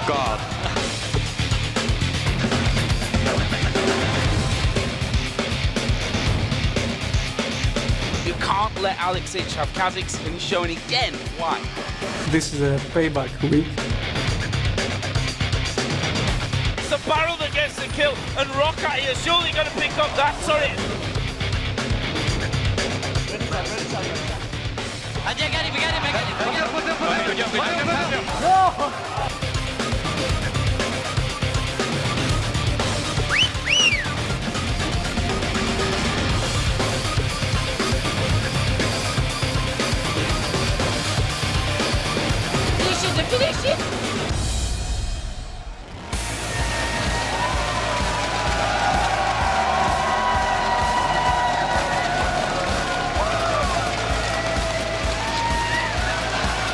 God. You can't let Alex H have Kha'Zix, and he's showing again why. This is a payback week. It's the barrel that gets the kill, and Roccat here surely going to pick up that. Sorry. Finish it!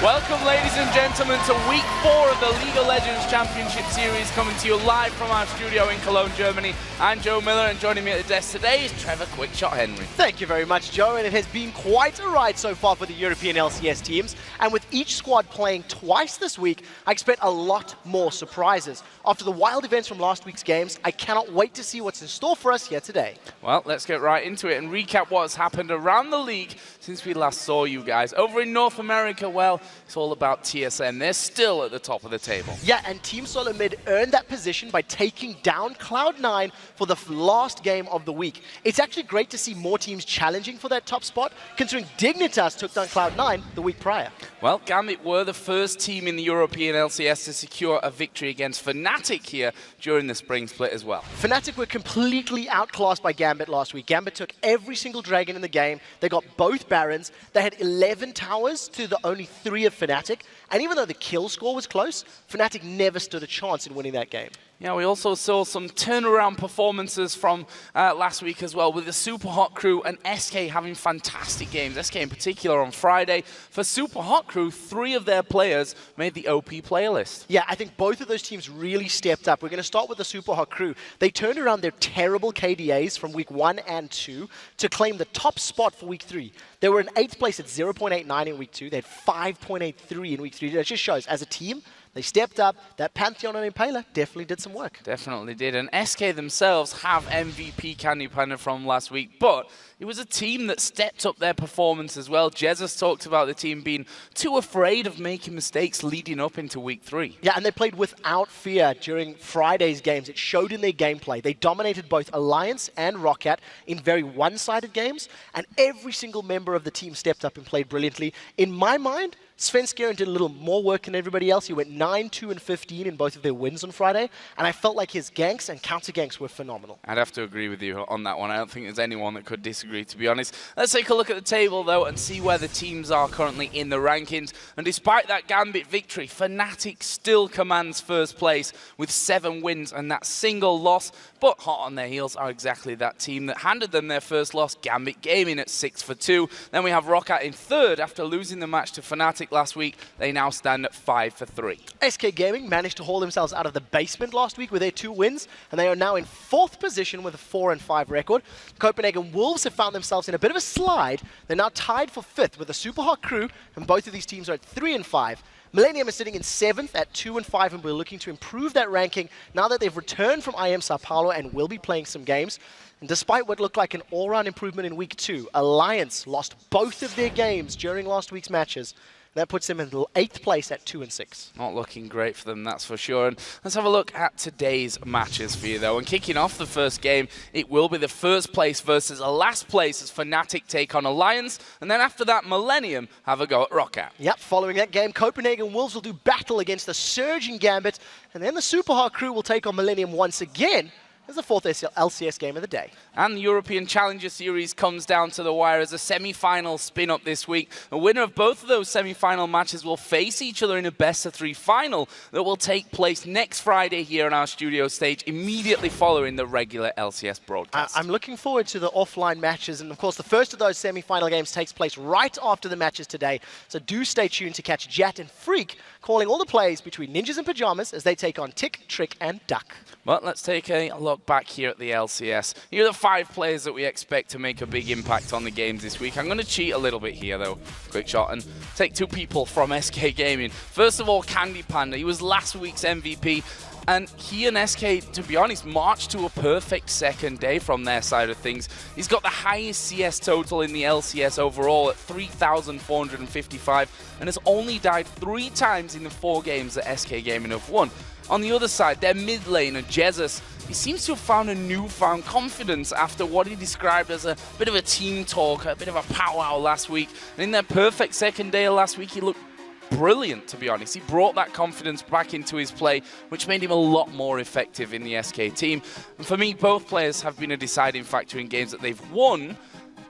Welcome, ladies and gentlemen, to week 4 of the League of Legends Championship Series, coming to you live from our studio in Cologne, Germany. I'm Joe Miller, and joining me at the desk today is Trevor Quickshot Henry. Thank you very much, Joe, and it has been quite a ride so far for the European LCS teams, and with each squad playing twice this week, I expect a lot more surprises. After the wild events from last week's games, I cannot wait to see what's in store for us here today. Well, let's get right into it and recap what's happened around the league since we last saw you guys. Over in North America, well, it's all about TSM. They're still at the top of the table. Yeah, and Team Solo Mid earned that position by taking down Cloud9 for the last game of the week. It's actually great to see more teams challenging for that top spot, considering Dignitas took down Cloud9 the week prior. Well, Gambit were the first team in the European LCS to secure a victory against Fnatic here during the spring split as well. Fnatic were completely outclassed by Gambit last week. Gambit took every single dragon in the game. They got both Barons. They had 11 towers to the only 3 of Fnatic. And even though the kill score was close, Fnatic never stood a chance in winning that game. Yeah, we also saw some turnaround performances from last week as well, with the Super Hot Crew and SK having fantastic games. SK in particular on Friday. For Super Hot Crew, 3 of their players made the OP player list. Yeah, I think both of those teams really stepped up. We're going to start with the Super Hot Crew. They turned around their terrible KDAs from week 1 and 2 to claim the top spot for week 3. They were in 8th place at 0.89 in week 2. They had 5.83 in week 3. That just shows, as a team, they stepped up. That Pantheon and Impaler definitely did some work. Definitely did. And SK themselves have MVP Candy Panda from last week, but it was a team that stepped up their performance as well. Jesus talked about the team being too afraid of making mistakes leading up into week 3. Yeah, and they played without fear during Friday's games. It showed in their gameplay. They dominated both Alliance and Roccat in very one-sided games, and every single member of the team stepped up and played brilliantly. In my mind, Sven Skjern did a little more work than everybody else. He went 9, 2, and 15 in both of their wins on Friday, and I felt like his ganks and counter-ganks were phenomenal. I'd have to agree with you on that one. I don't think there's anyone that could disagree, to be honest. Let's take a look at the table, though, and see where the teams are currently in the rankings. And despite that Gambit victory, Fnatic still commands first place with 7 wins and that single loss. But hot on their heels are exactly that team that handed them their first loss, Gambit Gaming at 6-2. Then we have Roccat in 3rd after losing the match to Fnatic last week. They now stand at 5-3. SK Gaming managed to haul themselves out of the basement last week with their 2 wins, and they are now in 4th position with a 4-5 record. Copenhagen Wolves have found themselves in a bit of a slide. They're now tied for 5th with a Super Hot Crew, and both of these teams are at 3-5. Millennium is sitting in 7th at 2-5, and we're looking to improve that ranking now that they've returned from IM Sao Paulo and will be playing some games. And despite what looked like an all-round improvement in week 2, Alliance lost both of their games during last week's matches. That puts them in 8th place at 2-6. Not looking great for them, that's for sure. And let's have a look at today's matches for you, though. And kicking off the first game, it will be the first place versus a last place as Fnatic take on Alliance. And then after that, Millennium have a go at Roccat. Yep, following that game, Copenhagen Wolves will do battle against the surging Gambit. And then the Super Hot Crew will take on Millennium once again. As the 4th LCS game of the day. And the European Challenger Series comes down to the wire as a semi-final spin-up this week. The winner of both of those semi-final matches will face each other in a best-of-3 final that will take place next Friday here on our studio stage, immediately following the regular LCS broadcast. I'm looking forward to the offline matches, and of course the first of those semi-final games takes place right after the matches today. So do stay tuned to catch Jat and Freak calling all the plays between Ninjas in Pajamas as they take on Tick, Trick, and Duck. Well, let's take a look look back here at the LCS, here are the 5 players that we expect to make a big impact on the games this week. I'm going to cheat a little bit here, though, quick shot, and take 2 people from SK Gaming. First of all, Candy Panda. He was last week's MVP. And he and SK, to be honest, marched to a perfect second day from their side of things. He's got the highest CS total in the LCS overall at 3,455 and has only died 3 times in the 4 games that SK Gaming have won. On the other side, their mid laner, Jesus, he seems to have found a newfound confidence after what he described as a bit of a team talk, a bit of a powwow last week. And in their perfect second day of last week, he looked brilliant, to be honest. He brought that confidence back into his play, which made him a lot more effective in the SK team. And for me, both players have been a deciding factor in games that they've won.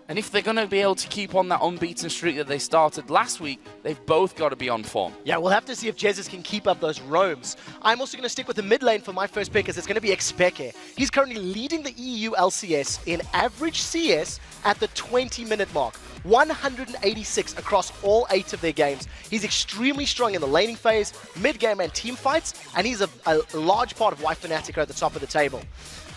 And if they're going to be able to keep on that unbeaten streak that they started last week, they've both got to be on form. Yeah, we'll have to see if Jesus can keep up those roams. I'm also going to stick with the mid lane for my first pick, as it's going to be Xpeke. He's currently leading the EU LCS in average CS at the 20-minute mark. 186 across all 8 of their games. He's extremely strong in the laning phase, mid-game and team fights, and he's a large part of why Fnatic are at the top of the table.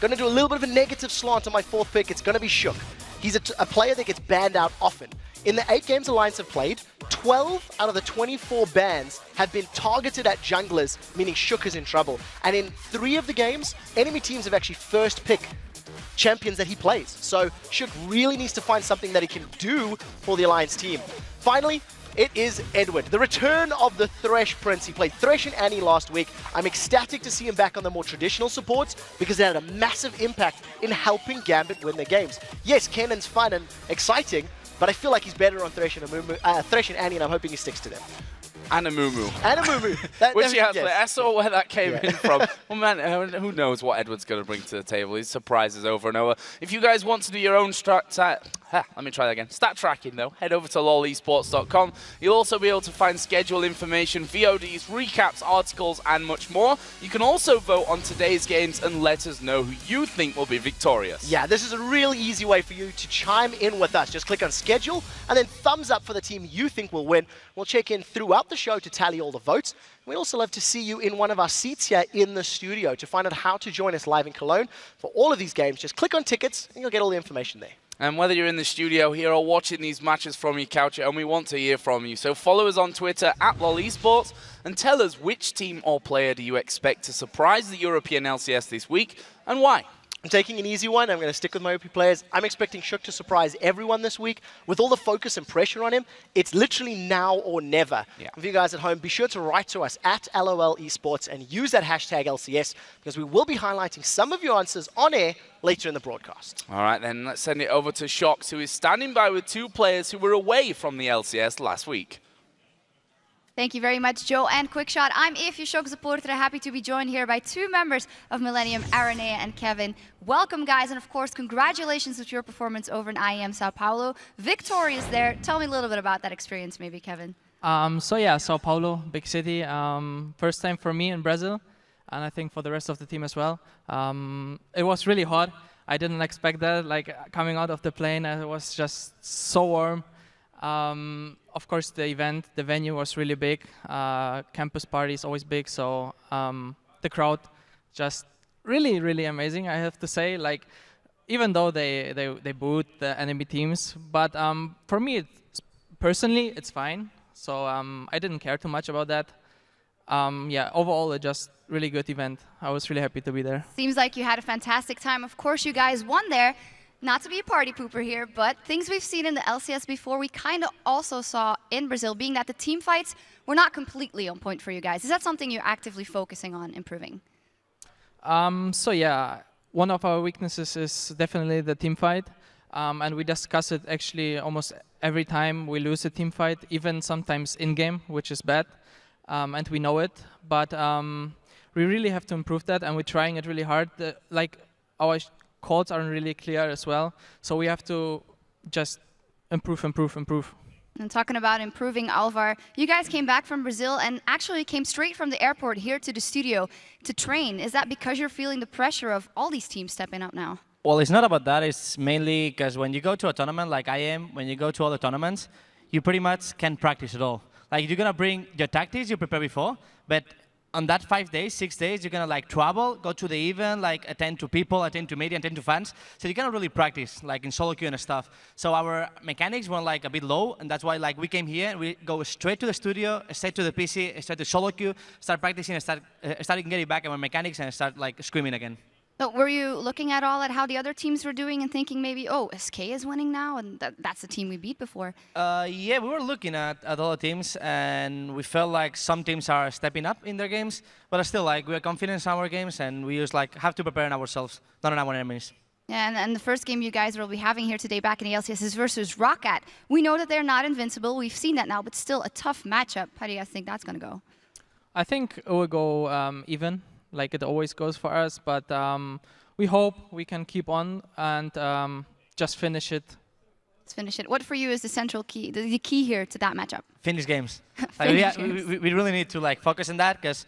Going to do a little bit of a negative slant on my 4th pick. It's going to be Shook. He's a player that gets banned out often. In the 8 games Alliance have played, 12 out of the 24 bans have been targeted at junglers, meaning Shook is in trouble. And in 3 of the games, enemy teams have actually first picked champions that he plays. So Shook really needs to find something that he can do for the Alliance team. Finally, it is Edward, the return of the Thresh Prince. He played Thresh and Annie last week. I'm ecstatic to see him back on the more traditional supports because they had a massive impact in helping Gambit win their games. Yes, Kennan's fun and exciting, but I feel like he's better on Thresh and Annie, and I'm hoping he sticks to them. Anamumu. Which he has. I saw where that came in from. Well, man, who knows what Edward's going to bring to the table. He surprises over and over. If you guys want to do your own stat tracking, though, head over to lolesports.com. You'll also be able to find schedule information, VODs, recaps, articles, and much more. You can also vote on today's games and let us know who you think will be victorious. Yeah, this is a really easy way for you to chime in with us. Just click on schedule and then thumbs up for the team you think will win. We'll check in throughout the show to tally all the votes. We'd also love to see you in one of our seats here in the studio. To find out how to join us live in Cologne for all of these games, just click on tickets and you'll get all the information there. And whether you're in the studio here or watching these matches from your couch, and we want to hear from you. So follow us on Twitter at LolEsports and tell us which team or player do you expect to surprise the European LCS this week and why. I'm taking an easy one. I'm going to stick with my OP players. I'm expecting Shook to surprise everyone this week. With all the focus and pressure on him, it's literally now or never. Yeah. For you guys at home, be sure to write to us at LOL Esports and use that hashtag LCS because we will be highlighting some of your answers on air later in the broadcast. All right, then let's send it over to Shox, who is standing by with 2 players who were away from the LCS last week. Thank you very much, Joe and Quickshot. I'm Ify Shock supporter, happy to be joined here by 2 members of Millennium, Aranea and Kevin. Welcome, guys, and of course, congratulations with your performance over in IEM Sao Paulo. Victorious there. Tell me a little bit about that experience, maybe, Kevin. So yeah, Sao Paulo, big city. First time for me in Brazil, and I think for the rest of the team as well. It was really hot. I didn't expect that. Like coming out of the plane, it was just so warm. Of course, the venue was really big. Campus party is always big, so the crowd just really, really amazing. I have to say, like, even though they booed the enemy teams, but for me, personally, it's fine. So I didn't care too much about that. Yeah, overall, it just really good event. I was really happy to be there. Seems like you had a fantastic time. Of course, you guys won there. Not to be a party pooper here, but things we've seen in the LCS before, we kind of also saw in Brazil, being that the team fights were not completely on point for you guys. Is that something you're actively focusing on improving? So yeah, one of our weaknesses is definitely the team fight. And we discuss it actually almost every time we lose a team fight, even sometimes in-game, which is bad. And we know it, but we really have to improve that, and we're trying it really hard. Like our calls aren't really clear as well, so we have to just improve. And talking about improving, Alvar, you guys came back from Brazil and actually came straight from the airport here to the studio to train. Is that because you're feeling the pressure of all these teams stepping up now? Well, it's not about that. It's mainly because when you go to a tournament like I am, when you go to other tournaments, you pretty much can't practice at all. Like, you're going to bring your tactics you prepared before, but on that 5 days, 6 days, you're gonna like travel, go to the event, like attend to people, attend to media, attend to fans. So you cannot really practice like in solo queue and stuff. So our mechanics were like a bit low, and that's why like we came here and we go straight to the studio, straight to the PC, straight to solo queue, start practicing, and starting getting back our mechanics and start like screaming again. So were you looking at all at how the other teams were doing and thinking maybe, oh, SK is winning now, and that's the team we beat before? Yeah, we were looking at other teams, and we felt like some teams are stepping up in their games, but still, like, we are confident in our games, and we just like have to prepare ourselves, not on our enemies. Yeah, and the first game you guys will be having here today back in the LCS is versus Roccat. We know that they're not invincible. We've seen that now, but still a tough matchup. How do you guys think that's going to go? I think it will go even, like it always goes for us. But we hope we can keep on and just finish it. Let's finish it. What for you is the central key, the key here to that matchup? Finish games. Finish We really need to like focus on that, because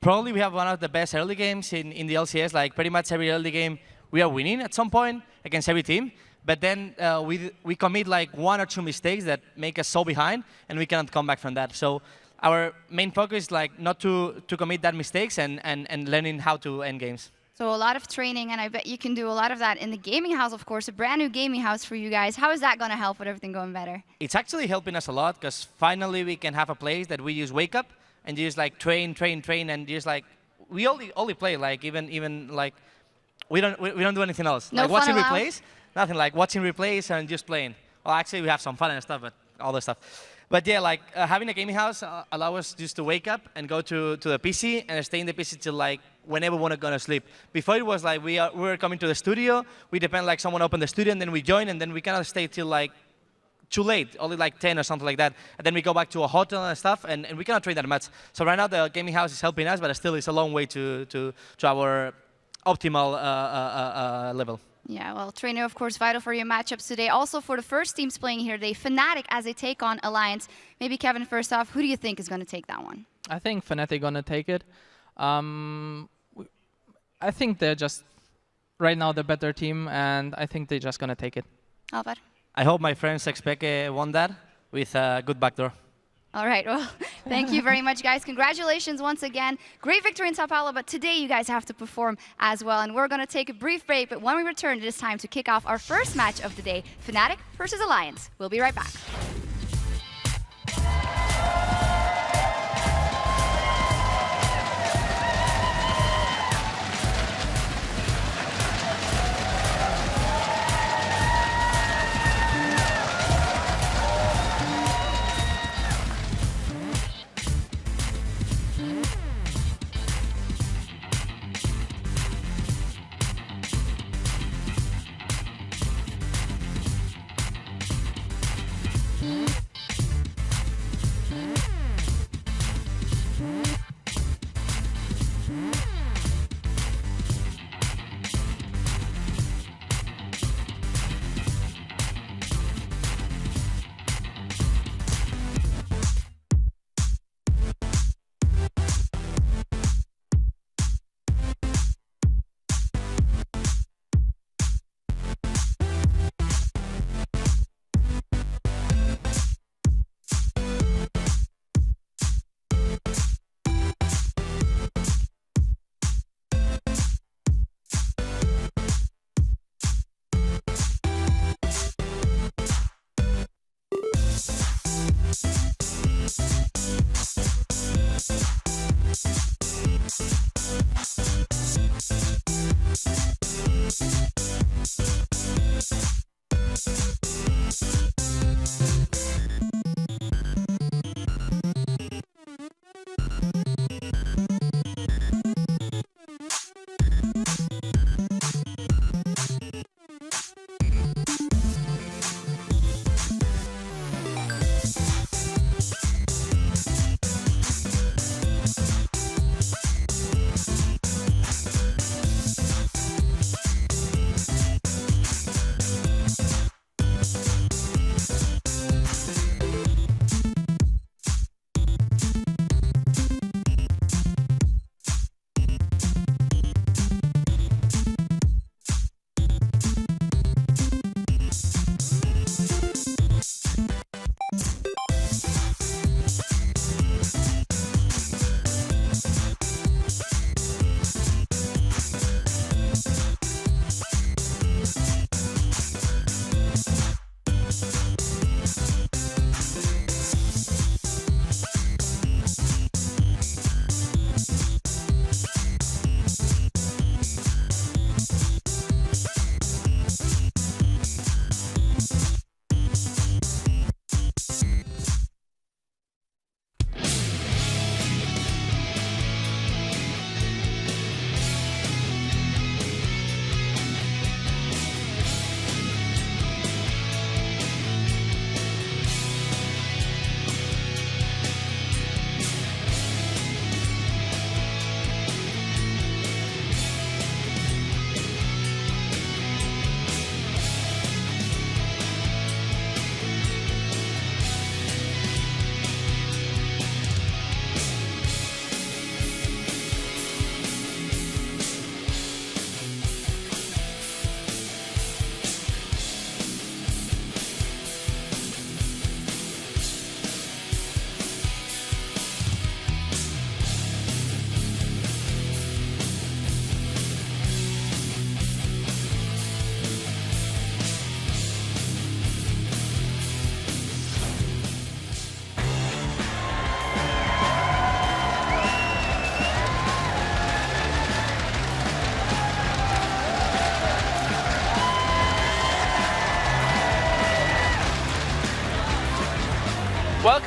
probably we have one of the best early games in the LCS. Like pretty much every early game we are winning at some point against every team. But then we commit like 1 or 2 mistakes that make us so behind, and we cannot come back from that. So our main focus is like not to commit that mistakes and learning how to end games. So a lot of training, and I bet you can do a lot of that in the gaming house, of course, a brand new gaming house for you guys. How is that going to help with everything going better? It's actually helping us a lot, because finally we can have a place that we just wake up and just like train, and just like we only play like even like we don't do anything else. No like fun watching allowed? replays, nothing, like watching replays and just playing. Well, actually we have some fun and stuff, but all the stuff. But yeah, like having a gaming house allows us just to wake up and go to the PC and stay in the PC till like whenever we want to go to sleep. Before it was like we were coming to the studio, we depend like someone open the studio and then we join, and then we cannot stay till like too late, only like 10 or something like that. And then we go back to a hotel and stuff, and we cannot train that much. So right now the gaming house is helping us, but still it's a long way to our optimal level. Yeah, well, training, of course, vital for your matchups today. Also for the first teams playing here today, Fnatic as they take on Alliance. Maybe Kevin, first off, who do you think is going to take that one? I think Fnatic gonna take it. I think they're just right now the better team, and I think they're just gonna take it. Alvar? I hope my friends Xpeke won that with a good backdoor. All right, well, thank you very much, guys. Congratulations once again. Great victory in Sao Paulo, but today you guys have to perform as well. And we're going to take a brief break, but when we return, it is time to kick off our first match of the day, Fnatic versus Alliance. We'll be right back.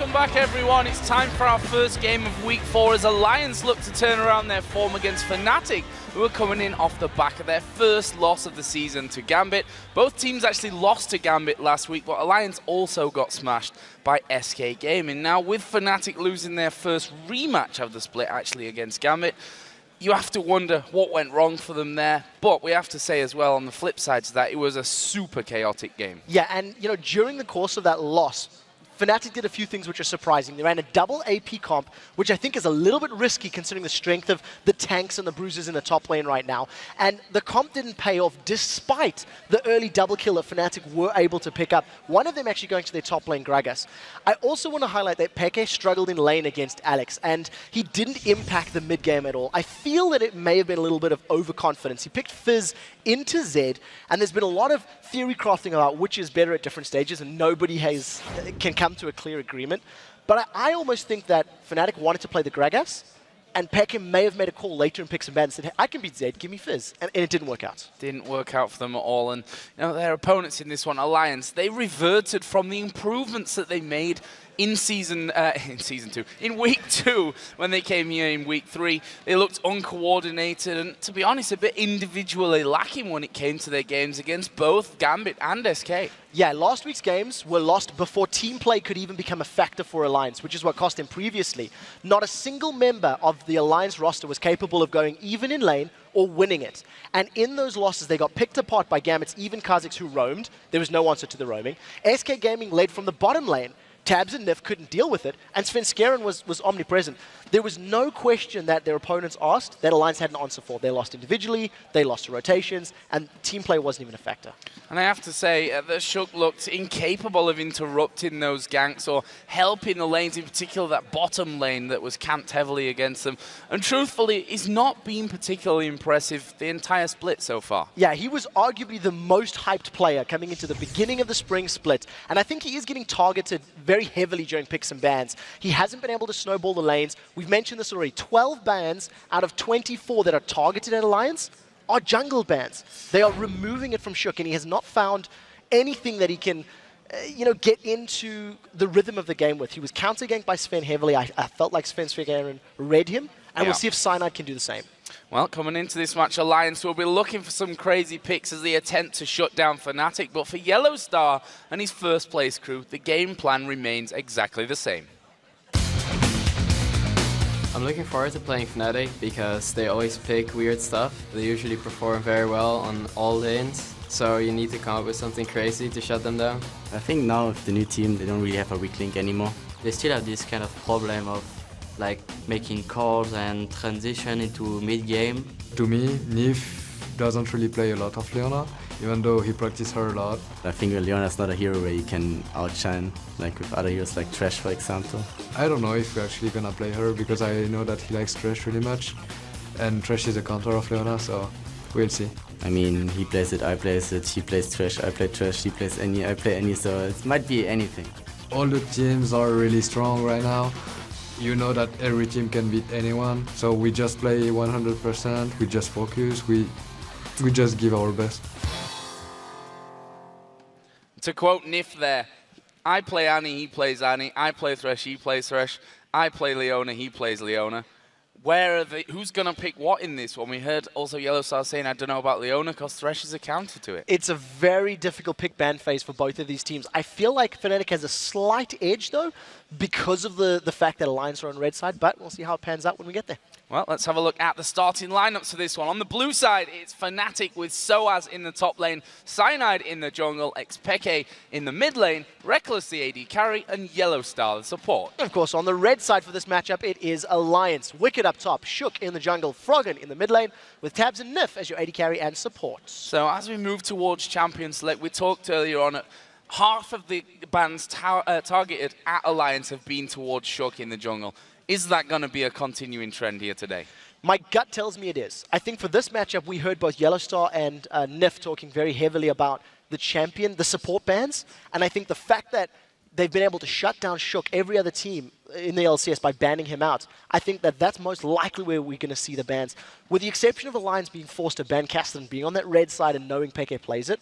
Welcome back, everyone. It's time for our first game of Week 4 as Alliance look to turn around their form against Fnatic, who are coming in off the back of their first loss of the season to Gambit. Both teams actually lost to Gambit last week, but Alliance also got smashed by SK Gaming. Now, with Fnatic losing their first rematch of the split actually against Gambit, you have to wonder what went wrong for them there. But we have to say as well, on the flip side to that, it was a super chaotic game. Yeah, and during the course of that loss, Fnatic did a few things which are surprising. They ran a double AP comp, which I think is a little bit risky considering the strength of the tanks and the bruisers in the top lane right now. And the comp didn't pay off despite the early double kill that Fnatic were able to pick up. One of them actually going to their top lane, Gragas. I also want to highlight that Peke struggled in lane against Alex, and he didn't impact the mid game at all. I feel that it may have been a little bit of overconfidence. He picked Fizz into Zed, and there's been a lot of theory crafting about which is better at different stages, and nobody can come to a clear agreement. But I almost think that Fnatic wanted to play the Gragas, and Peke may have made a call later and picked some bans and said, hey, I can beat Zed, give me Fizz. And it didn't work out. Didn't work out for them at all. And their opponents in this one, Alliance, they reverted from the improvements that they made in in week 2, when they came here in week 3. They looked uncoordinated and, to be honest, a bit individually lacking when it came to their games against both Gambit and SK. Yeah, last week's games were lost before team play could even become a factor for Alliance, which is what cost them previously. Not a single member of the Alliance roster was capable of going even in lane or winning it. And in those losses, they got picked apart by Gambit's even Kha'Zix, who roamed. There was no answer to the roaming. SK Gaming led from the bottom lane. Tabs and Nif couldn't deal with it, and Svenskeren was omnipresent. There was no question that their opponents asked that Alliance had an answer for. They lost individually, they lost to rotations, and team play wasn't even a factor. And I have to say that Shook looked incapable of interrupting those ganks or helping the lanes, in particular that bottom lane that was camped heavily against them. And truthfully, he's not been particularly impressive the entire split so far. Yeah, he was arguably the most hyped player coming into the beginning of the spring split, and I think he is getting targeted very heavily during picks and bans. He hasn't been able to snowball the lanes. We've mentioned this already. 12 bans out of 24 that are targeted at Alliance are jungle bans. They are removing it from Shook, and he has not found anything that he can get into the rhythm of the game with. He was counter-ganked by Sven heavily. I felt like Svenskeren read him, and we'll see if Cyanide can do the same. Well, coming into this match, Alliance will be looking for some crazy picks as they attempt to shut down Fnatic, but for Yellowstar and his first place crew, the game plan remains exactly the same. I'm looking forward to playing Fnatic because they always pick weird stuff. They usually perform very well on all lanes, so you need to come up with something crazy to shut them down. I think now with the new team, they don't really have a weak link anymore. They still have this kind of problem of like making calls and transition into mid-game. To me, Nif doesn't really play a lot of Leona, even though he practices her a lot. I think Leona's not a hero where you can outshine, like with other heroes like Thresh, for example. I don't know if we're actually gonna play her, because I know that he likes Thresh really much, and Thresh is a counter of Leona, so we'll see. I mean, he plays it, I plays it, he plays Thresh, I play Thresh, he plays any, I play any, so it might be anything. All the teams are really strong right now. You know that every team can beat anyone, so we just play 100%, we just focus, we just give our best. To quote Nif there, I play Annie, he plays Annie, I play Thresh, he plays Thresh, I play Leona, he plays Leona. Who's going to pick what in this one? We heard also Yellowstar saying, I don't know about Leona because Thresh is a counter to it. It's a very difficult pick ban phase for both of these teams. I feel like Fnatic has a slight edge, though, because of the fact that Alliance are on red side, but we'll see how it pans out when we get there. Well, let's have a look at the starting lineups for this one. On the blue side, it's Fnatic with Soaz in the top lane, Cyanide in the jungle, Xpeke in the mid lane, Rekkles the AD carry, and Yellowstar the support. Of course, on the red side for this matchup, it is Alliance. Wicked up top, Shook in the jungle, Froggen in the mid lane, with Tabs and Nif as your AD carry and support. So as we move towards Champion Select, we talked earlier on at half of the bans targeted at Alliance have been towards Shook in the jungle. Is that going to be a continuing trend here today? My gut tells me it is. I think for this matchup, we heard both Yellowstar and Nif talking very heavily about the champion, the support bans, and I think the fact that they've been able to shut down Shook, every other team in the LCS, by banning him out, I think that that's most likely where we're going to see the bans. With the exception of Alliance being forced to ban Kassadin, being on that red side and knowing Peke plays it,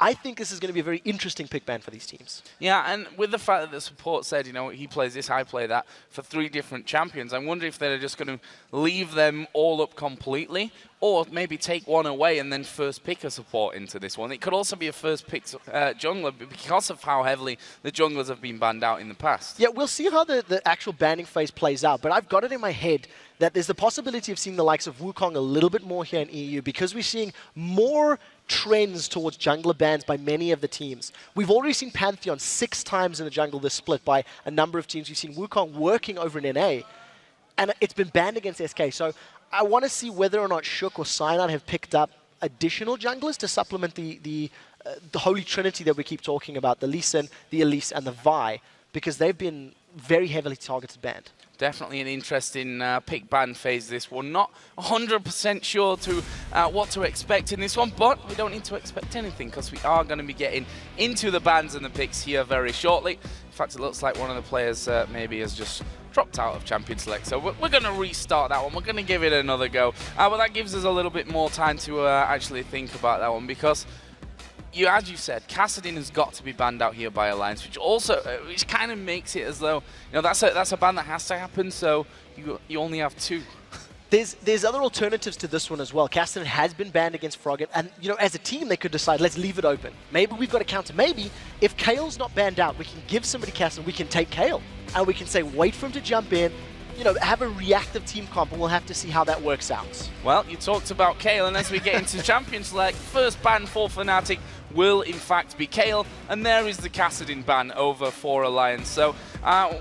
I think this is going to be a very interesting pick ban for these teams. Yeah, and with the fact that the support said, you know, he plays this, I play that, for 3 different champions, I wonder if they're just going to leave them all up completely, or maybe take one away and then first pick a support into this one. It could also be a first pick jungler because of how heavily the junglers have been banned out in the past. Yeah, we'll see how the actual banning phase plays out, but I've got it in my head that there's the possibility of seeing the likes of Wukong a little bit more here in EU because we're seeing more trends towards jungler bans by many of the teams. We've already seen Pantheon 6 times in the jungle this split by a number of teams. We've seen Wukong working over in NA, and it's been banned against SK. So I want to see whether or not Shook or Cyanide have picked up additional junglers to supplement the Holy Trinity that we keep talking about, the Lee Sin, the Elise, and the Vi, because they've been very heavily targeted banned. Definitely an interesting pick ban phase, this one. Not 100% sure to what to expect in this one, but we don't need to expect anything because we are going to be getting into the bans and the picks here very shortly. In fact, it looks like one of the players maybe has just dropped out of Champion Select, so we're going to restart that one. We're going to give it another go, but that gives us a little bit more time to actually think about that one because as you said, Kassadin has got to be banned out here by Alliance, which kind of makes it as though, you know, that's a ban that has to happen, so you only have 2. There's other alternatives to this one as well. Kassadin has been banned against Froggen, and you know, as a team they could decide, let's leave it open. Maybe we've got a counter. Maybe if Kale's not banned out, we can give somebody Kassadin, we can take Kale, and we can say wait for him to jump in, you know, have a reactive team comp, and we'll have to see how that works out. Well, you talked about Kale, and as we get into Champion Select, first ban for Fnatic will in fact be Kale, and there is the Kassadin ban over for Alliance. So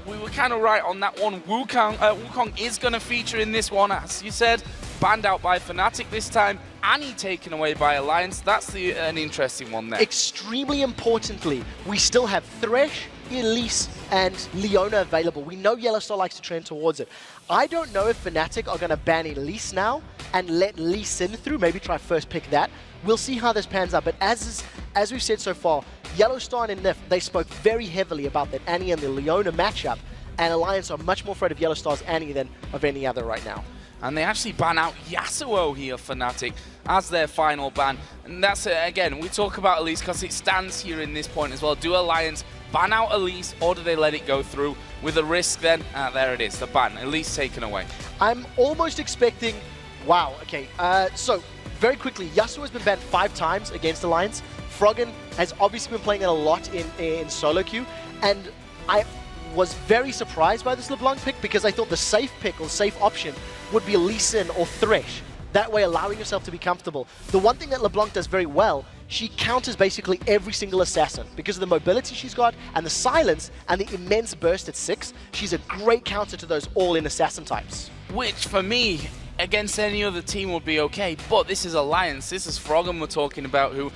we were kind of right on that one. Wukong is going to feature in this one, as you said, banned out by Fnatic this time. Annie taken away by Alliance. That's an interesting one there. Extremely importantly, we still have Thresh, Elise, and Leona available. We know Yellowstar likes to trend towards it. I don't know if Fnatic are going to ban Elise now and let Lee Sin through, maybe try first pick that. We'll see how this pans out, but as we've said so far, Yellowstar and Nif, they spoke very heavily about that Annie and the Leona matchup, and Alliance are much more afraid of Yellowstar's Annie than of any other right now. And they actually ban out Yasuo here, Fnatic, as their final ban. And that's, again, we talk about Elise because it stands here in this point as well. Do Alliance ban out Elise, or do they let it go through with a risk then? There it is, the ban. Elise taken away. I'm almost expecting... Wow, okay. So, very quickly, Yasuo has been banned 5 times against Alliance. Froggen has obviously been playing it a lot in solo queue, and I was very surprised by this LeBlanc pick because I thought the safe pick or safe option would be Lee Sin or Thresh. That way allowing yourself to be comfortable. The one thing that LeBlanc does very well, she counters basically every single assassin. Because of the mobility she's got and the silence and the immense burst at 6, she's a great counter to those all-in assassin types. Which, for me, against any other team would be okay, but this is Alliance. This is Froggen we're talking about, who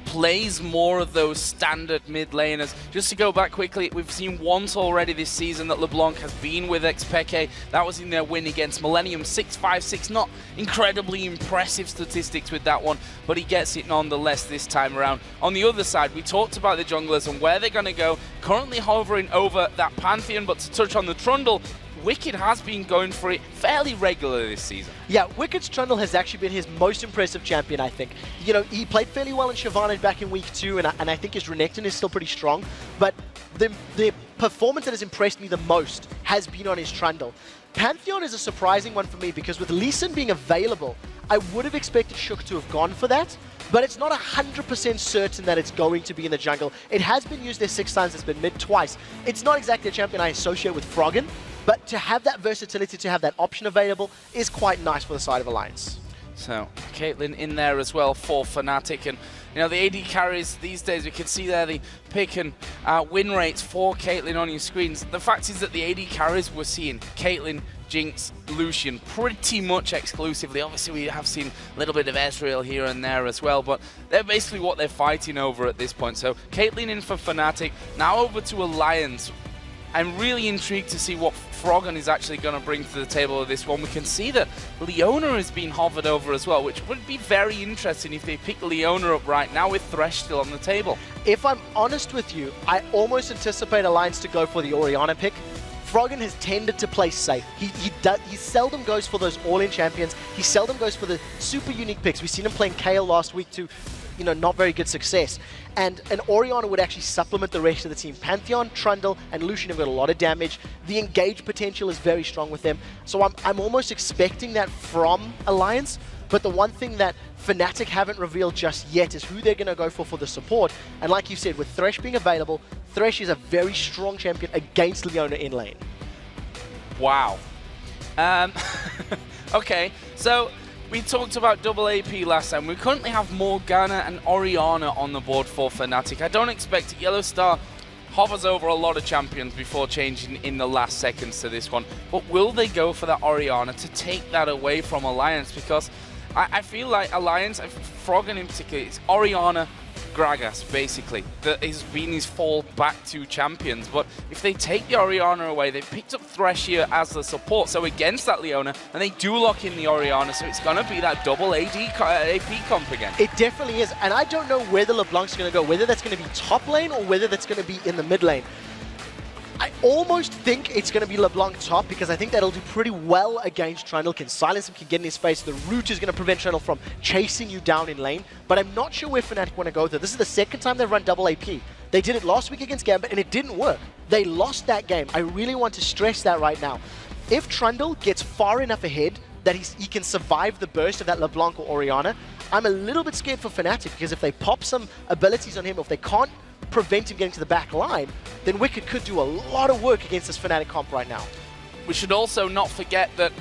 plays more of those standard mid laners. Just to go back quickly, we've seen once already this season that LeBlanc has been with Xpeke. That was in their win against Millennium, 6-5-6. Not incredibly impressive statistics with that one, but he gets it nonetheless this time around. On the other side, we talked about the junglers and where they're going to go. Currently hovering over that Pantheon, but to touch on the Trundle, Wicked has been going for it fairly regularly this season. Yeah, Wicked's Trundle has actually been his most impressive champion, I think. You know, he played fairly well in Shyvana back in week 2, and I think his Renekton is still pretty strong. But the performance that has impressed me the most has been on his Trundle. Pantheon is a surprising one for me because with Lee Sin being available, I would have expected Shook to have gone for that, but it's not 100% certain that it's going to be in the jungle. It has been used there 6 times, it's been mid twice. It's not exactly a champion I associate with Froggen, but to have that versatility, to have that option available, is quite nice for the side of Alliance. So, Caitlyn in there as well for Fnatic, and you know, the AD carries these days, we can see there the pick and win rates for Caitlyn on your screens. The fact is that the AD carries we're seeing Caitlyn, Jinx, Lucian pretty much exclusively. Obviously we have seen a little bit of Ezreal here and there as well, but they're basically what they're fighting over at this point. So Caitlyn in for Fnatic, now over to Alliance. I'm really intrigued to see what Froggen is actually going to bring to the table of this one. We can see that Leona is being hovered over as well, which would be very interesting if they pick Leona up right now with Thresh still on the table. If I'm honest with you, I almost anticipate Alliance to go for the Orianna pick. Froggen has tended to play safe. He seldom goes for those all-in champions. He seldom goes for the super unique picks. We've seen him playing Kayle last week to not very good success. And an Orianna would actually supplement the rest of the team. Pantheon, Trundle, and Lucian have got a lot of damage. The engage potential is very strong with them. So I'm almost expecting that from Alliance. But the one thing that Fnatic haven't revealed just yet is who they're going to go for the support. And like you said, with Thresh being available, Thresh is a very strong champion against Leona in lane. Wow. Okay, so we talked about double AP last time. We currently have Morgana and Orianna on the board for Fnatic. I don't expect Yellow Star hovers over a lot of champions before changing in the last seconds to this one. But will they go for that Orianna to take that away from Alliance? Because I feel like Alliance, Froggen in particular, it's Orianna, Gragas, basically, that has been his fall back to champions. But if they take the Orianna away, they've picked up Thresh here as the support, so against that Leona, and they do lock in the Orianna, so it's going to be that double AP comp again. It definitely is, and I don't know where the LeBlanc's going to go, whether that's going to be top lane or whether that's going to be in the mid lane. I almost think it's going to be LeBlanc top because I think that'll do pretty well against Trundle. Can silence him, can get in his face. The root is going to prevent Trundle from chasing you down in lane. But I'm not sure where Fnatic want to go there. This is the second time they've run double AP. They did it last week against Gambit and it didn't work. They lost that game. I really want to stress that right now. If Trundle gets far enough ahead that he can survive the burst of that LeBlanc or Orianna, I'm a little bit scared for Fnatic because if they pop some abilities on him, or if they can't prevent him getting to the back line, then Wicked could do a lot of work against this Fnatic comp right now. We should also not forget that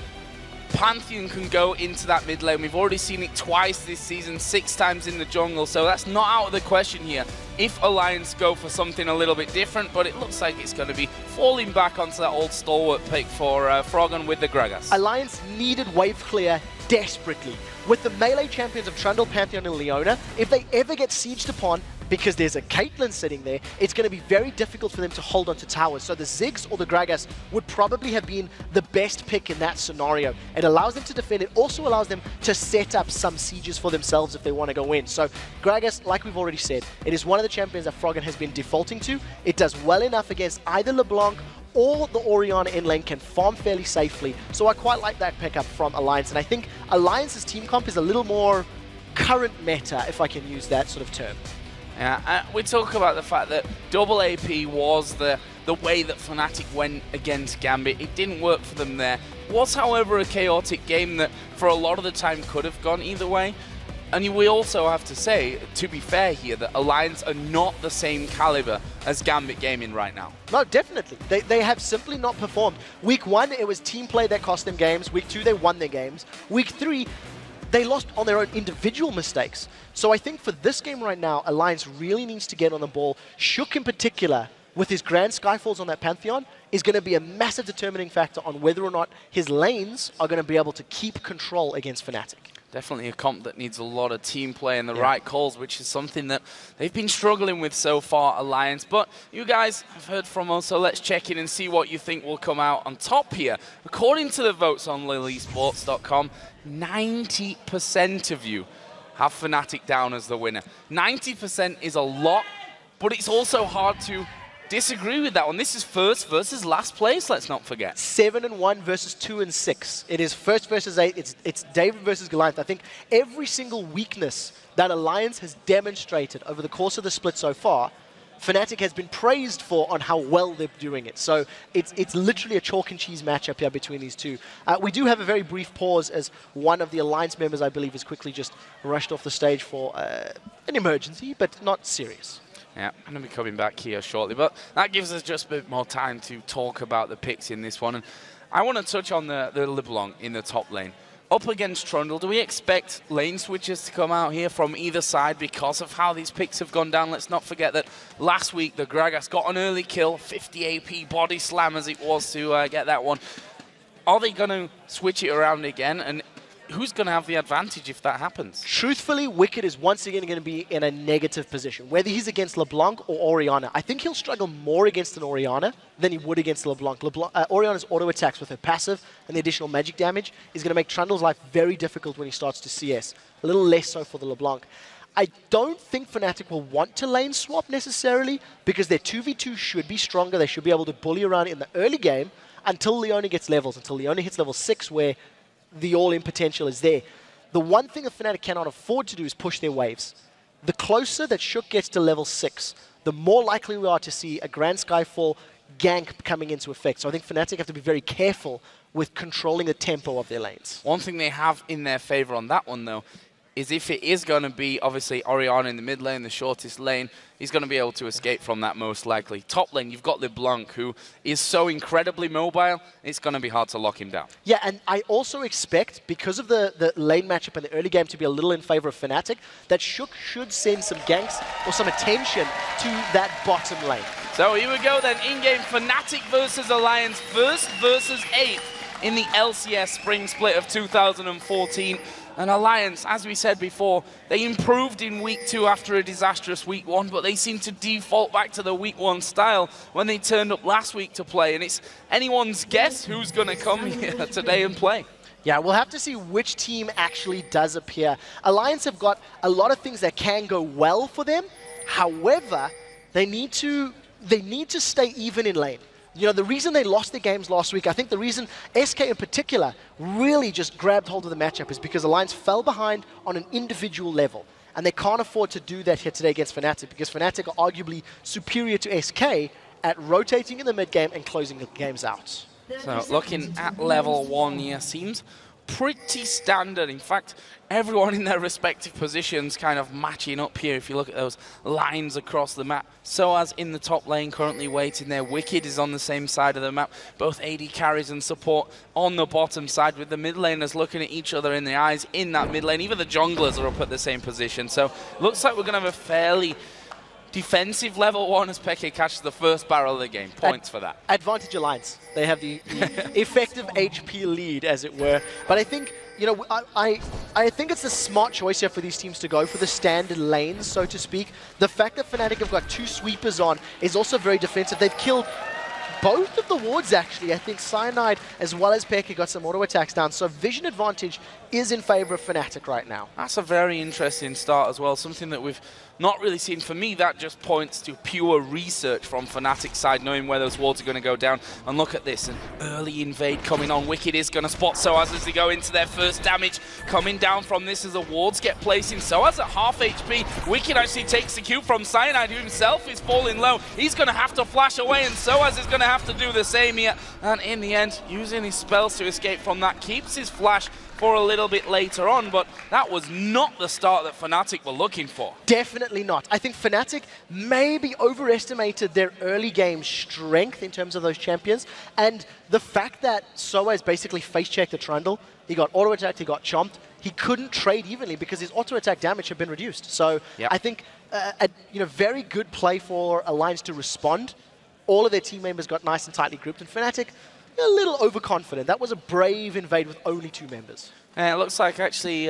Pantheon can go into that mid lane. We've already seen it twice this season, 6 times in the jungle, so that's not out of the question here. If Alliance go for something a little bit different, but it looks like it's going to be falling back onto that old stalwart pick for Froggen with the Gragas. Alliance needed wave clear desperately. With the melee champions of Trundle, Pantheon, and Leona, if they ever get sieged upon, because there's a Caitlyn sitting there, it's going to be very difficult for them to hold onto towers. So the Ziggs or the Gragas would probably have been the best pick in that scenario. It allows them to defend. It also allows them to set up some sieges for themselves if they want to go in. So Gragas, like we've already said, it is one of the champions that Froggen has been defaulting to. It does well enough against either LeBlanc or the Orianna in lane, can farm fairly safely. So I quite like that pickup from Alliance. And I think Alliance's team comp is a little more current meta, if I can use that sort of term. Yeah, we talk about the fact that double AP was the way that Fnatic went against Gambit. It didn't work for them there. Was, however, a chaotic game that for a lot of the time could have gone either way. And we also have to say, to be fair here, that Alliance are not the same caliber as Gambit Gaming right now. No, definitely. They have simply not performed. Week 1, it was team play that cost them games. Week 2, they won their games. Week 3, they lost on their own individual mistakes. So I think for this game right now, Alliance really needs to get on the ball. Shook in particular, with his Grand Skyfalls on that Pantheon, is going to be a massive determining factor on whether or not his lanes are going to be able to keep control against Fnatic. Definitely a comp that needs a lot of team play and the right calls, which is something that they've been struggling with so far, Alliance. But you guys have heard from us, so let's check in and see what you think will come out on top here. According to the votes on LilySports.com, 90% of you have Fnatic down as the winner. 90% is a lot, but it's also hard to disagree with that one. This is first versus last place, let's not forget. 7-1 versus 2-6. It is first versus 8. It's David versus Goliath. I think every single weakness that Alliance has demonstrated over the course of the split so far, Fnatic has been praised for on how well they're doing it. So it's literally a chalk and cheese matchup here between these two. We do have a very brief pause as one of the Alliance members, I believe, has quickly just rushed off the stage for an emergency, but not serious. Yeah, I'm going to be coming back here shortly, but that gives us just a bit more time to talk about the picks in this one. And I want to touch on the LeBlanc in the top lane. Up against Trundle, do we expect lane switches to come out here from either side because of how these picks have gone down? Let's not forget that last week the Gragas got an early kill, 50 AP body slam as it was to get that one. Are they going to switch it around again? And who's going to have the advantage if that happens? Truthfully, Wicked is once again going to be in a negative position. Whether he's against LeBlanc or Orianna, I think he'll struggle more against an Orianna than he would against LeBlanc. Orianna's auto attacks with her passive and the additional magic damage is going to make Trundle's life very difficult when he starts to CS. A little less so for the LeBlanc. I don't think Fnatic will want to lane swap necessarily because their 2v2 should be stronger. They should be able to bully around in the early game until Leona gets levels, until Leona hits level 6 where the all-in potential is there. The one thing that Fnatic cannot afford to do is push their waves. the closer that Shook gets to level 6, the more likely we are to see a Grand Skyfall gank coming into effect. So I think Fnatic have to be very careful with controlling the tempo of their lanes. One thing they have in their favor on that one, though, is if it is going to be, obviously, Orianna in the mid lane, the shortest lane, he's going to be able to escape from that most likely. Top lane, you've got LeBlanc, who is so incredibly mobile, it's going to be hard to lock him down. Yeah, and I also expect, because of the lane matchup in the early game to be a little in favor of Fnatic, that Shook should send some ganks or some attention to that bottom lane. So here we go then, in-game Fnatic versus Alliance, first versus 8th in the LCS Spring Split of 2014. And Alliance, as we said before, they improved in Week 2 after a disastrous Week 1, but they seem to default back to the Week 1 style when they turned up last week to play. And it's anyone's guess who's going to come here today and play. Yeah, we'll have to see which team actually does appear. Alliance have got a lot of things that can go well for them. However, they need to stay even in lane. You know, the reason they lost their games last week, I think the reason SK in particular really just grabbed hold of the matchup is because Alliance fell behind on an individual level. And they can't afford to do that here today against Fnatic because Fnatic are arguably superior to SK at rotating in the mid game and closing the games out. So looking at level 1 here seems pretty standard. In fact, everyone in their respective positions kind of matching up here. If you look at those lines across the map. Soaz in the top lane currently waiting there. Wicked is on the same side of the map. Both AD carries and support on the bottom side with the mid laners looking at each other in the eyes in that mid lane. Even the junglers are up at the same position. So looks like we're going to have a fairly defensive level 1 as Peke catches the first barrel of the game. Points for that. Advantage Alliance. They have the effective HP lead, as it were. But I think, you know, I think it's a smart choice here for these teams to go for the standard lanes, so to speak. The fact that Fnatic have got 2 sweepers on is also very defensive. They've killed both of the wards, actually. I think Cyanide as well as Peke got some auto attacks down. So vision advantage is in favor of Fnatic right now. That's a very interesting start as well. Something that we've not really seen. For me, that just points to pure research from Fnatic's side, knowing where those wards are going to go down. And look at this, an early invade coming on. Wicked is going to spot Soaz as they go into their first damage. Coming down from this as the wards get placed in. Soaz at half HP. Wicked actually takes the cue from Cyanide, who himself is falling low. He's going to have to flash away, and Soaz is going to have to do the same here. And in the end, using his spells to escape from that, keeps his flash for a little bit later on, but that was not the start that Fnatic were looking for. Definitely not. I think Fnatic maybe overestimated their early game strength in terms of those champions, and the fact that Soaz basically face-checked the Trundle, he got auto-attacked, he got chomped, he couldn't trade evenly because his auto-attack damage had been reduced. So I think a very good play for Alliance to respond. All of their team members got nice and tightly grouped, and Fnatic a little overconfident. That was a brave invade with only 2 members. It looks like actually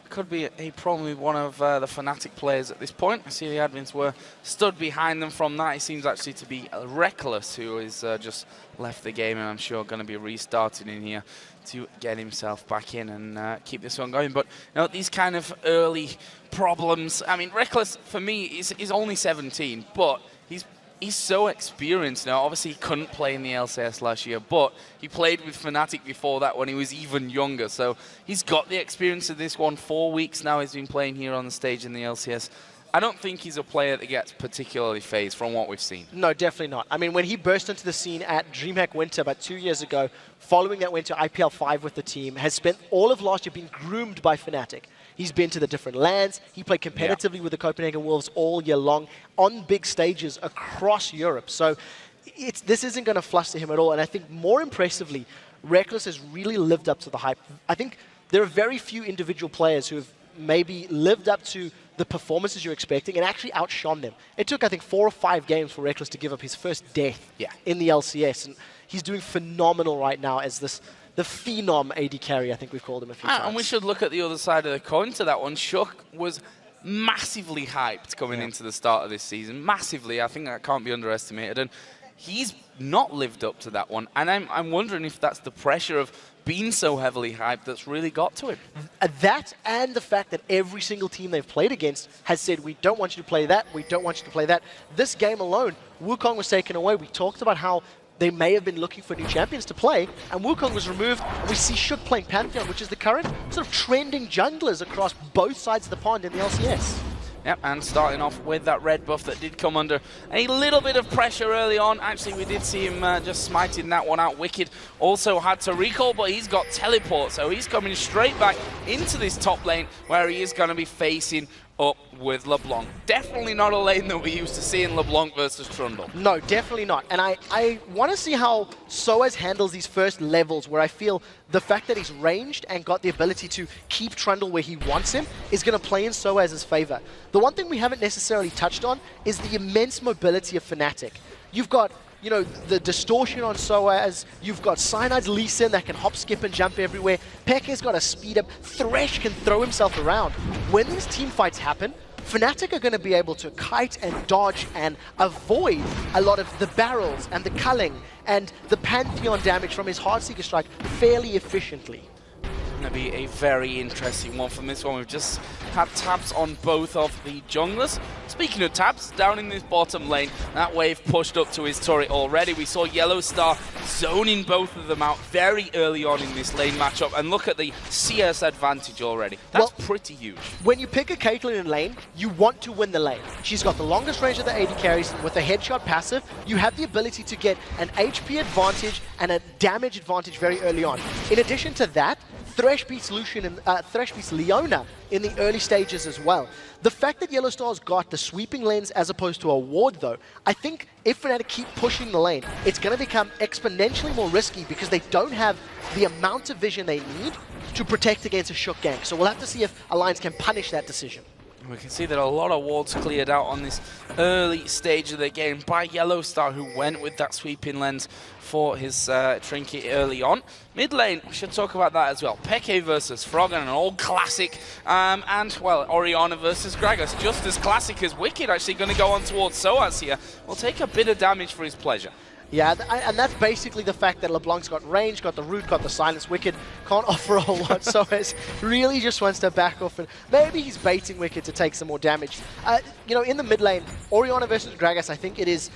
could be a problem with one of the Fnatic players at this point. I see the admins were stood behind them from that. It seems actually to be Reckless, who is just left the game, and I'm sure going to be restarting in here to get himself back in and keep this one going. But you know, these kind of early problems, I mean, Reckless for me is only 17, but he's so experienced now. Obviously, he couldn't play in the LCS last year, but he played with Fnatic before that when he was even younger. So he's got the experience of this one. 4 weeks now he's been playing here on the stage in the LCS. I don't think he's a player that gets particularly phased from what we've seen. No, definitely not. I mean, when he burst into the scene at DreamHack Winter about 2 years ago, following that went to IPL 5 with the team, has spent all of last year being groomed by Fnatic. He's been to the different lands. He played competitively with the Copenhagen Wolves all year long on big stages across Europe. So this isn't going to fluster him at all. And I think more impressively, Reckless has really lived up to the hype. I think there are very few individual players who have maybe lived up to the performances you're expecting and actually outshone them. It took, I think, 4 or 5 games for Reckless to give up his first death in the LCS. And he's doing phenomenal right now as the phenom AD carry, I think we've called him a few times. And we should look at the other side of the coin to that one. Shook was massively hyped coming into the start of this season. Massively. I think that can't be underestimated. And he's not lived up to that one. And I'm wondering if that's the pressure of being so heavily hyped that's really got to him. That and the fact that every single team they've played against has said, we don't want you to play that, we don't want you to play that. This game alone, Wukong was taken away. We talked about how they may have been looking for new champions to play, and Wukong was removed, and we see Shook playing Pantheon, which is the current sort of trending junglers across both sides of the pond in the LCS. Yep, and starting off with that red buff that did come under a little bit of pressure early on. Actually, we did see him just smiting that one out. Wicked also had to recall, but he's got teleport, so he's coming straight back into this top lane where he is going to be facing up with LeBlanc. Definitely not a lane that we used to see in LeBlanc versus Trundle. No, definitely not. And I want to see how Soaz handles these first levels, where I feel the fact that he's ranged and got the ability to keep Trundle where he wants him is going to play in Soaz's favor. The one thing we haven't necessarily touched on is the immense mobility of Fnatic. You've got, you know, the distortion on Soaz, you've got Cyanide's Lee Sin that can hop, skip, and jump everywhere. Pekka's got a speed up, Thresh can throw himself around. When these team fights happen, Fnatic are going to be able to kite and dodge and avoid a lot of the barrels and the culling and the Pantheon damage from his Heartseeker strike fairly efficiently. Going to be a very interesting one from this one. We've just had tabs on both of the junglers. Speaking of tabs, down in this bottom lane, that wave pushed up to his turret already. We saw Yellowstar zoning both of them out very early on in this lane matchup, and look at the CS advantage already. That's pretty huge. When you pick a Caitlyn in lane, you want to win the lane. She's got the longest range of the AD carries. With a headshot passive, you have the ability to get an HP advantage and a damage advantage very early on. In addition to that, Thresh beats Lucian and Thresh beats Leona in the early stages as well. The fact that Yellowstar's got the sweeping lens as opposed to a ward, though, I think if Fnatic keep pushing the lane, it's going to become exponentially more risky because they don't have the amount of vision they need to protect against a Shook gank. So we'll have to see if Alliance can punish that decision. We can see that a lot of wards cleared out on this early stage of the game by Yellowstar, who went with that sweeping lens for his trinket early on. Mid lane, we should talk about that as well. Peke versus Froggen, an old classic. And, well, Orianna versus Gragas, just as classic as Wicked, actually going to go on towards Soaz here. Will take a bit of damage for his pleasure. Yeah, and that's basically the fact that LeBlanc's got range, got the root, got the silence. Wicked can't offer a whole lot, so it really just wants to back off, and maybe he's baiting Wicked to take some more damage. You know, in the mid lane, Orianna versus Gragas, I think it is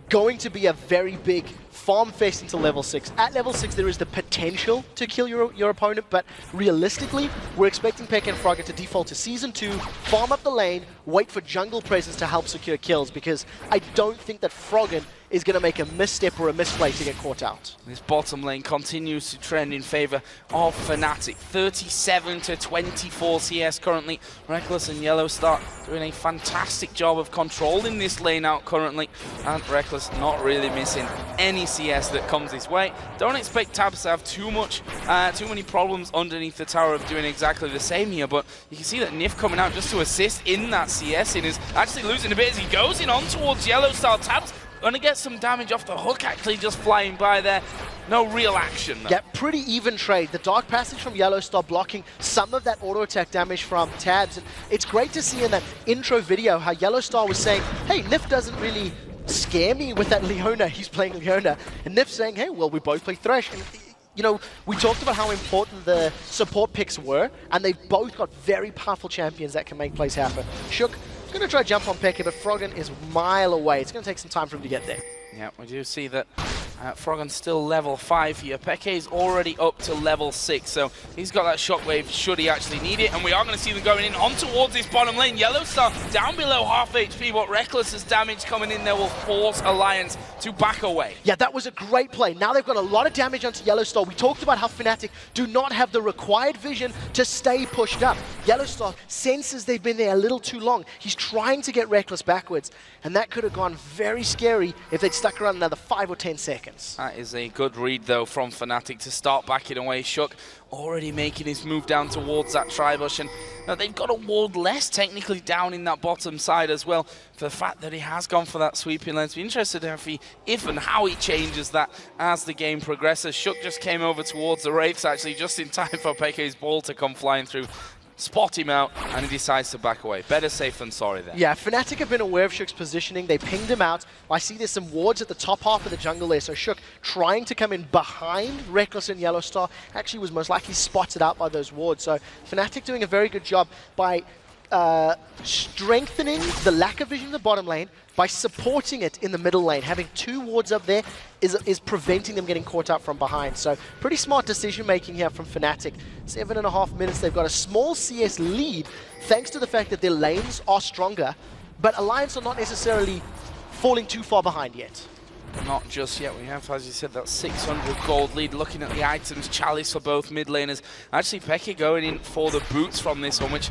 going to be a very big farm fest until level 6. At level 6, there is the potential to kill your opponent, but realistically, we're expecting Pekka and Froggen to default to Season 2, farm up the lane, wait for jungle presence to help secure kills, because I don't think that Froggen is going to make a misstep or a misplay to get caught out. This bottom lane continues to trend in favor of Fnatic. 37 to 24 CS currently. Rekkles and Yellowstar doing a fantastic job of controlling this lane out currently. And Rekkles not really missing any CS that comes his way. Don't expect Tabs to have too many problems underneath the tower of doing exactly the same here. But you can see that Nif coming out just to assist in that CS and is actually losing a bit as he goes in on towards Yellowstar. Tabs going to get some damage off the hook, actually just flying by there. No real action, though. Yeah, pretty even trade. The Dark Passage from Yellowstar blocking some of that auto attack damage from Tabs. And it's great to see in that intro video how Yellowstar was saying, hey, Nif doesn't really scare me with that Leona. He's playing Leona. And Nif saying, hey, well, we both play Thresh. And, you know, we talked about how important the support picks were, and they've both got very powerful champions that can make plays happen. Shook going to try to jump on Pekka, but Froggen is a mile away. It's going to take some time for him to get there. Yeah, we do see that Froggen's still level 5 here. Peke is already up to level 6, so he's got that shockwave should he actually need it. And we are going to see them going in on towards this bottom lane. Yellowstar down below half HP, but Rekkles' damage coming in there will force Alliance to back away. Yeah, that was a great play. Now they've got a lot of damage onto Yellowstar. We talked about how Fnatic do not have the required vision to stay pushed up. Yellowstar senses they've been there a little too long. He's trying to get Rekkles backwards, and that could have gone very scary if they'd stuck around another 5 or 10 seconds. That is a good read, though, from Fnatic to start backing away. Shook already making his move down towards that Tribush, and they've got a ward less technically down in that bottom side as well, for the fact that he has gone for that sweeping lens. Be interested if and how he changes that as the game progresses. Shook just came over towards the Wraiths, actually, just in time for Peke's ball to come flying through. Spot him out, and he decides to back away. Better safe than sorry there. Yeah, Fnatic have been aware of Shook's positioning. They pinged him out. I see there's some wards at the top half of the jungle there, so Shook trying to come in behind Rekkles and Yellowstar actually was most likely spotted out by those wards. So Fnatic doing a very good job by strengthening the lack of vision in the bottom lane by supporting it in the middle lane. Having 2 wards up there is preventing them getting caught up from behind. So pretty smart decision making here from Fnatic. 7.5 minutes, they've got a small CS lead thanks to the fact that their lanes are stronger, but Alliance are not necessarily falling too far behind yet. Not just yet. We have, as you said, that 600 gold lead. Looking at the items, Chalice for both mid laners. Actually, Peke going in for the boots from this one, which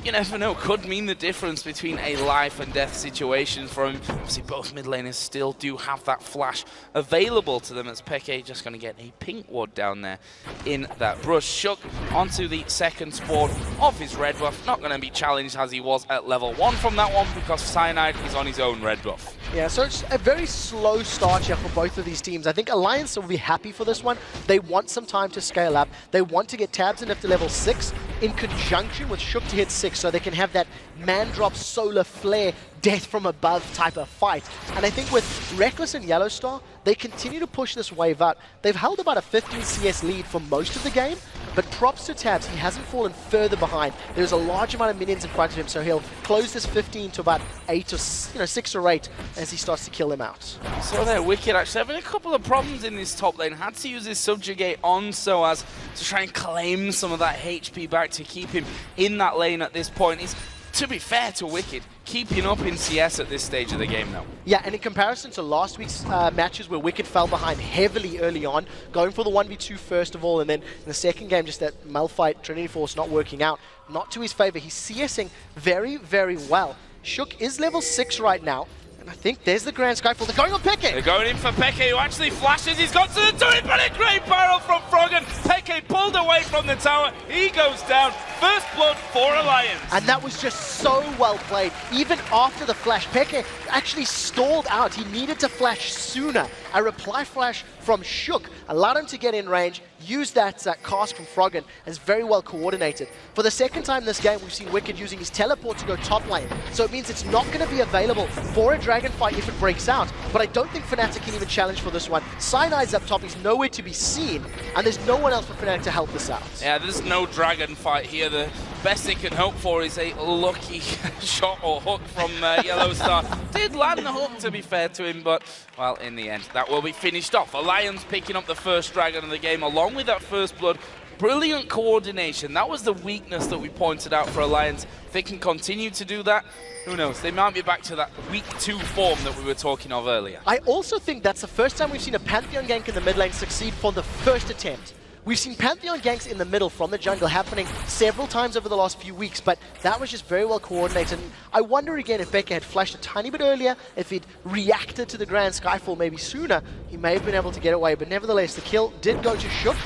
you never know, could mean the difference between a life and death situation for him. Obviously, both mid laners still do have that flash available to them, as Peke just going to get a pink ward down there in that brush. Shook onto the second spawn of his red buff. Not going to be challenged as he was at level 1 from that one, because Cyanide is on his own red buff. Yeah, so it's a very slow start here for both of these teams. I think Alliance will be happy for this one. They want some time to scale up. They want to get Tabs enough to level 6 in conjunction with Shook to hit 6, so they can have that man drop solar flare death from above type of fight. And I think with Reckless and Yellowstar, they continue to push this wave up. They've held about a 15 CS lead for most of the game, but props to Tabs, he hasn't fallen further behind. There's a large amount of minions in front of him, so he'll close this 15 to about 8 or 6 or 8 as he starts to kill them out. So they're Wicked actually having a couple of problems in this top lane. Had to use his Subjugate on Soaz to try and claim some of that HP back to keep him in that lane at this point. He's, to be fair to Wicked, keeping up in CS at this stage of the game now. Yeah, and in comparison to last week's matches where Wicked fell behind heavily early on, going for the 1v2 first of all, and then in the second game, just that Malphite Trinity Force not working out, not to his favor. He's CSing very, very well. Shook is level 6 right now, and I think there's the Grand Skyfall. They're going on Peke! They're going in for Peke, who actually flashes. He's got to the turret, but a great barrel from Froggen. Peke pulled away from the tower. He goes down. First blood for Alliance. And that was just so well played. Even after the flash, Peke actually stalled out. He needed to flash sooner. A reply flash from Shook allowed him to get in range, use that cast from Froggen, and it's very well coordinated. For the second time this game, we've seen Wicked using his teleport to go top lane. So it means it's not going to be available for a dragon fight if it breaks out. But I don't think Fnatic can even challenge for this one. Cyanide's up top, he's nowhere to be seen, and there's no one else for Fnatic to help this out. Yeah, there's no dragon fight here. The best they can hope for is a lucky shot or hook from Yellowstar. Did land the hook, to be fair to him, but, well, in the end, that will be finished off. Alliance picking up the first dragon of the game, along with that first blood. Brilliant coordination. That was the weakness that we pointed out for Alliance. If they can continue to do that, who knows? They might be back to that week 2 form that we were talking of earlier. I also think that's the first time we've seen a Pantheon gank in the mid lane succeed for the first attempt. We've seen Pantheon ganks in the middle from the jungle happening several times over the last few weeks, but that was just very well coordinated. And I wonder again if Peke had flashed a tiny bit earlier, if he'd reacted to the Grand Skyfall maybe sooner, he may have been able to get away. But nevertheless, the kill did go to Shook.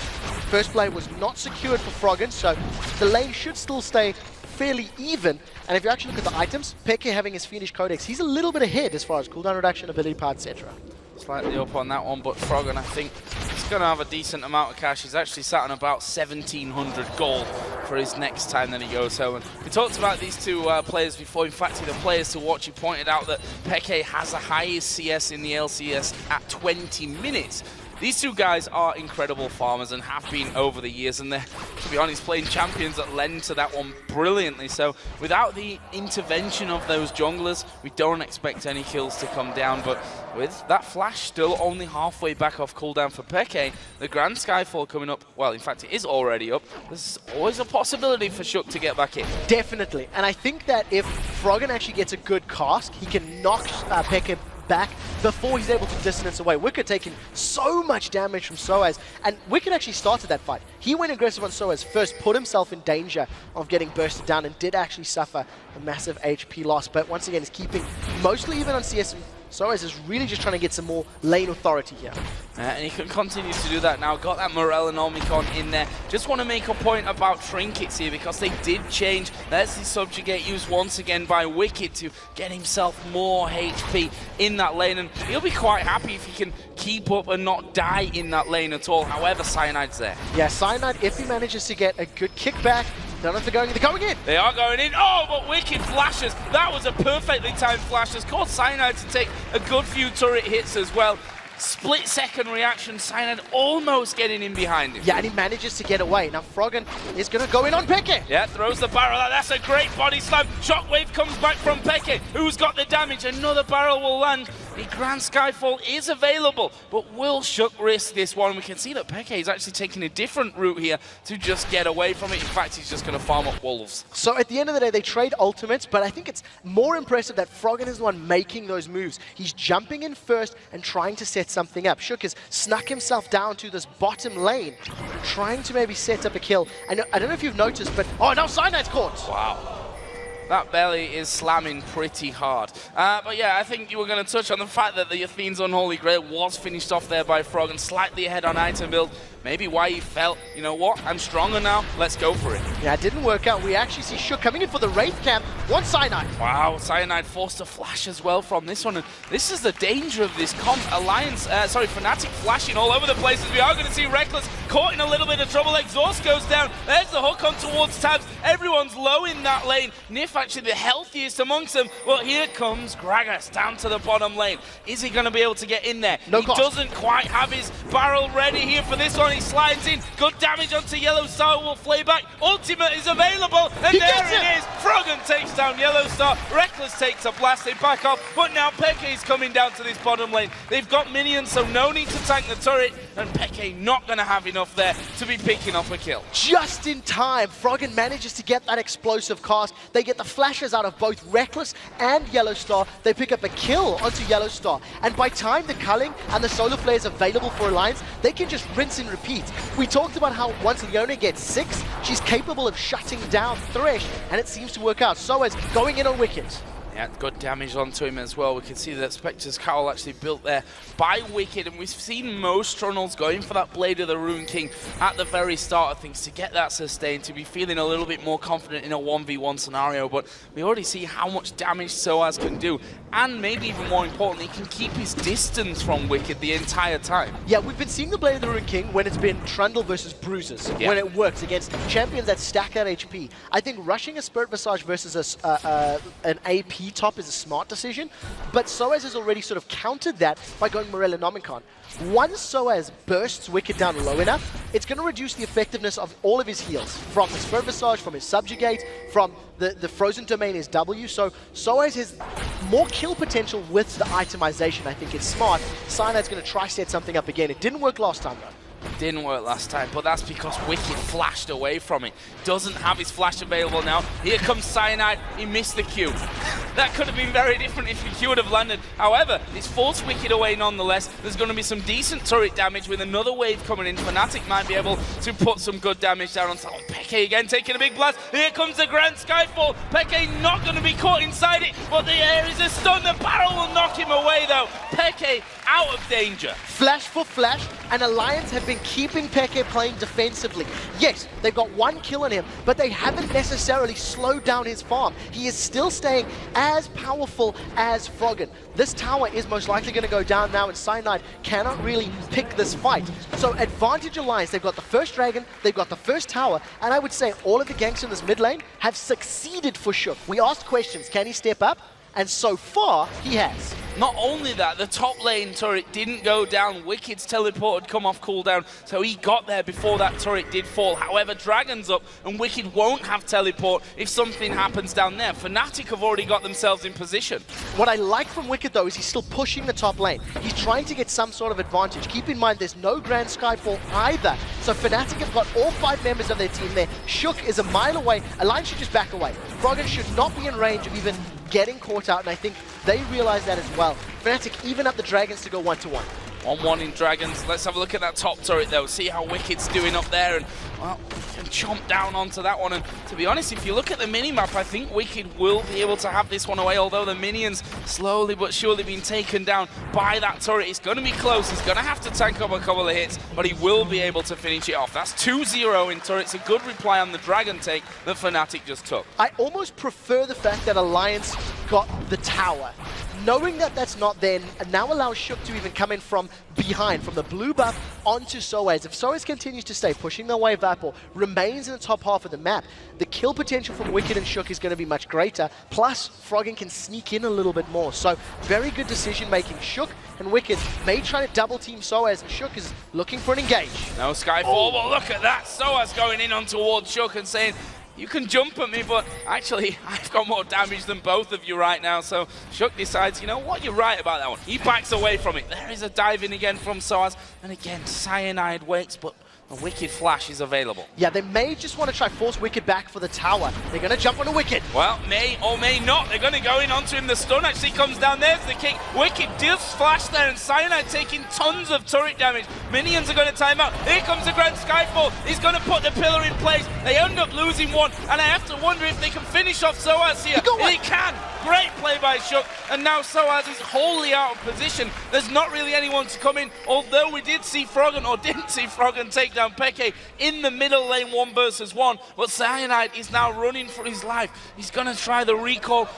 First play was not secured for Froggen, so the lane should still stay fairly even. And if you actually look at the items, Peke having his Fiendish Codex, he's a little bit ahead as far as cooldown reduction, ability power, etc. Slightly up on that one, but Froggen, I think, is going to have a decent amount of cash. He's actually sat on about 1,700 gold for his next time that he goes home. And we talked about these two players before. In fact, the players to watch, he pointed out that Peke has the highest CS in the LCS at 20 minutes. These two guys are incredible farmers and have been over the years, and they're, to be honest, playing champions that lend to that one brilliantly. So without the intervention of those junglers, we don't expect any kills to come down. But with that flash still only halfway back off cooldown for Peke, the Grand Skyfall coming up, well, in fact, it is already up. There's always a possibility for Shook to get back in. Definitely. And I think that if Froggen actually gets a good cast, he can knock Peke back before he's able to dissonance away. Wicked taking so much damage from Soaz, and Wicked actually started that fight. He went aggressive on Soaz first, put himself in danger of getting bursted down, and did actually suffer a massive HP loss, but once again is keeping mostly even on CS. Soaz is really just trying to get some more lane authority here. And he can continue to do that now. Got that Morel and Omicron in there. Just want to make a point about trinkets here, because they did change. There's the Subjugate used once again by Wicked to get himself more HP in that lane. And he'll be quite happy if he can keep up and not die in that lane at all. However, Cyanide's there. Yeah, Cyanide, if he manages to get a good kickback, don't know if they're going in. They are going in. Oh, but Wicked flashes. That was a perfectly timed flash. Has caused Cyanide to take a good few turret hits as well. split-second reaction, Cyanide almost getting in behind him. Yeah, and he manages to get away. Now Froggen is going to go in on Peke. Yeah, throws the barrel out. That's a great body slam. Shockwave comes back from Peke, who's got the damage. Another barrel will land. The Grand Skyfall is available, but will Shook risk this one? We can see that Peke is actually taking a different route here to just get away from it. In fact, he's just going to farm up Wolves. So at the end of the day, they trade ultimates, but I think it's more impressive that Froggen is the one making those moves. He's jumping in first and trying to set something up. Shook has snuck himself down to this bottom lane, trying to maybe set up a kill. I don't know if you've noticed, but oh, now Cyanide's caught. Wow. That belly is slamming pretty hard. But yeah, I think you were going to touch on the fact that the Athene's Unholy Grail was finished off there by Froggen, slightly ahead on item build. Maybe why he felt, you know what, I'm stronger now, let's go for it. Yeah, it didn't work out. We actually see Shook coming in for the Wraith camp. One Cyanide. Wow, Cyanide forced a flash as well from this one. And this is the danger of this comp. Fnatic flashing all over the place as we are going to see Rekkles caught in a little bit of trouble. Exhaust goes down. There's the hook on towards Tabs. Everyone's low in that lane. Nif actually the healthiest amongst them. Well, here comes Gragas down to the bottom lane. Is he going to be able to get in there? No he cost. doesn't quite have his barrel ready here for this one. He slides in. Good damage onto Yellow Star. Will flay back. Ultimate is available. And He there gets it it. is. Froggen takes down Yellow Star. Rekkles takes a blast. They back off. But now Peke is coming down to this bottom lane. They've got minions, so no need to tank the turret. And Peke not going to have enough there to be picking up a kill. Just in time, Froggen manages to get that explosive cast. They get the flashes out of both Rekkles and Yellow Star. They pick up a kill onto Yellow Star. And by time the culling and the solar flare is available for Alliance, they can just rinse and repeat. We talked about how once Leona gets 6, she's capable of shutting down Thresh, and it seems to work out. So is going in on Wicked. Yeah, good damage onto him as well. We can see that Spectre's Cowl actually built there by Wicked, and we've seen most Trundles going for that Blade of the Rune King at the very start of things to get that sustained, to be feeling a little bit more confident in a 1v1 scenario. But we already see how much damage Soaz can do, and maybe even more importantly, he can keep his distance from Wicked the entire time. Yeah, we've been seeing the Blade of the Rune King when it's been Trundle versus Bruisers, Yeah. when it works against champions that stack that HP. I think rushing a Spirit Visage versus an AP top is a smart decision, but Soaz has already sort of countered that by going Morella Nomicon. Once Soaz bursts Wicked down low enough, it's going to reduce the effectiveness of all of his heals, from his Spirit Visage, from his Subjugate, from the Frozen Domain is W, so Soaz has more kill potential with the itemization. I think it's smart. Cyanide's going to try set something up again. It didn't work last time though. Didn't work last time, but that's because Wicked flashed away from it. Doesn't have his flash available now. Here comes Cyanide. He missed the Q. That could have been very different if the Q would have landed. However, it's forced Wicked away nonetheless. There's going to be some decent turret damage with another wave coming in. Fnatic might be able to put some good damage down on Peke again, taking a big blast. Here comes the Grand Skyfall. Peke not going to be caught inside it, but the air is a stun. The barrel will knock him away though. Peke out of danger. Flash for flash, and Alliance have been keeping Peke playing defensively. Yes, they've got one kill on him, but they haven't necessarily slowed down his farm. He is still staying as powerful as Froggen. This tower is most likely going to go down now, and Cyanide cannot really pick this fight. So advantage Alliance, they've got the first dragon, they've got the first tower, and I would say all of the ganks in this mid lane have succeeded for Shook. We asked questions, can he step up? And so far, he has. Not only that, the top lane turret didn't go down. Wicked's teleport had come off cooldown, so he got there before that turret did fall. However, Dragon's up, and Wicked won't have teleport if something happens down there. Fnatic have already got themselves in position. What I like from Wicked, though, is he's still pushing the top lane. He's trying to get some sort of advantage. Keep in mind, there's no Grand Skyfall either. So Fnatic have got all 5 members of their team there. Shook is a mile away. Alliance should just back away. Froggen should not be in range of even getting caught out, and I think they realize that as well. Fnatic even up the Dragons to go 1-1. 1-1 in Dragons. Let's have a look at that top turret though, see how Wicked's doing up there, and well, can chomp down onto that one. And to be honest, if you look at the minimap, I think Wicked will be able to have this one away, although the minions slowly but surely being taken down by that turret. It's going to be close, he's going to have to tank up a couple of hits, but he will be able to finish it off. That's 2-0 in turrets, a good reply on the Dragon take that Fnatic just took. I almost prefer the fact that Alliance got the tower. Knowing that that's not there, now allows Shook to even come in from behind, from the blue buff onto Soaz. If Soaz continues to stay pushing their wave up or remains in the top half of the map, the kill potential from Wicked and Shook is going to be much greater. Plus, Froggen can sneak in a little bit more. So, very good decision making. Shook and Wicked may try to double team Soaz, and Shook is looking for an engage. No Skyfall, but look at that. Soaz going in on towards Shook and saying, you can jump at me, but actually, I've got more damage than both of you right now. So Shook decides, you know what, you're right about that one. He backs away from it. There is a dive in again from Soaz. And again, Cyanide waits, but a Wicked flash is available. Yeah, they may just want to try force Wicked back for the tower. They're going to jump on a Wicked. Well, may or may not. They're going to go in onto him. The stun actually comes down. There's the kick. Wicked does flash there, and Cyanide taking tons of turret damage. Minions are going to time out. Here comes the Grand Skyfall. He's going to put the pillar in place. They end up losing one, and I have to wonder if they can finish off Soaz here. He can. Great play by Shook, and now Soaz is wholly out of position. There's not really anyone to come in, although we did see Froggen, or didn't see Froggen take down Peke in the middle lane 1 versus 1, but Cyanide is now running for his life. He's going to try the recall,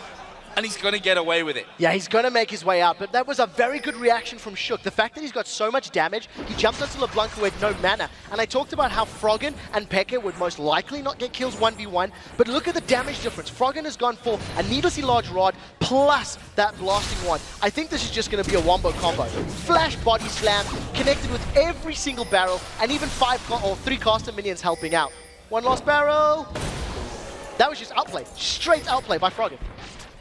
and he's going to get away with it. Yeah, he's going to make his way out, but that was a very good reaction from Shook. The fact that he's got so much damage, he jumped onto LeBlanc who had no mana, and I talked about how Froggen and Peke would most likely not get kills 1v1, but look at the damage difference. Froggen has gone for a needlessly large rod plus that blasting one. I think this is just going to be a wombo combo. Flash body slam, connected with every single barrel, and even 3 caster minions helping out. One lost barrel. That was just outplay, straight outplay by Froggen.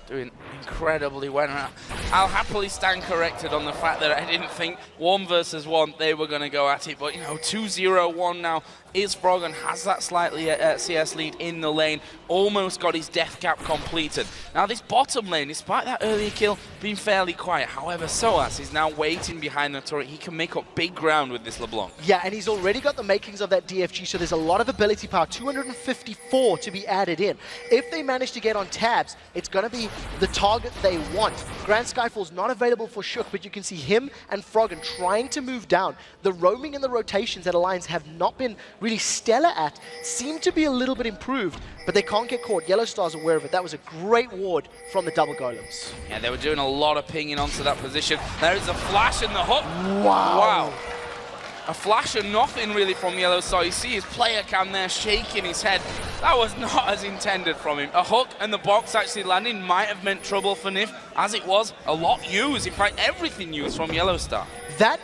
Doing incredibly well. I'll happily stand corrected on the fact that I didn't think 1 versus 1 they were going to go at it, but you know, 2-0-1 now is Froggen, has that slightly CS lead in the lane, almost got his death cap completed. Now this bottom lane, despite that earlier kill being fairly quiet, however, Soaz is now waiting behind the turret. He can make up big ground with this LeBlanc. Yeah, and he's already got the makings of that DFG, so there's a lot of ability power, 254 to be added in. If they manage to get on tabs, it's going to be the target they want. Grand Skyfall's not available for Shook, but you can see him and Froggen trying to move down. The roaming and the rotations that Alliance have not been really stellar at seem to be a little bit improved, but they can't get caught. Yellow Star's aware of it. That was a great ward from the double golems. Yeah, they were doing a lot of pinging onto that position. There is a flash and the hook. Wow. A flash and nothing really from Yellow Star. You see his player cam there shaking his head. That was not as intended from him. A hook and the box actually landing might have meant trouble for NiF. As it was, a lot used. In fact, everything used from Yellow Star. That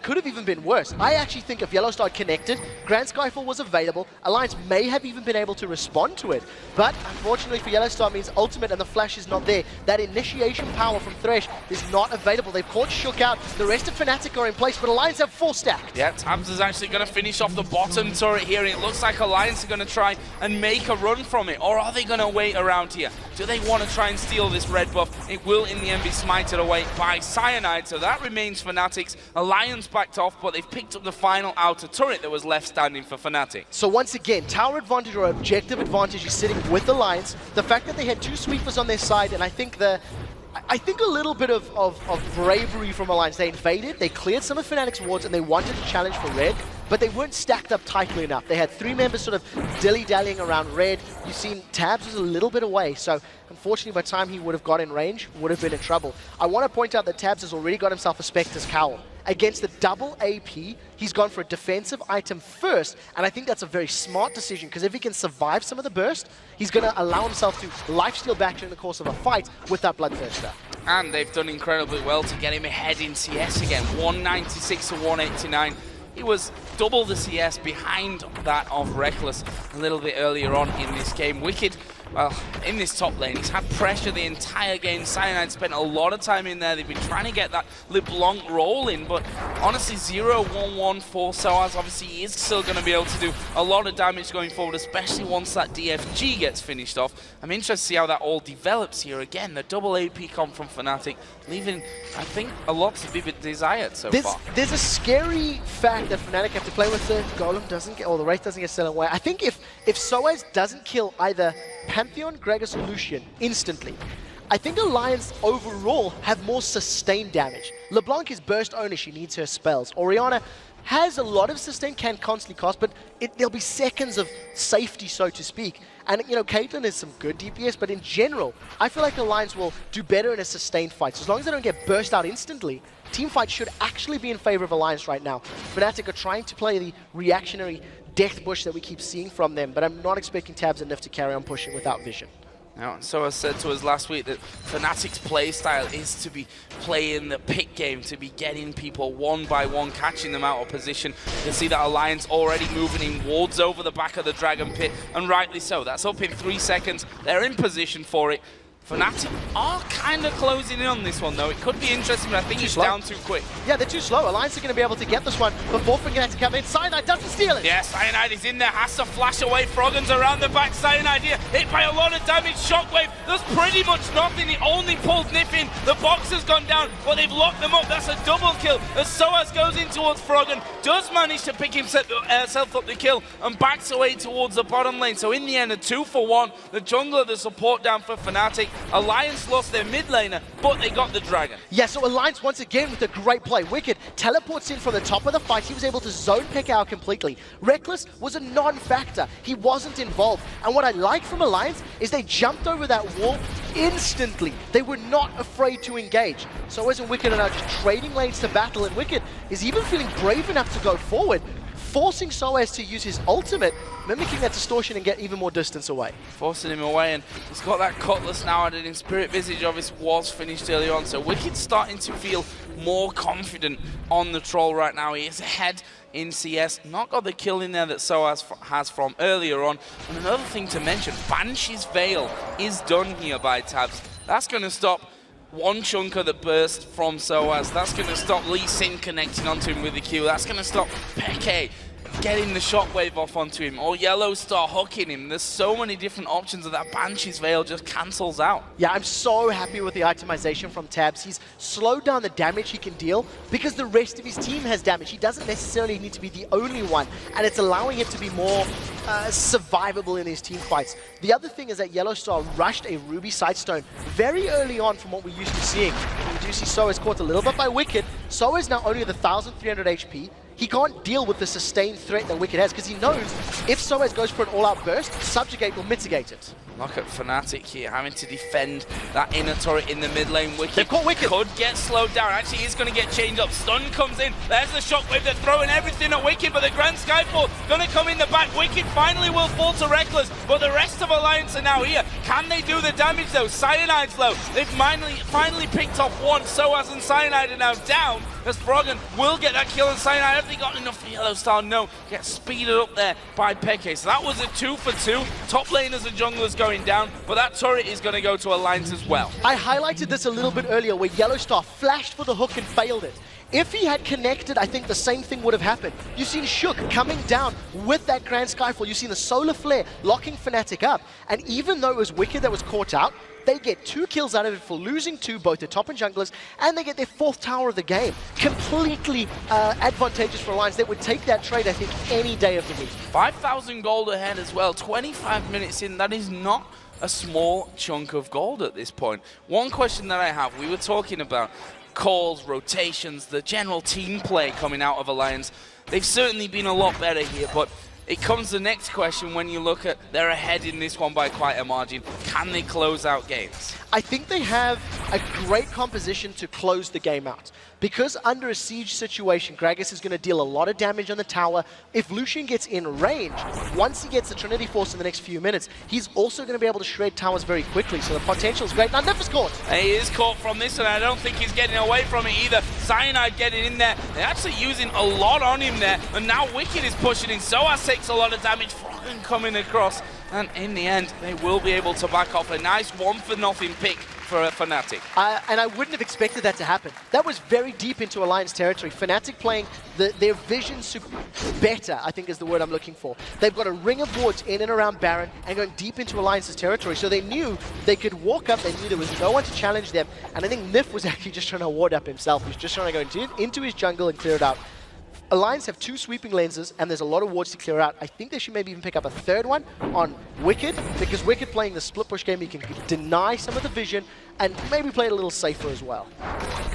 could have even been worse. I actually think if Yellow Star connected, Grand Skyfall was available, Alliance may have even been able to respond to it. But unfortunately for Yellow Star means ultimate and the flash is not there. That initiation power from Thresh is not available. They've caught Shook out. The rest of Fnatic are in place, but Alliance have 4 stacked. Yeah, Tabs is actually going to finish off the bottom turret here, and it looks like Alliance are going to try and make a run from it. Or are they going to wait around here? Do they want to try and steal this red buff? It will in the end be smited away by Cyanide, so that remains Fnatic's. Alliance backed off, but they've picked up the final outer turret that was left standing for Fnatic. So once again, tower advantage or objective advantage is sitting with Alliance. The fact that they had 2 sweepers on their side, and I think a little bit of bravery from Alliance. They invaded, they cleared some of Fnatic's wards, and they wanted to challenge for red, but they weren't stacked up tightly enough. They had 3 members sort of dilly-dallying around red. You've seen Tabs was a little bit away, so unfortunately by the time he would have got in range, would have been in trouble. I want to point out that Tabs has already got himself a Spectre's Cowl. Against the double AP, he's gone for a defensive item first, and I think that's a very smart decision, because if he can survive some of the burst, he's going to allow himself to lifesteal back during the course of a fight with that Bloodthirster. And they've done incredibly well to get him ahead in CS again, 196 to 189. He was double the CS behind that of Reckless a little bit earlier on in this game. Wicked, well, in this top lane, he's had pressure the entire game. Cyanide spent a lot of time in there. They've been trying to get that LeBlanc rolling, but honestly, 0-1-1 for Soaz. Obviously, he is still going to be able to do a lot of damage going forward, especially once that DFG gets finished off. I'm interested to see how that all develops here. Again, the double AP comp from Fnatic, leaving, I think, a lot to be desired so far. There's a scary fact that Fnatic have to play with. The Golem doesn't get, or the Wraith doesn't get stolen away. I think if Soaz doesn't kill either Pantheon, Gragas, or Lucian instantly, I think Alliance overall have more sustained damage. LeBlanc is burst only, she needs her spells. Orianna, has a lot of sustain, can constantly cost, but there'll be seconds of safety, so to speak. And, you know, Caitlyn is some good DPS, but in general, I feel like Alliance will do better in a sustained fight. So as long as they don't get burst out instantly, teamfight should actually be in favor of Alliance right now. Fnatic are trying to play the reactionary death bush that we keep seeing from them, but I'm not expecting Tabs and Nif to carry on pushing without vision. Now, so I said to us last week that Fnatic's playstyle is to be playing the pick game, to be getting people one by one, catching them out of position. You can see that Alliance already moving in wards over the back of the Dragon Pit, and rightly so. That's up in 3 seconds. They're in position for it. Fnatic are kind of closing in on this one, though. It could be interesting, but I think it's down too quick. Yeah, they're too slow. Alliance are going to be able to get this one before Fnatic come in. Cyanide doesn't steal it. Yeah, Cyanide is in there, has to flash away. Froggen's around the back. Cyanide here, hit by a lot of damage. Shockwave does pretty much nothing. He only pulled Nif in. The box has gone down, but they've locked them up. That's a double kill. As Soaz goes in towards Froggen, does manage to pick himself up the kill and backs away towards the bottom lane. So in the end, a 2-for-1. The jungler, the support down for Fnatic. Alliance lost their mid laner, but they got the dragon. Yeah, so Alliance once again with a great play. Wicked teleports in from the top of the fight. He was able to zone pick out completely. Reckless was a non-factor. He wasn't involved. And what I like from Alliance is they jumped over that wall instantly. They were not afraid to engage. Soaz and Wicked are now just trading lanes to battle, and Wicked is even feeling brave enough to go forward, forcing Soaz to use his ultimate, mimicking that distortion and get even more distance away. Forcing him away, and he's got that Cutlass now added in. Spirit Visage obviously was finished early on, so Wicked's starting to feel more confident on the Troll right now. He is ahead in CS, not got the kill in there that Soaz has from earlier on. And another thing to mention, Banshee's Veil is done here by Tabs. That's going to stop one chunk of the burst from Soaz. That's going to stop Lee Sin connecting onto him with the Q. That's going to stop Peke getting the shockwave off onto him, or Yellow Star hooking him. There's so many different options that Banshee's Veil just cancels out. Yeah, I'm so happy with the itemization from Tabs. He's slowed down the damage he can deal because the rest of his team has damage. He doesn't necessarily need to be the only one, and it's allowing him to be more survivable in his team fights. The other thing is that Yellow Star rushed a Ruby Sightstone very early on from what we're used to seeing. We do see Soaz caught a little bit by Wicked. Soaz now only the 1,300 HP. He can't deal with the sustained threat that Wicked has because he knows if Soaz goes for an all-out burst, Subjugate will mitigate it. Look at Fnatic here having to defend that inner turret in the mid lane. Wicked, they've caught Wicked. Could get slowed down. Actually, he's going to get changed up. Stun comes in. There's the shockwave. They're throwing everything at Wicked, but the Grand Skyfall going to come in the back. Wicked finally will fall to Reckless, but the rest of Alliance are now here. Can they do the damage though? Cyanide's low. They've finally picked off one. Soaz and Cyanide are now down, as Froggen will get that kill, and Cyanide, have they got enough for Yellow Star? No. Gets speeded up there by Peke. So that was a 2-for-2. Top laners and junglers going down, but that turret is going to go to Alliance as well. I highlighted this a little bit earlier where Yellow Star flashed for the hook and failed it. If he had connected, I think the same thing would have happened. You've seen Shook coming down with that Grand Skyfall. You've seen the Solar Flare locking Fnatic up. And even though it was Wicked that was caught out, they get 2 kills out of it for losing 2, both the top and junglers, and they get their 4th tower of the game. Completely advantageous for Alliance. They would take that trade, I think, any day of the week. 5,000 gold ahead as well. 25 minutes in, that is not a small chunk of gold at this point. One question that I have, we were talking about calls, rotations, the general team play coming out of Alliance. They've certainly been a lot better here, but it comes the next question when you look at they're ahead in this one by quite a margin. Can they close out games? I think they have a great composition to close the game out. Because under a siege situation, Gragas is going to deal a lot of damage on the tower. If Lucian gets in range, once he gets the Trinity Force in the next few minutes, he's also going to be able to shred towers very quickly, so the potential is great. Now, Nif is caught. He is caught from this, and I don't think he's getting away from it either. Cyanide getting in there. They're actually using a lot on him there, and now Wicked is pushing in. Soaz takes a lot of damage. Froggen coming across, and in the end, they will be able to back off. A nice 1-for-0 pick for Fnatic. And I wouldn't have expected that to happen. That was very deep into Alliance territory. Fnatic playing their vision better, I think is the word I'm looking for. They've got a ring of wards in and around Baron and going deep into Alliance's territory, so they knew they could walk up, they knew there was no one to challenge them, and I think Nif was actually just trying to ward up himself. He was just trying to go into his jungle and clear it out. Alliance have 2 sweeping lenses, and there's a lot of wards to clear out. I think they should maybe even pick up a 3rd one on Wicked, because Wicked playing the split push game, he can deny some of the vision and maybe play it a little safer as well.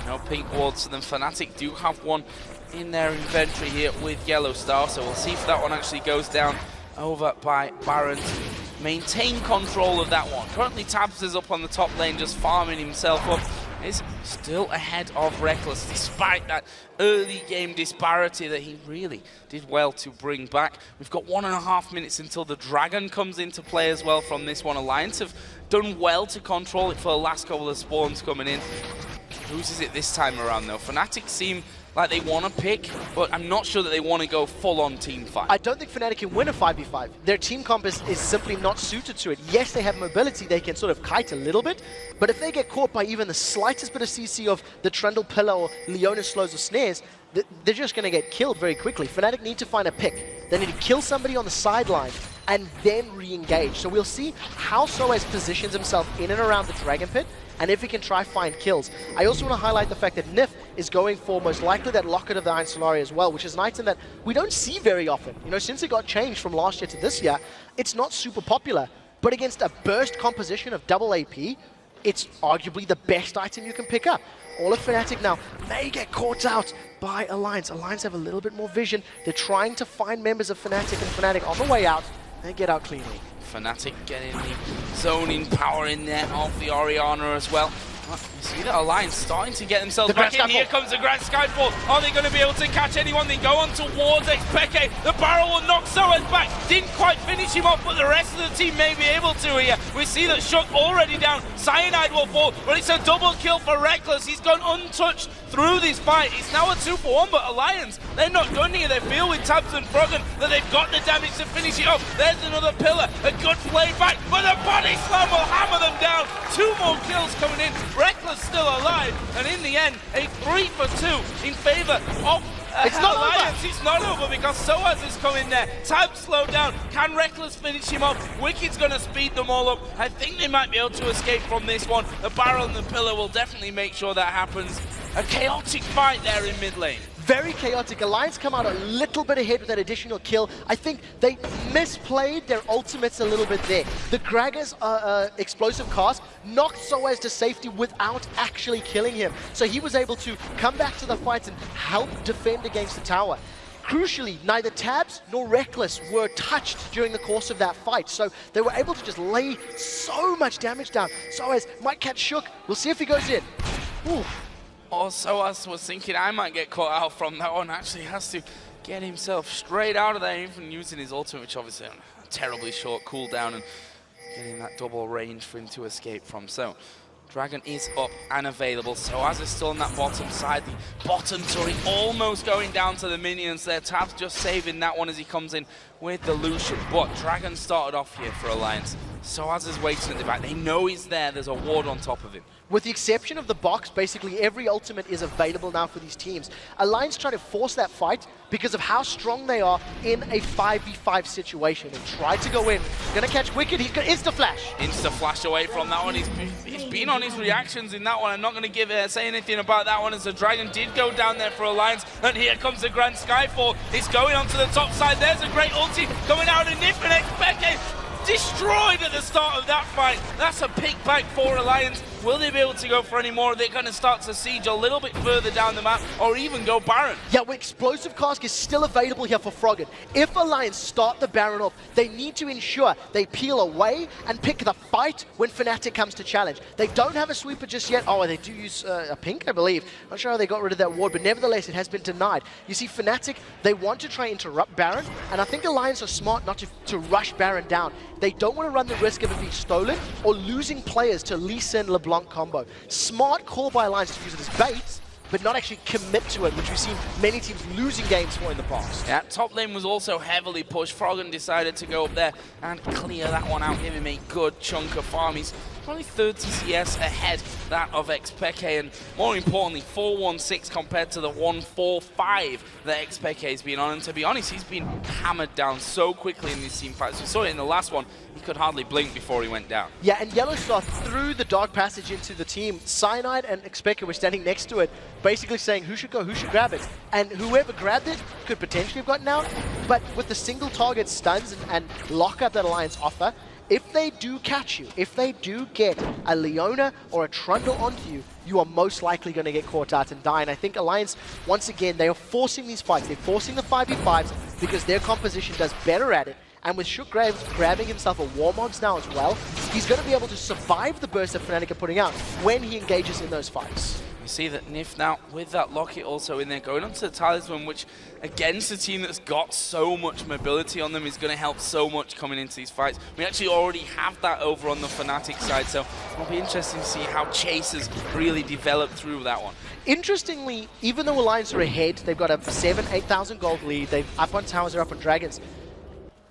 No pink wards, so then Fnatic do have one in their inventory here with Yellow Star, so we'll see if that one actually goes down over by Baron to maintain control of that one. Currently Tabs is up on the top lane just farming himself up. Is still ahead of Reckless despite that early game disparity that he really did well to bring back. We've got 1.5 minutes until the Dragon comes into play as well from this one. Alliance have done well to control it for the last couple of spawns coming in. Loses it this time around though. Fnatic seem like they want to pick, but I'm not sure that they want to go full-on team fight. I don't think Fnatic can win a 5v5. Their team comp is simply not suited to it. Yes, they have mobility, they can sort of kite a little bit, but if they get caught by even the slightest bit of CC of the Trundle Pillar or Leona's Slows or Snares, they're just going to get killed very quickly. Fnatic need to find a pick. They need to kill somebody on the sideline and then re-engage. So we'll see how Soaz positions himself in and around the Dragon Pit, and if he can try find kills. I also want to highlight the fact that Nif is going for most likely that Locket of the Iron Solari as well, which is an item that we don't see very often. You know, since it got changed from last year to this year, it's not super popular. But against a burst composition of double AP, it's arguably the best item you can pick up. All of Fnatic now may get caught out by Alliance. Alliance have a little bit more vision. They're trying to find members of Fnatic, and Fnatic on the way out, they get out cleanly. Fnatic getting the zoning power in there of the Orianna as well. You see that Alliance starting to get themselves back in. Here comes the Grand Skyfall. Are they going to be able to catch anyone? They go on towards Xpeke. The barrel will knock Soaz back. Didn't quite finish him off, but the rest of the team may be able to here. We see that Shook already down. Cyanide will fall, but it's a double kill for Reckless. He's gone untouched through this fight. It's now a 2-for-1, but Alliance, they're not done here. They feel with Tabs and Froggen that they've got the damage to finish it off. There's another pillar. A good play back, but the body slam will hammer them down. 2 more kills coming in. Reckless still alive, and in the end, a 3-for-2 in favor of Alliance. It's not over because Soaz is coming there. Tab slowed down. Can Reckless finish him off? Wicked's going to speed them all up. I think they might be able to escape from this one. The barrel and the pillar will definitely make sure that happens. A chaotic fight there in mid lane. Very chaotic. Alliance come out a little bit ahead with that additional kill. I think they misplayed their ultimates a little bit there. The Gragas explosive cast knocked Soaz to safety without actually killing him. So he was able to come back to the fight and help defend against the tower. Crucially, neither Tabs nor Reckless were touched during the course of that fight, so they were able to just lay so much damage down. Soaz might catch Shook. We'll see if he goes in. Ooh. Also, I was thinking I might get caught out from that one. Actually has to get himself straight out of there, even using his ultimate, which obviously a terribly short cooldown, and getting that double range for him to escape from. So Dragon is up and available. Soaz is still on that bottom side. The bottom turret almost going down to the minions there. Tabs just saving that one as he comes in with the Lucian. But Dragon started off here for Alliance. Soaz is waiting at the back. They know he's there. There's a ward on top of him. With the exception of the box, basically every ultimate is available now for these teams. Alliance try to force that fight because of how strong they are in a 5v5 situation. And try to go in. Gonna catch Wicked. He's gonna insta-flash. Insta-flash away from that one. He's been on his reactions in that one. I'm not going to say anything about that one as the Dragon did go down there for Alliance. And here comes the Grand Skyfall. It's going onto the top side. There's a great ulti coming out of Nif, and Xpeke destroyed at the start of that fight. That's a pick back for Alliance. Will they be able to go for any more? They're going to start to siege a little bit further down the map, or even go Baron. Yeah, well, Explosive Cask is still available here for Froggen. If Alliance start the Baron off, they need to ensure they peel away and pick the fight when Fnatic comes to challenge. They don't have a sweeper just yet. Oh, they do use a pink, I believe. Not sure how they got rid of that ward, but nevertheless, it has been denied. You see, Fnatic, they want to try and interrupt Baron, and I think Alliance are smart not to rush Baron down. They don't want to run the risk of it being stolen or losing players to Lee Sin LeBlanc combo. Smart call by Alliance to use it as bait, but not actually commit to it, which we've seen many teams losing games for in the past. Yeah, top lane was also heavily pushed. Froggen decided to go up there and clear that one out, give him a good chunk of farm. He's probably 30 CS ahead that of Xpeke, and more importantly, 416 compared to the 145 that Xpeke has been on. And to be honest, he's been hammered down so quickly in these team fights. We saw it in the last one. He could hardly blink before he went down. Yeah, and Yellowstar threw the Dark Passage into the team. Cyanide and Xpeke were standing next to it, basically saying who should go, who should grab it. And whoever grabbed it could potentially have gotten out, but with the single target stuns and lockup that Alliance offer, if they do catch you, if they do get a Leona or a Trundle onto you, you are most likely going to get caught out and die. And I think Alliance, once again, they are forcing these fights. They're forcing the 5v5s because their composition does better at it. And with Shook grabbing himself a Warmogs now as well, he's going to be able to survive the burst that Fnatic are putting out when he engages in those fights. You see that Nif now, with that Locket also in there, going onto the Talisman, which against a team that's got so much mobility on them is going to help so much coming into these fights. We actually already have that over on the Fnatic side, so it'll be interesting to see how Chasers really develop through that one. Interestingly, even though Alliance are ahead, they've got a 8,000 gold lead, they've up on towers, they're up on dragons,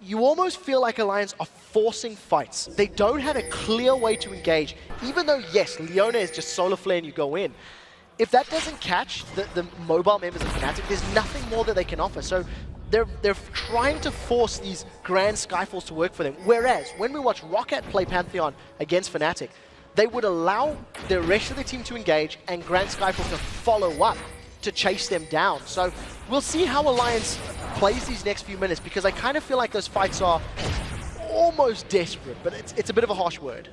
you almost feel like Alliance are forcing fights. They don't have a clear way to engage, even though, yes, Leona is just solar flare and you go in. If that doesn't catch the mobile members of Fnatic, there's nothing more that they can offer. So they're trying to force these Grand Skyfalls to work for them. Whereas, when we watch Roccat play Pantheon against Fnatic, they would allow the rest of the team to engage and Grand Skyfall to follow up to chase them down. So we'll see how Alliance plays these next few minutes, because I kind of feel like those fights are almost desperate, but it's a bit of a harsh word.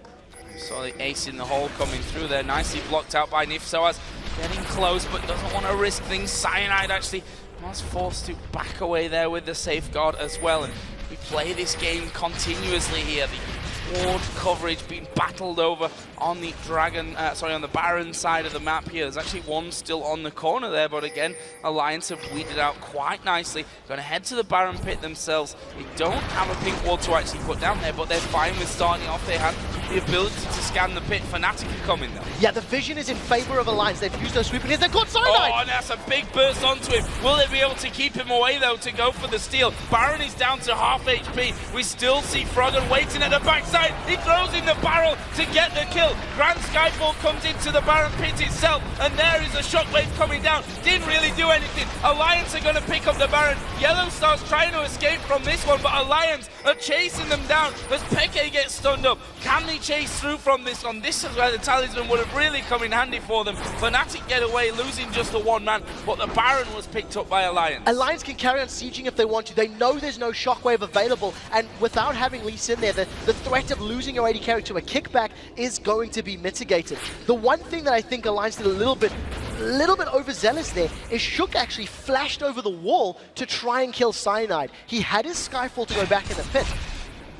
Saw the ace in the hole coming through there, nicely blocked out by Nif Soaz. Getting close, but doesn't want to risk things. Cyanide actually was forced to back away there with the safeguard as well. And we play this game continuously here. The ward coverage being battled over on the on the Baron side of the map here. There's actually one still on the corner there, but again, Alliance have weeded out quite nicely. Going to head to the Baron pit themselves. They don't have a pink ward to actually put down there, but they're fine with starting off. They have the ability to scan the pit. Fnatic are coming though. Yeah, the vision is in favor of Alliance. They've used those sweeping hits. They've got Cyanide! Oh, and that's a big burst onto him. Will they be able to keep him away though to go for the steal? Baron is down to half HP. We still see Froggen waiting at the backside. He throws in the barrel to get the kill. Grand Skyfall comes into the Baron pit itself, and there is a shockwave coming down. Didn't really do anything. Alliance are going to pick up the Baron. Yellow Star's trying to escape from this one, but Alliance are chasing them down as Peke gets stunned up. Can they chase through from this one? This is where the Talisman would have really come in handy for them. Fnatic get away, losing just the one man, but the Baron was picked up by Alliance. Alliance can carry on sieging if they want to. They know there's no shockwave available, and without having Lee Sin there, the threat of losing your AD carry to a kickback is going to be mitigated. The one thing that I think Alliance did a little bit overzealous there is Shook actually flashed over the wall to try and kill Cyanide. He had his Skyfall to go back in the pit,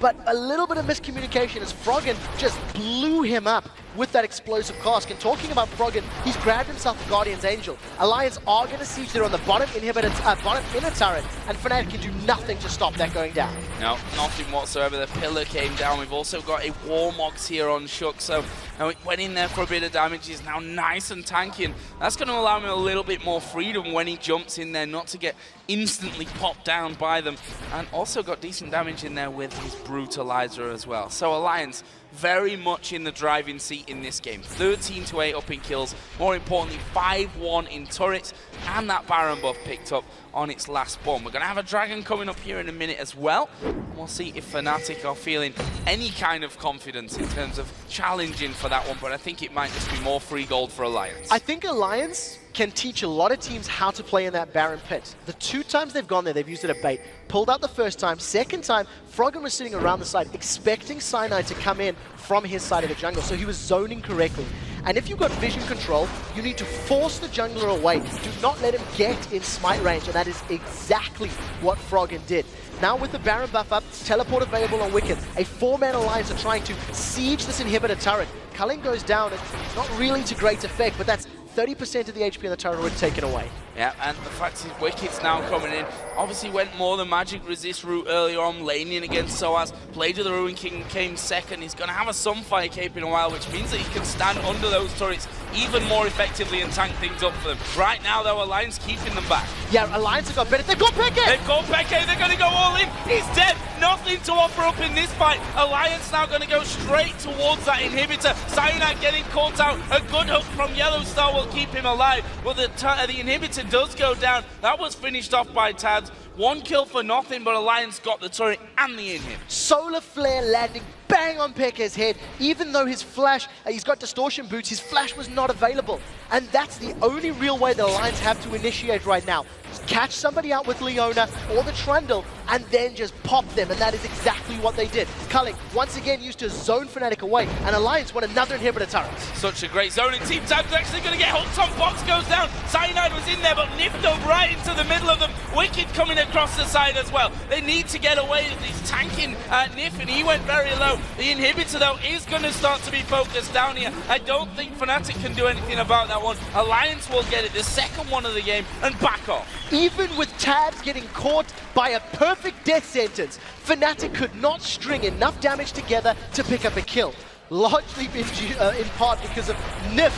but a little bit of miscommunication as Froggen just blew him up with that explosive cask. And talking about Froggen, he's grabbed himself a Guardian's Angel. Alliance are going to siege there on the bottom bottom inner turret, and Fnatic can do nothing to stop that going down. No, nothing whatsoever. The pillar came down. We've also got a Warmogs here on Shook, so it went in there for a bit of damage. He's now nice and tanky, and that's going to allow him a little bit more freedom when he jumps in there, not to get instantly popped down by them. And also got decent damage in there with his Brutalizer as well. So Alliance very much in the driving seat in this game. 13-8 up in kills, more importantly 5-1 in turrets, and that Baron buff picked up on its last bomb. We're going to have a Dragon coming up here in a minute as well. We'll see if Fnatic are feeling any kind of confidence in terms of challenging for that one, but I think it might just be more free gold for Alliance. I think Alliance can teach a lot of teams how to play in that Baron pit. The 2 times they've gone there, they've used it at bait. Pulled out the first time. Second time, Froggen was sitting around the side, expecting Cyanide to come in from his side of the jungle, so he was zoning correctly. And if you've got vision control, you need to force the jungler away. Do not let him get in smite range, and that is exactly what Froggen did. Now with the Baron buff up, teleport available on Wicked, a 4-man Alliance are trying to siege this inhibitor turret. Culling goes down, it's not really to great effect, but that's 30% of the HP on the turret already taken away. Yeah, and the fact is Wicked's now coming in. Obviously went more the magic resist route earlier on, laning against Soaz. Played with the Ruin King, came second. He's going to have a Sunfire cape in a while, which means that he can stand under those turrets even more effectively and tank things up for them. Right now, though, Alliance keeping them back. Yeah, Alliance have got better. They've got Peke! They've got Peke. They're going to go all in. He's dead. Nothing to offer up in this fight. Alliance now going to go straight towards that inhibitor. Cyanide getting caught out. A good hook from Yellow Star will keep him alive. Well, the inhibitor does go down. That was finished off by Tabs. 1 kill for nothing, but Alliance got the turret and the inhib. Solar Flare landing bang on Pekka's head. Even though his flash, he's got distortion boots, his flash was not available. And that's the only real way the Alliance have to initiate right now. Catch somebody out with Leona or the Trundle and then just pop them, and that is exactly what they did. Culling once again used to zone Fnatic away, and Alliance won another inhibitor turret. Such a great zone, and Team Tab's actually going to get hooked on. Box goes down. Cyanide was in there, but Nif dove right into the middle of them. Wicked coming across the side as well. They need to get away. He's tanking Nif, and he went very low. The inhibitor, though, is going to start to be focused down here. I don't think Fnatic can do anything about that one. Alliance will get it, the second one of the game, and back off. Even with Tabs getting caught by a perfect death sentence, Fnatic could not string enough damage together to pick up a kill. Largely in part because of Nif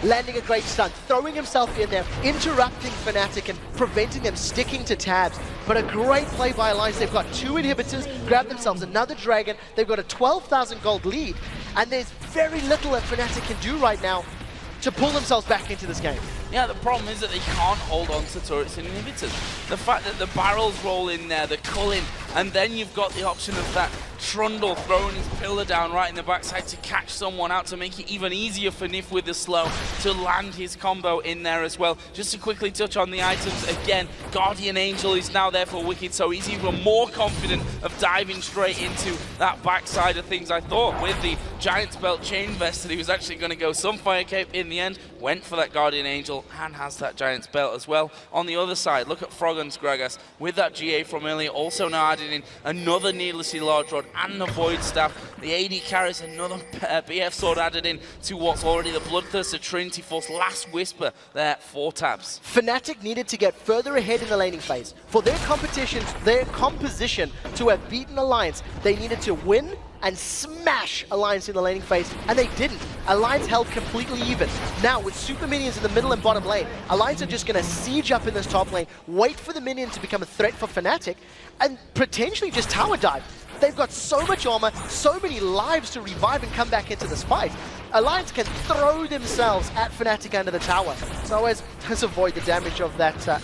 landing a great stun, throwing himself in there, interrupting Fnatic and preventing them sticking to Tabs. But a great play by Alliance. They've got 2 inhibitors, grabbed themselves another Dragon, they've got a 12,000 gold lead, and there's very little that Fnatic can do right now to pull themselves back into this game. Yeah, the problem is that they can't hold on to turrets and inhibitors. The fact that the barrels roll in there, the culling, and then you've got the option of that Trundle throwing his pillar down right in the backside to catch someone out, to make it even easier for Nif with the slow to land his combo in there as well. Just to quickly touch on the items again, Guardian Angel is now there for Wicked, so he's even more confident of diving straight into that backside of things. I thought with the Giant's Belt chain vest that he was actually going to go Sunfire Cape. In the end, went for that Guardian Angel and has that Giant's Belt as well. On the other side, look at Froggen's Gragas with that GA from earlier, also now adding in another needlessly large rod and the Void Staff. The AD carries another BF sword added in to what's already the Bloodthirster Trinity Force last whisper there for Tabs. Fnatic needed to get further ahead in the laning phase. For their composition to have beaten Alliance, they needed to win and smash Alliance in the laning phase, and they didn't. Alliance held completely even. Now, with super minions in the middle and bottom lane, Alliance are just going to siege up in this top lane, wait for the minion to become a threat for Fnatic, and potentially just tower dive. They've got so much armor, so many lives to revive and come back into this fight. Alliance can throw themselves at Fnatic under the tower. So as avoid the damage of that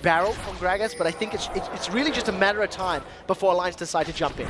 barrel from Gragas, but I think it's really just a matter of time before Alliance decide to jump in.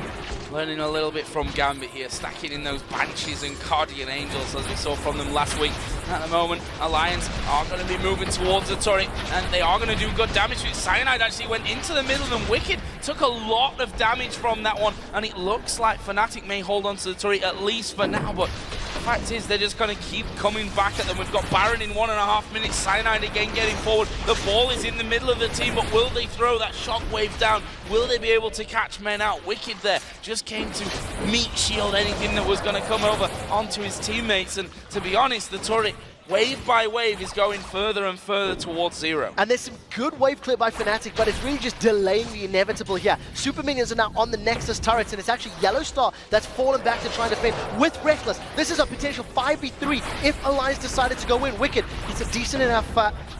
Learning a little bit from Gambit here, stacking in those Banshees and Guardian Angels as we saw from them last week. At the moment, Alliance are going to be moving towards the turret, and they are going to do good damage. Cyanide actually went into the middle, and Wicked took a lot of damage from that one, and it looks like Fnatic may hold on to the turret at least for now, but the fact is they're just going to keep coming back at them. We've got Baron in 1.5 minutes, Cyanide again getting forward. The ball is in the middle of the team, but will they throw that shockwave down? Will they be able to catch men out? Wicked there just came to meat shield anything that was going to come over onto his teammates, and to be honest, the turret wave by wave is going further and further towards zero. And there's some good wave clip by Fnatic, but it's really just delaying the inevitable here. Super minions are now on the Nexus turrets, and it's actually Yellowstar that's fallen back to try and defend with Reckless. This is a potential 5v3 if Alliance decided to go in. Wicked, it's a decent enough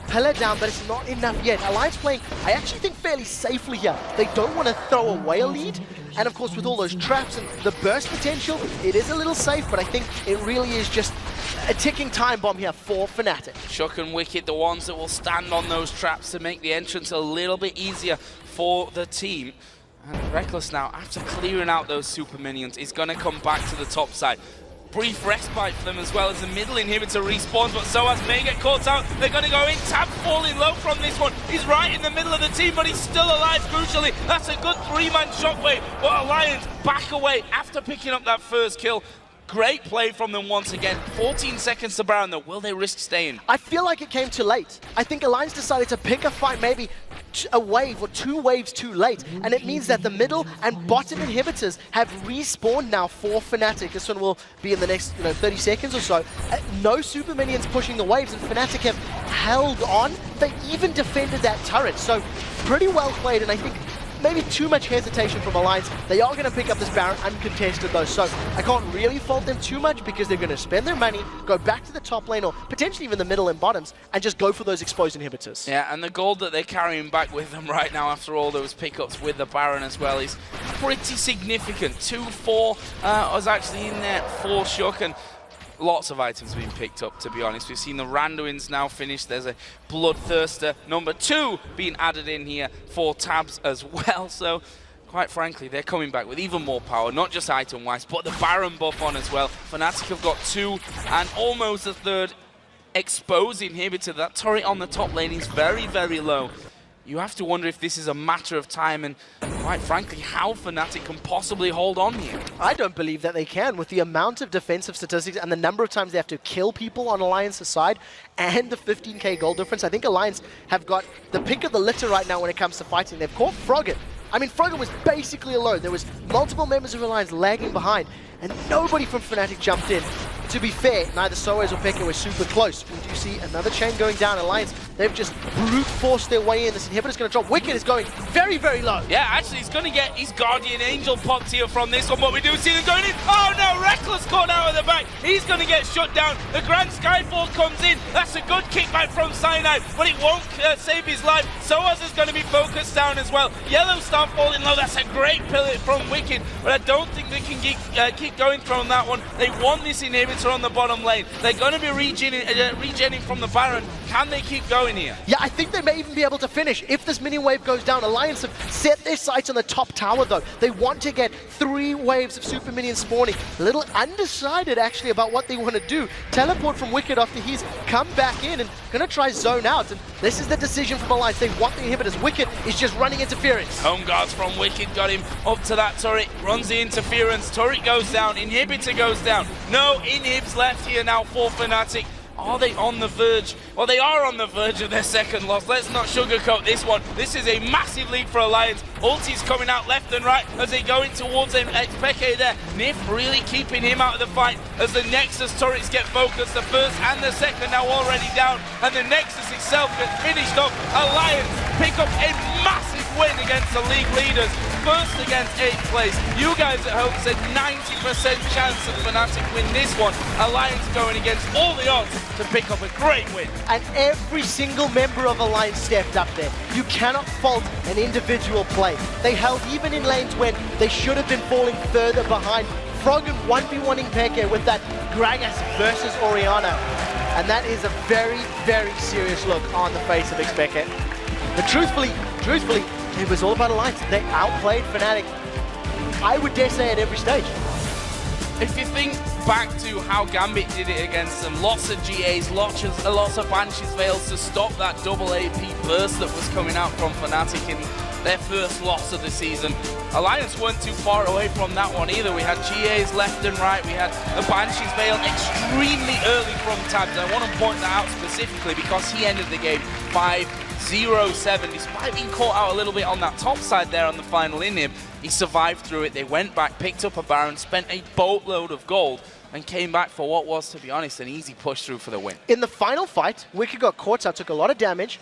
pillar down, but it's not enough yet. Alliance playing, I actually think, fairly safely here. They don't want to throw away a lead, and of course with all those traps and the burst potential, it is a little safe, but I think it really is just a ticking time bomb here for Fnatic. Shook and Wicked, the ones that will stand on those traps to make the entrance a little bit easier for the team. And Reckless now, after clearing out those super minions, is going to come back to the top side. Brief respite for them as well as the middle inhibitor respawns, but Soaz may get caught out. They're going to go in. Tab falling low from this one. He's right in the middle of the team, but he's still alive, crucially. That's a good 3-man shockwave, but Alliance back away after picking up that first kill. Great play from them once again. 14 seconds to Baron, though. Will they risk staying? I feel like it came too late. I think Alliance decided to pick a fight maybe a wave or 2 waves too late, and it means that the middle and bottom inhibitors have respawned now for Fnatic. This one will be in the next 30 seconds or so. No super minions pushing the waves, and Fnatic have held on. They even defended that turret, so pretty well played, and I think maybe too much hesitation from Alliance. They are going to pick up this Baron uncontested though, so I can't really fault them too much because they're going to spend their money, go back to the top lane or potentially even the middle and bottoms and just go for those exposed inhibitors. Yeah, and the gold that they're carrying back with them right now after all those pickups with the Baron as well is pretty significant. 2-4 was actually in there for Shook, and lots of items being picked up, to be honest. We've seen the Randuins now finish. There's a Bloodthirster number 2 being added in here for Tabs as well. So quite frankly, they're coming back with even more power, not just item-wise, but the Baron buff on as well. Fnatic have got 2 and almost a 3rd exposed inhibitor. That turret on the top lane is very, very low. You have to wonder if this is a matter of time and, quite frankly, how Fnatic can possibly hold on here. I don't believe that they can, with the amount of defensive statistics and the number of times they have to kill people on Alliance's side and the 15k gold difference. I think Alliance have got the pick of the litter right now when it comes to fighting. They've caught Froggen. I mean, Froggen was basically alone. There was multiple members of Alliance lagging behind, and nobody from Fnatic jumped in. To be fair, neither Soaz or Pekka were super close. We do see another chain going down. Alliance, they've just brute forced their way in. This inhibitor's going to drop. Wicked is going very, very low. Yeah, actually, he's going to get his Guardian Angel popped here from this one, but we do see them going in. Oh no, Reckless caught out of the back. He's going to get shut down. The Grand Skyfall comes in. That's a good kickback from Cyanide, but it won't save his life. Soaz is going to be focused down as well. Yellow Star falling low. That's a great pillage from Wicked, but I don't think they can keep going from that one. They want this inhibitor on the bottom lane. They're going to be regenning from the Baron. Can they keep going here? Yeah, I think they may even be able to finish if this mini wave goes down. Alliance have set their sights on the top tower though. They want to get 3 waves of super minions spawning. A little undecided actually about what they want to do. Teleport from Wicked after he's come back in and going to try zone out. And this is the decision from Alliance. They want the inhibitors. Wicked is just running interference. Home guards from Wicked got him up to that turret. Runs the interference. Turret goes down. Inhibitor goes down. No inhibs left here now for Fnatic. Are they on the verge? Well, they are on the verge of their second loss. Let's not sugarcoat this one. This is a massive lead for Alliance. Ulti's coming out left and right as they go in towards him. Xpeke there. Nif really keeping him out of the fight as the Nexus turrets get focused. The first and the second now already down. And the Nexus itself gets finished off. Alliance pick up a massive win against the league leaders. First against 8th place. You guys at home said 90% chance of Fnatic win this one. Alliance going against all the odds to pick up a great win. And every single member of Alliance stepped up there. You cannot fault an individual play. They held even in lanes when they should have been falling further behind. Froggen 1v1ing Peke with that Gragas versus Orianna. And that is a very, very serious look on the face of Xpeke. But truthfully, it was all about Alliance. They outplayed Fnatic, I would dare say, at every stage. If you think back to how Gambit did it against them, lots of GAs, lots of Banshees Veils to stop that double AP burst that was coming out from Fnatic in their first loss of the season. Alliance weren't too far away from that one either. We had GAs left and right. We had the Banshees Veil extremely early from Tabs. I want to point that out specifically because he ended the game 5-0-7. Despite being caught out a little bit on that top side there on the final inhib, he survived through it. They went back, picked up a Baron, spent a boatload of gold, and came back for what was, to be honest, an easy push through for the win. In the final fight, Wicked got caught out, took a lot of damage.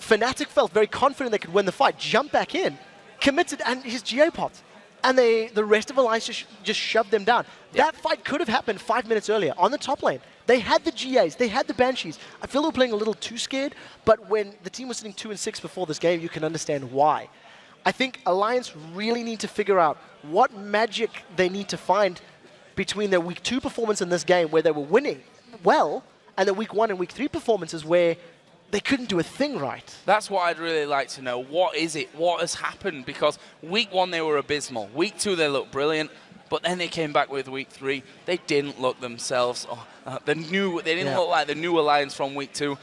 Fnatic felt very confident they could win the fight, jumped back in, committed, and his GA popped. And the rest of Alliance just shoved them down. Yeah. That fight could have happened 5 minutes earlier on the top lane. They had the GAs, they had the Banshees. I feel they were playing a little too scared, but when the team was sitting 2-6 before this game, you can understand why. I think Alliance really need to figure out what magic they need to find between their Week 2 performance in this game, where they were winning well, and the Week 1 and Week 3 performances where they couldn't do a thing right. That's what I'd really like to know. What is it? What has happened? Because Week 1 they were abysmal. Week 2 they looked brilliant, but then they came back with Week 3. They didn't look themselves. They didn't look like the new Alliance from Week 2.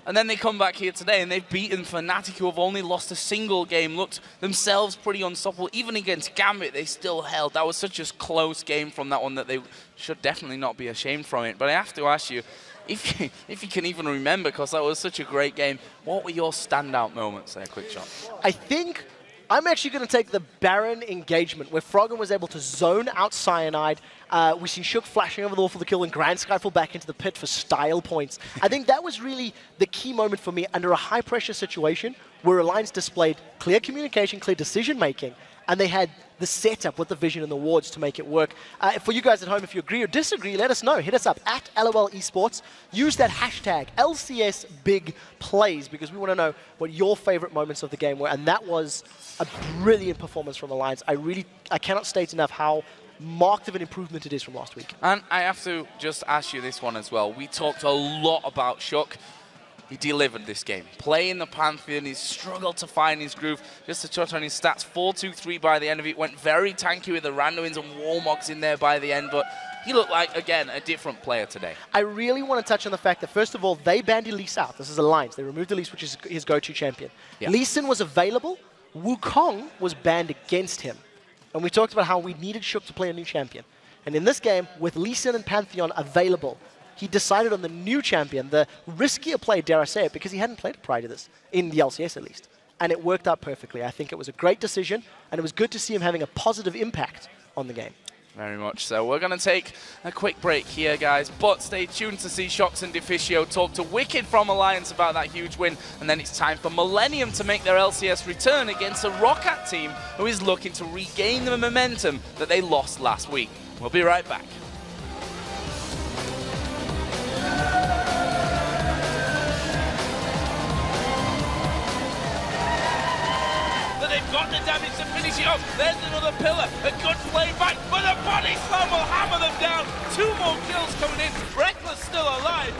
And then they come back here today and they've beaten Fnatic, who have only lost a single game, looked themselves pretty unstoppable. Even against Gambit, they still held. That was such a close game from that one that they should definitely not be ashamed from it. But I have to ask you, if you can even remember, because that was such a great game, what were your standout moments there, Quickshot? I think I'm actually going to take the Baron engagement, where Froggen was able to zone out Cyanide. We see Shook flashing over the wall for the kill and Grand Skyfall back into the pit for style points. I think that was really the key moment for me under a high-pressure situation where Alliance displayed clear communication, clear decision-making, and they had the setup with the vision and the wards to make it work. For you guys at home, if you agree or disagree, let us know. Hit us up at LOL Esports. Use that hashtag LCSBigPlays because we want to know what your favorite moments of the game were. And that was a brilliant performance from Alliance. I cannot state enough how marked of an improvement it is from last week. And I have to just ask you this one as well. We talked a lot about Shook. he delivered this game. Playing the Pantheon, he's struggled to find his groove. Just to touch on his stats, 4-2-3 by the end of it. Went very tanky with the Randuins and Warmogs in there by the end, but he looked like, again, a different player today. I really want to touch on the fact that, first of all, they banned Elise out. This is Alliance. They removed Elise, which is his go-to champion. Yeah. Lee Sin was available. Wukong was banned against him. And we talked about how we needed Shook to play a new champion. And in this game, with Lee Sin and Pantheon available, he decided on the new champion, the riskier play, dare I say it, because he hadn't played it prior to this, in the LCS at least. And it worked out perfectly. I think it was a great decision, and it was good to see him having a positive impact on the game. Very much so. We're going to take a quick break here, guys, but stay tuned to see Shox and Deficio talk to Wicked from Alliance about that huge win, and then it's time for Millennium to make their LCS return against a Roccat team who is looking to regain the momentum that they lost last week. We'll be right back. They've got the damage to finish it off. There's another pillar. A good play back, but a body slam will hammer them down. 2 more kills coming in. Reckless still alive.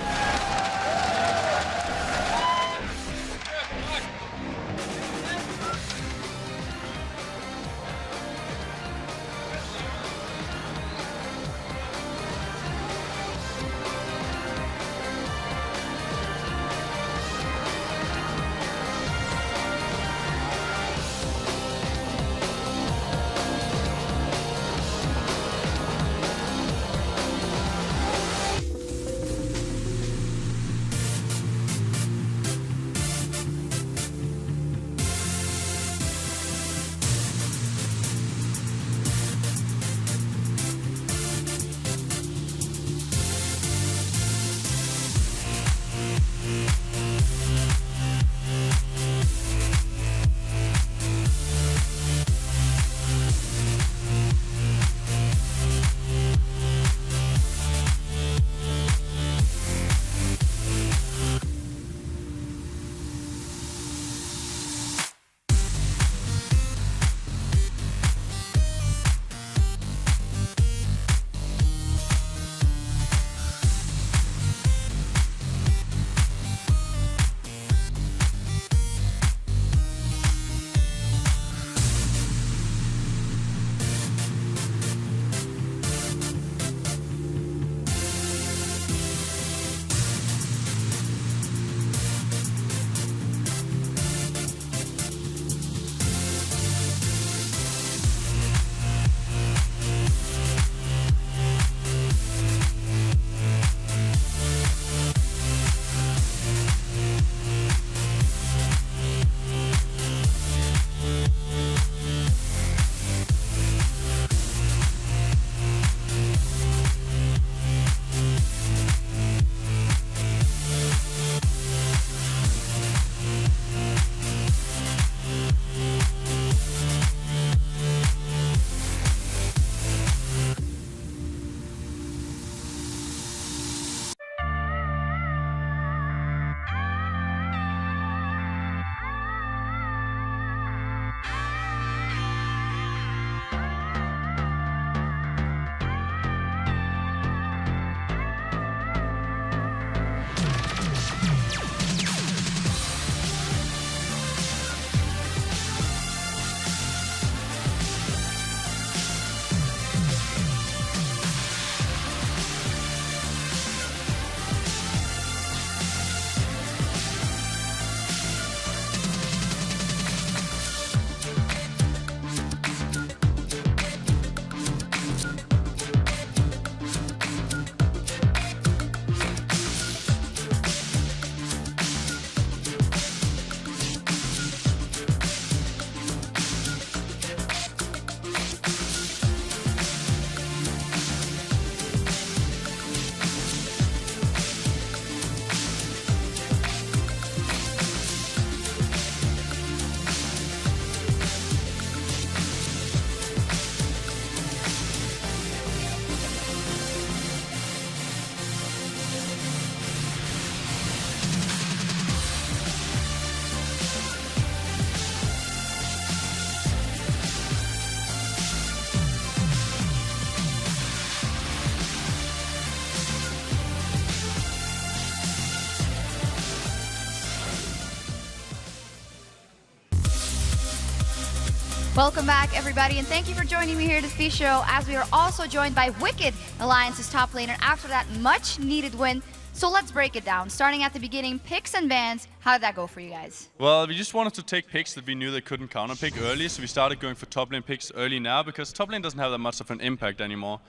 Welcome back, everybody, and thank you for joining me here at the Fee Show, as we are also joined by Wicked, Alliance's top laner, after that much-needed win. So let's break it down. Starting at the beginning, picks and bans. How did that go for you guys? Well, we just wanted to take picks that we knew they couldn't counter pick early, so we started going for top lane picks early now, because top lane doesn't have that much of an impact anymore.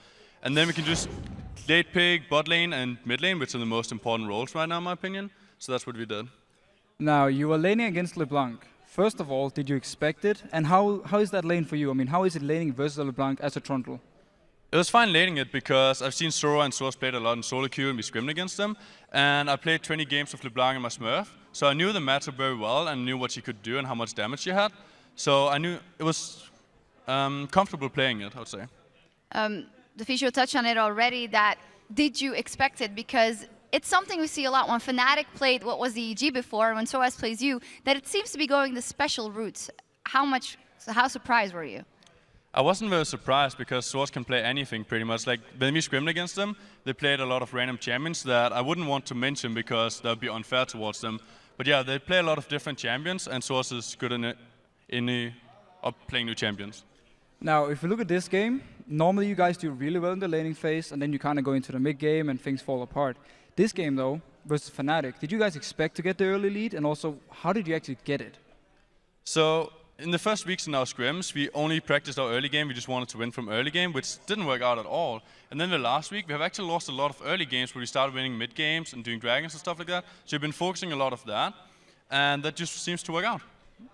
And then we can just late pick bot lane and mid lane, which are the most important roles right now, in my opinion. So that's what we did. Now, you were laning against LeBlanc. First of all, did you expect it? And how is that lane for you? I mean, how is it laning versus LeBlanc as a Trundle? It was fine laning it because I've seen Sora and Source played a lot in solo queue and we scrimmed against them. And I played 20 games with LeBlanc and my Smurf. So I knew the matchup very well and knew what she could do and how much damage she had. So I knew it was comfortable playing it, I would say. The Fee Show touched on it already, that did you expect it? Because it's something we see a lot when Fnatic played what was the EG before, when SOAS plays you, that it seems to be going the special routes. How surprised were you? I wasn't very surprised because Swords can play anything pretty much. Like when we scrimmed against them, they played a lot of random champions that I wouldn't want to mention because that would be unfair towards them. But yeah, they play a lot of different champions and Swords is good in playing new champions. Now, if you look at this game, normally you guys do really well in the laning phase and then you kind of go into the mid game and things fall apart. This game though, versus Fnatic, did you guys expect to get the early lead? And also, how did you actually get it? So, in the first weeks in our scrims, we only practiced our early game. We just wanted to win from early game, which didn't work out at all. And then the last week, we have actually lost a lot of early games where we started winning mid games and doing dragons and stuff like that. So we've been focusing a lot of that, and that just seems to work out.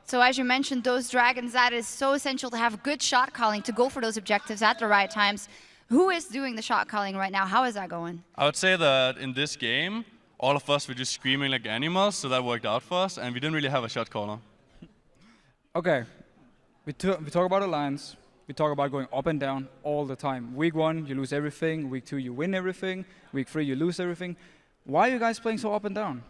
So as you mentioned, those dragons, that is so essential to have good shot calling, to go for those objectives at the right times. Who is doing the shot calling right now? How is that going? I would say that in this game, all of us were just screaming like animals, so that worked out for us, and we didn't really have a shot caller. Okay, we talk about Alliance, we talk about going up and down all the time. Week 1, you lose everything. Week 2, you win everything. Week 3, you lose everything. Why are you guys playing so up and down?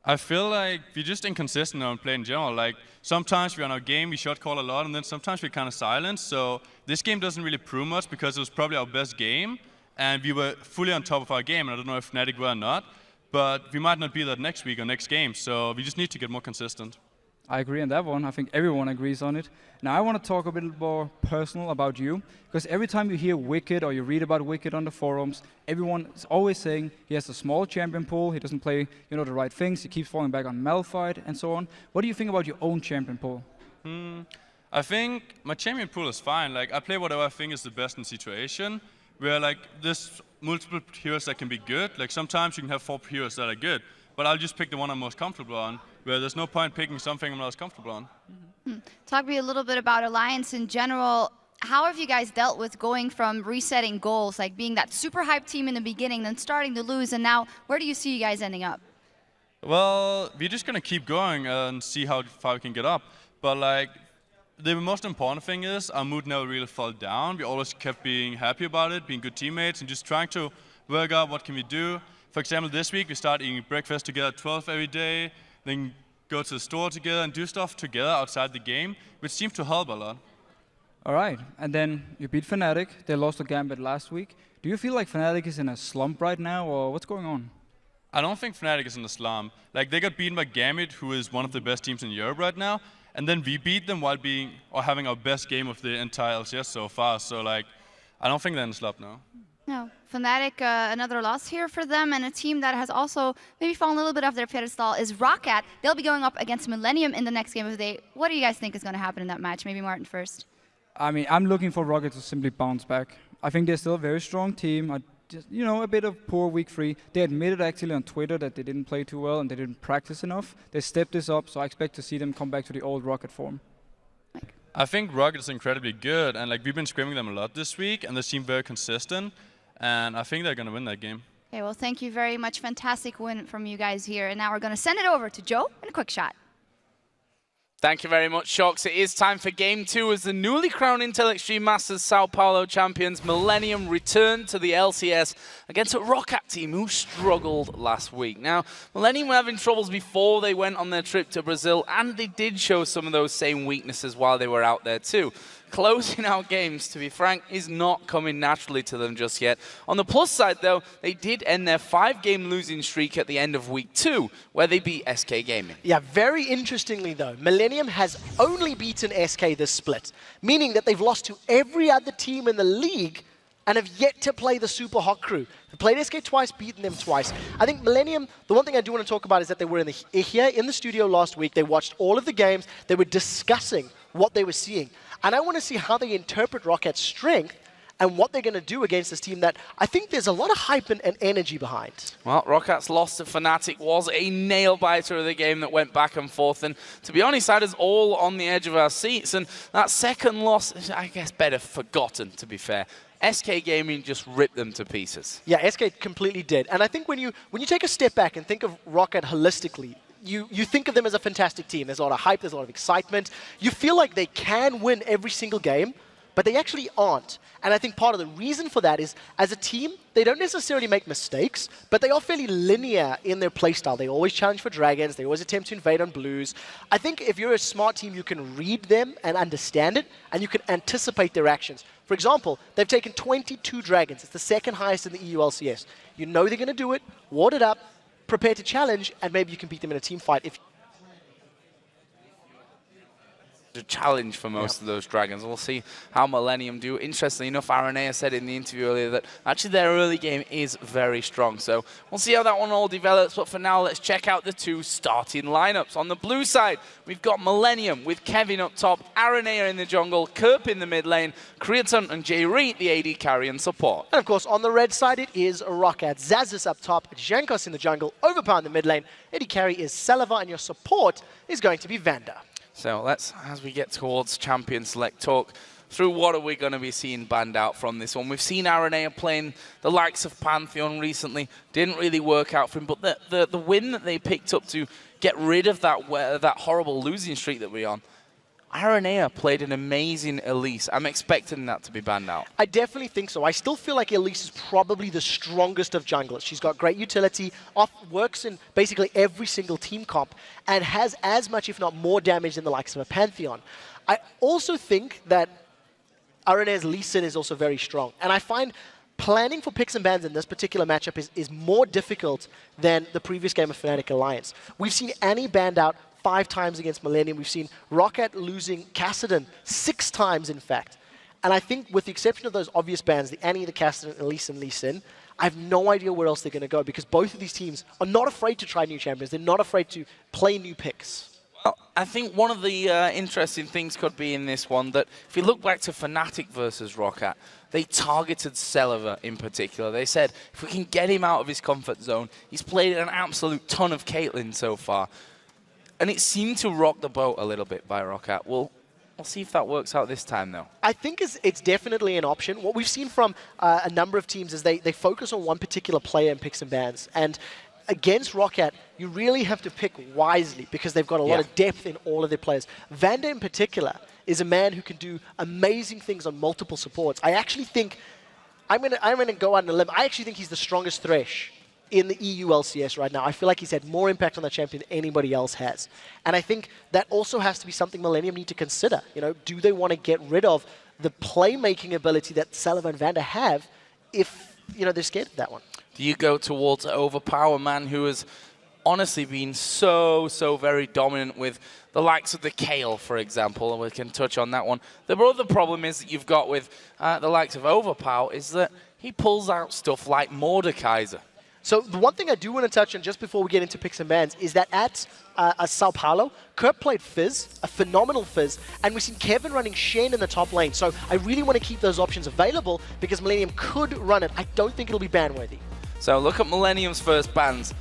I feel like we're just inconsistent on play in general. Like sometimes we're on our game, we shot call a lot, and then sometimes we're kind of silent. So this game doesn't really prove much because it was probably our best game, and we were fully on top of our game. And I don't know if Fnatic were or not, but we might not be that next week or next game. So we just need to get more consistent. I agree on that one. I think everyone agrees on it. Now I want to talk a bit more personal about you, because every time you hear Wicked or you read about Wicked on the forums, everyone is always saying he has a small champion pool, he doesn't play, the right things, he keeps falling back on Malphite and so on. What do you think about your own champion pool? I think my champion pool is fine. Like I play whatever I think is the best in the situation. Where like there's multiple heroes that can be good. Like sometimes you can have 4 heroes that are good, but I'll just pick the one I'm most comfortable on. Where there's no point picking something I'm not as comfortable on. Talk to me a little bit about Alliance in general. How have you guys dealt with going from resetting goals, like being that super hyped team in the beginning, then starting to lose, and now where do you see you guys ending up? Well, we're just gonna keep going and see how far we can get up. But like, the most important thing is our mood never really fell down. We always kept being happy about it, being good teammates, and just trying to work out what can we do. For example, this week we started eating breakfast together at 12 every day, then go to the store together and do stuff together outside the game, which seems to help a lot. All right, and then you beat Fnatic. They lost to Gambit last week. Do you feel like Fnatic is in a slump right now, or what's going on? I don't think Fnatic is in a slump. Like they got beaten by Gambit, who is one of the best teams in Europe right now, and then we beat them while having our best game of the entire LCS so far. So like, I don't think they're in a slump now. No, Fnatic, another loss here for them, and a team that has also maybe fallen a little bit off their pedestal is Roccat. They'll be going up against Millennium in the next game of the day. What do you guys think is going to happen in that match? Maybe Martin first. I mean, I'm looking for Roccat to simply bounce back. I think they're still a very strong team. Just, a bit of poor week 3. They admitted actually on Twitter that they didn't play too well and they didn't practice enough. They stepped this up, so I expect to see them come back to the old Roccat form. I think Roccat is incredibly good, and like we've been scrimming them a lot this week, and they seem very consistent. And I think they're going to win that game. Okay, well, thank you very much. Fantastic win from you guys here. And now we're going to send it over to Joe and a quick shot. Thank you very much, Shox. It is time for Game 2 as the newly crowned Intel Extreme Masters Sao Paulo champions Millennium return to the LCS against a Roccat team who struggled last week. Now, Millennium were having troubles before they went on their trip to Brazil, and they did show some of those same weaknesses while they were out there too. closing out games, to be frank, is not coming naturally to them just yet. On the plus side, though, they did end their 5-game losing streak at the end of week 2, where they beat SK Gaming. Yeah, very interestingly, though, Millennium has only beaten SK this split, meaning that they've lost to every other team in the league and have yet to play the Super Hot Crew. They played SK twice, beaten them twice. I think Millennium, the one thing I do want to talk about is that they were here in the studio last week. They watched all of the games. They were discussing what they were seeing. And I want to see how they interpret Rocat's strength and what they're going to do against this team that I think there's a lot of hype and energy behind. Well, Rocat's loss to Fnatic was a nail-biter of the game that went back and forth. And to be honest, that is all on the edge of our seats. And that second loss is, I guess, better forgotten, to be fair. SK Gaming just ripped them to pieces. Yeah, SK completely did. And I think when you take a step back and think of Roccat holistically, you think of them as a fantastic team. There's a lot of hype, there's a lot of excitement. You feel like they can win every single game, but they actually aren't. And I think part of the reason for that is, as a team, they don't necessarily make mistakes, but they are fairly linear in their playstyle. They always challenge for dragons, they always attempt to invade on blues. I think if you're a smart team, you can read them and understand it, and you can anticipate their actions. For example, they've taken 22 dragons. It's the second highest in the EU LCS. You know they're going to do it, ward it up, prepare to challenge, and maybe you can beat them in a team fight. If a challenge for most of those dragons. We'll see how Millennium do. Interestingly enough, Aranea said in the interview earlier that actually their early game is very strong. So we'll see how that one all develops. But for now, let's check out the 2 starting lineups. On the blue side, we've got Millennium with Kevin up top, Aranea in the jungle, Kerp in the mid lane, Creaton and J-Reet, the AD carry and support. And of course, on the red side, it is Roccat. Xaxus up top, Jankos in the jungle, Overpower in the mid lane. AD carry is Celaver, and your support is going to be Vander. So let's, as we get towards Champion Select, talk through what are we going to be seeing banned out from this one. We've seen Aranea playing the likes of Pantheon recently. Didn't really work out for him, but the win that they picked up to get rid of that horrible losing streak that we're on, Aranea played an amazing Elise. I'm expecting that to be banned out. I definitely think so. I still feel like Elise is probably the strongest of junglers. She's got great utility, works in basically every single team comp, and has as much, if not more, damage than the likes of a Pantheon. I also think that Aranea's Lee Sin is also very strong. And I find planning for picks and bans in this particular matchup is more difficult than the previous game of Fnatic Alliance. We've seen Annie banned out 5 times against Millennium. We've seen Roccat losing Kassadin 6 times, in fact. And I think with the exception of those obvious bans, the Annie, the Kassadin, Elise, and Lee Sin, I have no idea where else they're going to go because both of these teams are not afraid to try new champions. They're not afraid to play new picks. Well, I think one of the interesting things could be in this one that if you look back to Fnatic versus Roccat, they targeted Celaver in particular. They said, if we can get him out of his comfort zone, he's played an absolute ton of Caitlyn so far. And it seemed to rock the boat a little bit by Roccat. We'll see if that works out this time, though. I think it's definitely an option. What we've seen from a number of teams is they focus on one particular player in picks and bans. And against Roccat, you really have to pick wisely because they've got a lot of depth in all of their players. Vander in particular is a man who can do amazing things on multiple supports. I actually think, I'm gonna go out on a limb, I actually think he's the strongest Thresh in the EU LCS right now. I feel like he's had more impact on that champion than anybody else has. And I think that also has to be something Millennium need to consider. You know, do they want to get rid of the playmaking ability that Celaver and Vander have if, you know, they're scared of that one? Do you go towards Overpower, man, who has honestly been so very dominant with the likes of the Kayle, for example, and we can touch on that one. The other problem is that you've got with the likes of Overpower is that he pulls out stuff like Mordekaiser. So the one thing I do want to touch on just before we get into picks and bans is that at Sao Paulo, Kerp played Fizz, a phenomenal Fizz, and we've seen Kevin running Shen in the top lane. So I really want to keep those options available because Millennium could run it. I don't think it'll be ban-worthy. So look at Millennium's first bans.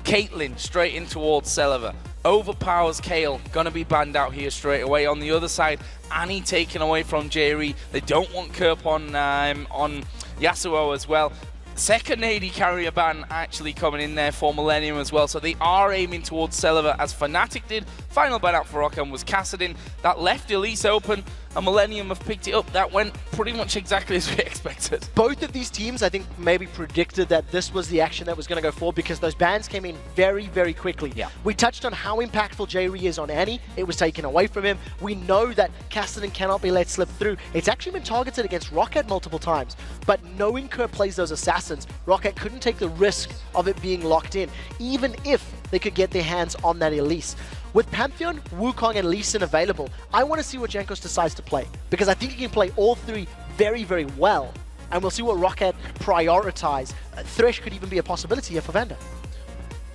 Caitlyn straight in towards Celaver. Overpowers Kayle, gonna be banned out here straight away. On the other side, Annie taken away from Jerry. They don't want Kerp on Yasuo as well. second AD carrier ban actually coming in there for Millennium as well, so they are aiming towards Celiva as Fnatic did. Final ban out for Rockham was Kassadin. That left Elise open, and Millennium have picked it up. That went pretty much exactly as we expected. Both of these teams, I think, maybe predicted that this was the action that was going to go forward because those bans came in very, very quickly. Yeah. We touched on how impactful J-Ree is on Annie. It was taken away from him. We know that Kassadin cannot be let slip through. It's actually been targeted against Roccat multiple times, but knowing Kerr plays those assassins, Roccat couldn't take the risk of it being locked in, even if they could get their hands on that Elise. With Pantheon, Wukong, and Lee Sin available, I want to see what Jankos decides to play, because I think he can play all three very, very well, and we'll see what Roccat prioritize. Thresh could even be a possibility here for Vander.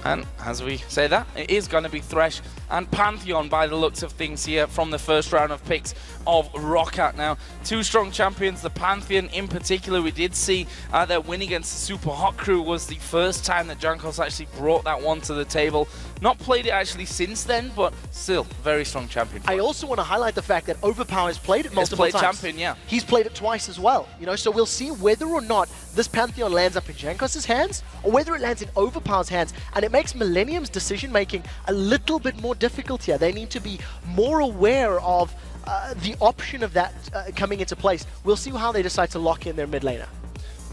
And as we say that, it is going to be Thresh and Pantheon by the looks of things here from the first round of picks of Roccat. Now, two strong champions, the Pantheon in particular. We did see their win against the Super Hot Crew was the first time that Jankos actually brought that one to the table. Not played it actually since then, but still, very strong champion. I also want to highlight the fact that Overpower has played it multiple times. Champion, yeah. He's played it twice as well, you know, so we'll see whether or not this Pantheon lands up in Jankos' hands or whether it lands in Overpower's hands, and it makes Millennium's decision-making a little bit more difficult here. They need to be more aware of the option of that coming into place. We'll see how they decide to lock in their mid laner.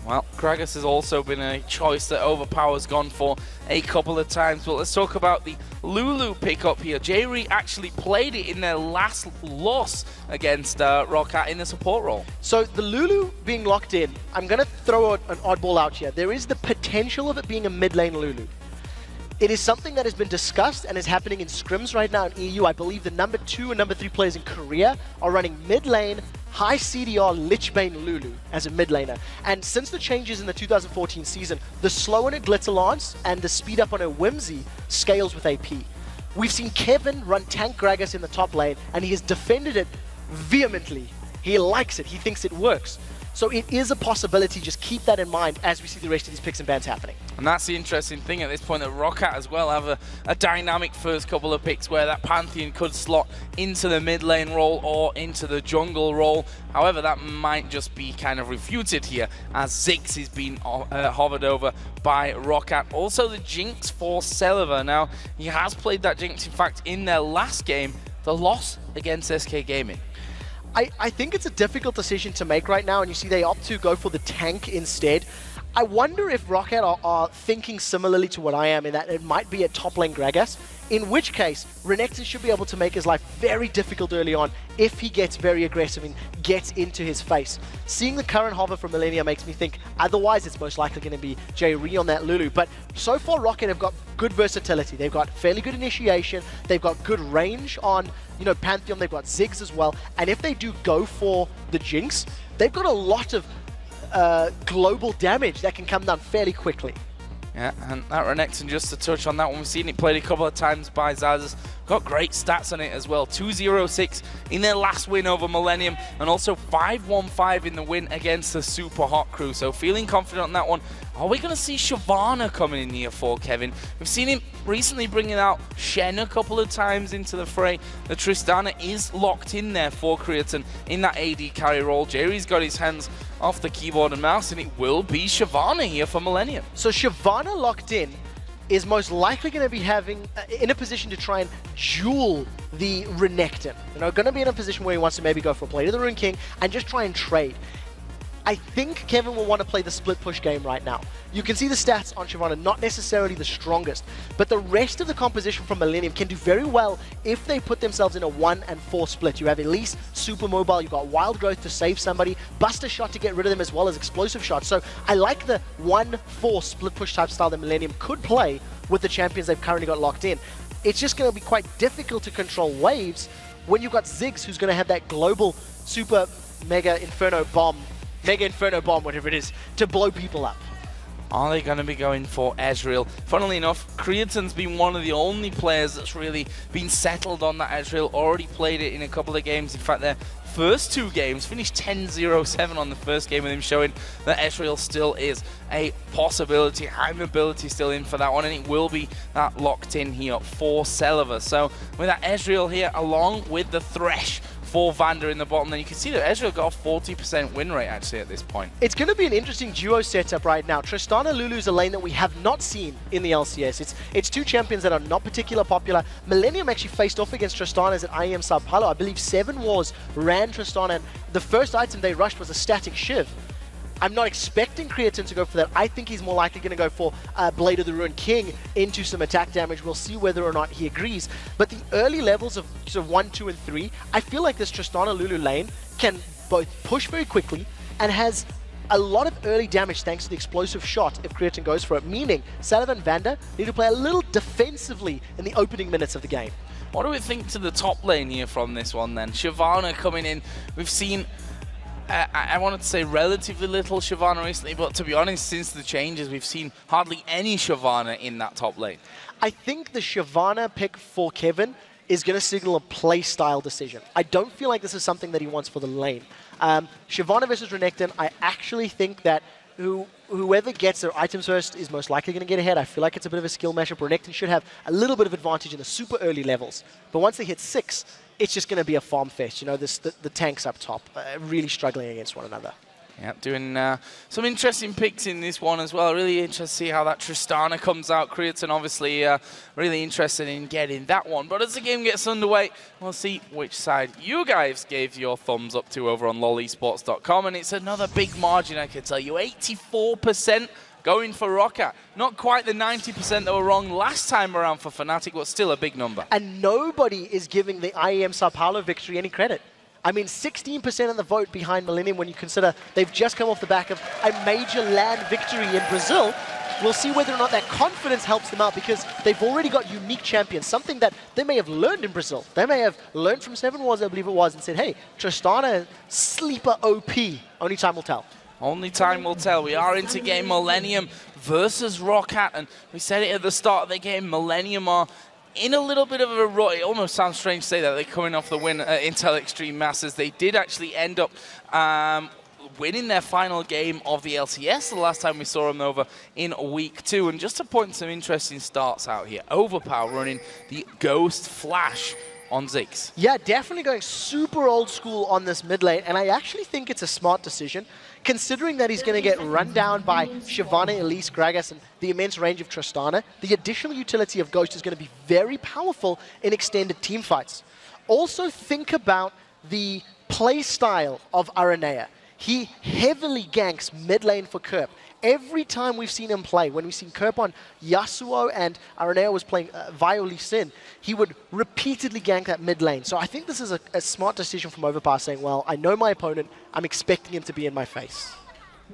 Well, Gragas has also been a choice that Overpower's gone for a couple of times, but let's talk about the Lulu pickup here. J-Ree actually played it in their last loss against Roccat in the support role. So the Lulu being locked in, I'm going to throw an oddball out here. There is the potential of it being a mid lane Lulu. It is something that has been discussed and is happening in scrims right now in EU. I believe the number 2 and number 3 players in Korea are running mid lane, high CDR Lichbane Lulu as a mid laner. And since the changes in the 2014 season, the slow on a Glitter Lance and the speed up on a Whimsy scales with AP. We've seen Kevin run tank Gragas in the top lane, and he has defended it vehemently. He likes it. He thinks it works. So it is a possibility. Just keep that in mind as we see the rest of these picks and bans happening. And that's the interesting thing at this point, that Roccat as well have a dynamic first couple of picks where that Pantheon could slot into the mid lane role or into the jungle role. However, that might just be kind of refuted here as Ziggs is being hovered over by Roccat. Also the Jinx for Celiva. Now, he has played that Jinx, in fact, in their last game, the loss against SK Gaming. I think it's a difficult decision to make right now, and you see they opt to go for the tank instead. I wonder if Roccat are thinking similarly to what I am, in that it might be a top lane Gragas, in which case Renekton should be able to make his life very difficult early on if he gets very aggressive and gets into his face. Seeing the current hover from Millennium makes me think otherwise it's most likely going to be J-Ree on that Lulu. But so far Roccat have got good versatility. They've got fairly good initiation. They've got good range on, you know, Pantheon. They've got Ziggs as well. And if they do go for the Jinx, they've got a lot of global damage that can come down fairly quickly. Yeah, and that Renekton, just to touch on that one, we've seen it played a couple of times by Zaz. Got great stats on it as well. 2-0-6 in their last win over Millennium, and also 5-1-5 in the win against the Super Hot Crew. So feeling confident on that one. Are we going to see Shyvana coming in here for Kevin? We've seen him recently bringing out Shen a couple of times into the fray. The Tristana is locked in there for Creaton in that AD carry role. Jerry's got his hands off the keyboard and mouse, and it will be Shyvana here for Millennium. So Shyvana locked in is most likely going to be having in a position to try and duel the Renekton. You know, going to be in a position where he wants to maybe go for a play to the Rune King and just try and trade. I think Kevin will want to play the split push game right now. You can see the stats on Shyvana, not necessarily the strongest, but the rest of the composition from Millennium can do very well if they put themselves in a 1-4 split. You have Elise, super mobile, you've got Wild Growth to save somebody, Buster Shot to get rid of them, as well as Explosive Shot. So I like the 1-4 split push type style that Millennium could play with the champions they've currently got locked in. It's just going to be quite difficult to control waves when you've got Ziggs, who's going to have that global super mega inferno bomb, whatever it is, to blow people up. Are they going to be going for Ezreal? Funnily enough, Creaton's been one of the only players that's really been settled on that Ezreal. Already played it in a couple of games. In fact, their first 2 games finished 10-0-7 on the first game, with him showing that Ezreal still is a possibility. High mobility still in for that one, and it will be that locked in here for Celiva. So with that Ezreal here, along with the Thresh for Vander in the bottom. Then you can see that Ezreal got a 40% win rate actually at this point. It's going to be an interesting duo setup right now. Tristana Lulu is a lane that we have not seen in the LCS. It's two champions that are not particularly popular. Millennium actually faced off against Tristana's at IEM Sao Paulo. I believe 7 Wars ran Tristana, and the first item they rushed was a static Shiv. I'm not expecting Creatine to go for that. I think he's more likely going to go for Blade of the Ruined King into some attack damage. We'll see whether or not he agrees. But the early levels of sort of 1, 2, and 3, I feel like this Tristana Lulu lane can both push very quickly and has a lot of early damage thanks to the explosive shot if Creatine goes for it, meaning Salavan and Vander need to play a little defensively in the opening minutes of the game. What do we think to the top lane here from this one then? Shyvana coming in. We've seen I wanted to say relatively little Shyvana recently, but to be honest, since the changes, we've seen hardly any Shyvana in that top lane. I think the Shyvana pick for Kevin is going to signal a play style decision. I don't feel like this is something that he wants for the lane. Shyvana versus Renekton, I actually think that whoever gets their items first is most likely going to get ahead. I feel like it's a bit of a skill matchup. Renekton should have a little bit of advantage in the super early levels. But once they hit 6, it's just going to be a farm fest. You know, the tanks up top really struggling against one another. Yeah, doing some interesting picks in this one as well. Really interested to see how that Tristana comes out. Creatine obviously really interested in getting that one. But as the game gets underway, we'll see which side you guys gave your thumbs up to over on lolesports.com. And it's another big margin, I can tell you. 84% going for Roccat. Not quite the 90% that were wrong last time around for Fnatic, but still a big number. And nobody is giving the IEM Sao Paulo victory any credit. I mean, 16% of the vote behind Millennium when you consider they've just come off the back of a major land victory in Brazil. We'll see whether or not that confidence helps them out because they've already got unique champions, something that they may have learned in Brazil. They may have learned from 7 Wars, I believe it was, and said, hey, Tristana, sleeper OP. Only time will tell. Only time will tell. We are into game Millennium versus Roccat, and we said it at the start of the game, Millennium are in a little bit of a rut. It almost sounds strange to say that they're coming off the win at Intel Extreme Masters. They did actually end up winning their final game of the LCS the last time we saw them over in week 2. And just to point some interesting starts out here, Overpower running the Ghost Flash on Ziggs. Yeah, definitely going super old school on this mid lane, and I actually think it's a smart decision, considering that he's going to get run down by Shyvana, Elise, Gragas, and the immense range of Tristana. The additional utility of Ghost is going to be very powerful in extended team fights. Also think about the play style of Aranea. He heavily ganks mid lane for Kerp. Every time we've seen him play, when we've seen Kerp on Yasuo and Aranea was playing Lee Sin, he would repeatedly gank that mid lane. So I think this is a smart decision from Overpower saying, well, I know my opponent, I'm expecting him to be in my face.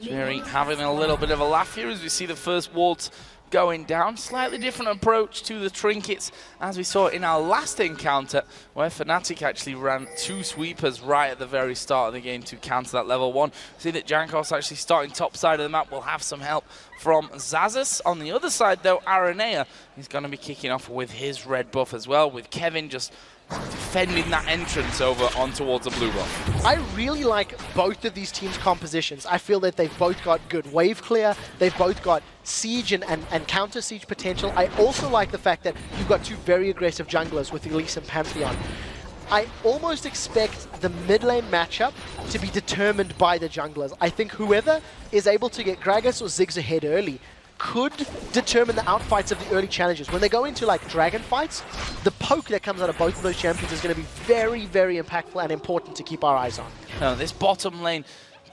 Jerry having a little bit of a laugh here as we see the first wards going down. Slightly different approach to the trinkets as we saw in our last encounter where Fnatic actually ran 2 sweepers right at the very start of the game to counter that level 1. See that Jankos actually starting top side of the map will have some help from Xaxus. On the other side though, Aranea is going to be kicking off with his red buff as well, with Kevin just defending that entrance over on towards the blue buff. I really like both of these teams' compositions. I feel that they've both got good wave clear, they've both got siege and counter siege potential. I also like the fact that you've got 2 very aggressive junglers with Elise and Pantheon. I almost expect the mid lane matchup to be determined by the junglers. I think whoever is able to get Gragas or Ziggs ahead early could determine the outfights of the early challenges. When they go into like dragon fights, the poke that comes out of both of those champions is going to be very, very impactful and important to keep our eyes on. No, this bottom lane,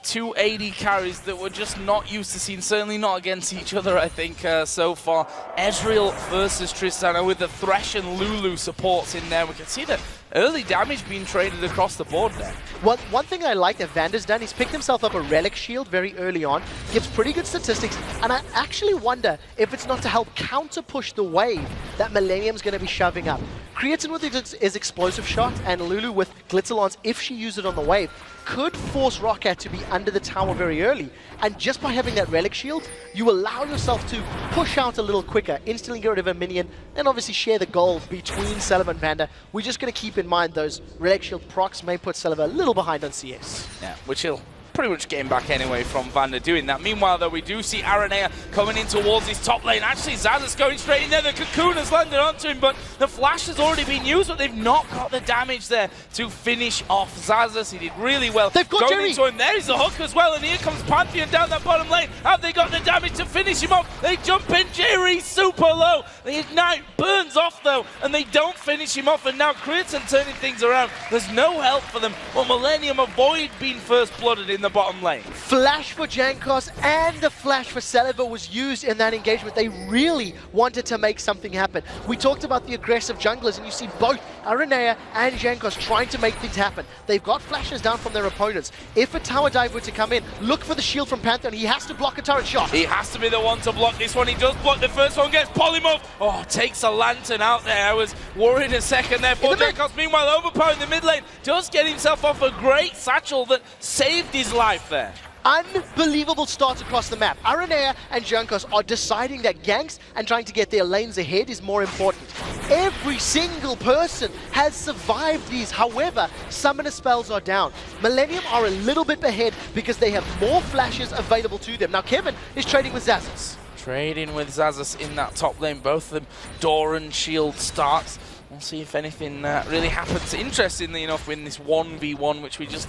2 AD carries that we're just not used to seeing, certainly not against each other, I think, so far. Ezreal versus Tristana with the Thresh and Lulu supports in there. We can see that early damage being traded across the board there. One thing I like that Vander's done, he's picked himself up a Relic Shield very early on, gives pretty good statistics, and I actually wonder if it's not to help counter-push the wave that Millennium's going to be shoving up. Creatine with his explosive shot, and Lulu with Glitzalons, if she uses it on the wave, could force Roccat to be under the tower very early. And just by having that Relic Shield, you allow yourself to push out a little quicker, instantly get rid of a minion, and obviously share the gold between Celebi and Vander. We're just going to keep in mind those Relic Shield procs may put Celebi a little behind on CS. Yeah, which he'll pretty much getting back anyway from Vander doing that. Meanwhile, though, we do see Aranea coming in towards his top lane. Actually, Xaxus going straight in there. The Cocoon has landed onto him, but the flash has already been used, but they've not got the damage there to finish off Xaxus. He did really well. They've got going Jerry into him. There's the hook as well, and here comes Pantheon down that bottom lane. Have they got the damage to finish him off? They jump in. Jerry super low. The Ignite burns off, though, and they don't finish him off, and now Creatine turning things around. There's no help for them, but Millennium avoid being first blooded in the bottom lane. Flash for Jankos and the flash for Celaver was used in that engagement. They really wanted to make something happen. We talked about the aggressive junglers, and you see both Aranea and Jankos trying to make things happen. They've got flashes down from their opponents. If a tower dive were to come in, look for the shield from Pantheon. He has to block a turret shot. He has to be the one to block this one. He does block the first one, gets Polymorph. Oh, takes a lantern out there. I was worried a second there for Jankos. Meanwhile, Overpower in the mid lane does get himself off a great satchel that saved his life there. Unbelievable starts across the map. Aranea and Jankos are deciding that ganks and trying to get their lanes ahead is more important. Every single person has survived these. However, summoner spells are down. Millennium are a little bit ahead because they have more flashes available to them. Now Kevin is trading with Xaxus. Trading with Xaxus in that top lane. Both of them Doran shield starts. We'll see if anything really happens. Interestingly enough, in this 1v1, which we just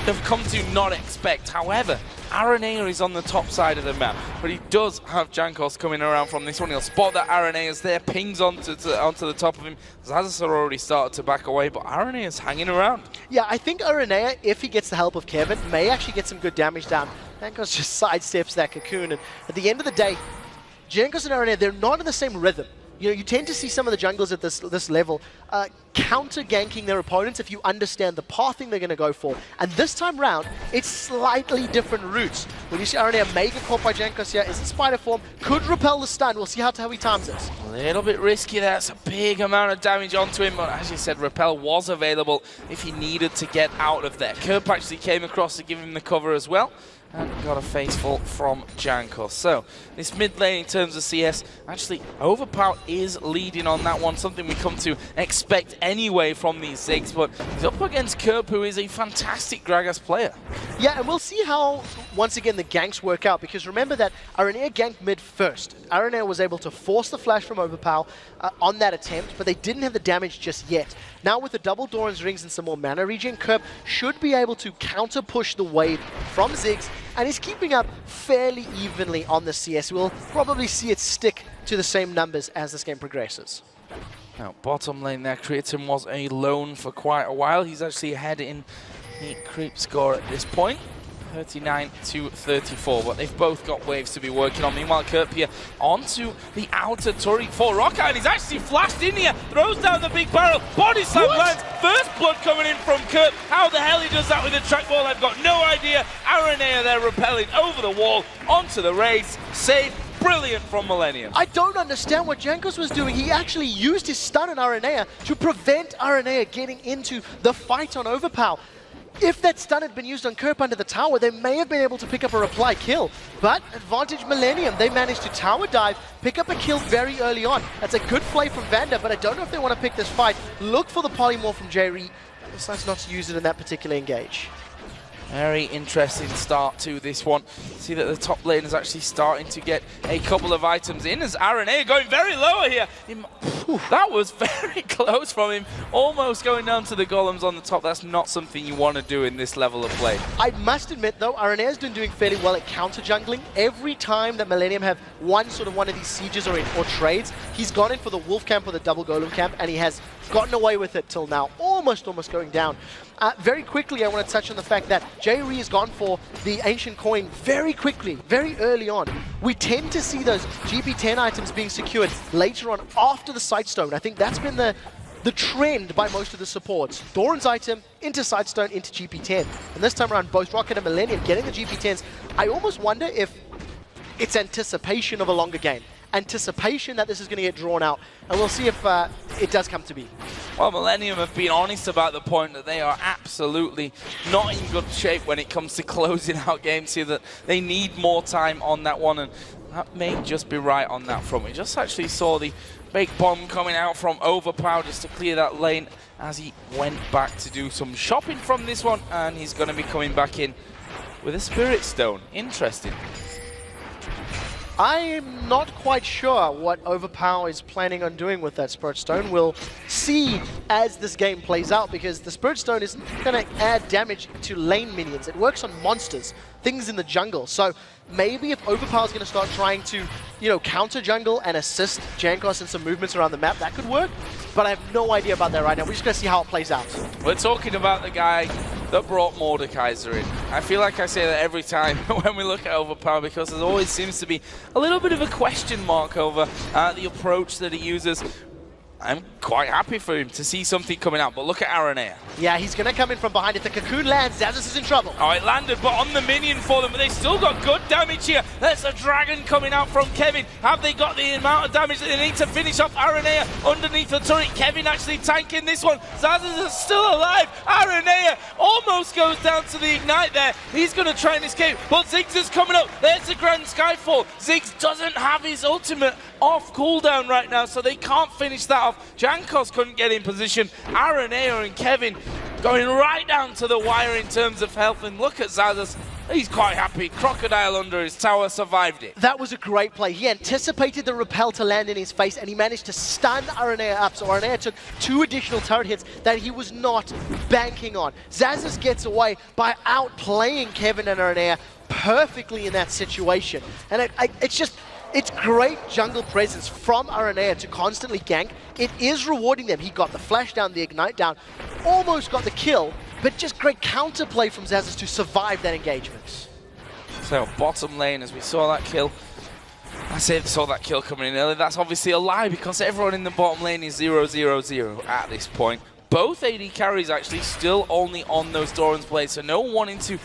have come to not expect. However, Aranea is on the top side of the map, but he does have Jankos coming around from this one. He'll spot that Aranea's there, pings onto the top of him. Xaxus are already started to back away, but Aranea's hanging around. Yeah, I think Aranea, if he gets the help of Kevin, may actually get some good damage down. Jankos just sidesteps that Cocoon, and at the end of the day, Jankos and Aranea, they're not in the same rhythm. You know, you tend to see some of the junglers at this level counter-ganking their opponents if you understand the pathing they're going to go for. And this time round, it's slightly different routes. When you see Aranea may get caught by Jankos here, is in Spider form, could repel the stun. We'll see how he times this. A little bit risky there. It's a big amount of damage onto him, but as you said, Repel was available if he needed to get out of there. Kerp actually came across to give him the cover as well. And got a faceful from Jankos. So, this mid lane in terms of CS, actually, Overpower is leading on that one, something we come to expect anyway from these Ziggs, but he's up against Kerp, who is a fantastic Gragas player. Yeah, and we'll see how, once again, the ganks work out, because remember that Aranea ganked mid first. Aranea was able to force the flash from Overpower on that attempt, but they didn't have the damage just yet. Now with the double Doran's rings and some more mana regen, Kerp should be able to counter-push the wave from Ziggs, and he's keeping up fairly evenly on the CS. We'll probably see it stick to the same numbers as this game progresses. Now, bottom lane there, Creatine was alone for quite a while. He's actually ahead in the creep score at this point. 39 to 34, but they've both got waves to be working on. Meanwhile, Kerp here onto the outer turret for Rocket, and he's actually flashed in here, throws down the big barrel, body slam lands, first blood coming in from Kerp. How the hell he does that with a trackball, I've got no idea. Aranea there repelling over the wall, onto the race, save. Brilliant from Millennium. I don't understand what Jankos was doing. He actually used his stun on Aranea to prevent Aranea getting into the fight on Overpower. If that stun had been used on Kerp under the tower, they may have been able to pick up a reply kill. But advantage Millennium, they managed to tower dive, pick up a kill very early on. That's a good play from Vander, but I don't know if they want to pick this fight. Look for the polymorph from Jerry. Decides not to use it in that particular engage. Very interesting start to this one. See that the top lane is actually starting to get a couple of items in as Aranea going very low here. That was very close from him, almost going down to the golems on the top. That's not something you want to do in this level of play. I must admit though, Aranea's been doing fairly well at counter jungling. Every time that Millennium have one of these sieges or trades, he's gone in for the wolf camp or the double golem camp, and he has gotten away with it till now, almost going down. Very quickly, I want to touch on the fact that J-Ree has gone for the Ancient Coin very quickly, very early on. We tend to see those GP10 items being secured later on after the Sightstone. I think that's been the trend by most of the supports. Doran's item into Sightstone into GP10. And this time around, both Rocket and Millennium getting the GP10s. I almost wonder if it's anticipation of a longer game. Anticipation that this is going to get drawn out, and we'll see if it does come to be. Well, Millennium have been honest about the point that they are absolutely not in good shape when it comes to closing out games here, that they need more time on that one, and that may just be right on that front. We just actually saw the big bomb coming out from Overpower just to clear that lane as he went back to do some shopping from this one, and he's going to be coming back in with a Spirit Stone. Interesting. I'm not quite sure what Overpower is planning on doing with that Spirit Stone. We'll see as this game plays out, because the Spirit Stone isn't going to add damage to lane minions. It works on monsters, things in the jungle. So maybe if Overpower is going to start trying to, you know, counter jungle and assist Jankos in some movements around the map, that could work. But I have no idea about that right now. We're just going to see how it plays out. We're talking about the guy that brought Mordekaiser in. I feel like I say that every time when we look at Overpower, because there always seems to be a little bit of a question mark over the approach that he uses. I'm quite happy for him to see something coming out, but look at Aranea. Yeah, he's going to come in from behind. If the cocoon lands, Xaxus is in trouble. Oh, it landed, but on the minion for them, but they still got good damage here. There's a dragon coming out from Kevin. Have they got the amount of damage that they need to finish off Aranea underneath the turret? Kevin actually tanking this one. Xaxus is still alive. Aranea almost goes down to the ignite there. He's going to try and escape, but Ziggs is coming up. There's the Grand Skyfall. Ziggs doesn't have his ultimate off cooldown right now, so they can't finish that off. Jankos couldn't get in position. Aranea and Kevin going right down to the wire in terms of health, and look at Xaxus. He's quite happy. Crocodile under his tower survived it. That was a great play. He anticipated the repel to land in his face, and he managed to stun Aranea up. So Aranea took 2 additional turret hits that he was not banking on. Xaxus gets away by outplaying Kevin and Aranea perfectly in that situation. And it's great jungle presence from Aranea to constantly gank. It is rewarding them. He got the flash down, the ignite down, almost got the kill, but just great counterplay from Xaxus to survive that engagement. So bottom lane, as we saw that kill, I saw that kill coming in early. That's obviously a lie, because everyone in the bottom lane is 0-0-0 at this point. Both AD carries actually still only on those Doran's blades, so no one wanting to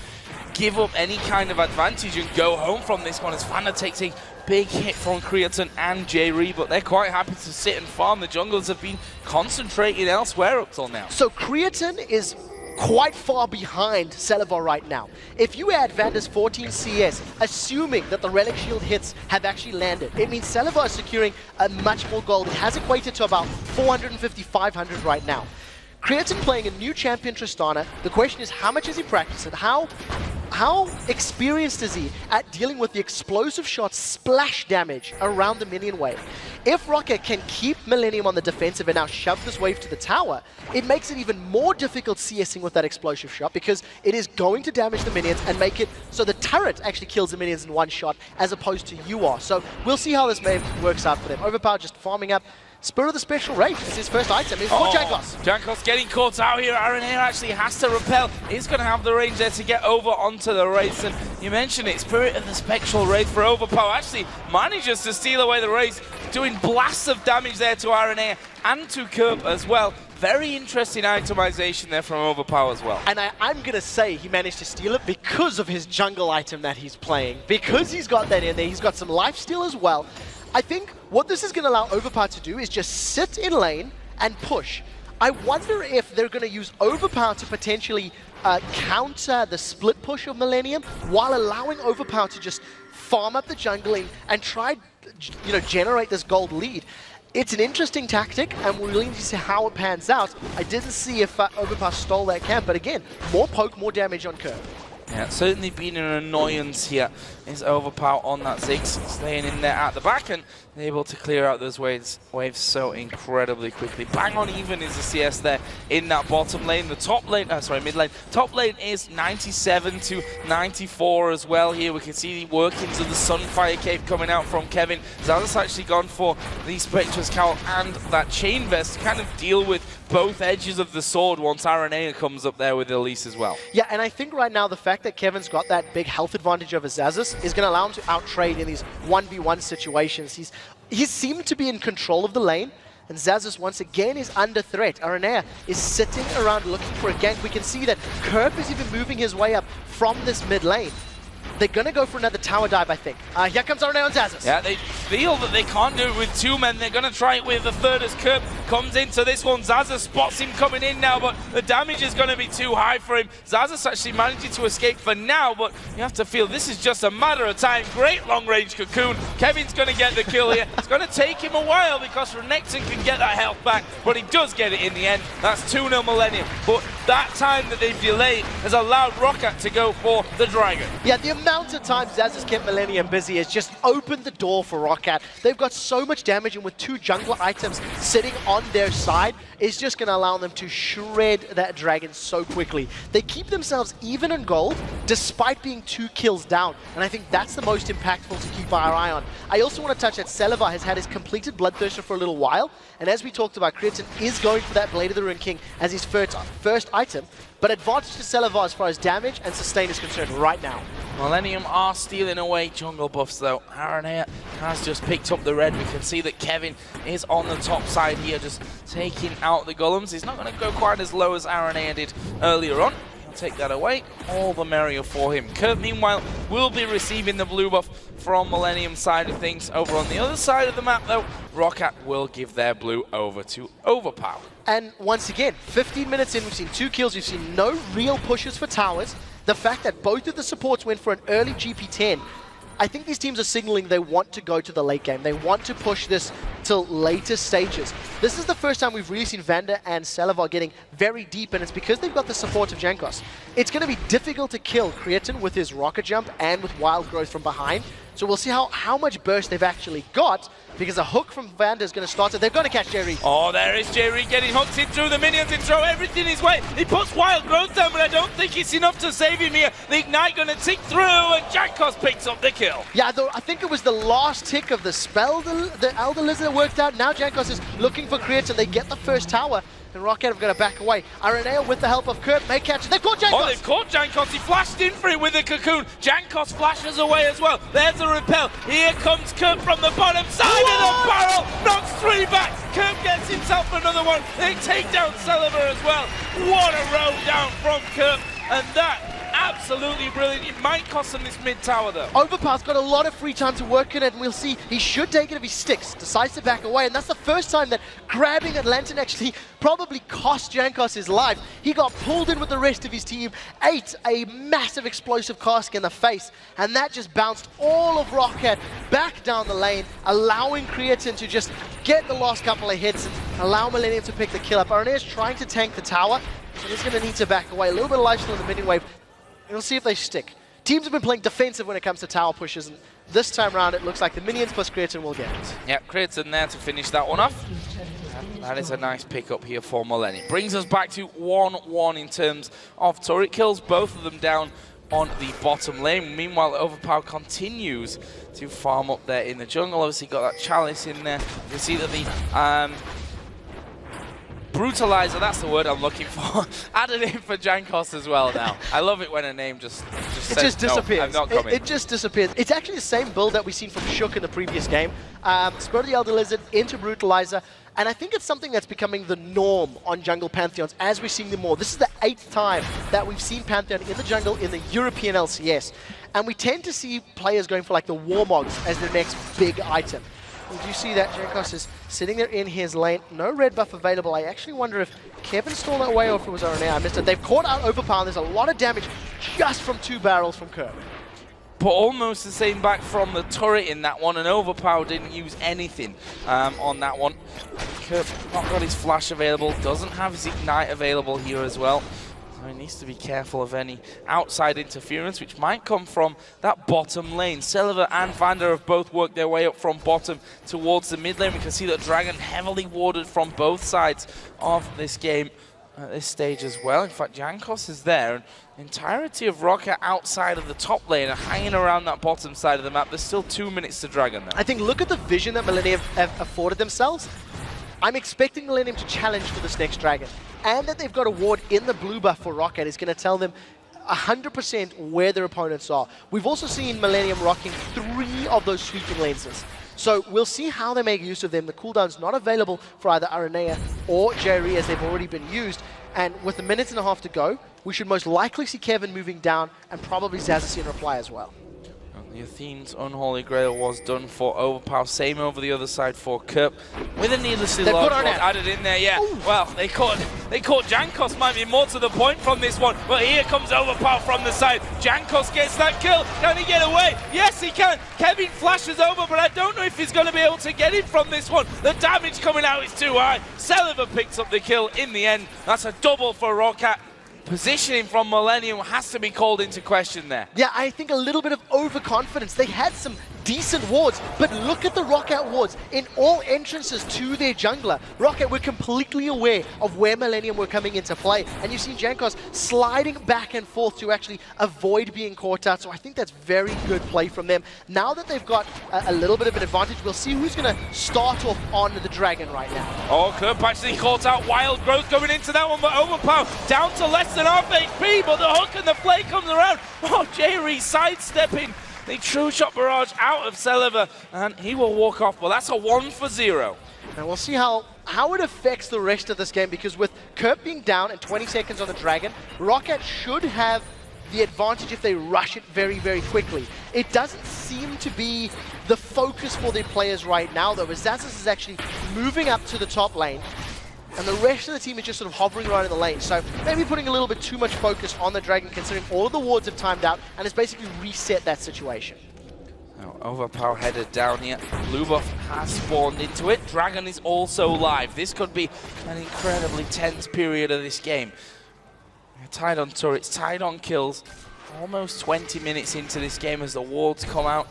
give up any kind of advantage and go home from this one, as Fana takes a big hit from Creatine and J-Ree, but they're quite happy to sit and farm. The junglers have been concentrating elsewhere up till now. So Creatine is quite far behind Celaver right now. If you add Vander's 14 CS, assuming that the Relic Shield hits have actually landed, it means Celaver is securing much more gold. It has equated to about 450, 500 right now. Creatine playing a new champion Tristana. The question is, how much has he practiced it? How experienced is he at dealing with the explosive shots, splash damage around the minion wave? If Rocket can keep Millennium on the defensive and now shove this wave to the tower, it makes it even more difficult CSing with that explosive shot, because it is going to damage the minions and make it so the turret actually kills the minions in one shot as opposed to you are. So we'll see how this wave works out for them. Overpower just farming up. Spirit of the Spectral Wraith is his first item. It's for Jankos. Jankos getting caught out here. Aranea actually has to repel. He's going to have the range there to get over onto the Wraiths. And you mentioned it, Spirit of the Spectral Wraith for Overpower actually manages to steal away the Wraiths, doing blasts of damage there to Aranea and to Curb as well. Very interesting itemization there from Overpower as well. And I'm going to say he managed to steal it because of his jungle item that he's playing. Because he's got that in there, he's got some lifesteal as well. I think what this is going to allow Overpower to do is just sit in lane and push. I wonder if they're going to use Overpower to potentially counter the split push of Millennium while allowing Overpower to just farm up the jungling and try, you know, generate this gold lead. It's an interesting tactic, and we're willing to see how it pans out. I didn't see if Overpower stole that camp, but again, more poke, more damage on Curve. Yeah, it's certainly been an annoyance here. Is Overpower on that Ziggs, staying in there at the back and able to clear out those waves so incredibly quickly. Bang on even is the CS there in that bottom lane. The top lane, mid lane. Top lane is 97 to 94 as well here. We can see the workings of the Sunfire Cape coming out from Kevin. Xaxus actually gone for the Spectre's Cowl and that Chain Vest to kind of deal with both edges of the sword once Aranea comes up there with Elise as well. Yeah, and I think right now the fact that Kevin's got that big health advantage over Xaxus is going to allow him to outtrade in these 1v1 situations. He seemed to be in control of the lane, and Xaxus once again is under threat. Aranea is sitting around looking for a gank. We can see that Curb is even moving his way up from this mid lane. they're going to go for another tower dive, I think. Here comes Arane on Xaxus. Yeah, they feel that they can't do it with 2 men. They're going to try it with the third as Kerp comes into this one. Xaxus spots him coming in now, but the damage is going to be too high for him. Xaxus actually managing to escape for now, but you have to feel this is just a matter of time. Great long-range Cocoon. Kevin's going to get the kill here. It's going to take him a while because Renekton can get that health back, but he does get it in the end. That's 2-0 Millennium. But that time that they've delayed has allowed ROCCAT to go for the Dragon. Yeah, the amount of times Xaxus kept Millennium busy has just opened the door for ROCCAT. They've got so much damage, and with 2 jungler items sitting on their side, it's just going to allow them to shred that Dragon so quickly. They keep themselves even in gold, despite being 2 kills down, and I think that's the most impactful to keep our eye on. I also want to touch that Celaver has had his completed Bloodthirster for a little while, and as we talked about, Creatin is going for that Blade of the Rune King as his first item, but advantage to Celaver as far as damage and sustain is concerned right now. Millennium are stealing away jungle buffs though. Aranea has just picked up the red. We can see that Kevin is on the top side here, just taking out the golems. He's not going to go quite as low as Aranea did earlier on. He'll take that away. All the merrier for him. Kerp, meanwhile, will be receiving the blue buff from Millennium's side of things. Over on the other side of the map though, ROCCAT will give their blue over to Overpower. And once again, 15 minutes in, we've seen 2 kills, we've seen no real pushes for towers. The fact that both of the supports went for an early GP10, I think these teams are signaling they want to go to the late game. They want to push this till later stages. This is the first time we've really seen Vander and Celaver getting very deep, and it's because they've got the support of Jankos. It's going to be difficult to kill Creatin with his rocket jump and with wild growth from behind. So we'll see how much burst they've actually got, because a hook from Vander is going to start it. They're going to catch Jerry. Oh, there is Jerry getting hooked in through the minions and throw everything his way. He puts wild growth down, but I don't think it's enough to save him here. The Ignite going to tick through, and Jankos picks up the kill. Yeah, though I think it was the last tick of the spell the Elder Lizard worked out. Now Jankos is looking for Creatin. They get the first tower, and ROCCAT have got to back away. Aranea, with the help of Kerp, may catch it. They've caught Jankos! Oh, they've caught Jankos. He flashed in for it with the Cocoon. Jankos flashes away as well. There's a repel. Here comes Kerp from the bottom side of the barrel. Knocks 3 back. Kerp gets himself another one. They take down Celaver as well. What a row down from Kerp. And that, absolutely brilliant. It might cost them this mid tower though. Overpower's got a lot of free time to work in it, and we'll see he should take it if he sticks. Decides to back away, and that's the first time that grabbing at Lantern actually probably cost Jankos his life. He got pulled in with the rest of his team, ate a massive explosive cask in the face, and that just bounced all of ROCCAT back down the lane, allowing Creatin to just get the last couple of hits and allow Millennium to pick the kill up. Aranea is trying to tank the tower, so he's going to need to back away. A little bit of lifesteal in the minion wave. We'll see if they stick. Teams have been playing defensive when it comes to tower pushes, and this time around it looks like the minions plus Creatin will get it. Yeah, Creatin there to finish that one off. And that is a nice pickup here for Millennium. Brings us back to 1-1 in terms of turret kills, both of them down on the bottom lane. Meanwhile, Overpower continues to farm up there in the jungle. Obviously got that Chalice in there. You see that the Brutalizer, that's the word I'm looking for, added in for Jankos as well now. I love it when a name just says, just disappears. No, I'm not coming. It just disappears. It's actually the same build that we've seen from Shook in the previous game. Spirit of the Elder Lizard into Brutalizer, and I think it's something that's becoming the norm on jungle Pantheons as we're seeing them more. This is the 8th time that we've seen Pantheon in the jungle in the European LCS, and we tend to see players going for like the Warmogs as their next big item. Did you see that Jankos is sitting there in his lane? No red buff available. I actually wonder if Kevin stole that away or if it was Aranea. I missed it. They've caught out Overpower, and there's a lot of damage just from 2 barrels from Kerp. But almost the same back from the turret in that one, and Overpower didn't use anything on that one. Kerp not got his flash available, doesn't have his Ignite available here as well. So he needs to be careful of any outside interference, which might come from that bottom lane. Celaver and Vander have both worked their way up from bottom towards the mid lane. We can see that Dragon heavily warded from both sides of this game at this stage as well. In fact, Jankos is there, and the entirety of ROCCAT outside of the top lane are hanging around that bottom side of the map. There's still 2 minutes to Dragon though. I think look at the vision that Millennium have afforded themselves. I'm expecting Millennium to challenge for this next Dragon, and that they've got a ward in the blue buff for ROCCAT is going to tell them 100% where their opponents are. We've also seen Millennium rocking 3 of those sweeping lenses. So we'll see how they make use of them. The cooldown's not available for either Aranea or Jerry as they've already been used. And with 1.5 minutes to go, we should most likely see Kevin moving down and probably Xaxus in reply as well. The Athene's Unholy Grail was done for Overpower. Same over the other side for Kerp. With a needlessly large one added in there, yeah. Ooh. Well, they caught Jankos, might be more to the point from this one. But here comes Overpower from the side. Jankos gets that kill. Can he get away? Yes, he can. Kevin flashes over, but I don't know if he's going to be able to get it from this one. The damage coming out is too high. Celaver picks up the kill in the end. That's a double for Roccat. Positioning from Millennium has to be called into question there. Yeah, I think a little bit of overconfidence. They had some decent wards, but look at the Roccat wards in all entrances to their jungler. Roccat were completely aware of where Millennium were coming into play, and you've seen Jankos sliding back and forth to actually avoid being caught out, so I think that's very good play from them. Now that they've got a little bit of an advantage, we'll see who's going to start off on the Dragon right now. Oh, Kerp actually caught out Wild Growth going into that one, but Overpower down to less than half HP, but the hook and the play comes around. Oh, Jerry sidestepping the True Shot Barrage out of Celaver, and he will walk off. Well, that's a 1 for 0. And we'll see how it affects the rest of this game, because with Kerp being down and 20 seconds on the Dragon, Roccat should have the advantage if they rush it very, very quickly. It doesn't seem to be the focus for their players right now, though, as Xaxus is actually moving up to the top lane, and the rest of the team is just sort of hovering around in the lane. So maybe putting a little bit too much focus on the Dragon, considering all of the wards have timed out, and it's basically reset that situation. Now, Overpower headed down here. Blue buff has spawned into it. Dragon is also live. This could be an incredibly tense period of this game. Tied on turrets, tied on kills. Almost 20 minutes into this game as the wards come out.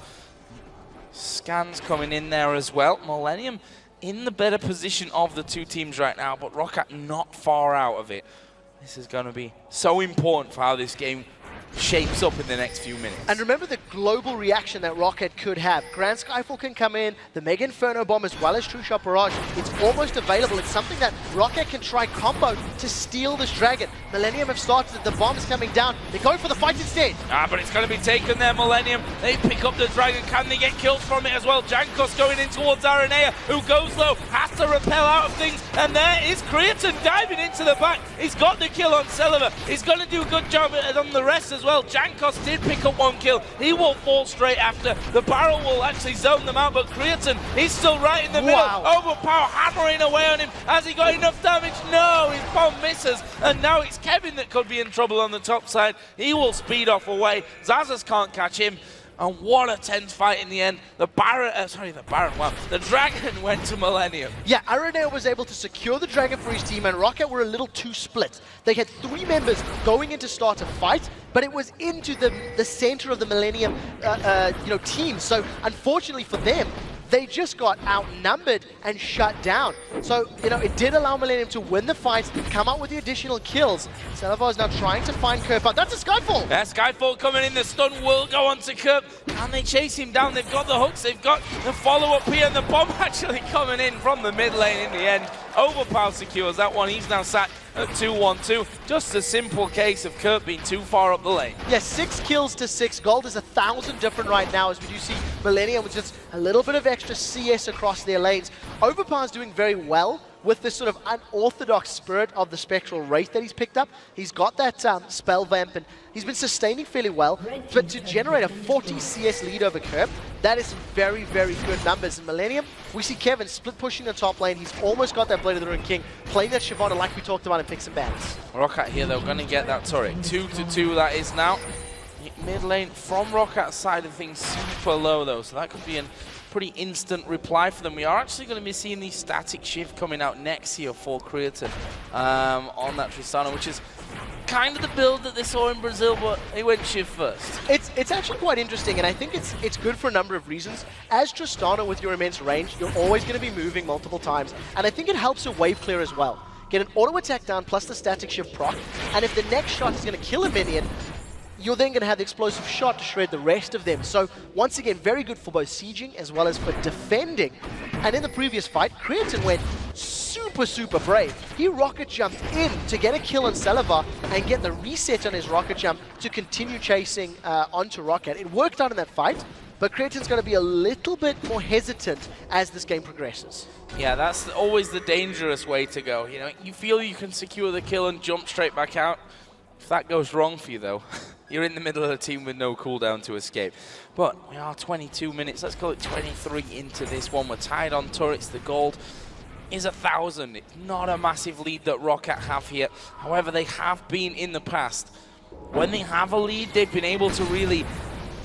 Scans coming in there as well. Millennium in the better position of the two teams right now, but Roccat not far out of it. This is going to be so important for how this game shapes up in the next few minutes. And remember the global reaction that Roccat could have. Grand Skyfall can come in, the Mega Inferno Bomb as well as True Shot Barrage. It's almost available. It's something that Roccat can try combo to steal this Dragon. Millennium have started, the bomb is coming down. They're going for the fight instead. But it's going to be taken there, Millennium. They pick up the Dragon. Can they get kills from it as well? Jankos going in towards Aranea, who goes low, has to repel out of things. And there is Creatine diving into the back. He's got the kill on Celaver. He's going to do a good job on the rest as well. Jankos did pick up one kill. He will fall straight after. The barrel will actually zone them out, but Creatine, he's still right in the middle. Overpower hammering away on him. Has he got enough damage? No, his bomb misses. And now it's Kevin that could be in trouble on the top side. He will speed off away. Xaxus can't catch him. And what a tense fight in the end. The Dragon went to Millennium. Yeah, Aranea was able to secure the Dragon for his team, and Roccat were a little too split. They had 3 members going in to start a fight, but it was into the center of the Millennium team. So unfortunately for them, they just got outnumbered and shut down. So, it did allow Millennium to win the fight, come out with the additional kills. Celaver is now trying to find Kerp out. That's a Skyfall! Yeah, Skyfall coming in. The stun will go on to Kerp. Can they chase him down? They've got the hooks, they've got the follow-up here, and the bomb actually coming in from the mid lane in the end. Overpower secures that one. He's now sat at 2-1-2. Just a simple case of Kerp being too far up the lane. Yeah, 6 kills to 6 gold is 1,000 different right now, as we do see Millennium with just a little bit of extra CS across their lanes. Overpower's doing very well with this sort of unorthodox spirit of the Spectral Wraith that he's picked up. He's got that spell vamp, and he's been sustaining fairly well. But to generate a 40 CS lead over Kerp, that is some very, very good numbers. In Millennium, we see Kevin split pushing the top lane. He's almost got that Blade of the Ruined King, playing that Shyvana like we talked about in Picks and Bans. Roccat here, though, going to get that turret. 2-2 that is now. Mid lane from Rockat's side of things super low, though, so that could be a pretty instant reply for them. We are actually going to be seeing the static shift coming out next here for Creatine on that Tristana, which is kind of the build that they saw in Brazil, but they went shift first. It's actually quite interesting, and I think it's good for a number of reasons. As Tristana with your immense range, you're always going to be moving multiple times, and I think it helps your wave clear as well. Get an auto attack down plus the static shift proc, and if the next shot is going to kill a minion, you're then going to have the explosive shot to shred the rest of them. So once again, very good for both sieging as well as for defending. And in the previous fight, Creatine went super brave. He rocket jumped in to get a kill on Celaver and get the reset on his rocket jump to continue chasing onto Roccat. It worked out in that fight, but Creatine's going to be a little bit more hesitant as this game progresses. Yeah, that's always the dangerous way to go. You feel you can secure the kill and jump straight back out. If that goes wrong for you, though, You're in the middle of a team with no cooldown to escape. But we are 22 minutes, let's call it 23 into this one. We're tied on turrets. The gold is 1,000. It's not a massive lead that Roccat have here. However, they have been in the past. When they have a lead, they've been able to really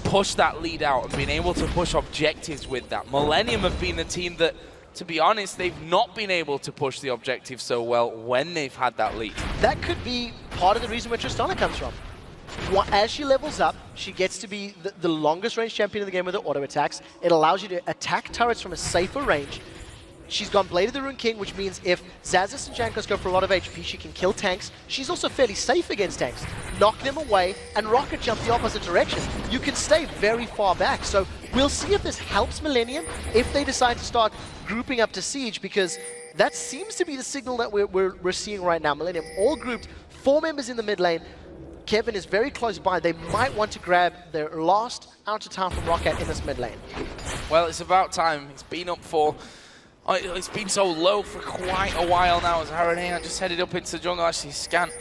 push that lead out and been able to push objectives with that. Millennium have been the team that, to be honest, they've not been able to push the objective so well when they've had that lead. That could be part of the reason where Tristana comes from. As she levels up, she gets to be the longest range champion in the game with her auto attacks. It allows you to attack turrets from a safer range. She's gone Blade of the Rune King, which means if Xayzas and Jankos go for a lot of HP, she can kill tanks. She's also fairly safe against tanks. Knock them away, and Roccat jump the opposite direction. You can stay very far back. So we'll see if this helps Millennium, if they decide to start grouping up to Siege, because that seems to be the signal that we're seeing right now. Millennium all grouped, 4 members in the mid lane. Kevin is very close by. They might want to grab their last out of town from Roccat in this mid lane. Well, it's about time. It's been up for... it's been so low for quite a while now as Aranea just headed up into the jungle. Actually, Scant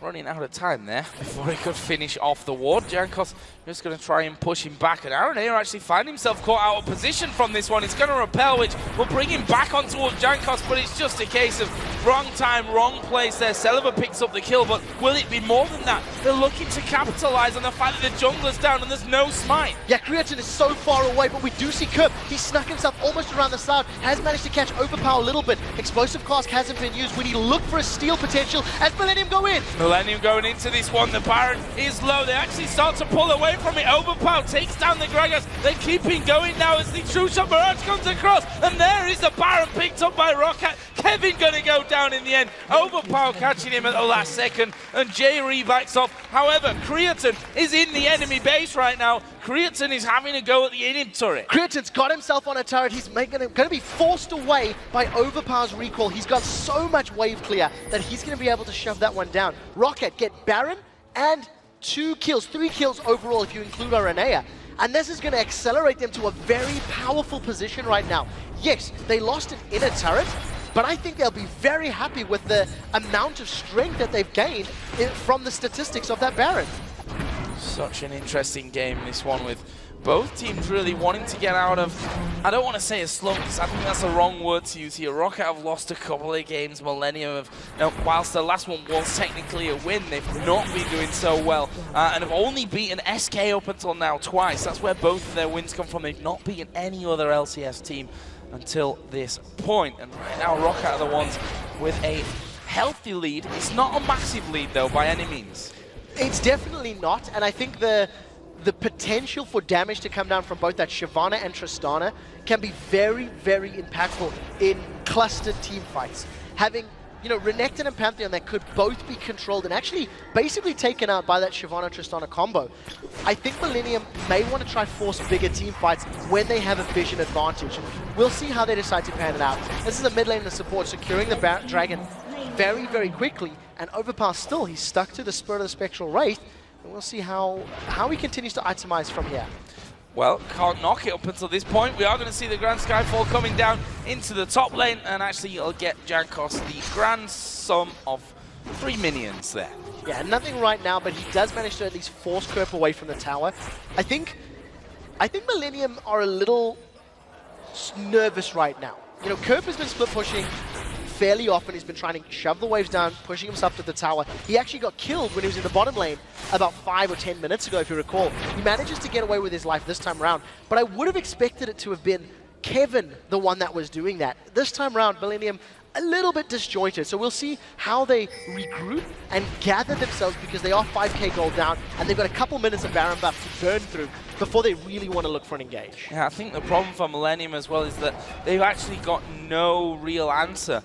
running out of time there before he could finish off the ward. Jankos just going to try and push him back, and Aranea actually find himself caught out of position from this one. He's going to repel, which will bring him back on towards Jankos, but it's just a case of wrong time, wrong place there. Celiber picks up the kill, but will it be more than that? They're looking to capitalize on the fact that the jungler's down and there's no smite. Yeah, Creatine is so far away, but we do see Kerp. He snuck himself almost around the side, has managed to catch Overpower a little bit. Explosive Cask hasn't been used. We need to look for a steal potential as Millennium go in. Millennium going into this one. The Baron is low. They actually start to pull away from it. Overpower takes down the Gragas. They're keeping going now as the True Shot Barrage comes across. And there is the Baron picked up by Roccat. Kevin going to go down in the end. Overpower catching him at the last second. And J-Re backs off. However, Creatine is in the enemy base right now. Creatine is having a go at the inhib turret. Creatine's got himself on a turret. He's going to be forced away by Overpower's recall. He's got so much wave clear that he's going to be able to shove that one down. Roccat get Baron and 3 kills overall if you include Aranea. And this is going to accelerate them to a very powerful position right now. Yes, they lost an inner turret, but I think they'll be very happy with the amount of strength that they've gained from the statistics of that Baron. Such an interesting game, this one, with both teams really wanting to get out of, I don't want to say a slump, because I think that's the wrong word to use here. Roccat have lost a couple of games. Millennium have, whilst the last one was technically a win, they've not been doing so well, and have only beaten SK up until now twice. That's where both of their wins come from. They've not beaten any other LCS team until this point. And right now, Roccat are the ones with a healthy lead. It's not a massive lead, though, by any means. It's definitely not, and I think the potential for damage to come down from both that Shyvana and Tristana can be very, very impactful in clustered team fights. Having, Renekton and Pantheon that could both be controlled and actually basically taken out by that Shyvana-Tristana combo. I think Millennium may want to try force bigger team fights when they have a vision advantage. We'll see how they decide to pan it out. This is a mid lane of support, securing the Dragon very, very quickly, and Overpower still, he's stuck to the Spirit of the Spectral Wraith, and we'll see how he continues to itemize from here. Well, can't knock it up until this point. We are going to see the Grand Skyfall coming down into the top lane, and actually you'll get Jankos the grand sum of 3 minions there. Yeah, nothing right now, but he does manage to at least force Kerp away from the tower. I think Millennium are a little nervous right now. Kerp has been split pushing fairly often. He's been trying to shove the waves down, pushing himself to the tower. He actually got killed when he was in the bottom lane about 5 or 10 minutes ago, if you recall. He manages to get away with his life this time around, but I would have expected it to have been Kevin the one that was doing that. This time around, Millennium a little bit disjointed, so we'll see how they regroup and gather themselves, because they are 5k gold down and they've got a couple minutes of Baron buff to burn through before they really want to look for an engage. Yeah, I think the problem for Millennium as well is that they've actually got no real answer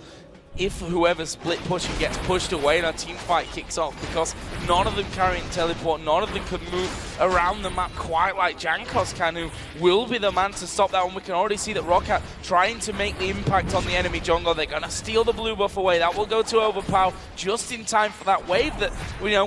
if whoever's split pushing gets pushed away and a team fight kicks off, because none of them carrying teleport, none of them can move around the map quite like Jankos can, who will be the man to stop that one. We can already see that Roccat trying to make the impact on the enemy jungle. They're going to steal the blue buff away. That will go to Overpower just in time for that wave that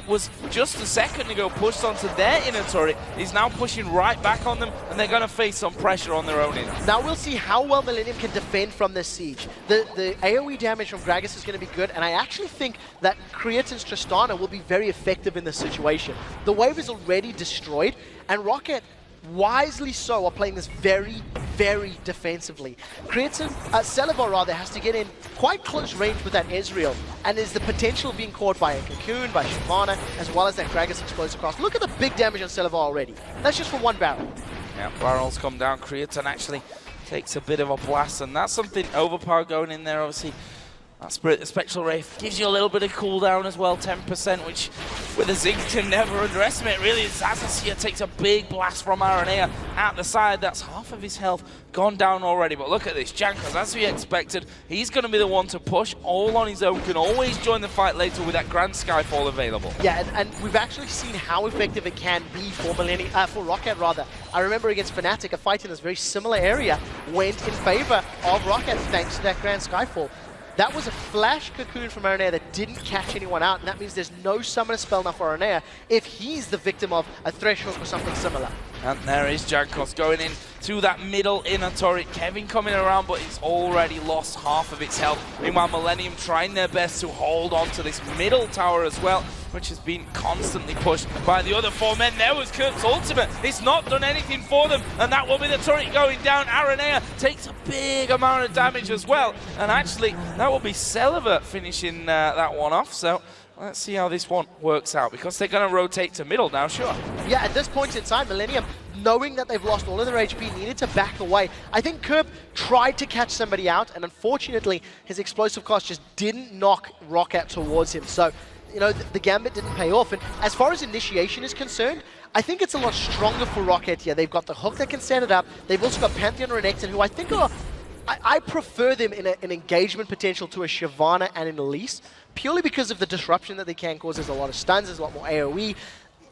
was just a second ago pushed onto their inner turret. He's now pushing right back on them, and they're going to face some pressure on their own end. Now we'll see how well Millennium can defend from this siege. The AoE damage from from Gragas is going to be good, and I actually think that Creatin's Tristana will be very effective in this situation. The wave is already destroyed, and Rocket, wisely so, are playing this very, very defensively. Creatin, Celaver rather, has to get in quite close range with that Ezreal, and there's the potential of being caught by a Cocoon, by Shyvana, as well as that Gragas explosive cross. Look at the big damage on Celaver already. That's just from one barrel. Yeah, barrels come down. Creatin actually takes a bit of a blast, and that's something Overpower going in there, obviously. That Spirit, the Spectral Wraith, gives you a little bit of cooldown as well, 10%, which with a Ziggs can never underestimate, really. Xayah here takes a big blast from Aranea at the side. That's half of his health gone down already. But look at this, Jankos, as we expected, he's going to be the one to push all on his own, can always join the fight later with that Grand Skyfall available. Yeah, and we've actually seen how effective it can be for for Rocket rather. I remember against Fnatic, a fight in this very similar area went in favor of Rocket thanks to that Grand Skyfall. That was a flash Cocoon from Aranea that didn't catch anyone out, and that means there's no summoner spell now for Aranea if he's the victim of a Threshold or something similar. And there is Jankos going in to that middle inner turret. Kevin coming around, but he's already lost half of its health. Meanwhile, Millennium trying their best to hold on to this middle tower as well, which has been constantly pushed by the other four men. There was Kirk's ultimate. It's not done anything for them, and that will be the turret going down. Aranea takes a big amount of damage as well, and actually, that will be Celaver finishing that one off. So let's see how this one works out, because they're going to rotate to middle now, sure. Yeah, at this point inside, Millennium, knowing that they've lost all of their HP, needed to back away. I think Kerb tried to catch somebody out, and unfortunately, his explosive cost just didn't knock Rocket towards him. So, you know, the gambit didn't pay off. And as far as initiation is concerned, I think it's a lot stronger for Rocket here. They've got the hook that can set it up. They've also got Pantheon and Renekton, who I think are... I prefer them in an engagement potential to a Shyvana and an Elise, purely because of the disruption that they can cause. There's a lot of stuns, there's a lot more AoE.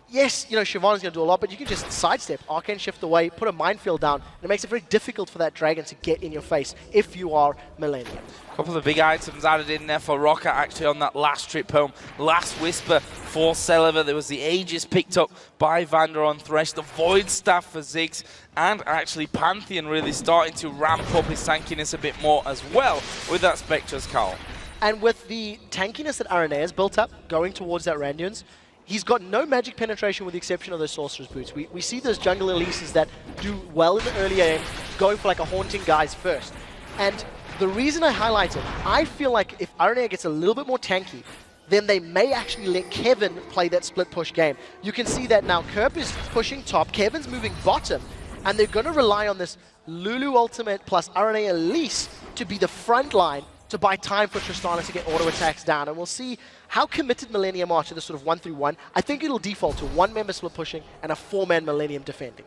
Yes, you know, Shyvana's going to do a lot, but you can just sidestep, Arcane Shift away, put a minefield down, and it makes it very difficult for that dragon to get in your face if you are Millennium. A couple of big items added in there for Rocket actually on that last trip home. Last Whisper for Celaver. There was the Aegis picked up by Vander on Thresh, the Void Staff for Ziggs, and actually Pantheon really starting to ramp up his tankiness a bit more as well with that Spectre's Cowl. And with the tankiness that Aranea has built up going towards that Randuin's, he's got no magic penetration with the exception of those Sorcerer's Boots. We see those jungle Elises that do well in the early game, going for like a Haunting guys first. And the reason I highlight it, I feel like if Aranea gets a little bit more tanky, then they may actually let Kevin play that split push game. You can see that now Kerb is pushing top, Kevin's moving bottom, and they're going to rely on this Lulu ultimate plus Aranea Elise to be the front line to buy time for Tristana to get auto attacks down. And we'll see how committed Millennium are to the sort of 1-3-1. I think it'll default to one member split pushing and a four-man Millennium defending.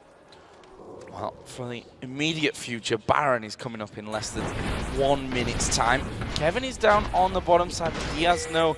Well, for the immediate future, Baron is coming up in less than 1 minute's time. Kevin is down on the bottom side, but he has no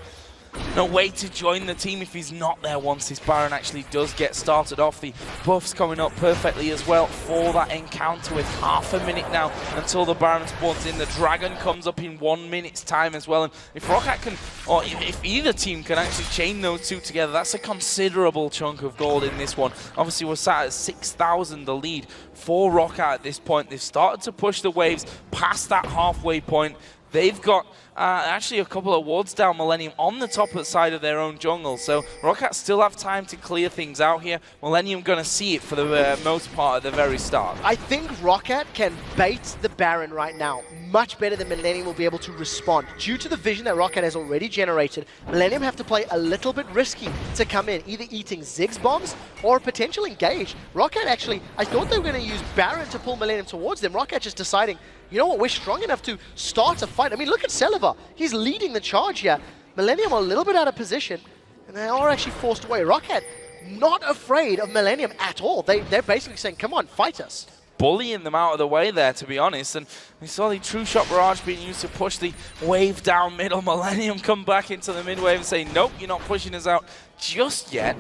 way to join the team if he's not there once this Baron actually does get started off. The buff's coming up perfectly as well for that encounter with half a minute now until the Baron spawns in. The Dragon comes up in 1 minute's time as well. And if Rocket can, or if either team can actually chain those two together, that's a considerable chunk of gold in this one. Obviously, we're sat at 6,000 the lead for Rocket at this point. They've started to push the waves past that halfway point. They've got actually a couple of wards down Millennium on the top side of their own jungle, so Rocket still have time to clear things out here. Millennium going to see it for the most part at the very start. I think Rocket can bait the Baron right now much better than Millennium will be able to respond. Due to the vision that Rocket has already generated, Millennium have to play a little bit risky to come in, either eating Ziggs bombs or potential engage. Rocket actually, I thought they were going to use Baron to pull Millennium towards them. Rocket just deciding, you know what, we're strong enough to start a fight. I mean, look at Celaver. He's leading the charge here. Millennium are a little bit out of position, and they are actually forced away. Rocket, not afraid of Millennium at all. They're basically saying, come on, fight us. Bullying them out of the way there, to be honest. And we saw the True Shot Barrage being used to push the wave down middle. Millennium come back into the mid wave and say, nope, you're not pushing us out just yet.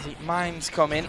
The mines come in.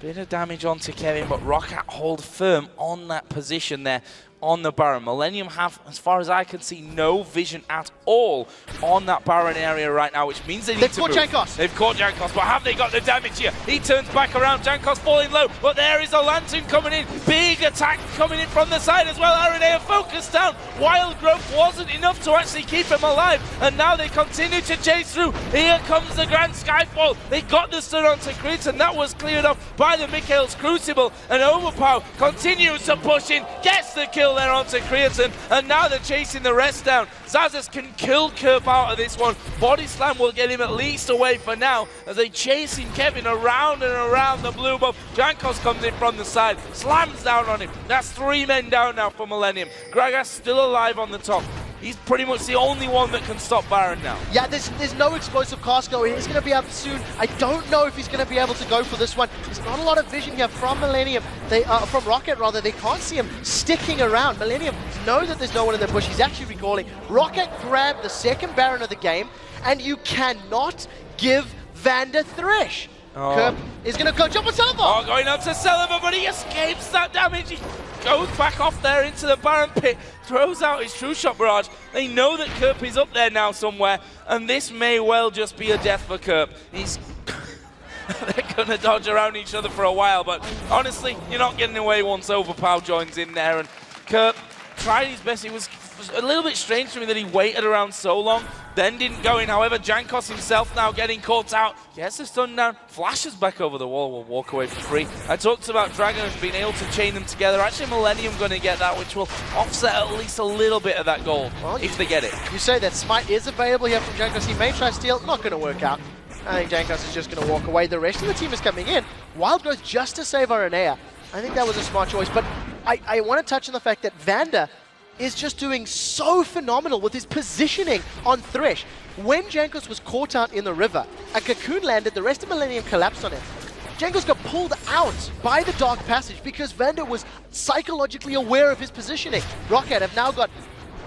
Bit of damage onto Kevin, but Rocket hold firm on that position there on the Baron. Millennium have, as far as I can see, no vision at all on that Baron area right now, which means they need to move. They've caught Jankos. They've caught Jankos, but have they got the damage here? He turns back around, Jankos falling low, but there is a Lantern coming in. Big attack coming in from the side as well. Aranea focused down. Wild Growth wasn't enough to actually keep him alive, and now they continue to chase through. Here comes the Grand Skyfall. They got the stun onto Crit, and that was cleared off by the Mikael's Crucible, and Overpower continues to push in, gets the kill there onto Creatine, and now they're chasing the rest down. Xaxus can kill Kerp out of this one. Body Slam will get him at least away for now as they chasing Kevin around and around the blue buff. Jankos comes in from the side, slams down on him. That's 3 men down now for Millennium. Gragas still alive on the top. He's pretty much the only one that can stop Baron now. Yeah, there's no explosive cast going. He's going to be up soon. I don't know if he's going to be able to go for this one. There's not a lot of vision here from Millennium. From Rocket, rather. They can't see him sticking around. Millennium know that there's no one in the bush. He's actually recalling. Rocket grabbed the second Baron of the game, and you cannot give Vander Thresh. Kerp is going to go jump on Celeber. Oh, going up to Celeber, but he escapes that damage. He goes back off there into the Baron pit, throws out his True Shot Barrage. They know that Kerp is up there now somewhere, and this may well just be a death for Kerp. He's they're going to dodge around each other for a while, but honestly, you're not getting away once Overpower joins in there, and Kerp tried his best. It was a little bit strange to me that he waited around so long, then didn't go in. However, Jankos himself now getting caught out. Gets the stun down, flashes back over the wall, will walk away for free. I talked about Dragon and being able to chain them together. Actually, Millennium going to get that, which will offset at least a little bit of that gold, if they get it. You say that Smite is available here from Jankos. He may try steal, not going to work out. I think Jankos is just going to walk away. The rest of the team is coming in. Wild Growth just to save Aranea. I think that was a smart choice, but I want to touch on the fact that Vander is just doing so phenomenal with his positioning on Thresh. When Jankos was caught out in the river, a cocoon landed, the rest of Millennium collapsed on him. Jankos got pulled out by the Dark Passage because Vander was psychologically aware of his positioning. Rocket have now got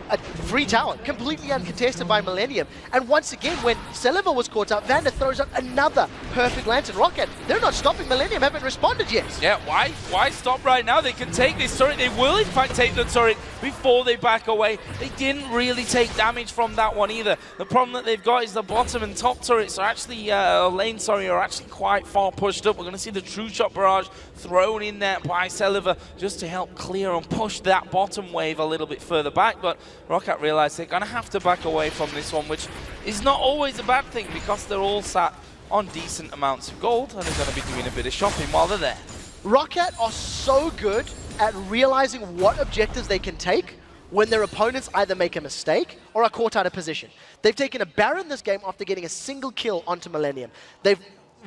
a free tower, completely uncontested by Millennium. And once again, when Celeber was caught out, Vander throws out another perfect Lantern. Rocket, they're not stopping. Millennium haven't responded yet. Yeah, why? Why stop right now? They can take this turret. They will, in fact, take the turret before they back away. They didn't really take damage from that one either. The problem that they've got is the bottom and top turrets are actually, are actually quite far pushed up. We're going to see the True Shot Barrage thrown in there by Celeber just to help clear and push that bottom wave a little bit further back. But Rocket realize they're going to have to back away from this one, which is not always a bad thing because they're all sat on decent amounts of gold and they're going to be doing a bit of shopping while they're there. Rocket are so good at realizing what objectives they can take when their opponents either make a mistake or are caught out of position. They've taken a Baron this game after getting a single kill onto Millennium. They've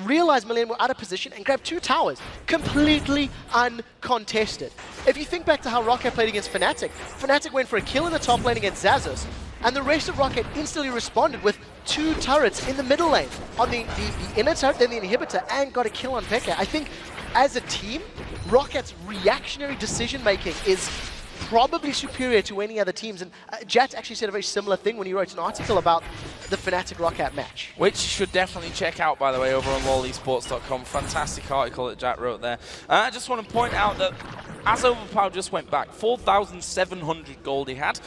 realized Millennium were out of position and grabbed 2 towers, completely uncontested. If you think back to how Rocket played against Fnatic, Fnatic went for a kill in the top lane against Xaxus, and the rest of Rocket instantly responded with 2 turrets in the middle lane on the inner turret, then the inhibitor, and got a kill on Pekka. I think as a team, Rocket's reactionary decision-making is probably superior to any other teams. And Jat actually said a very similar thing when he wrote an article about the Fnatic Rocket match. Which you should definitely check out, by the way, over on LoLesports.com. Fantastic article that Jat wrote there. I just want to point out that as Overpower just went back, 4,700 gold he had,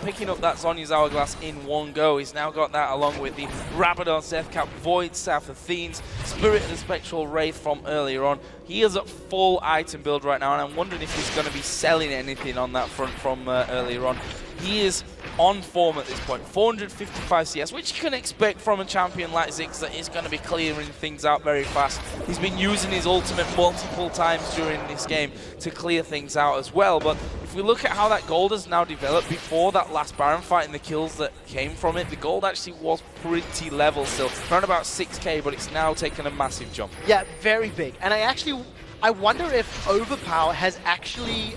picking up that Zhonya's Hourglass in one go. He's now got that along with the Rabadon's Deathcap, Void, South Athene's, Spirit of the Spectral Wraith from earlier on. He is at full item build right now, and I'm wondering if he's going to be selling anything on that front from earlier on. He is on form at this point, 455 CS, which you can expect from a champion like Ziggs that is going to be clearing things out very fast. He's been using his ultimate multiple times during this game to clear things out as well, but if we look at how that gold has now developed before that last Baron fight and the kills that came from it, the gold actually was pretty level still, around about 6k, but it's now taken a massive jump. Yeah, very big. And I wonder if Overpower has actually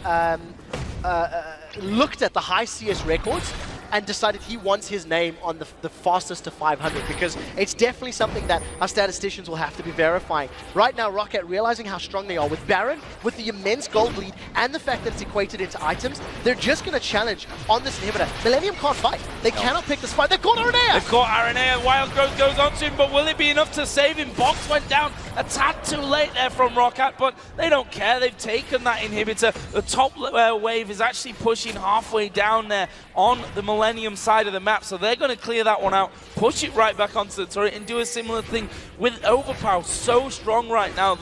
looked at the high CS records and decided he wants his name on the fastest to 500, because it's definitely something that our statisticians will have to be verifying. Right now, Rocket, realizing how strong they are with Baron, with the immense gold lead, and the fact that it's equated into items, they're just going to challenge on this inhibitor. Millennium can't fight. They cannot pick the spot. They've caught Aranea! They've caught Aranea. Wild Growth goes on to him, but will it be enough to save him? Box went down. A tad too late there from Roccat, but they don't care. They've taken that inhibitor. The top wave is actually pushing halfway down there on the Millennium side of the map, so they're going to clear that one out, push it right back onto the turret, and do a similar thing with Overpower. So strong right now.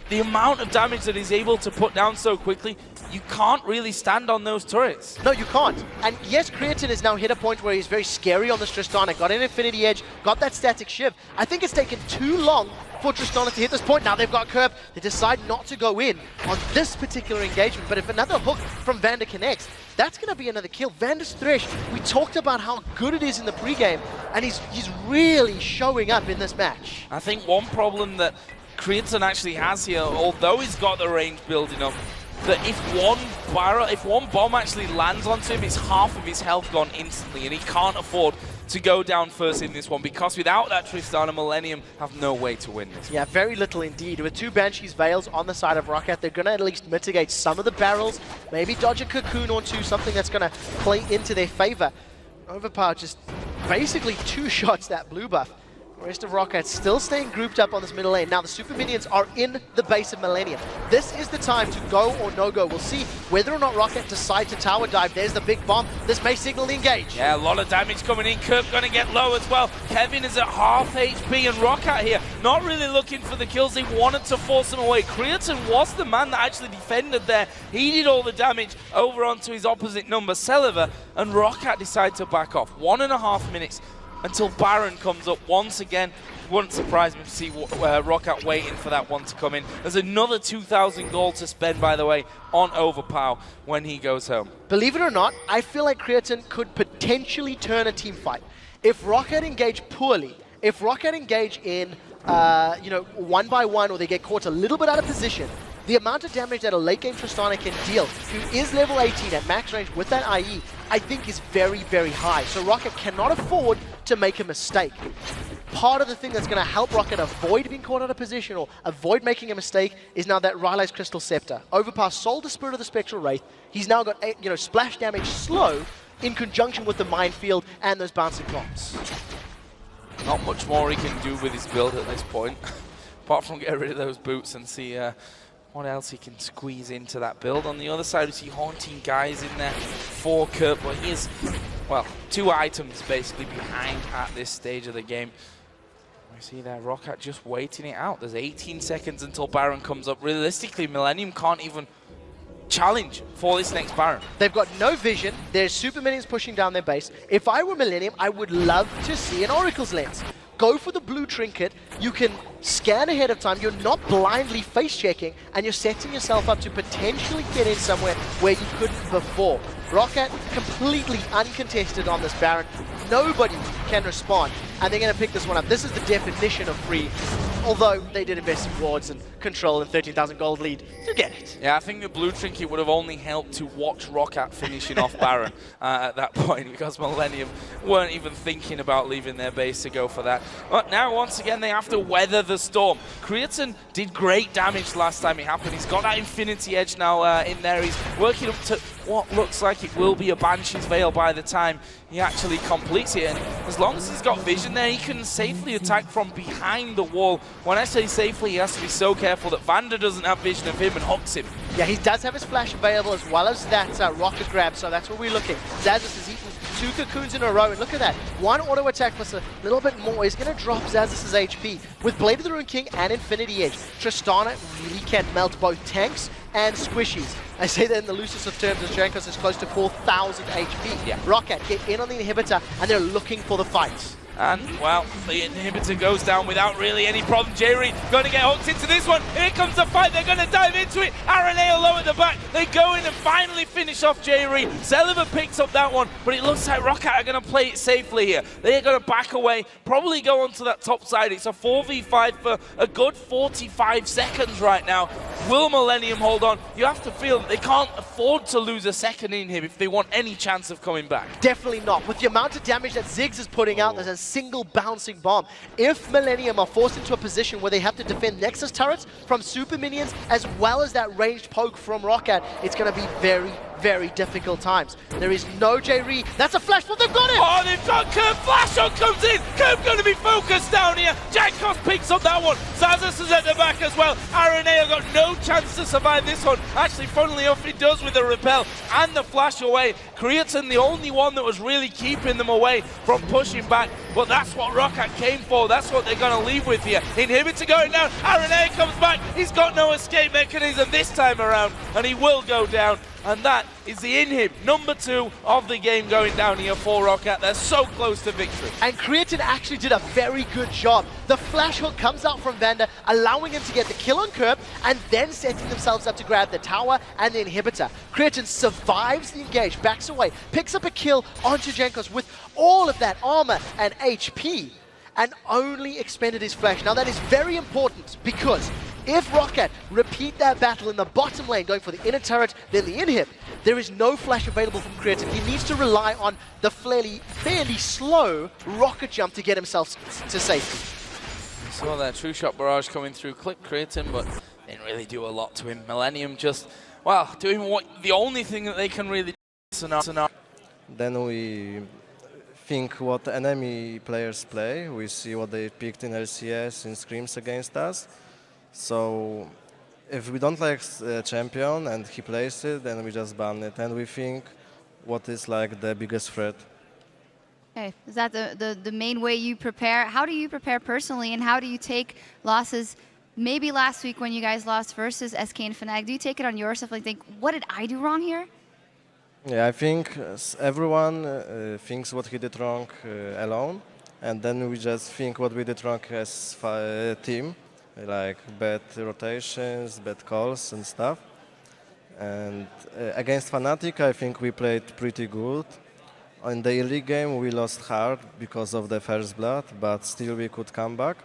The amount of damage that he's able to put down so quickly, you can't really stand on those turrets. No, you can't. And yes, Creatine has now hit a point where he's very scary on this Tristana. Got an Infinity Edge, got that static shiv. I think it's taken too long for Tristana to hit this point. Now they've got Curb. They decide not to go in on this particular engagement. But if another hook from Vander connects, that's going to be another kill. Vander's Thresh, we talked about how good it is in the pregame, and he's really showing up in this match. I think one problem that Creatine actually has here, although he's got the range building up, that if one bomb actually lands onto him, it's half of his health gone instantly, and he can't afford to go down first in this one, because without that Tristana, Millennium have no way to win this. Yeah, very little indeed. With 2 Banshees Veils on the side of Roccat, they're going to at least mitigate some of the barrels, maybe dodge a Cocoon or 2, something that's going to play into their favor. Overpower just basically 2 shots that blue buff. The rest of Roccat still staying grouped up on this middle lane. Now the Super Minions are in the base of Millennium. This is the time to go or no go. We'll see whether or not Roccat decide to tower dive. There's the big bomb. This may signal the engage. Yeah, a lot of damage coming in. Kirk going to get low as well. Kevin is at half HP, and Roccat here not really looking for the kills. They wanted to force him away. Creatine was the man that actually defended there. He did all the damage over onto his opposite number, Celiver, and Roccat decided to back off. 1.5 minutes until Baron comes up once again. Wouldn't surprise me to see Roccat waiting for that one to come in. There's another 2,000 gold to spend, by the way, on Overpower when he goes home. Believe it or not, I feel like Creatine could potentially turn a team fight. If Roccat engage poorly, if Roccat engage in, 1 by 1, or they get caught a little bit out of position, the amount of damage that a late game Tristana can deal, who is level 18 at max range with that IE, I think is very, very high. So Roccat cannot afford to make a mistake. Part of the thing that's going to help Roccat avoid being caught out of position or avoid making a mistake is now that Rylai's Crystal Scepter. Overpower sold the Spirit of the Spectral Wraith. He's now got, splash damage slow in conjunction with the Minefield and those bouncing bombs. Not much more he can do with his build at this point, apart from get rid of those boots and see what else he can squeeze into that build. On the other side, we see Haunting Guys in there for Kurt, but he is, well, 2 items basically behind at this stage of the game. We see there Roccat just waiting it out. There's 18 seconds until Baron comes up. Realistically, Millennium can't even challenge for this next Baron. They've got no vision. There's Super Minions pushing down their base. If I were Millennium, I would love to see an Oracle's Lens. Go for the blue trinket. You can scan ahead of time. You're not blindly face checking, and you're setting yourself up to potentially get in somewhere where you couldn't before. Roccat completely uncontested on this Baron. Nobody can respond, and they're going to pick this one up. This is the definition of free, although they did invest in wards and control and 13,000 gold lead to get it. Yeah, I think the blue trinket would have only helped to watch Roccat finishing off Baron at that point, because Millennium weren't even thinking about leaving their base to go for that. But now, once again, they have to weather the storm. Creatine did great damage last time it happened. He's got that Infinity Edge now in there. He's working up to what looks like it will be a Banshee's Veil by the time he actually completes it. And as long as he's got vision there, he can safely attack from behind the wall. When I say safely, he has to be so careful that Vander doesn't have vision of him and hooks him. Yeah, he does have his flash available as well as that rocket grab, so that's what we're looking. Xaxus has eaten 2 cocoons in a row, and look at that. 1 auto attack plus a little bit more is going to drop Xaxus' HP. With Blade of the Ruined King and Infinity Edge, Tristana really can melt both tanks and squishies. I say that in the loosest of terms, as Jankos is close to 4,000 HP. Yeah. Roccat get in on the inhibitor, and they're looking for the fight. And, well, the inhibitor goes down without really any problem. Jerry going to get hooked into this one. Here comes the fight. They're going to dive into it. Araneo low at the back. They go in and finally finish off Jerry. Celiver picks up that one, but it looks like Roccat are going to play it safely here. They're going to back away, probably go onto that top side. It's a 4v5 for a good 45 seconds right now. Will Millennium hold on? You have to feel that they can't afford to lose a second inhib if they want any chance of coming back. Definitely not. With the amount of damage that Ziggs is putting out, there's a single bouncing bomb. If Millennium are forced into a position where they have to defend Nexus turrets from Super Minions, as well as that ranged poke from Roccat, it's going to be very, very difficult times. There is no J-Ree. That's a flash flip. They've got it! Oh, they've got Curb. Flash on comes in. Curb going to be focused down here. Jankos picks up that one. Zazas is at the back as well. Aranea got no chance to survive this one. Actually, funnily enough, he does with the repel and the flash away. Creatine, the only one that was really keeping them away from pushing back. But that's what Roccat came for. That's what they're going to leave with here. Inhibitor going down. Aranea comes back. He's got no escape mechanism this time around, and he will go down. And that is the inhib, number 2 of the game going down here for Roccat. They're so close to victory. And Creatine actually did a very good job. The flash hook comes out from Vander, allowing him to get the kill on Curb, and then setting themselves up to grab the tower and the inhibitor. Creatine survives the engage, backs away, picks up a kill onto Jankos with all of that armor and HP, and only expended his flash. Now that is very important, because if Roccat repeat that battle in the bottom lane, going for the inner turret, then the inhib, there is no flash available from Creatine. He needs to rely on the fairly slow rocket jump to get himself to safety. Saw that true shot barrage coming through, clipped Creatine, but didn't really do a lot to him. Millennium just, well, doing what the only thing that they can really do. Then we think what enemy players play. We see what they picked in LCS, in scrims against us. So if we don't like champion and he plays it, then we just ban it. And we think what is like the biggest threat. Okay, is that the main way you prepare? How do you prepare personally, and how do you take losses? Maybe last week when you guys lost versus SK and Fnatic, do you take it on yourself and think, what did I do wrong here? Yeah, I think everyone thinks what he did wrong alone, and then we just think what we did wrong as a team, like bad rotations, bad calls and stuff. And against Fnatic, I think we played pretty good. In the early game, we lost hard because of the first blood, but still we could come back.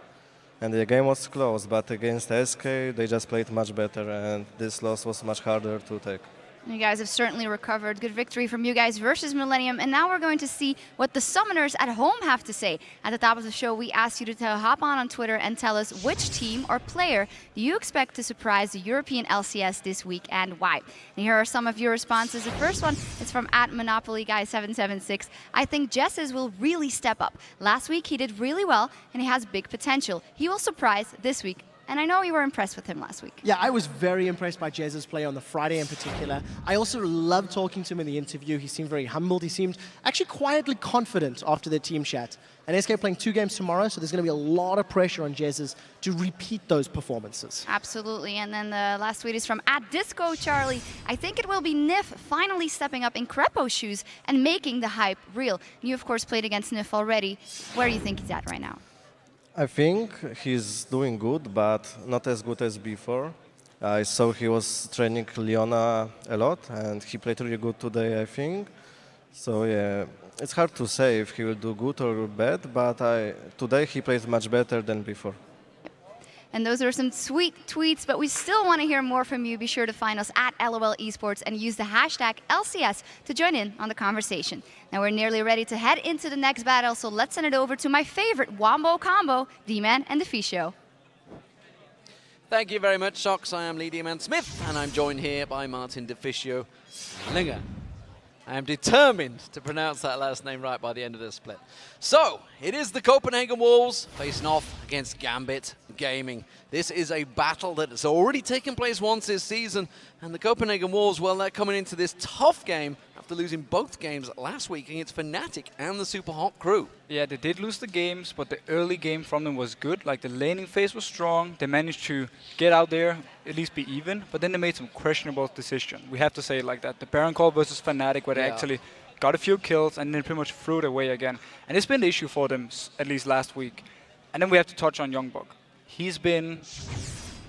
And the game was close, but against SK, they just played much better, and this loss was much harder to take. You guys have certainly recovered. Good victory from you guys versus Millennium. And now we're going to see what the summoners at home have to say. At the top of the show, we asked you to hop on Twitter and tell us which team or player you expect to surprise the European LCS this week and why. And here are some of your responses. The first one is from @MonopolyGuy776. I think Jesses will really step up. Last week he did really well and he has big potential. He will surprise this week. And I know you were impressed with him last week. Yeah, I was very impressed by Jez's play on the Friday in particular. I also loved talking to him in the interview. He seemed very humbled. He seemed actually quietly confident after their team chat. And SK playing 2 games tomorrow, so there's going to be a lot of pressure on Jez's to repeat those performances. Absolutely. And then the last tweet is from @DiscoCharlie. I think it will be Nif finally stepping up in Crepo's shoes and making the hype real. You, of course, played against Nif already. Where do you think he's at right now? I think he's doing good, but not as good as before. I saw he was training Leona a lot, and he played really good today, I think. So yeah, it's hard to say if he will do good or bad, but today he plays much better than before. And those are some sweet tweets, but we still want to hear more from you. Be sure to find us at LOL Esports and use the hashtag LCS to join in on the conversation. Now we're nearly ready to head into the next battle, so let's send it over to my favorite Wombo combo, D-Man and Deficio. Thank you very much, Sox. I am Lee D-Man Smith, and I'm joined here by Martin Deficio Linger. I am determined to pronounce that last name right by the end of this split. So, it is the Copenhagen Wolves facing off against Gambit Gaming. This is a battle that has already taken place once this season, and the Copenhagen Wolves, well, they're coming into this tough game after losing both games last week against Fnatic and the Super Hot Crew. Yeah, they did lose the games, but the early game from them was good. Like, the laning phase was strong. They managed to get out there, at least be even, but then they made some questionable decisions. We have to say it like that. The Baron call versus Fnatic, where they actually got a few kills and then pretty much threw it away again. And it's been the issue for them, at least last week. And then we have to touch on Youngbok. He's been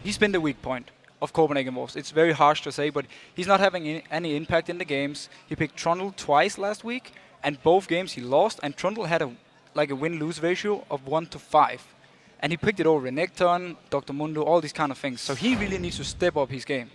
the weak point of Copenhagen Wolves. It's very harsh to say, but he's not having any impact in the games. He picked Trundle twice last week, and both games he lost, and Trundle had a win-lose ratio of 1 to 5. And he picked it over Renekton, Dr. Mundo, all these kind of things. So he really needs to step up his game.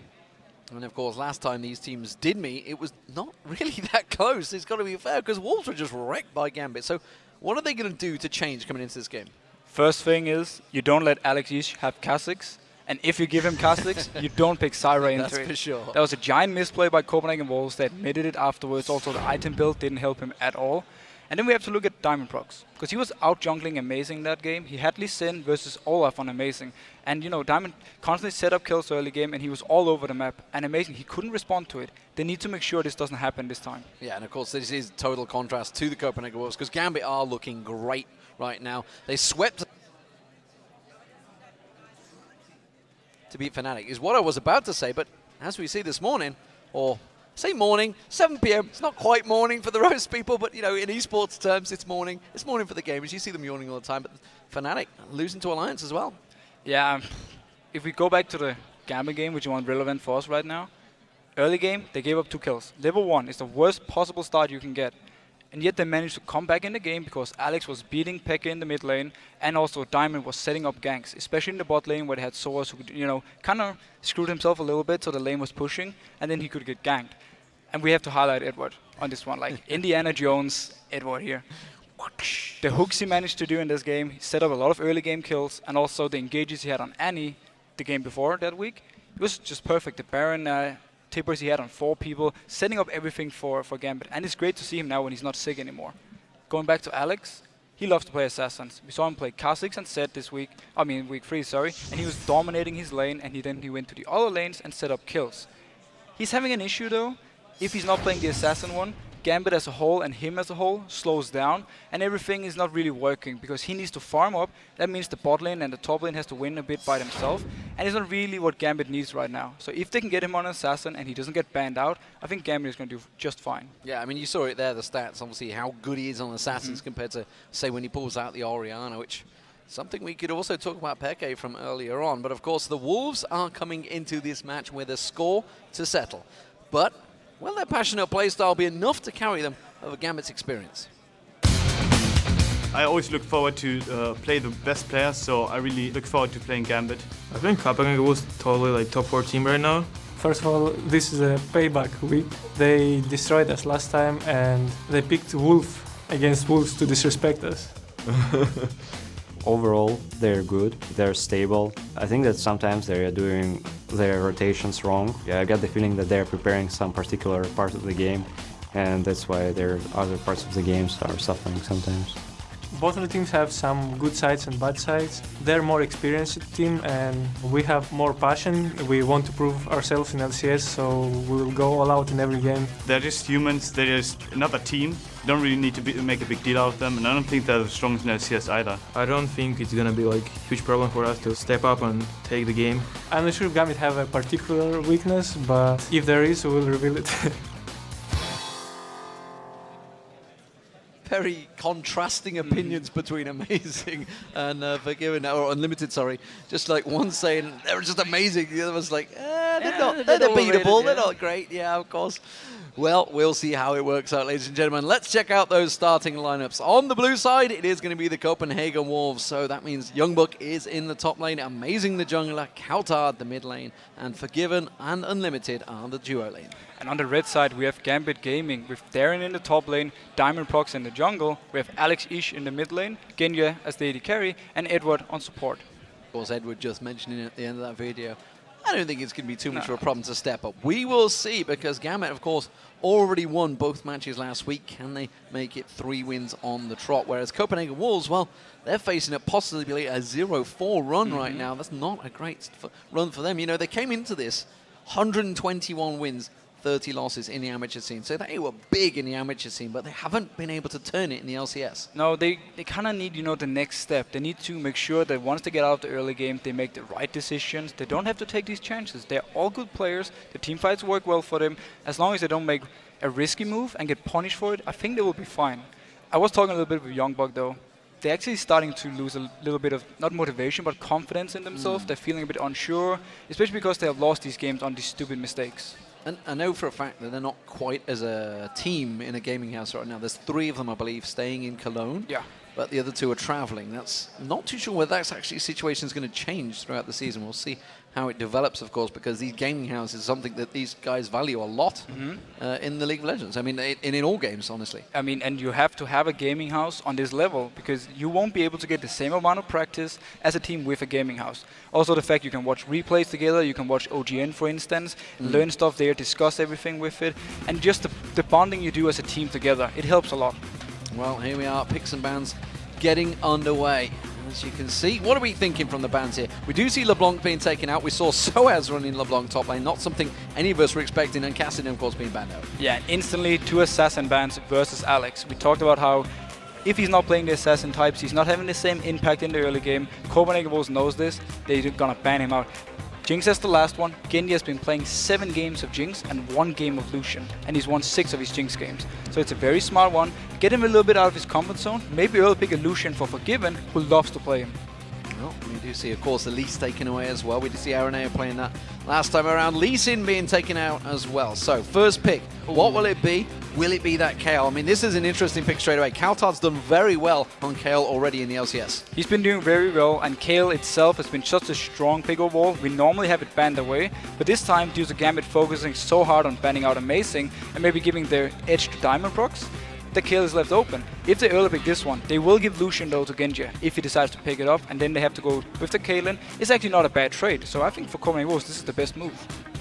And of course, last time these teams did meet, it was not really that close. It's got to be fair, because Wolves were just wrecked by Gambit. So what are they going to do to change coming into this game? First thing is, you don't let Alex Yish have Kha'Zix. And if you give him Kha'Zix, you don't pick Zyra into That's it. for sure. That was a giant misplay by Copenhagen Wolves. They admitted it afterwards. Also, the item build didn't help him at all. And then we have to look at Diamond Prox, because he was out jungling Amazing that game. He had Lee Sin versus Olaf on Amazing. And you know, Diamond constantly set up kills early game, and he was all over the map. And Amazing, he couldn't respond to it. They need to make sure this doesn't happen this time. Yeah, and of course this is total contrast to the Copenhagen Wolves, because Gambit are looking great right now. They swept to beat Fnatic, is what I was about to say, but as we see this morning, or say morning, 7 p.m. It's not quite morning for the Roast people, but you know, in esports terms, it's morning. It's morning for the gamers. You see them yawning all the time, but Fnatic losing to Alliance as well. Yeah, if we go back to the Gambit game, which is one relevant for us right now, early game, they gave up 2 kills. Level 1 is the worst possible start you can get. And yet they managed to come back in the game because Alex was beating Pekka in the mid lane, and also Diamond was setting up ganks, especially in the bot lane where they had Soaz who could, you know, kind of screwed himself a little bit so the lane was pushing, and then he could get ganked. And we have to highlight Edward on this one, like Indiana Jones, Edward here. The hooks he managed to do in this game, he set up a lot of early game kills, and also the engages he had on Annie the game before that week. It was just perfect. The Baron tippers he had on 4 people, setting up everything for Gambit. And it's great to see him now when he's not sick anymore. Going back to Alex, he loves to play Assassins. We saw him play Kha'Zix and Zed this week, week 3, sorry, and he was dominating his lane, and he went to the other lanes and set up kills. He's having an issue though. If he's not playing the Assassin one, Gambit as a whole and him as a whole slows down, and everything is not really working because he needs to farm up. That means the bot lane and the top lane has to win a bit by themselves, and it's not really what Gambit needs right now. So if they can get him on Assassin and he doesn't get banned out, I think Gambit is going to do just fine. Yeah, I mean, you saw it there, the stats, obviously, how good he is on Assassins compared to, say, when he pulls out the Orianna, which something we could also talk about Peke from earlier on. But, of course, the Wolves are coming into this match with a score to settle. But will their passionate playstyle be enough to carry them over Gambit's experience? I always look forward to play the best players, so I really look forward to playing Gambit. I think Copenhagen was totally like top 4 team right now. First of all, this is a payback week. They destroyed us last time and they picked Wolf against Wolves to disrespect us. Overall, they're good, they're stable. I think that sometimes they're doing their rotations wrong. Yeah, I got the feeling that they're preparing some particular part of the game, and that's why their other parts of the games are suffering sometimes. Both of the teams have some good sides and bad sides. They're more experienced team and we have more passion. We want to prove ourselves in LCS, so we will go all out in every game. They're just humans, they're just another team. You don't really need to make a big deal out of them, and I don't think they're the strongest in LCS either. I don't think it's gonna be like a huge problem for us to step up and take the game. I'm not sure Gambit have a particular weakness, but if there is, we will reveal it. Very contrasting opinions between Amazing and Forgiven, or Unlimited, sorry. Just like one saying they're just amazing, the other one's like, they're not beatable, they're not great. Yeah, of course. Well, we'll see how it works out, ladies and gentlemen. Let's check out those starting lineups. On the blue side, it is going to be the Copenhagen Wolves. So that means Youngbuck is in the top lane, Amazing the jungler, Kautard the mid lane, and Forgiven and Unlimited are the duo lane. And on the red side, we have Gambit Gaming with Darren in the top lane, Diamond Prox in the jungle. We have Alex Ish in the mid lane, Genya as the AD carry, and Edward on support. Of course, Edward just mentioning at the end of that video, I don't think it's going to be too much of a problem to step up. We will see, because Gambit, of course, already won both matches last week. Can they make it 3 wins on the trot? Whereas Copenhagen Wolves, well, they're facing a possibly a 0-4 run right now. That's not a great run for them. You know, they came into this 121 wins, 30 losses in the amateur scene. So they were big in the amateur scene, but they haven't been able to turn it in the LCS. No, they kind of need, you know, the next step. They need to make sure that once they get out of the early game, they make the right decisions. They don't have to take these chances. They're all good players. The team fights work well for them. As long as they don't make a risky move and get punished for it, I think they will be fine. I was talking a little bit with Youngbuck, though. They're actually starting to lose a little bit of, not motivation, but confidence in themselves. They're feeling a bit unsure, especially because they have lost these games on these stupid mistakes. And I know for a fact that they're not quite as a team in a gaming house right now. There's 3 of them, I believe, staying in Cologne. Yeah. but the other two are traveling. That's not too sure whether that's actually a situation is going to change throughout the season. We'll see how it develops, of course, because these gaming houses is something that these guys value a lot in the League of Legends. I mean, in all games, honestly. I mean, and you have to have a gaming house on this level because you won't be able to get the same amount of practice as a team with a gaming house. Also, the fact you can watch replays together, you can watch OGN, for instance, learn stuff there, discuss everything with it, and just the bonding you do as a team together, it helps a lot. Well, here we are, picks and bans getting underway. As you can see, what are we thinking from the bans here? We do see LeBlanc being taken out. We saw Soaz running LeBlanc top lane, not something any of us were expecting, and Cassidy, of course, being banned out. Yeah, instantly 2 assassin bans versus Alex. We talked about how if he's not playing the assassin types, he's not having the same impact in the early game. Copenhagen Wolves knows this. They're gonna ban him out. Jinx has the last one. Genji has been playing 7 games of Jinx and 1 game of Lucian, and he's won 6 of his Jinx games. So it's a very smart one. Get him a little bit out of his comfort zone. Maybe early pick a Lucian for Forgiven, who loves to play him. Well, we do see, of course, the Lee taken away as well. We did see Aranea playing that last time around. Lee Sin being taken out as well. So, first pick, what will it be? Will it be that Kayle? I mean, this is an interesting pick straight away. Kaltad's done very well on Kayle already in the LCS. He's been doing very well, and Kayle itself has been such a strong pick overall. We normally have it banned away, but this time, due to Gambit focusing so hard on banning out Amazing and maybe giving their edge to Diamond Procs, the Kayle is left open. If they early pick this one, they will give Lucian though to Genji if he decides to pick it up, and then they have to go with the Kaylin. It's actually not a bad trade, so I think for Copenhagen Wolves this is the best move.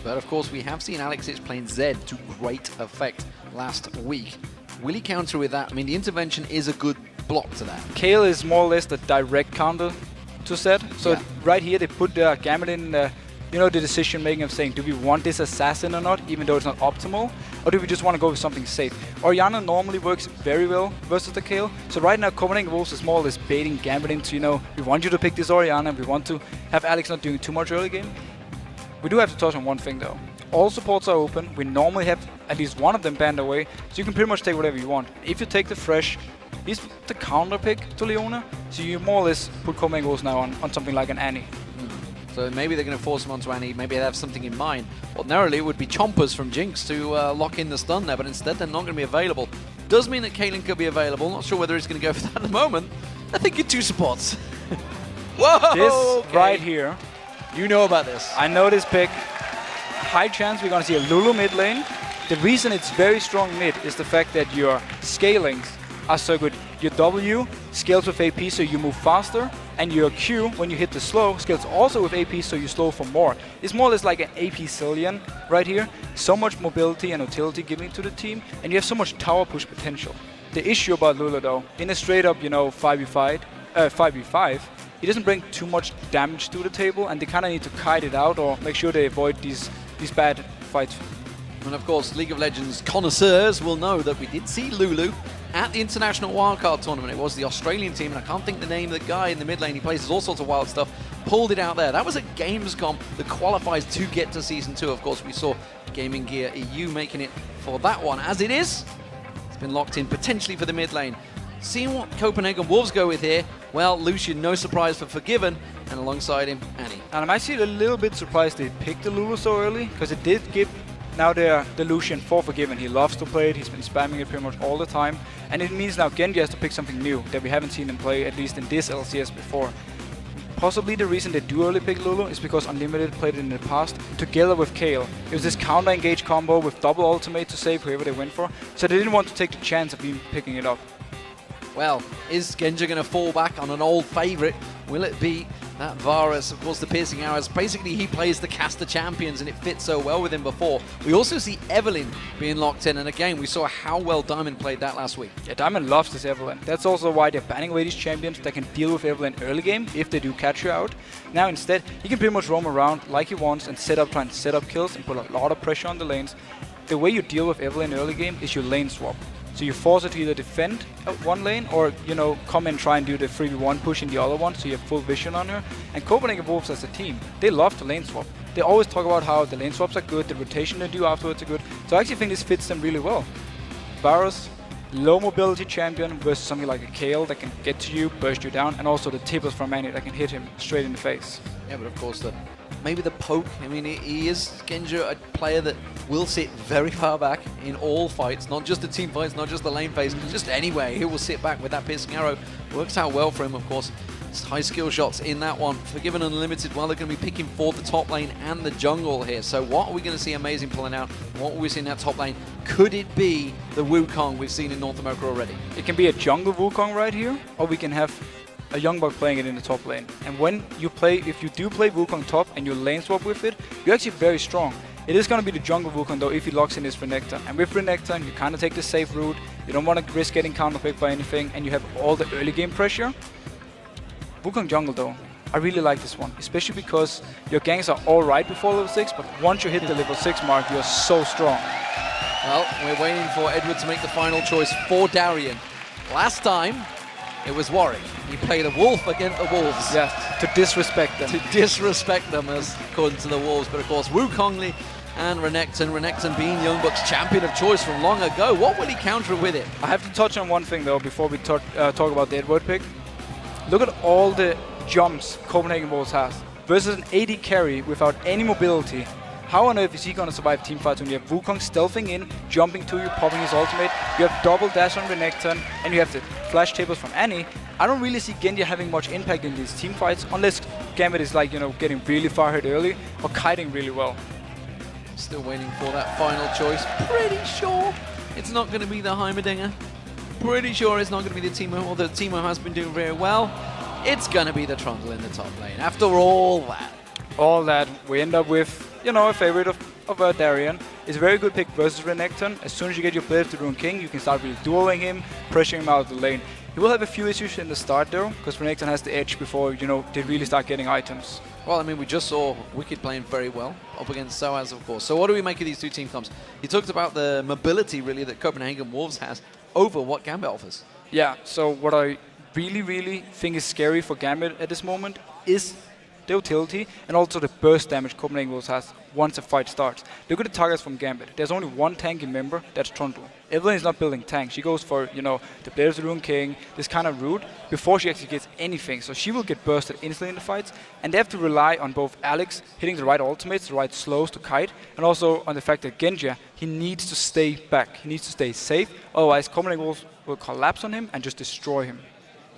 But of course we have seen Alexis playing Zed to great effect last week. Will he counter with that? I mean, the intervention is a good block to that. Kayle is more or less the direct counter to Zed. So right here they put the Gambit in you know, the decision making of saying, do we want this assassin or not, even though it's not optimal, or do we just want to go with something safe? Orianna normally works very well versus the Kayle, so right now Copenhagen Wolves is more or less baiting Gambit into, you know, we want you to pick this Orianna, we want to have Alex not doing too much early game. We do have to touch on one thing though. All supports are open, we normally have at least one of them banned away, so you can pretty much take whatever you want. If you take the Fresh, he's the counter pick to Leona, so you more or less put Copenhagen Wolves now on something like an Annie. So maybe they're going to force him onto Annie, maybe they have something in mind. Ordinarily it would be Chompers from Jinx to lock in the stun there, but instead they're not going to be available. Does mean that Kaylin could be available, not sure whether he's going to go for that at the moment. I think in 2 supports. Whoa! This okay. right here. You know about this. I know this pick. High chance we're going to see a Lulu mid lane. The reason it's very strong mid is the fact that your scalings are so good. Your W scales with AP so you move faster, and your Q, when you hit the slow, scales also with AP so you slow for more. It's more or less like an AP Cillian right here. So much mobility and utility giving to the team, and you have so much tower push potential. The issue about Lulu though, in a straight up, you know, 5v5, he doesn't bring too much damage to the table, and they kind of need to kite it out or make sure they avoid these bad fights. And of course, League of Legends connoisseurs will know that we did see Lulu at the International Wildcard Tournament. It was the Australian team, and I can't think the name of the guy in the mid lane. He plays all sorts of wild stuff. Pulled it out there. That was a Gamescom that qualifies to get to Season 2. Of course, we saw Gaming Gear EU making it for that one. As it is, it's been locked in potentially for the mid lane. Seeing what Copenhagen Wolves go with here, well, Lucian, no surprise for Forgiven, and alongside him, Annie. And I'm actually a little bit surprised they picked the Lulu so early, because it did give now the Lucian for Forgiven. He loves to play it, he's been spamming it pretty much all the time, and it means now Genji has to pick something new that we haven't seen him play, at least in this LCS before. Possibly the reason they do early pick Lulu is because Unlimited played it in the past together with Kayle. It was this counter engage combo with double ultimate to save whoever they went for, so they didn't want to take the chance of even picking it up. Well, is Genji going to fall back on an old favourite? Will it be that Varus? Of course, the Piercing Arrows. Basically, he plays the caster champions, and it fits so well with him before. We also see Evelynn being locked in, and again, we saw how well Diamond played that last week. Yeah, Diamond loves this Evelynn. That's also why they're banning away these champions that can deal with Evelynn early game if they do catch you out. Now, instead, he can pretty much roam around like he wants and trying to set up kills and put a lot of pressure on the lanes. The way you deal with Evelynn early game is you lane swap. So you force her to either defend one lane or, you know, come and try and do the 3v1 push in the other one so you have full vision on her. And Copenhagen Wolves as a team, they love to lane swap. They always talk about how the lane swaps are good, the rotation they do afterwards are good. So I actually think this fits them really well. Varus, low mobility champion versus something like a Kayle that can get to you, burst you down, and also the tippers from Annie that can hit him straight in the face. Yeah, but of course the maybe the poke. I mean, he is, Genja, a player that will sit very far back in all fights, not just the team fights, not just the lane phase, just anywhere. He will sit back with that piercing arrow. Works out well for him, of course. High skill shots in that one. Forgiven Unlimited, well, they're going to be picking for the top lane and the jungle here. So what are we going to see Amazing pulling out? What will we see in that top lane? Could it be the Wukong we've seen in North America already? It can be a jungle Wukong right here, or we can have a Youngbuck playing it in the top lane. And when you play, if you do play Wukong top and you lane swap with it, you're actually very strong. It is going to be the jungle Wukong though if he locks in his Renekton. And with Renekton, you kind of take the safe route. You don't want to risk getting counterpicked by anything, and you have all the early game pressure. Wukong jungle though, I really like this one, especially because your ganks are alright before level 6, but once you hit the level 6 mark, you're so strong. Well, we're waiting for Edward to make the final choice for Darien. Last time, it was Warwick. He played a wolf against the wolves. Yeah, to disrespect them. To disrespect them, as according to the wolves. But of course, Wukongli and Renekton. Renekton being Youngbuck's champion of choice from long ago. What will he counter with it? I have to touch on one thing though before we talk about the Edward pick. Look at all the jumps Copenhagen Wolves has versus an AD carry without any mobility. How on earth is he going to survive teamfights when you have Wukong stealthing in, jumping to you, popping his ultimate, you have double dash on Renekton, and you have the flash tables from Annie? I don't really see Genji having much impact in these teamfights unless Gambit is like, you know, getting really far ahead early or kiting really well. Still waiting for that final choice. Pretty sure it's not going to be the Heimerdinger. Pretty sure it's not going to be the Teemo, although Teemo has been doing very well. It's going to be the Trundle in the top lane. After all that, we end up with, you know, a favorite of Darien. It's a very good pick versus Renekton. As soon as you get your player to Rune King, you can start really dueling him, pressuring him out of the lane. He will have a few issues in the start though, because Renekton has the edge before, you know, they really start getting items. Well, I mean, we just saw Wicked playing very well up against Soaz, of course. So what do we make of these two team comps? You talked about the mobility, really, that Copenhagen Wolves has over what Gambit offers. Yeah, so what I really think is scary for Gambit at this moment is the utility and also the burst damage Copenhagen Wolves has once a fight starts. Look at the targets from Gambit. There's only one tanky member, that's Trundle. Evelyn is not building tanks. She goes for, you know, the Players of the Rune King, this kind of route, before she actually gets anything. So she will get bursted instantly in the fights, and they have to rely on both Alex hitting the right ultimates, the right slows to kite, and also on the fact that Genja, he needs to stay back. He needs to stay safe, otherwise Copenhagen Wolves will collapse on him and just destroy him.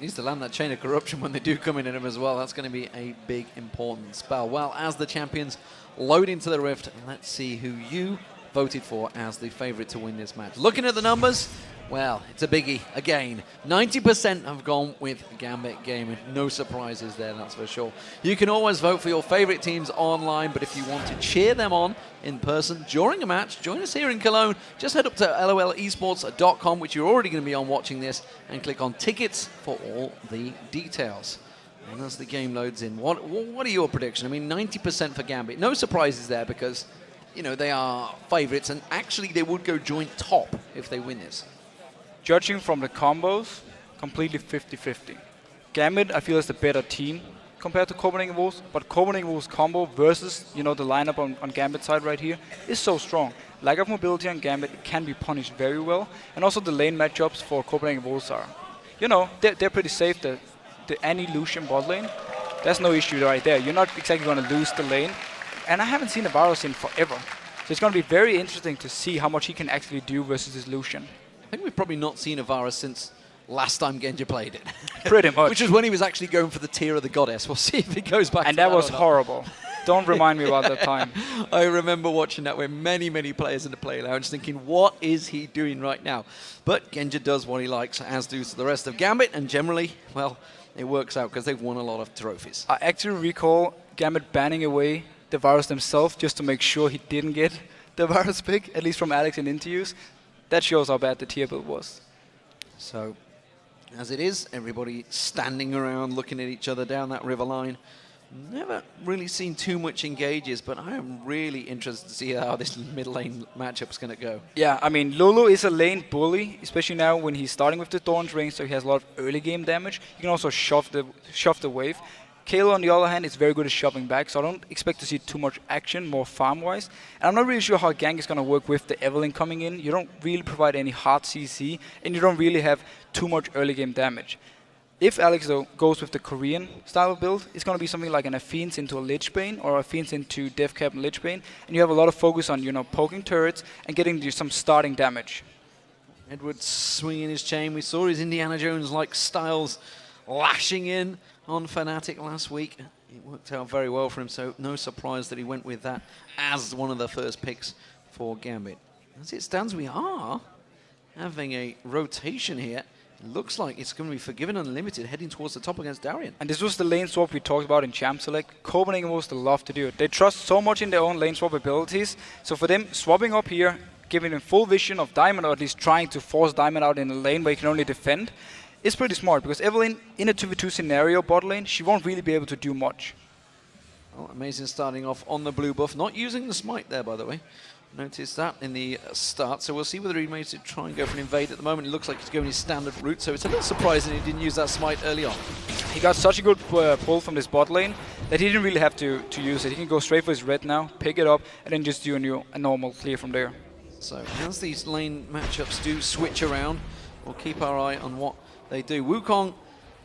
Needs to land that chain of corruption when they do come in at him as well. That's going to be a big, important spell. Well, as the champions load into the Rift, let's see who you voted for as the favorite to win this match. Looking at the numbers, well, it's a biggie again. 90% have gone with Gambit Gaming. No surprises there, that's for sure. You can always vote for your favorite teams online, but if you want to cheer them on in person during a match, join us here in Cologne. Just head up to lolesports.com, which you're already going to be on watching this, and click on tickets for all the details. And as the game loads in, what are your predictions? I mean, 90% for Gambit. No surprises there because, you know, they are favorites, and actually they would go joint top if they win this. Judging from the combos, completely 50-50. Gambit, I feel, is the better team compared to Copenhagen Wolves, but Copenhagen Wolves combo versus, you know, the lineup on Gambit side right here is so strong. Lack of mobility on Gambit can be punished very well, and also the lane matchups for Copenhagen Wolves are, you know, they're pretty safe. The Annie Lucian bot lane, there's no issue right there. You're not exactly going to lose the lane, and I haven't seen a Varus in forever. So it's going to be very interesting to see how much he can actually do versus this Lucian. I think we've probably not seen a Varus since last time Genja played it. Pretty much. Which is when he was actually going for the tier of the goddess. We'll see if he goes back to that. And that was horrible. Don't remind me about that time. I remember watching that with many players in the play lounge thinking, what is he doing right now? But Genja does what he likes, as do the rest of Gambit, and generally, well, it works out because they've won a lot of trophies. I actually recall Gambit banning away the Varus themselves just to make sure he didn't get the Varus pick, at least from Alex in interviews. That shows how bad the tier build was. So, as it is, everybody standing around looking at each other down that river line. Never really seen too much engages, but I am really interested to see how this mid lane matchup is going to go. Yeah, I mean, Lulu is a lane bully, especially now when he's starting with the Thorns ring, so he has a lot of early game damage. You can also shove the wave. Kayla, on the other hand, is very good at shoving back, so I don't expect to see too much action, more farm-wise. And I'm not really sure how gank is going to work with the Evelyn coming in. You don't really provide any hard CC, and you don't really have too much early game damage. If Alex, though, goes with the Korean style of build, it's going to be something like an Athens into a Lich Bane or Athens into Death Cap and Lich Bane, and you have a lot of focus on, poking turrets and getting you some starting damage. Edward swinging his chain. We saw his Indiana Jones-like styles lashing in on Fnatic last week. It worked out very well for him, so no surprise that he went with that as one of the first picks for Gambit. As it stands, we are having a rotation here. It looks like it's going to be Forgiven Unlimited heading towards the top against Darien. And this was the lane swap we talked about in Champ Select. Copenhagen Wolves love to do it. They trust so much in their own lane swap abilities. So for them, swapping up here, giving them full vision of Diamond, or at least trying to force Diamond out in a lane where he can only defend, is pretty smart, because Evelynn, in a 2v2 scenario bot lane, she won't really be able to do much. Well, Amazing starting off on the blue buff, not using the smite there, by the way. Noticed that in the start, so we'll see whether he makes it try and go for an invade. At the moment, it looks like he's going his standard route, so it's a little surprising he didn't use that smite early on. He got such a good pull from this bot lane that he didn't really have to use it. He can go straight for his red now, pick it up, and then just do a normal clear from there. So as these lane matchups do switch around, we'll keep our eye on what they do. Wukong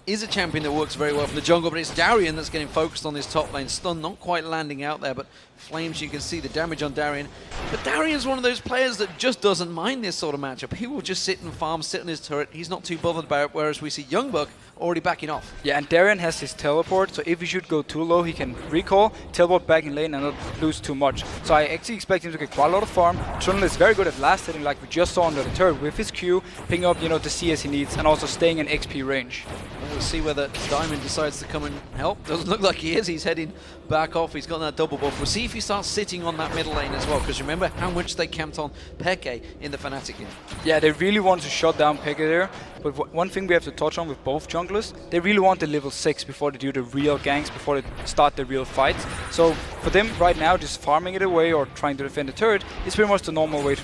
is a champion that works very well from the jungle, but it's Darien that's getting focused on this top lane. Stun not quite landing out there, but Flames, you can see the damage on Darien. But Darien's one of those players that just doesn't mind this sort of matchup. He will just sit and farm, sit in his turret. He's not too bothered about it, whereas we see Youngbuck already backing off. Yeah, and Darien has his teleport, so if he should go too low, he can recall, teleport back in lane and not lose too much. So I actually expect him to get quite a lot of farm. Trundle is very good at last hitting, like we just saw under the turret, with his Q, picking up, the CS he needs, and also staying in XP range. We'll see whether Diamond decides to come and help. Doesn't look like he is. He's heading back off. He's got that double buff. We'll see if he starts sitting on that middle lane as well, because remember how much they camped on Peke in the Fnatic game. Yeah, they really want to shut down Peke there, but one thing we have to touch on with both junglers, they really want the level 6 before they do the real ganks, before they start the real fights. So for them right now, just farming it away or trying to defend the turret is pretty much the normal route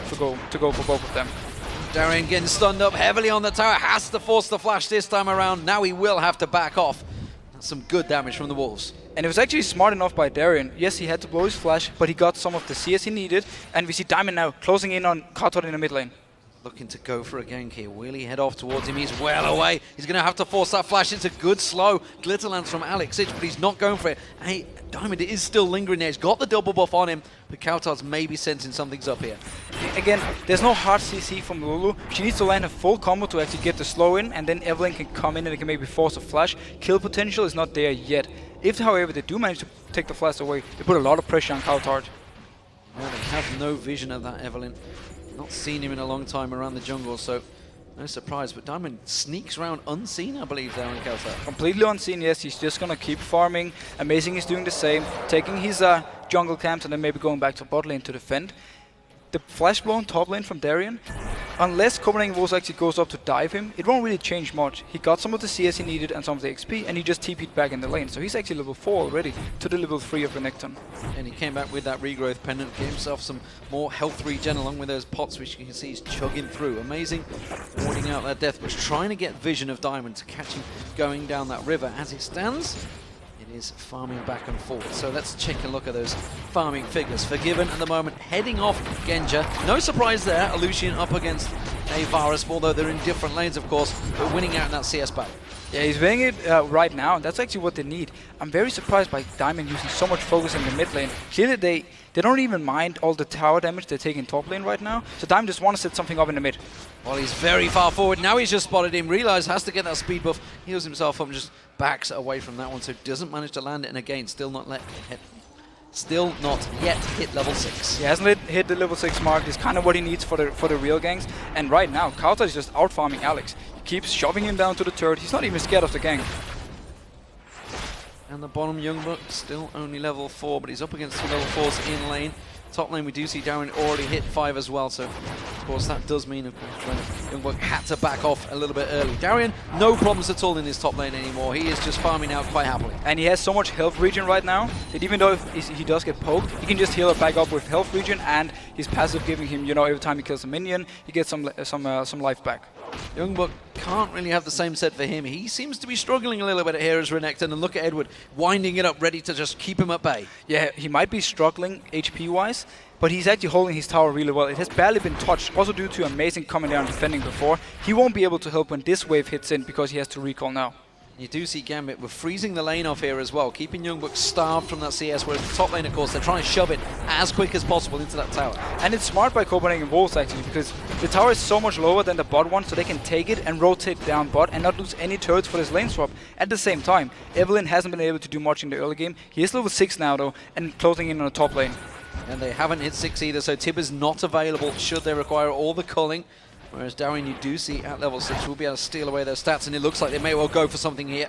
to go for both of them. Darien getting stunned up heavily on the tower, has to force the flash this time around. Now he will have to back off. That's some good damage from the Wolves. And it was actually smart enough by Darien. Yes, he had to blow his flash, but he got some of the CS he needed. And we see Diamond now closing in on Karthon in the mid lane. Looking to go for a gank here. Will he head off towards him? He's well away. He's going to have to force that flash. It's a good slow Glitterlance from Alex Ich, but he's not going for it. Hey, Diamond is still lingering there. He's got the double buff on him, but Kautar's maybe sensing something's up here. Again, there's no hard CC from Lulu. She needs to land a full combo to actually get the slow in, and then Evelynn can come in and they can maybe force a flash. Kill potential is not there yet. If, however, they do manage to take the flash away, they put a lot of pressure on Kautar. Well, they have no vision of that Evelynn. Not seen him in a long time around the jungle, so no surprise. But Diamond sneaks around unseen, I believe, there on Kautar. Completely unseen, yes. He's just going to keep farming. Amazing is doing the same, taking his jungle camps and then maybe going back to bot lane to defend. The flash blown top lane from Darien, unless Copenhagen Wolves actually goes up to dive him, it won't really change much. He got some of the CS he needed and some of the XP, and he just TP'd back in the lane. So he's actually level 4 already to the level 3 of Renekton. And he came back with that regrowth pendant, gave himself some more health regen along with those pots, which you can see he's chugging through. Amazing, warding out that death, was trying to get vision of Diamond to catch him going down that river. As it stands, is farming back and forth. So let's take a look at those farming figures. Forgiven at the moment, heading off Genja. No surprise there, Lucian up against a Varus, although they're in different lanes, of course, but winning out in that CS battle. Yeah, he's winning it right now. That's actually what they need. I'm very surprised by Diamond using so much focus in the mid lane. Clearly, they don't even mind all the tower damage they take in top lane right now. So Diamond just wants to set something up in the mid. Well, he's very far forward. Now he's just spotted him, realized has to get that speed buff, heals himself up and just backs away from that one. So doesn't manage to land it, and again, still not yet hit level 6. He hasn't hit the level 6 mark. It's kind of what he needs for the real ganks. And right now, Kautar is just out farming Alex. He keeps shoving him down to the turret. He's not even scared of the gank. And the bottom Youngbuck still only level 4, but he's up against 2 level 4s in lane. Top lane, we do see Darien already hit 5 as well, so of course that does mean, of course, when Youngbuck had to back off a little bit early. Darien, no problems at all in this top lane anymore. He is just farming out quite happily. And he has so much health regen right now that even though if he does get poked, he can just heal it back up with health regen, and his passive giving him, every time he kills a minion, he gets some life back. Youngbuck can't really have the same set for him. He seems to be struggling a little bit here as Renekton, and look at Edward winding it up, ready to just keep him at bay. Yeah, he might be struggling HP-wise, but he's actually holding his tower really well. It has barely been touched, also due to amazing coming down defending before. He won't be able to help when this wave hits in because he has to recall now. You do see Gambit, we're freezing the lane off here as well, keeping Youngbuck starved from that CS, whereas the top lane, of course, they're trying to shove it as quick as possible into that tower. And it's smart by Copenhagen Wolves, actually, because the tower is so much lower than the bot one, so they can take it and rotate down bot and not lose any turrets for this lane swap. At the same time, Evelyn hasn't been able to do much in the early game. He is level 6 now, though, and closing in on the top lane. And they haven't hit 6 either, so Tib is not available should they require all the culling. Whereas Darien, you do see at level 6, will be able to steal away their stats, and it looks like they may well go for something here.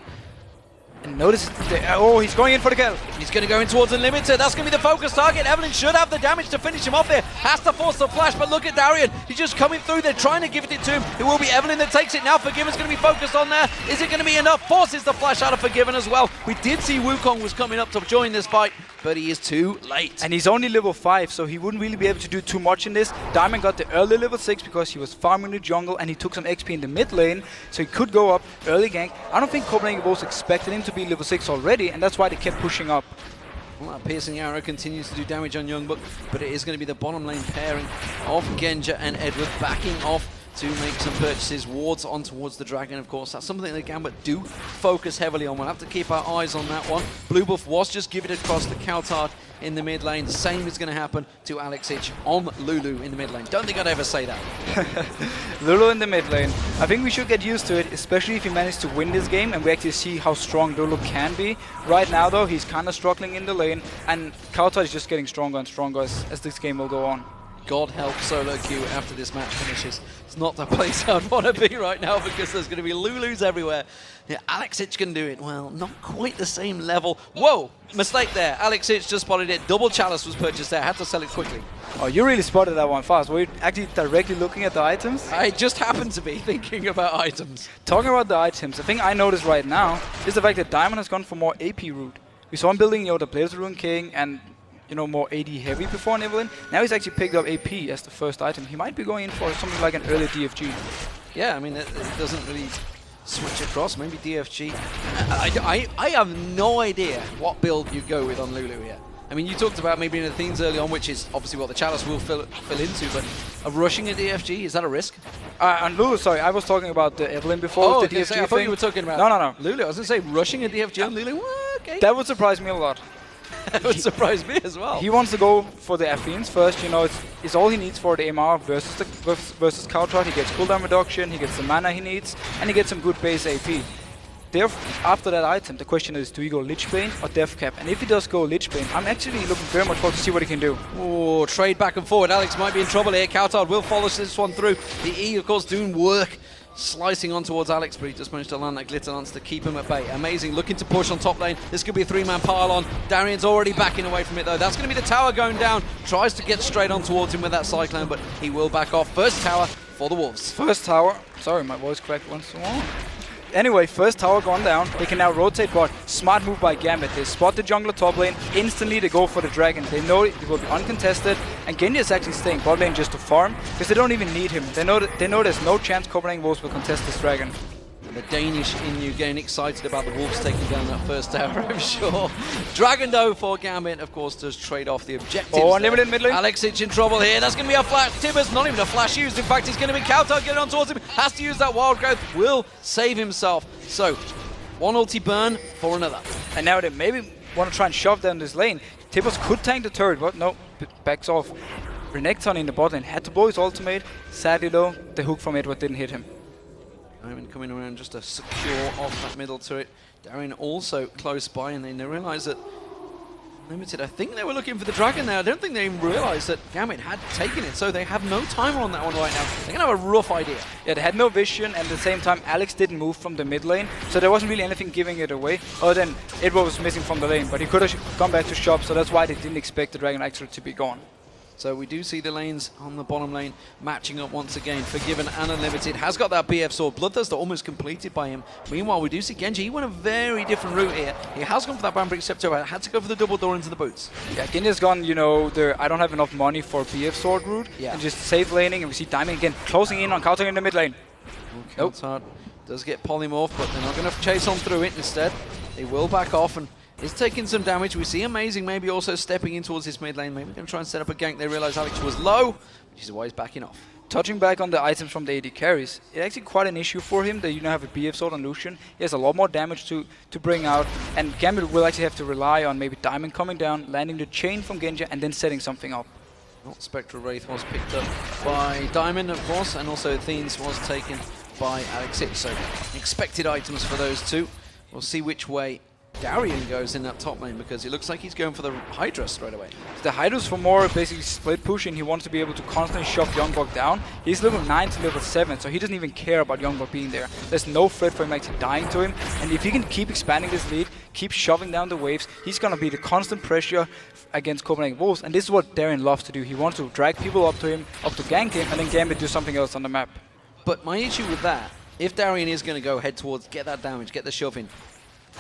And notice, oh, he's going in for the kill. He's going to go in towards Unlimited. That's going to be the focus target. Evelyn should have the damage to finish him off there. Has to force the flash, but look at Darien. He's just coming through. They're trying to give it to him. It will be Evelyn that takes it now. Forgiven's going to be focused on there. Is it going to be enough? Forces the flash out of Forgiven as well. We did see Wukong was coming up to join this fight, but he is too late. And he's only level 5, so he wouldn't really be able to do too much in this. Diamond got the early level 6 because he was farming the jungle and he took some XP in the mid lane, so he could go up early gank. I don't think Copenhagen Wolves expected him to be level 6 already, and that's why they kept pushing up. Well, that piercing arrow continues to do damage on Youngbuck, but it is going to be the bottom lane pairing of Genja and Edward backing off to make some purchases. Wards on towards the dragon, of course. That's something that Gambit do focus heavily on. We'll have to keep our eyes on that one. Blue buff was just given across the Kaltard in the mid lane. The same is going to happen to Alex Ich on Lulu in the mid lane. Don't think I'd ever say that. Lulu in the mid lane. I think we should get used to it, especially if he managed to win this game and we actually see how strong Lulu can be. Right now, though, he's kind of struggling in the lane, and Kaltard is just getting stronger and stronger as this game will go on. God help solo queue after this match finishes. It's not the place I'd want to be right now because there's going to be Lulus everywhere. Yeah, Alex Ich can do it. Well, not quite the same level. Whoa, mistake there. Alex Ich just spotted it. Double chalice was purchased there. Had to sell it quickly. Oh, you really spotted that one fast. Were you actually directly looking at the items? I just happened to be thinking about items. Talking about the items, the thing I noticed right now is the fact that Diamond has gone for more AP route. We saw him building, the Blades of Ruin King and more AD heavy before in Evelyn. Now he's actually picked up AP as the first item. He might be going in for something like an early DFG. Yeah, I mean, it doesn't really switch across. Maybe DFG. I have no idea what build you go with on Lulu here. I mean, you talked about maybe in Athenes early on, which is obviously what the Chalice will fill into, but rushing a DFG, is that a risk? On Lulu, sorry, I was talking about the Evelyn before, the DFG I thought you were talking about No. Lulu. I was going to say, rushing a DFG on Lulu? Okay. That would surprise me a lot. That would surprise me as well. He wants to go for the Athenes first. It's all he needs for the MR versus Kaltard. He gets cooldown reduction, he gets the mana he needs, and he gets some good base AP. After that item, the question is, do you go Lich Bane or Death Cap? And if he does go Lich Bane, I'm actually looking very much forward to see what he can do. Oh, trade back and forward. Alex might be in trouble here. Kaltard will follow this one through. The E, of course, doing work. Slicing on towards Alex, but he just managed to land that glitter lance to keep him at bay. Amazing, looking to push on top lane. This could be a 3-man pile-on. Darien's already backing away from it, though. That's going to be the tower going down. Tries to get straight on towards him with that Cyclone, but he will back off. First tower for the Wolves. First tower. Sorry, my voice cracked once more. Anyway, first tower gone down. They can now rotate bot. Smart move by Gambit. They spot the jungler top lane. Instantly they go for the dragon. They know it will be uncontested. And Genji is actually staying bot lane just to farm, because they don't even need him. They know there's no chance Copenhagen Wolves will contest this dragon. The Danish in you getting excited about the Wolves taking down that first tower, I'm sure. Dragon, though, for Gambit, of course, does trade off the objectives. Oh, unlimited mid lane. Alex Ich in trouble here. That's going to be a flash. Tibbers, not even a flash used. In fact, he's going to be Kaltard getting on towards him. Has to use that wild growth. Will save himself. So, one ulti burn for another. And now they maybe want to try and shove down this lane. Tibbers could tank the turret, but no, backs off. Renekton in the bot lane had to blow his ultimate. Sadly, though, the hook from Edward didn't hit him. Diamond coming around just to secure off that middle turret. Darien also close by, and they realize that Limited, I think they were looking for the dragon there. I don't think they even realized that Gambit had taken it, so they have no timer on that one right now. They're going to have a rough idea. Yeah, they had no vision, and at the same time, Alex didn't move from the mid lane, so there wasn't really anything giving it away, other than Edward was missing from the lane, but he could have gone back to shop, so that's why they didn't expect the dragon actually to be gone. So we do see the lanes on the bottom lane matching up once again. Forgiven and Unlimited has got that BF sword. Bloodthirster almost completed by him. Meanwhile, we do see Genji. He went a very different route here. He has gone for that Banbrick Scepter. Had to go for the double door into the boots. Yeah, Genji's gone, I don't have enough money for BF sword route. Yeah. And just safe laning. And we see Diamond again closing in on countering in the mid lane. Keltard does get polymorph, but they're not going to chase on through it. Instead, they will back off, and is taking some damage. We see Amazing maybe also stepping in towards his mid lane. Maybe going to try and set up a gank. They realize Alex was low, which is why he's backing off. Touching back on the items from the AD carries, it's actually quite an issue for him that you now have a BF Sword on Lucian. He has a lot more damage to bring out, and Gambit will actually have to rely on maybe Diamond coming down, landing the chain from Genji, and then setting something up. Well, Spectral Wraith was picked up by Diamond, of course, and also Athenes was taken by Alex Hitch. So expected items for those two. We'll see which way Darian goes in that top lane, because it looks like he's going for the Hydra straight away. The Hydra's for more basically split pushing. He wants to be able to constantly shove Youngblood down. He's level 9 to level 7, so he doesn't even care about Youngblood being there. There's no threat for him actually dying to him, and if he can keep expanding this lead, keep shoving down the waves, he's going to be the constant pressure against Copenhagen Wolves, and this is what Darian loves to do. He wants to drag people up to him, up to gank him, and then Gambit do something else on the map. But my issue with that, if Darian is going to go head towards, get that damage, get the shove in,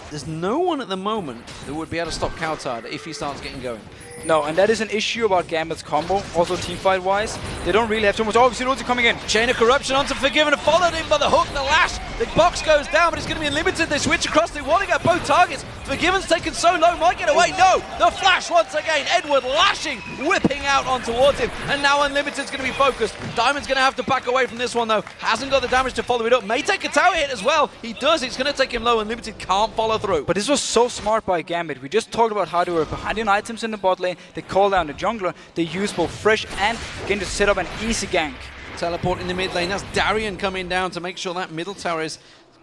there's no one at the moment that would be able to stop Keltard if he starts getting going. No, and that is an issue about Gambit's combo. Also teamfight-wise, they don't really have too much. Oh, we see Ulti coming in. Chain of Corruption onto Forgiven, followed in by the hook, the lash. The box goes down, but it's going to be unlimited. They switch across. They want to get both targets. Forgiven's taken so low, might get away. No, the flash once again. Edward lashing, whipping out on towards him. And now Unlimited's going to be focused. Diamond's going to have to back away from this one, though. Hasn't got the damage to follow it up. May take a tower hit as well. He does. It's going to take him low. Unlimited can't follow through. But this was so smart by Gambit. We just talked about how they were behind on items in the bot lane. They call down the jungler. They use both Fresh and again to set up an easy gank. Teleport in the mid lane. That's Darian coming down to make sure that middle tower is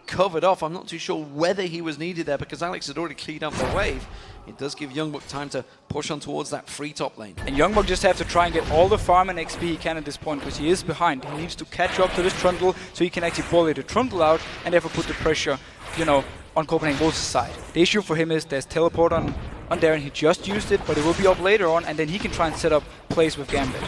covered off. I'm not too sure whether he was needed there because Alex had already cleared up the wave. It does give Youngblood time to push on towards that free top lane. And Youngblood just have to try and get all the farm and XP he can at this point because he is behind. He needs to catch up to this Trundle so he can actually bully the Trundle out and therefore put the pressure, you know, on Copenhagen Wolves' side. The issue for him is there's teleport on Darren. He just used it, but it will be up later on, and then he can try and set up plays with Gambit.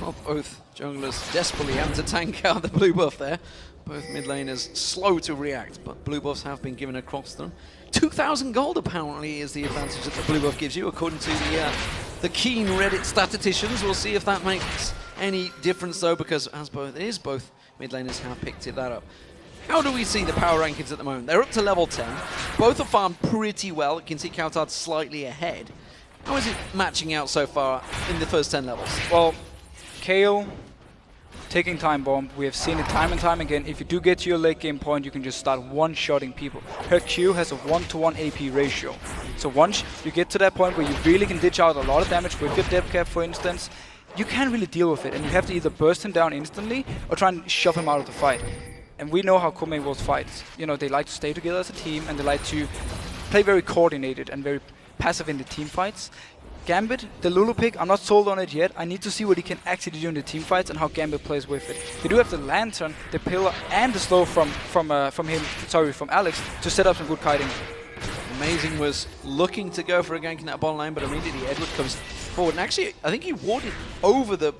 Well, both junglers desperately have to tank out the blue buff there. Both mid laners slow to react, but blue buffs have been given across them. 2,000 gold apparently is the advantage that the blue buff gives you, according to the keen Reddit statisticians. We'll see if that makes any difference though, because as both mid laners have picked that up. How do we see the power rankings at the moment? They're up to level 10. Both are farmed pretty well. You can see Keltard slightly ahead. How is it matching out so far in the first 10 levels? Well, Kayle taking time bomb. We have seen it time and time again. If you do get to your late game point, you can just start one-shotting people. Her Q has a 1-to-1 AP ratio. So once you get to that point where you really can ditch out a lot of damage with your depth cap, for instance, you can't really deal with it. And you have to either burst him down instantly or try and shove him out of the fight. And we know how Copenhagen Wolves fights. You know, they like to stay together as a team and they like to play very coordinated and very passive in the team fights. Gambit, the Lulu pick, I'm not sold on it yet. I need to see what he can actually do in the team fights and how Gambit plays with it. They do have the Lantern, the Pillar, and the Slow from Alex to set up some good kiting. Amazing was looking to go for a gank in that bottom lane, but immediately Edward comes forward. And actually, I think he warded over the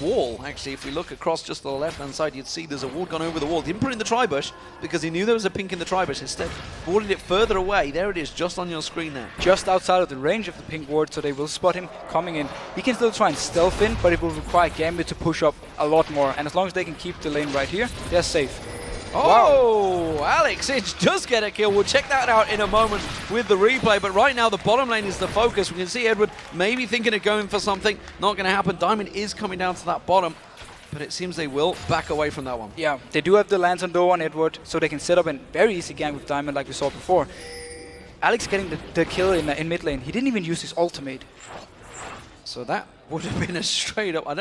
wall. Actually, if we look across just to the left-hand side, you'd see there's a ward gone over the wall. Didn't put it in the tri-bush because he knew there was a pink in the tri-bush. Instead, warded it further away. There it is, just on your screen there. Just outside of the range of the pink ward, so they will spot him coming in. He can still try and stealth in, but it will require Gambit to push up a lot more. And as long as they can keep the lane right here, they're safe. Oh, wow. Alex Hitch does get a kill. We'll check that out in a moment with the replay, but right now the bottom lane is the focus. We can see Edward maybe thinking of going for something. Not going to happen. Diamond is coming down to that bottom, but it seems they will back away from that one. Yeah, they do have the Lantern door on Edward, so they can set up a very easy gank with Diamond like we saw before. Alex getting the kill in mid lane. He didn't even use his ultimate. So that would have been a straight up, I'm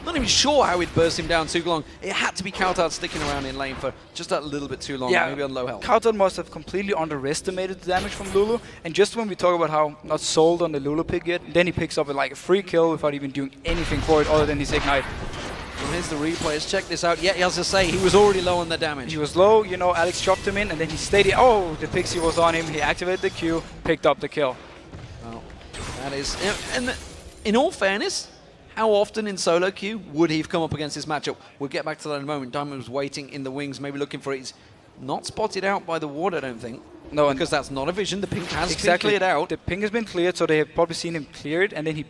not even sure how he'd burst him down too long. It had to be Keltard sticking around in lane for just a little bit too long, maybe on low health. Keltard must have completely underestimated the damage from Lulu, and just when we talk about how not sold on the Lulu pick yet, then he picks up like a free kill without even doing anything for it other than his ignite. Well, here's the replay. Let's check this out. Yeah, he has to say, he was already low on the damage. He was low, you know, Alex chopped him in, and then he stayed. Oh, the Pixie was on him. He activated the Q, picked up the kill. Well, that is... And in all fairness, how often in solo queue would he have come up against this matchup? We'll get back to that in a moment. Diamond was waiting in the wings, maybe looking for it. He's not spotted out by the ward, I don't think. No, because that's not a vision. The pink has been cleared out. The pink has been cleared, so they have probably seen him cleared, and then he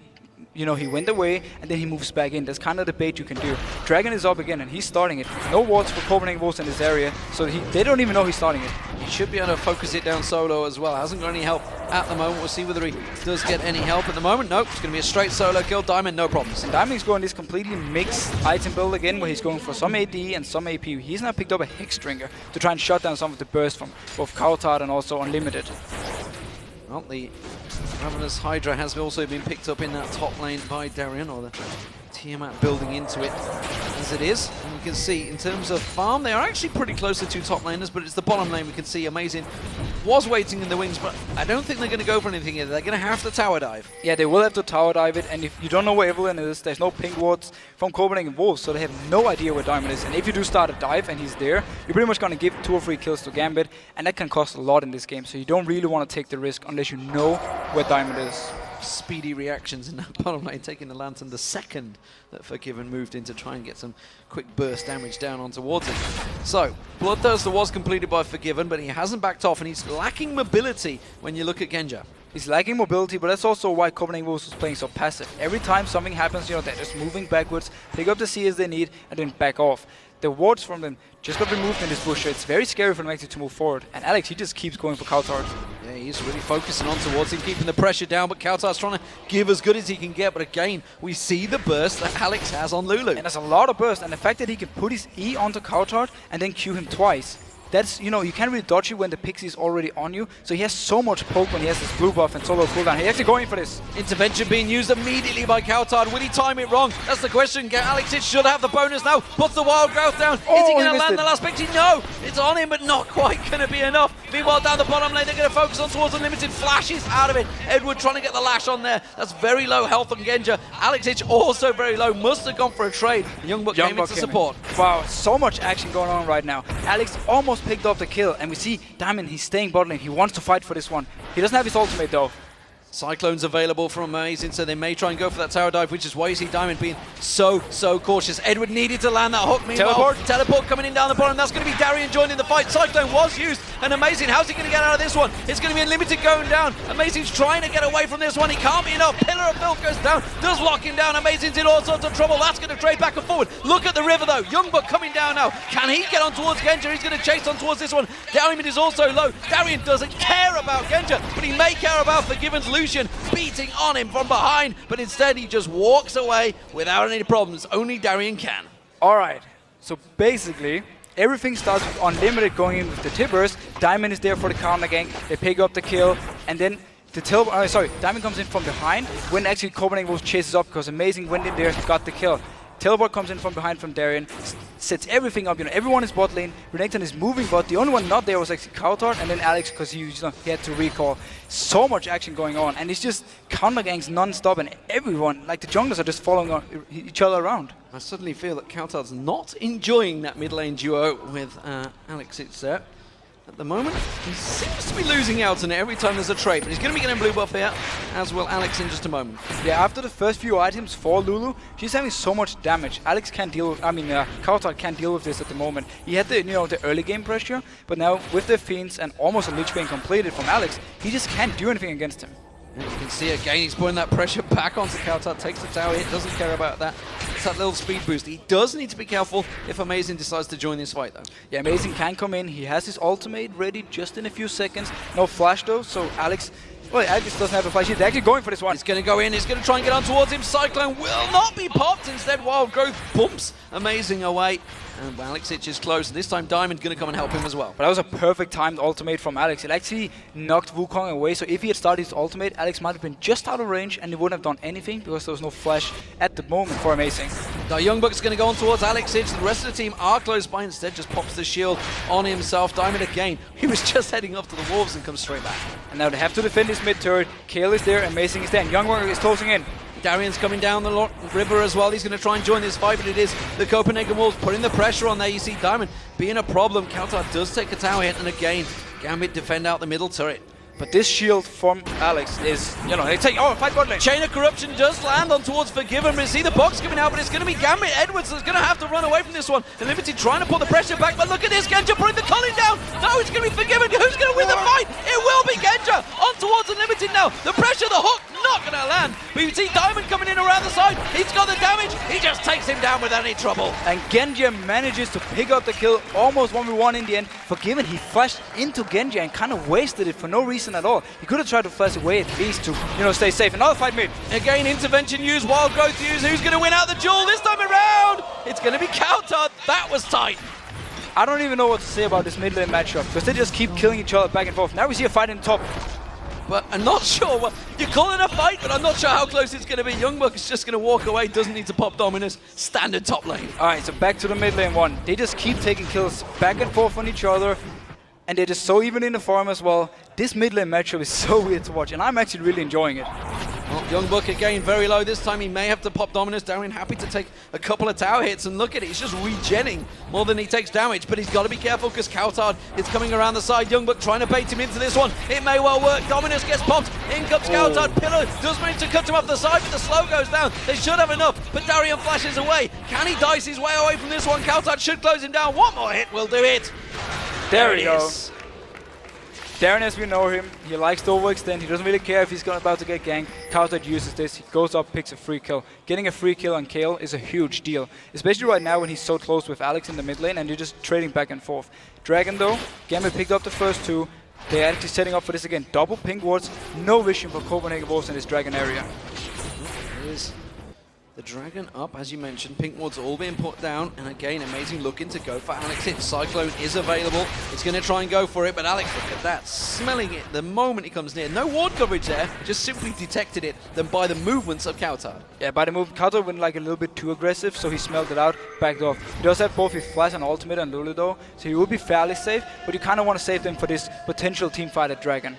you know, he went away and then he moves back in. That's kind of the bait you can do. Dragon is up again and he's starting it. No wards for Copenhagen Wolves in this area, so they don't even know he's starting it. He should be able to focus it down solo as well. Hasn't got any help at the moment. We'll see whether he does get any help at the moment. Nope, it's going to be a straight solo kill. Diamond, no problems. And Diamond's going this completely mixed item build again, where he's going for some AD and some AP. He's now picked up a Hexdrinker to try and shut down some of the burst from both Kautard and also Unlimited. Well, the Ravenous Hydra has also been picked up in that top lane by Darien, or the Tiamat building into it as it is. And you can see in terms of farm, they are actually pretty close to two top laners, but it's the bottom lane we can see Amazing was waiting in the wings, but I don't think they're going to go for anything here. They're going to have to tower dive. Yeah, they will have to tower dive it, and if you don't know where Evelyn is, there's no ping wards from Copenhagen Wolves, so they have no idea where Diamond is. And if you do start a dive and he's there, you're pretty much going to give 2 or 3 kills to Gambit, and that can cost a lot in this game, so you don't really want to take the risk unless you know where Diamond is. Speedy reactions in that bottom lane, taking the Lantern the second that Forgiven moved in to try and get some quick burst damage down on towards it. So, Bloodthirster was completed by Forgiven, but he hasn't backed off, and he's lacking mobility when you look at Genja. He's lacking mobility, but that's also why Copenhagen Wolves was playing so passive. Every time something happens, you know, they're just moving backwards, pick up the CS they need, and then back off. The wards from them just got removed in this bush, so it's very scary for them actually to move forward. And Alex, he just keeps going for Kautard. Yeah, he's really focusing on towards him, keeping the pressure down, but Kautard's trying to give as good as he can get. But again, we see the burst that Alex has on Lulu. And there's a lot of burst, and the fact that he can put his E onto Kautard and then Q him twice. That's, you know, you can't really dodge it when the Pixie is already on you. So he has so much poke when he has this blue buff and solo cooldown. He's actually going for this. Intervention being used immediately by Kautard. Will he time it wrong? That's the question. Alex should have the bonus now. Puts the Wild Growth down. Oh, is he going to land the last Pixie? No! It's on him, but not quite going to be enough. Meanwhile, down the bottom lane, they're going to focus on towards Unlimited. Flashes out of it. Edward trying to get the lash on there. That's very low health on Genja. Alex also very low. Must have gone for a trade. Youngbuck came in to support. Wow, so much action going on right now. Alex almost picked up the kill. And we see Diamond, he's staying bot lane. He wants to fight for this one. He doesn't have his ultimate though. Cyclone's available from Amazing, so they may try and go for that tower dive, which is why you see Diamond being so cautious. Edward needed to land that hook. Meanwhile, teleport coming in down the bottom. That's going to be Darien joining the fight. Cyclone was used, and Amazing, how's he going to get out of this one? It's going to be Unlimited going down. Amazing's trying to get away from this one. He can't be enough. Pillar of Filth goes down. Does lock him down. Amazing's in all sorts of trouble. That's going to trade back and forward. Look at the river, though. Youngbuck coming down now. Can he get on towards Genja? He's going to chase on towards this one. Diamond is also low. Darien doesn't care about Genja, but he may care about Forgiven's Lucian beating on him from behind, but instead he just walks away without any problems. Only Darien can. Alright, so basically everything starts with Unlimited going in with the Tibbers. Diamond is there for the counter gank. They pick up the kill, and then Diamond comes in from behind when actually Copenhagen Wolves chases up because Amazing went in there, got the kill. Teleport comes in from behind from Darien, sets everything up. You know, everyone is bot lane. Renekton is moving bot. The only one not there was actually Kautard, and then Alex because he had to recall. So much action going on, and it's just counter ganks non-stop, and everyone, like the junglers, are just following each other around. I suddenly feel that Kautard's not enjoying that mid lane duo with Alex there. At the moment, he seems to be losing out on it every time there's a trade, but he's going to be getting a blue buff here, as will Alex in just a moment. Yeah, after the first few items for Lulu, she's having so much damage. Alex can't deal with, Kautard can't deal with this at the moment. He had the early game pressure, but now with the Fiends and almost a Lich being completed from Alex, he just can't do anything against him. And you can see again, he's putting that pressure back onto Kautard, takes the tower hit, doesn't care about that. It's that little speed boost. He does need to be careful if Amazing decides to join this fight though. Yeah, Amazing can come in. He has his ultimate ready just in a few seconds. No flash though, so Alex doesn't have a flash. He's actually going for this one. He's going to go in, he's going to try and get on towards him. Cyclone will not be popped. Instead, Wild Growth bumps Amazing away. And Alex is close. This time, Diamond going to come and help him as well. But that was a perfect timed ultimate from Alex. It actually knocked Wukong away. So if he had started his ultimate, Alex might have been just out of range and he wouldn't have done anything because there was no flash at the moment for Amazing. Now Youngbuck's going to go on towards Alex. The rest of the team are close by. Instead, just pops the shield on himself. Diamond again. He was just heading up to the Wolves and comes straight back. And now they have to defend this mid turret. Kale is there. Amazing is there. And Youngbuck is closing in. Darien's coming down the river as well. He's going to try and join this fight, but it is the Copenhagen Wolves putting the pressure on there. You see Diamond being a problem. Kautard does take a tower hit, and again, Gambit defend out the middle turret. But this shield from Alex is, they take, fight bot lane. Chain of Corruption does land on towards Forgiven. We see the box coming out, but it's going to be Gambit Edwards that's going to have to run away from this one. Unlimited trying to pull the pressure back, but look at this, Genja putting the Colin down. No, it's going to be Forgiven. Who's going to win the fight? It will be Genja on towards Unlimited now. The pressure, the hook, not going gonna land. But you see Diamond coming in around the side. He's got the damage. He just takes him down without any trouble. And Genji manages to pick up the kill, almost 1v1 in the end. Forgiven, he flashed into Genji and kind of wasted it for no reason at all. He could have tried to flash away at least to, stay safe. Another fight mid. Again, intervention used, wild growth used. Who's gonna win out the duel this time around? It's gonna be Kauta. That was tight. I don't even know what to say about this mid lane matchup, because they just keep killing each other back and forth. Now we see a fight in top. But I'm not sure. Well, you call it a fight, but I'm not sure how close it's going to be. Youngbuck is just going to walk away, doesn't need to pop Dominus. Standard top lane. All right, so back to the mid lane one. They just keep taking kills back and forth on each other, and they're just so even in the farm as well. This mid lane matchup is so weird to watch, and I'm actually really enjoying it. Well, Youngbuck again very low this time. He may have to pop Dominus. Darien happy to take a couple of tower hits, and look at it, he's just regenning more than he takes damage, but he's got to be careful because Kautard is coming around the side. Youngbuck trying to bait him into this one. It may well work. Dominus gets popped. In comes Kautard. Pillar does manage to cut him off the side, but the slow goes down. They should have enough, but Darien flashes away. Can he dice his way away from this one? Kautard should close him down. One more hit will do it. There it is. Darren, as we know him, he likes to overextend. He doesn't really care if he's about to get ganked. Kauta uses this. He goes up, picks a free kill. Getting a free kill on Kayle is a huge deal, especially right now when he's so close with Alex in the mid lane and you're just trading back and forth. Dragon though, Gambit picked up the first two. They're actually setting up for this again. Double pink wards, no vision for Copenhagen Wolves in this Dragon area. Here's the Dragon up, as you mentioned. Pink wards all being put down, and again, amazing looking to go for Alex. Cyclone is available. It's going to try and go for it, but Alex, look at that, smelling it the moment he comes near. No ward coverage there, just simply detected it then by the movements of Kautard. Yeah, by the move, Kautard went like a little bit too aggressive, so he smelled it out, backed off. He does have both his Flash and Ultimate and Lulu though, so he will be fairly safe, but you kind of want to save them for this potential team fight at Dragon.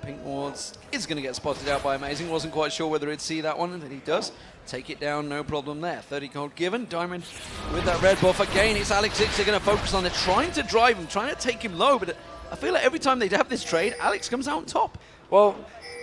Pink wards is going to get spotted out by Amazing. Wasn't quite sure whether he'd see that one, and he does. Take it down, no problem there. 30 gold given. Diamond with that red buff again. It's Alex X they're going to focus on. They're trying to drive him, trying to take him low, but I feel like every time they have this trade, Alex comes out on top. Well,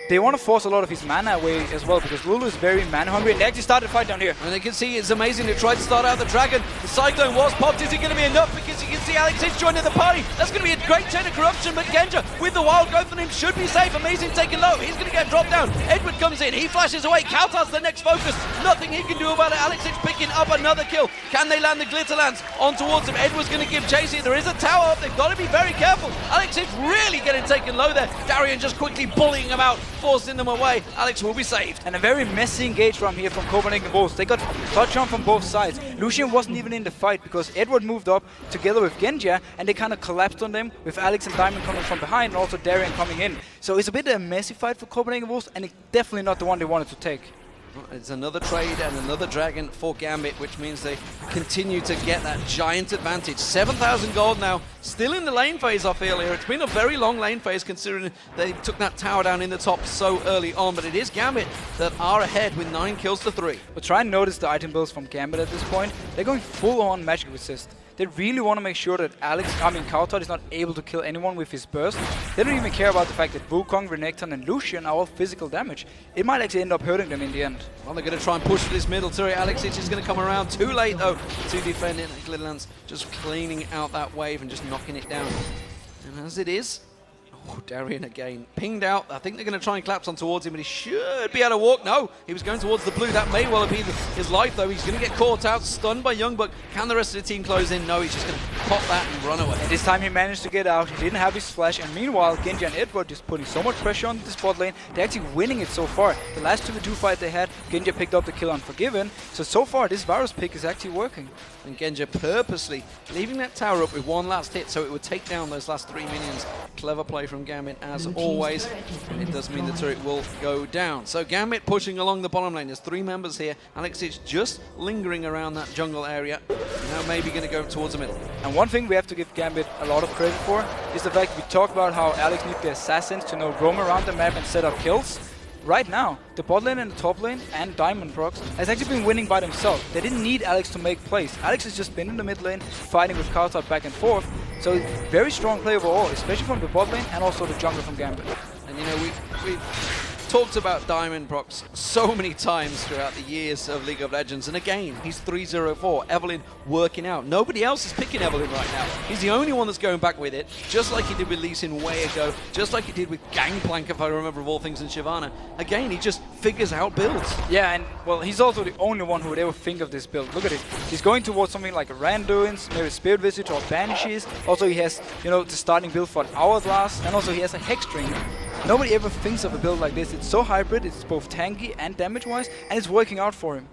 they want to force a lot of his mana away as well, because Lulu is very mana hungry, and they actually started the fight down here. And they can see it's amazing. They tried to start out the Dragon. The Cyclone was popped. Is it going to be enough? Because you can see Alex is joining the party. That's going to be a great chain of corruption, but Genja with the wild growth on him should be safe. Amazing taken low. He's going to get dropped down. Edward comes in. He flashes away. Kautar's the next focus. Nothing he can do about it. Alex is picking up another kill. Can they land the Glitterlands on towards him? Edward's going to give chase here. There is a tower up. They've got to be very careful. Alex is really getting taken low there. Darien just quickly bullying them out, forcing them away. Alex will be saved. And a very messy engage from here from Copenhagen Wolves. They got touch on from both sides. Lucian wasn't even in the fight because Edward moved up together with Genja and they kind of collapsed on them with Alex and Diamond coming from behind and also Darien coming in. So it's a bit of a messy fight for Copenhagen Wolves and it's definitely not the one they wanted to take. It's another trade and another Dragon for Gambit, which means they continue to get that giant advantage. 7,000 gold now, still in the lane phase I feel here. It's been a very long lane phase considering they took that tower down in the top so early on, but it is Gambit that are ahead with 9 kills to 3. But try and notice the item builds from Gambit at this point. They're going full on magic resist. They really want to make sure that Kautar is not able to kill anyone with his burst. They don't even care about the fact that Wukong, Renekton and Lucian are all physical damage. It might actually end up hurting them in the end. Well, they're going to try and push for this middle turret. Alex Itch is going to come around too late though to defend it. Glitterlands just cleaning out that wave and just knocking it down. And as it is, Darien again pinged out. I think they're going to try and collapse on towards him, but he should be able to walk. No, he was going towards the blue. That may well have been his life, though. He's going to get caught out, stunned by Youngbuck. Can the rest of the team close in? No, he's just going to pop that and run away. And this time he managed to get out. He didn't have his flash, and meanwhile, Genji and Edward just putting so much pressure on the spot lane. They're actually winning it so far. The last 2v2 fight they had, Genji picked up the kill on Forgiven. So far, this Varus pick is actually working. And Genji purposely leaving that tower up with one last hit so it would take down those last 3 minions. Clever play from Gambit as always. And it does mean the turret will go down. So Gambit pushing along the bottom lane. There's 3 members here. Alex is just lingering around that jungle area. Now maybe going to go towards the middle. And one thing we have to give Gambit a lot of credit for is the fact we talked about how Alex needs the assassins to roam around the map and set up kills. Right now, the bot lane and the top lane and Diamond Prox has actually been winning by themselves. They didn't need Alex to make plays. Alex has just been in the mid lane, fighting with Kautar back and forth. So very strong play overall, especially from the bot lane and also the jungle from Gambit. And you know, we talked about Diamond Prox so many times throughout the years of League of Legends, and again, he's 3-0-4. Evelynn working out. Nobody else is picking Evelynn right now. He's the only one that's going back with it, just like he did with Lee Sin way ago, just like he did with Gangplank, if I remember, of all things, in Shyvana. Again, he just figures out builds. Yeah, and well, he's also the only one who would ever think of this build. Look at it. He's going towards something like a Randuin's, maybe Spirit Visitor or Banshees. Also, he has, you know, the starting build for an Hourglass, and also he has a Hexdrinker. Nobody ever thinks of a build like this. It's so hybrid, it's both tanky and damage-wise, and it's working out for him.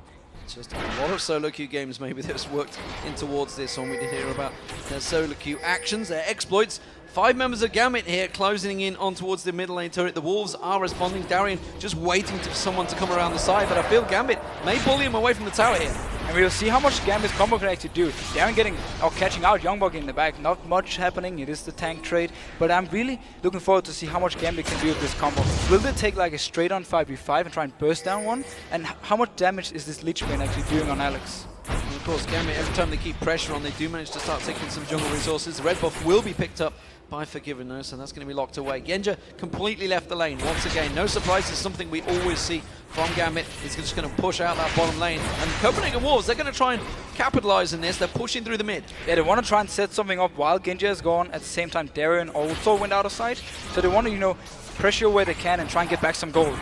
Just a lot of solo queue games maybe that's worked in towards this one. We did hear about their solo queue actions, their exploits. 5 members of Gambit here closing in on towards the middle lane turret. The Wolves are responding. Darien just waiting for someone to come around the side, but I feel Gambit may bully him away from the tower here. And we'll see how much Gambit's combo can actually do. Darien getting or catching out Youngblood in the back. Not much happening. It is the tank trade. But I'm really looking forward to see how much Gambit can do with this combo. Will they take like a straight on 5v5 and try and burst down one? And how much damage is this Lich Bane actually doing on Alex? And of course, Gambit, every time they keep pressure on, they do manage to start taking some jungle resources. The red buff will be picked up by Forgiven though, so that's going to be locked away. Genja completely left the lane once again. No surprises, something we always see from Gambit. He's just going to push out that bottom lane. And Copenhagen Wolves, they're going to try and capitalize on this. They're pushing through the mid. Yeah, they want to try and set something up while Genja is gone. At the same time, Darien also went out of sight. So they want to, you know, pressure where they can and try and get back some gold.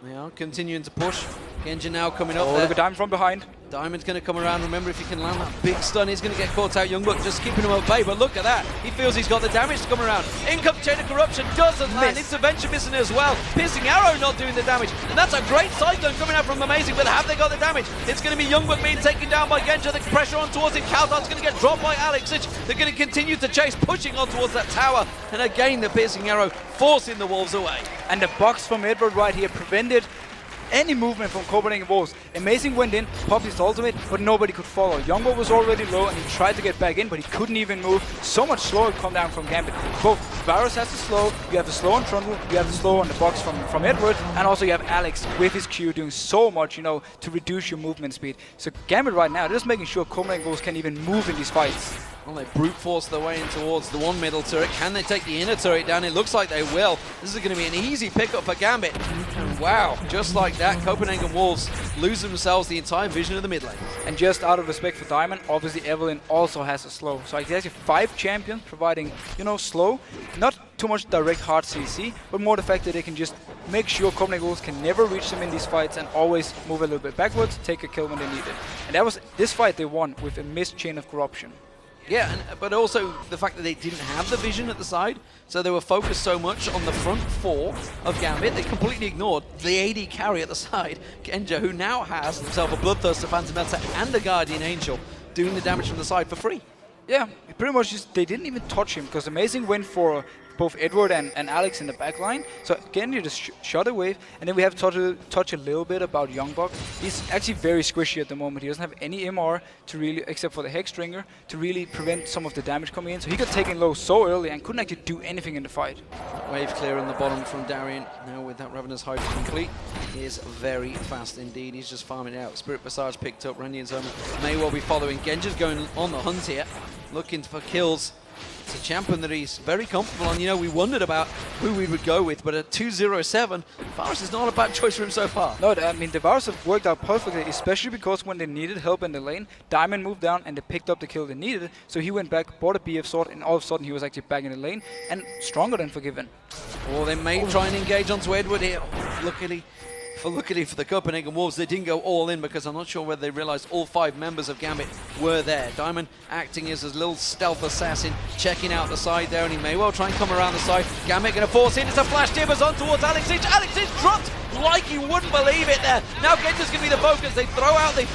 They are continuing to push. Genja now coming up there. Look at Diamond from behind. Diamond's going to come around. Remember, if he can land that big stun, he's going to get caught out. Youngblood just keeping him at bay, but look at that. He feels he's got the damage to come around. In comes Chain of Corruption, doesn't land. Intervention missing as well. Piercing Arrow not doing the damage. And that's a great Cyclone coming out from Amazing, but have they got the damage? It's going to be Youngblood being taken down by Genja. The pressure on towards him. Caldon's going to get dropped by Alexic. They're going to continue to chase, pushing on towards that tower. And again, the Piercing Arrow forcing the Wolves away. And the box from Edward right here prevented any movement from Copenhagen Wolves. Amazing went in, popped his ultimate, but nobody could follow. Youngblood was already low and he tried to get back in, but he couldn't even move. So much slower to come down from Gambit. Both Varus has the slow, you have the slow on Trundle, you have the slow on the box from Edward, and also you have Alex with his Q doing so much, you know, to reduce your movement speed. So Gambit right now, they're just making sure Copenhagen Wolves can even move in these fights. Well, they brute force their way in towards the one middle turret. Can they take the inner turret down? It looks like they will. This is going to be an easy pickup for Gambit. And wow, just like that, Copenhagen Wolves lose themselves the entire vision of the mid lane. And just out of respect for Diamond, obviously Evelynn also has a slow. So I guess 5 champions providing, you know, slow. Not too much direct hard CC, but more the fact that they can just make sure Copenhagen Wolves can never reach them in these fights and always move a little bit backwards, take a kill when they need it. And that was this fight they won with a missed Chain of Corruption. Yeah, but also the fact that they didn't have the vision at the side, so they were focused so much on the front 4 of Gambit, they completely ignored the AD carry at the side, Genja, who now has himself a Bloodthirster, Phantom Melter, and a Guardian Angel, doing the damage from the side for free. Yeah, pretty much just, they didn't even touch him, because Amazing went for both Edward and Alex in the back line. So again, you just shot a wave, and then we have to touch a little bit about Youngblood. He's actually very squishy at the moment. He doesn't have any MR to really, except for the Hexdrinker, to really prevent some of the damage coming in. So he got taken low so early and couldn't actually do anything in the fight. Wave clear on the bottom from Darien. Now with that Ravenous Hype complete, he is very fast indeed. He's just farming out. Spirit Visage picked up. Randy and Zoma may well be following. Genja's going on the hunt here, looking for kills. It's a champion that he's very comfortable on. You know, we wondered about who we would go with, but at 2-0-7, Varus is not a bad choice for him so far. No, I mean, the Varus have worked out perfectly, especially because when they needed help in the lane, Diamond moved down and they picked up the kill they needed. So he went back, bought a BF sword, and all of a sudden he was actually back in the lane and stronger than Forgiven. Or they may try and engage onto Edward here. Luckily for the Copenhagen Wolves, they didn't go all in because I'm not sure whether they realized all 5 members of Gambit were there. Diamond acting as a little stealth assassin, checking out the side there, and he may well try and come around the side. Gambit going to force in. It's a flash Tibbers on towards Alexic. Alexic dropped like you wouldn't believe it there. Now Genja's going to be the focus. They throw out the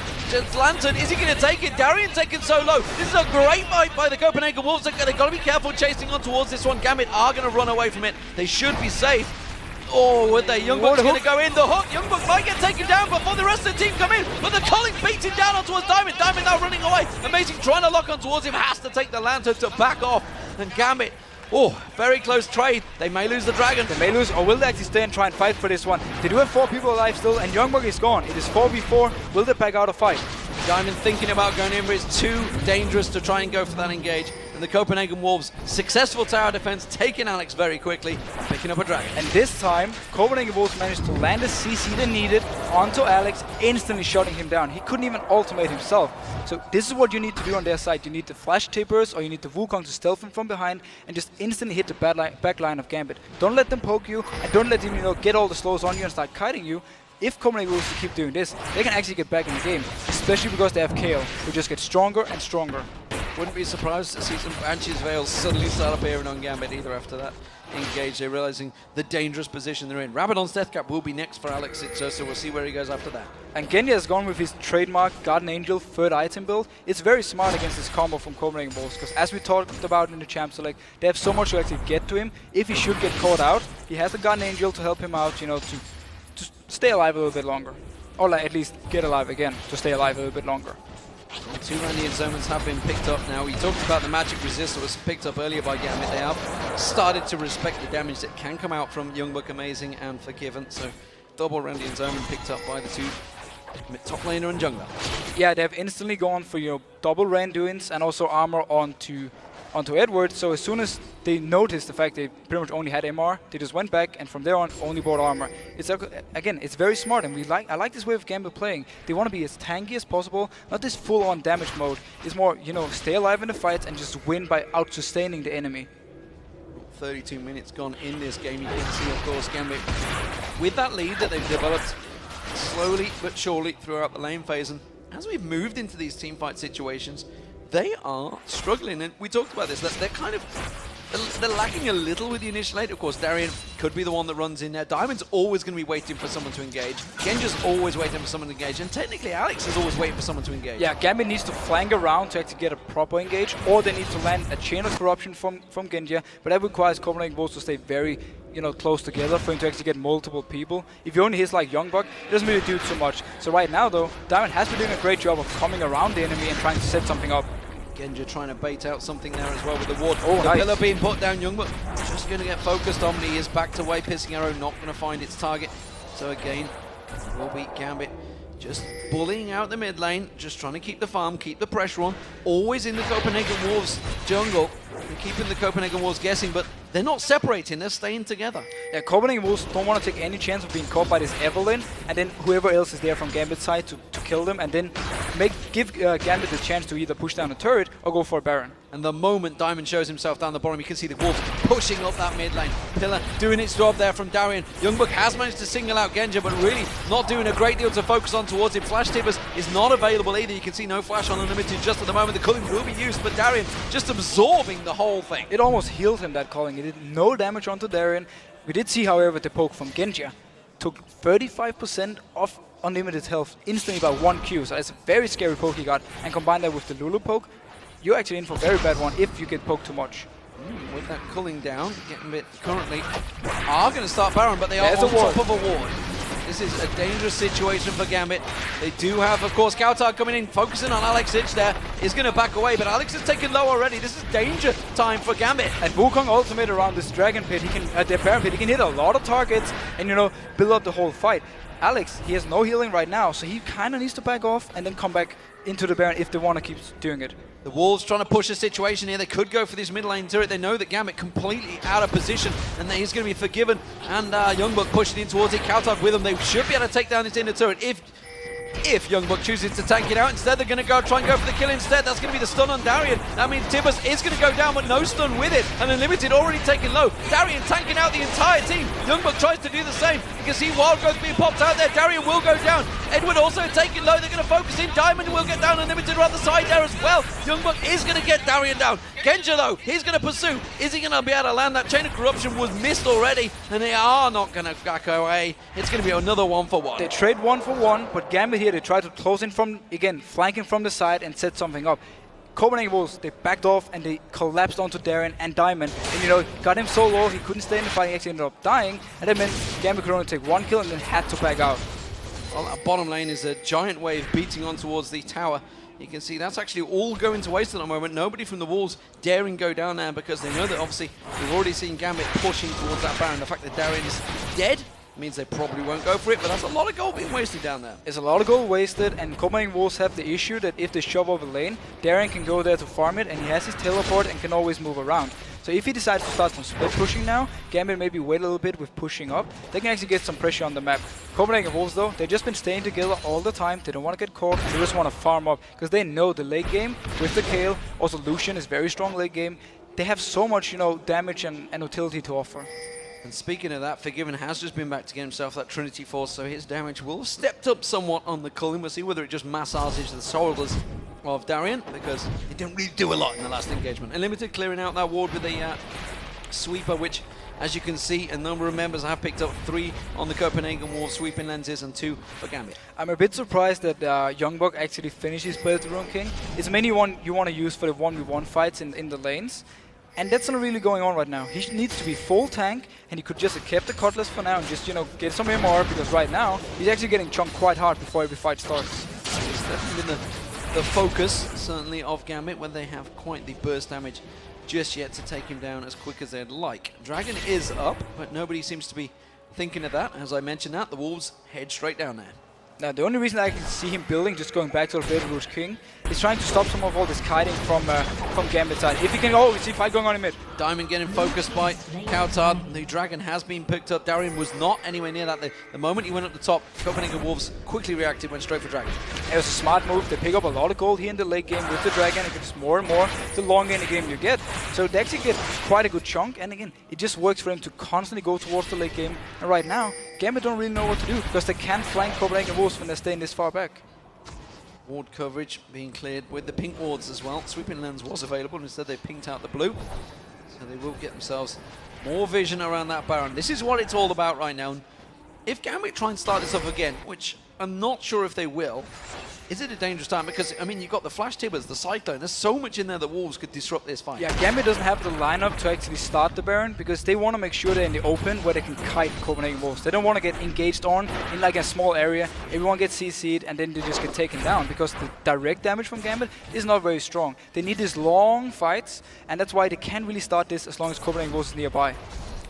Lantern. Is he going to take it? Darien taken so low. This is a great fight by the Copenhagen Wolves. They've got to be careful chasing on towards this one. Gambit are going to run away from it. They should be safe. Oh, would they? Youngblood's going to go in. The hook. Youngblood might get taken down before the rest of the team come in. But the Culling beats him down on towards Diamond. Diamond now running away. Amazing trying to lock on towards him. Has to take the Lantern to back off. And Gambit, oh, very close trade. They may lose the Dragon. They may lose, or will they actually stay and try and fight for this one? They do have 4 people alive still, and Youngblood is gone. It is 4v4. Will they back out a fight? Diamond thinking about going in, but it's too dangerous to try and go for that engage. And the Copenhagen Wolves, successful tower defense, taking Alex very quickly, picking up a dragon. And this time, Copenhagen Wolves managed to land a CC they needed onto Alex, instantly shutting him down. He couldn't even ultimate himself. So this is what you need to do on their side. You need the flash tippers, or you need the Wukong to stealth him from behind and just instantly hit the back line of Gambit. Don't let them poke you, and don't let them, you know, get all the slows on you and start kiting you. If Copenhagen Wolves keep doing this, they can actually get back in the game, especially because they have KO, who just gets stronger and stronger. Wouldn't be surprised to see some Banshee's Veils suddenly start appearing on Gambit either after that engage. They're realizing the dangerous position they're in. Rabadon's Death Cap will be next for Alex Sitzer, so we'll see where he goes after that. And Genji has gone with his trademark Guardian Angel third item build. It's very smart against this combo from Copenhagen Wolves, because as we talked about in the Champ Select, they have so much to actually get to him. If he should get caught out, he has a Guardian Angel to help him out, you know, to stay alive a little bit longer. Or like at least get alive again, to stay alive a little bit longer. The two Randy Zonemans have been picked up now. We talked about the magic resist that was picked up earlier by Gambit. They have started to respect the damage that can come out from Youngbuck Amazing and Forgiven. So double Randy and Zoneman picked up by the two top laner and jungler. Yeah, they have instantly gone for, you know, double Randuins and also armor onto Edward. So as soon as they noticed the fact they pretty much only had MR, they just went back and from there on only bought armor. It's again, it's very smart, and I like this way of Gambit playing. They want to be as tanky as possible, not this full-on damage mode. It's more, you know, stay alive in the fights and just win by out-sustaining the enemy. 32 minutes gone in this game. You can see, of course, Gambit with that lead that they've developed slowly but surely throughout the lane phase. And as we've moved into these teamfight situations, they are struggling, and we talked about this. They're kind of lacking a little with the initial aid. Of course, Darien could be the one that runs in there. Diamond's always going to be waiting for someone to engage. Genja's always waiting for someone to engage, and technically Alex is always waiting for someone to engage. Yeah, Gambit needs to flank around to actually get a proper engage, or they need to land a chain of corruption from Genja, but that requires Copenhagen Wolves to stay very, you know, close together for him to actually get multiple people. If he only hits like Youngbuck, it doesn't really do too much. So right now though, Diamond has been doing a great job of coming around the enemy and trying to set something up. Genja trying to bait out something there as well with the ward. Oh, the nice. pillar being put down. Youngbuck just going to get focused on, but he is backed away. Pissing Arrow not going to find its target. So again, will be Gambit just bullying out the mid lane, just trying to keep the farm, keep the pressure on. Always in the Copenhagen Wolves jungle, and keeping the Copenhagen Wolves guessing, but they're not separating, they're staying together. Yeah, Copenhagen Wolves don't want to take any chance of being caught by this Evelyn, and then whoever else is there from Gambit's side to kill them, and then give Gambit the chance to either push down a turret or go for a Baron. And the moment Diamond shows himself down the bottom, you can see the Wolves pushing up that mid lane. Pillar doing its job there from Darien. Youngbuck has managed to single out Genja, but really not doing a great deal to focus on towards him. Flash Tippers is not available either. You can see no flash on Unlimited just at the moment. The culling will be used, but Darien just absorbing the whole thing. It almost healed him, that culling. It did no damage onto Darien. We did see, however, the poke from Genja took 35% off Unlimited health instantly by 1 Q, so that's a very scary poke he got, and combine that with the Lulu poke, you're actually in for a very bad one if you get poked too much. With that culling down, getting a bit currently are going to start Baron, but they are There's on a ward. top of a ward. This is a dangerous situation for Gambit. They do have, of course, Kautar coming in, focusing on Alex Ich there. Is going to back away, but Alex is taken low already. This is danger time for Gambit. And Wukong ultimate around this Dragon Pit, he can, the Baron Pit, he can hit a lot of targets and, you know, build up the whole fight. Alex, he has no healing right now, so he kind of needs to back off and then come back into the Baron if they want to keep doing it. The Wolves trying to push the situation here. They could go for this mid lane turret. They know that Gambit completely out of position and that he's going to be forgiven. And Youngbuck pushing in towards it. Kautar with him. They should be able to take down this inner turret if Youngbuck chooses to tank it out. Instead, they're going to try and go for the kill instead. That's going to be the stun on Darien. That means Tibbers is going to go down, but no stun with it. And Unlimited already taken low. Darien tanking out the entire team. Youngbuck tries to do the same. You can see Wild Growth being popped out there. Darien will go down. Edward also taking low. They're going to focus in. Diamond will get down. Unlimited are on the side there as well. Youngbuck is going to get Darien down. Genja, though, he's going to pursue. Is he going to be able to land? That Chain of Corruption was missed already, and they are not going to back away. It's going to be another 1-for-1. They trade 1-for-1, but Gambit here, they try to close in from, again, flanking from the side and set something up. Copenhagen Wolves, they backed off and they collapsed onto Darien and Diamond. And, you know, got him so low, he couldn't stay in the fight. He actually ended up dying. And that meant Gambit could only take 1 kill and then had to back out. Well, that bottom lane is a giant wave beating on towards the tower. You can see that's actually all going to waste at the moment. Nobody from the Wolves daring go down there because they know that obviously we've already seen Gambit pushing towards that Baron. The fact that Darien is dead Means they probably won't go for it, but that's a lot of gold being wasted down there. It's a lot of gold wasted, and Copenhagen Wolves have the issue that if they shove over lane, Darien can go there to farm it, and he has his teleport and can always move around. So if he decides to start some split pushing now, Gambit maybe wait a little bit with pushing up, they can actually get some pressure on the map. Copenhagen Wolves though, they've just been staying together all the time, they don't want to get caught, they just want to farm up, because they know the late game with the Kayle, also Lucian is very strong late game, they have so much, you know, damage and utility to offer. And speaking of that, Forgiven has just been back to get himself that Trinity Force, so his damage will have stepped up somewhat on the Culling. We'll see whether it just massages the shoulders of Darien, because he didn't really do a lot in the last engagement. Unlimited clearing out that ward with the sweeper, which, as you can see, a number of members have picked up 3 on the Copenhagen Wolves sweeping lenses and 2 for Gambit. I'm a bit surprised that Youngbuck actually finished his play with the Rune King. It's mainly one you want to use for the 1v1 fights in the lanes. And that's not really going on right now. He needs to be full tank, and he could just have kept the Cutlass for now and just, you know, get some MR, because right now, he's actually getting chunked quite hard before every fight starts. It's definitely been the focus, certainly, of Gambit, when they have quite the burst damage just yet to take him down as quick as they'd like. Dragon is up, but nobody seems to be thinking of that. As I mentioned that, the Wolves head straight down there. Now, the only reason I can see him building, just going back to the Rouge King, is trying to stop some of all this kiting from Gambit's side. If he can, oh, we see fight going on in mid. Diamond getting focused by Kautard. The Dragon has been picked up. Darien was not anywhere near that. The moment he went up the top, Copenhagen Wolves quickly reacted, went straight for Dragon. It was a smart move. They pick up a lot of gold here in the late game with the Dragon. It gets more and more the longer in the game you get. So they actually get quite a good chunk. And again, it just works for him to constantly go towards the late game. And right now, Gambit don't really know what to do, because they can't flank Copenhagen Wolves when they're staying this far back. Ward coverage being cleared with the pink wards as well. Sweeping lens was available, and instead they pinked out the blue. So they will get themselves more vision around that Baron. This is what it's all about right now. If Gambit try and start this off again, which I'm not sure if they will, is it a dangerous time? Because, I mean, you've got the Flash Tibbers, the Cyclone. There's so much in there that Wolves could disrupt this fight. Yeah, Gambit doesn't have the lineup to actually start the Baron, because they want to make sure they're in the open where they can kite Copenhagen Wolves. They don't want to get engaged on in like a small area. Everyone gets CC'd and then they just get taken down, because the direct damage from Gambit is not very strong. They need these long fights, and that's why they can't really start this as long as Copenhagen Wolves is nearby.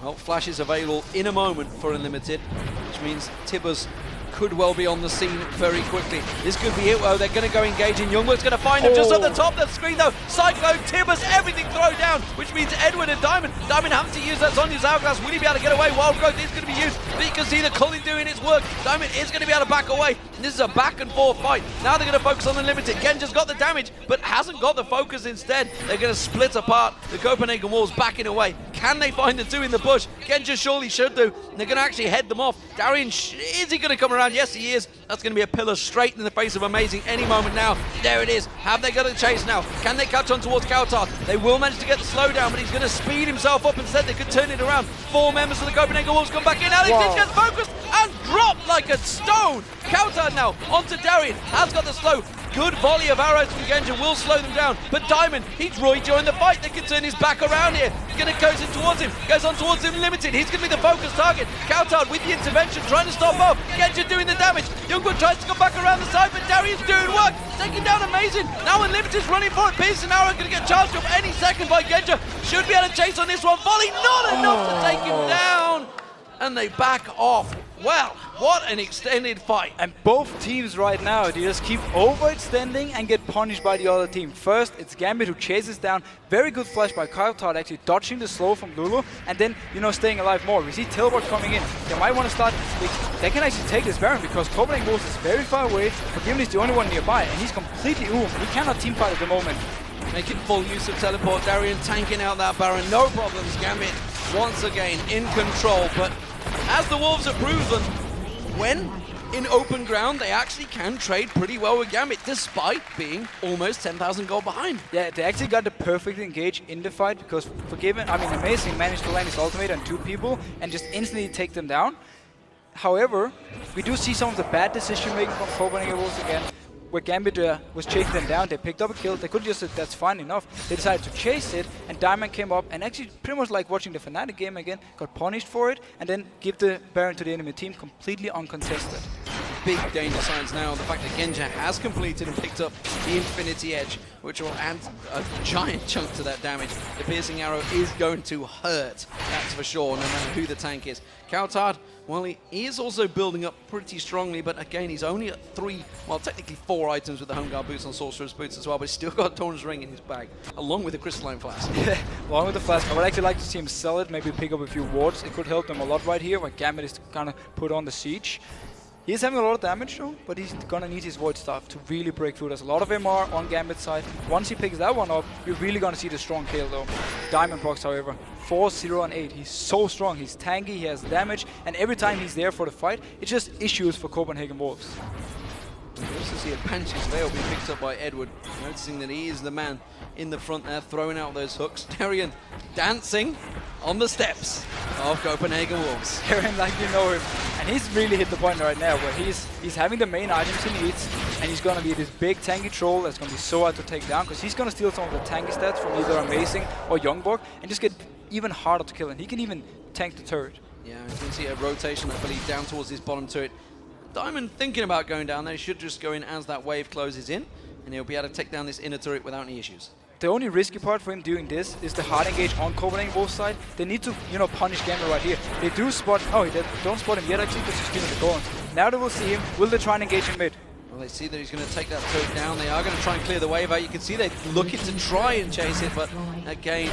Well, Flash is available in a moment for Unlimited, which means Tibbers could well be on the scene very quickly. This could be it. Well, they're going to go engage in. Youngwood's going to find him just at the top of the screen, though. Cyclone, Tibbers, everything thrown down, which means Edward and Diamond. Diamond having to use that Zhonya's Hourglass. Will he be able to get away? Wild Growth is going to be used, but you can see the Culling doing its work. Diamond is going to be able to back away. And this is a back and forth fight. Now they're going to focus on Unlimited. Genja's got the damage, but hasn't got the focus instead. They're going to split apart. The Copenhagen Wolves backing away. Can they find the 2 in the bush? Genja surely should do. And they're going to actually head them off. Darien, is he going to come around? Yes, he is. That's going to be a pillar straight in the face of Amazing any moment now. There it is. Have they got a chase now? Can they catch on towards Kautard? They will manage to get the slowdown, but he's going to speed himself up instead. They could turn it around. 4 members of the Copenhagen Wolves come back in. Alex gets focused and dropped like a stone. Kautard now onto Darien. Has got the slow. Good volley of arrows from Genja will slow them down. But Diamond, he's Roy joined the fight. They can turn his back around here. He's going to goes in towards him. Goes on towards him Limited. He's going to be the focus target. Kautard with the intervention, trying to stop off. Genja doing the damage. Youngwood tries to come back around the side, but Darien's doing work. Taking down Amazing. Now Unlimited's running for it. Pierce and Arrow going to get charged up any second by Genja. Should be able to chase on this one. Volley not enough to take him down. And they back off. Well, what an extended fight. And both teams right now, they just keep overextending and get punished by the other team. First, it's Gambit who chases down. Very good flash by Kautard, actually dodging the slow from Lulu. And then, you know, staying alive more. We see Teleport coming in. They might want to start. They can actually take this Baron because Copenhagen Wolves is very far away. Forgiven is the only one nearby. And he's completely oom. He cannot team fight at the moment. Making full use of teleport. Darien tanking out that Baron. No problems. Gambit once again in control. But as the Wolves have proven, when in open ground, they actually can trade pretty well with Gambit, despite being almost 10,000 gold behind. Yeah, they actually got the perfect engage in the fight because Amazing managed to land his ultimate on 2 people and just instantly take them down. However, we do see some of the bad decision making from Copenhagen Wolves again. Where Gambit was chasing them down, they picked up a kill, they could just say that's fine enough. They decided to chase it, and Diamond came up and actually pretty much like watching the Fnatic game again, got punished for it, and then give the Baron to the enemy team completely uncontested. big danger signs now. The fact that Genja has completed and picked up the Infinity Edge, which will add a giant chunk to that damage. The Piercing Arrow is going to hurt, that's for sure, no matter who the tank is. Kautard, well, he is also building up pretty strongly, but again, he's only at 3, well, technically 4 items with the Home Guard boots on Sorcerer's boots as well, but he's still got Dawn's Ring in his bag, along with the Crystalline Flask. Along with the Flask, I would actually like to see him sell it, maybe pick up a few wards. It could help them a lot right here, when Gambit is kind of put on the siege. He's having a lot of damage though, but he's gonna need his Void Staff to really break through. There's a lot of MR on Gambit's side. Once he picks that one up, you're really gonna see the strong kill though. Diamondprox, however, 4, 0, and 8. He's so strong, he's tanky, he has damage, and every time he's there for the fight, it's just issues for Copenhagen Wolves. We also see a Banshee's Veil being picked up by Edward, noticing that he is the man in the front there, throwing out those hooks. Darian dancing on the steps of Copenhagen Wolves. Darian like you know him. And he's really hit the point right now where he's having the main items he needs, and he's going to be this big tanky troll that's going to be so hard to take down, because he's going to steal some of the tanky stats from either Amazing or Youngborg and just get even harder to kill, and he can even tank the turret. Yeah, you can see a rotation, I believe, down towards this bottom turret. Diamond thinking about going down there. He should just go in as that wave closes in, and he'll be able to take down this inner turret without any issues. The only risky part for him doing this is the hard engage on Copenhagen Wolves side. They need to, punish Gambit right here. They do spot, they don't spot him yet actually, because he's stealing the gold. Now they will see him. Will they try and engage him mid? Well, they see that he's going to take that turret down. They are going to try and clear the wave out. You can see they're looking to try and chase it, but again,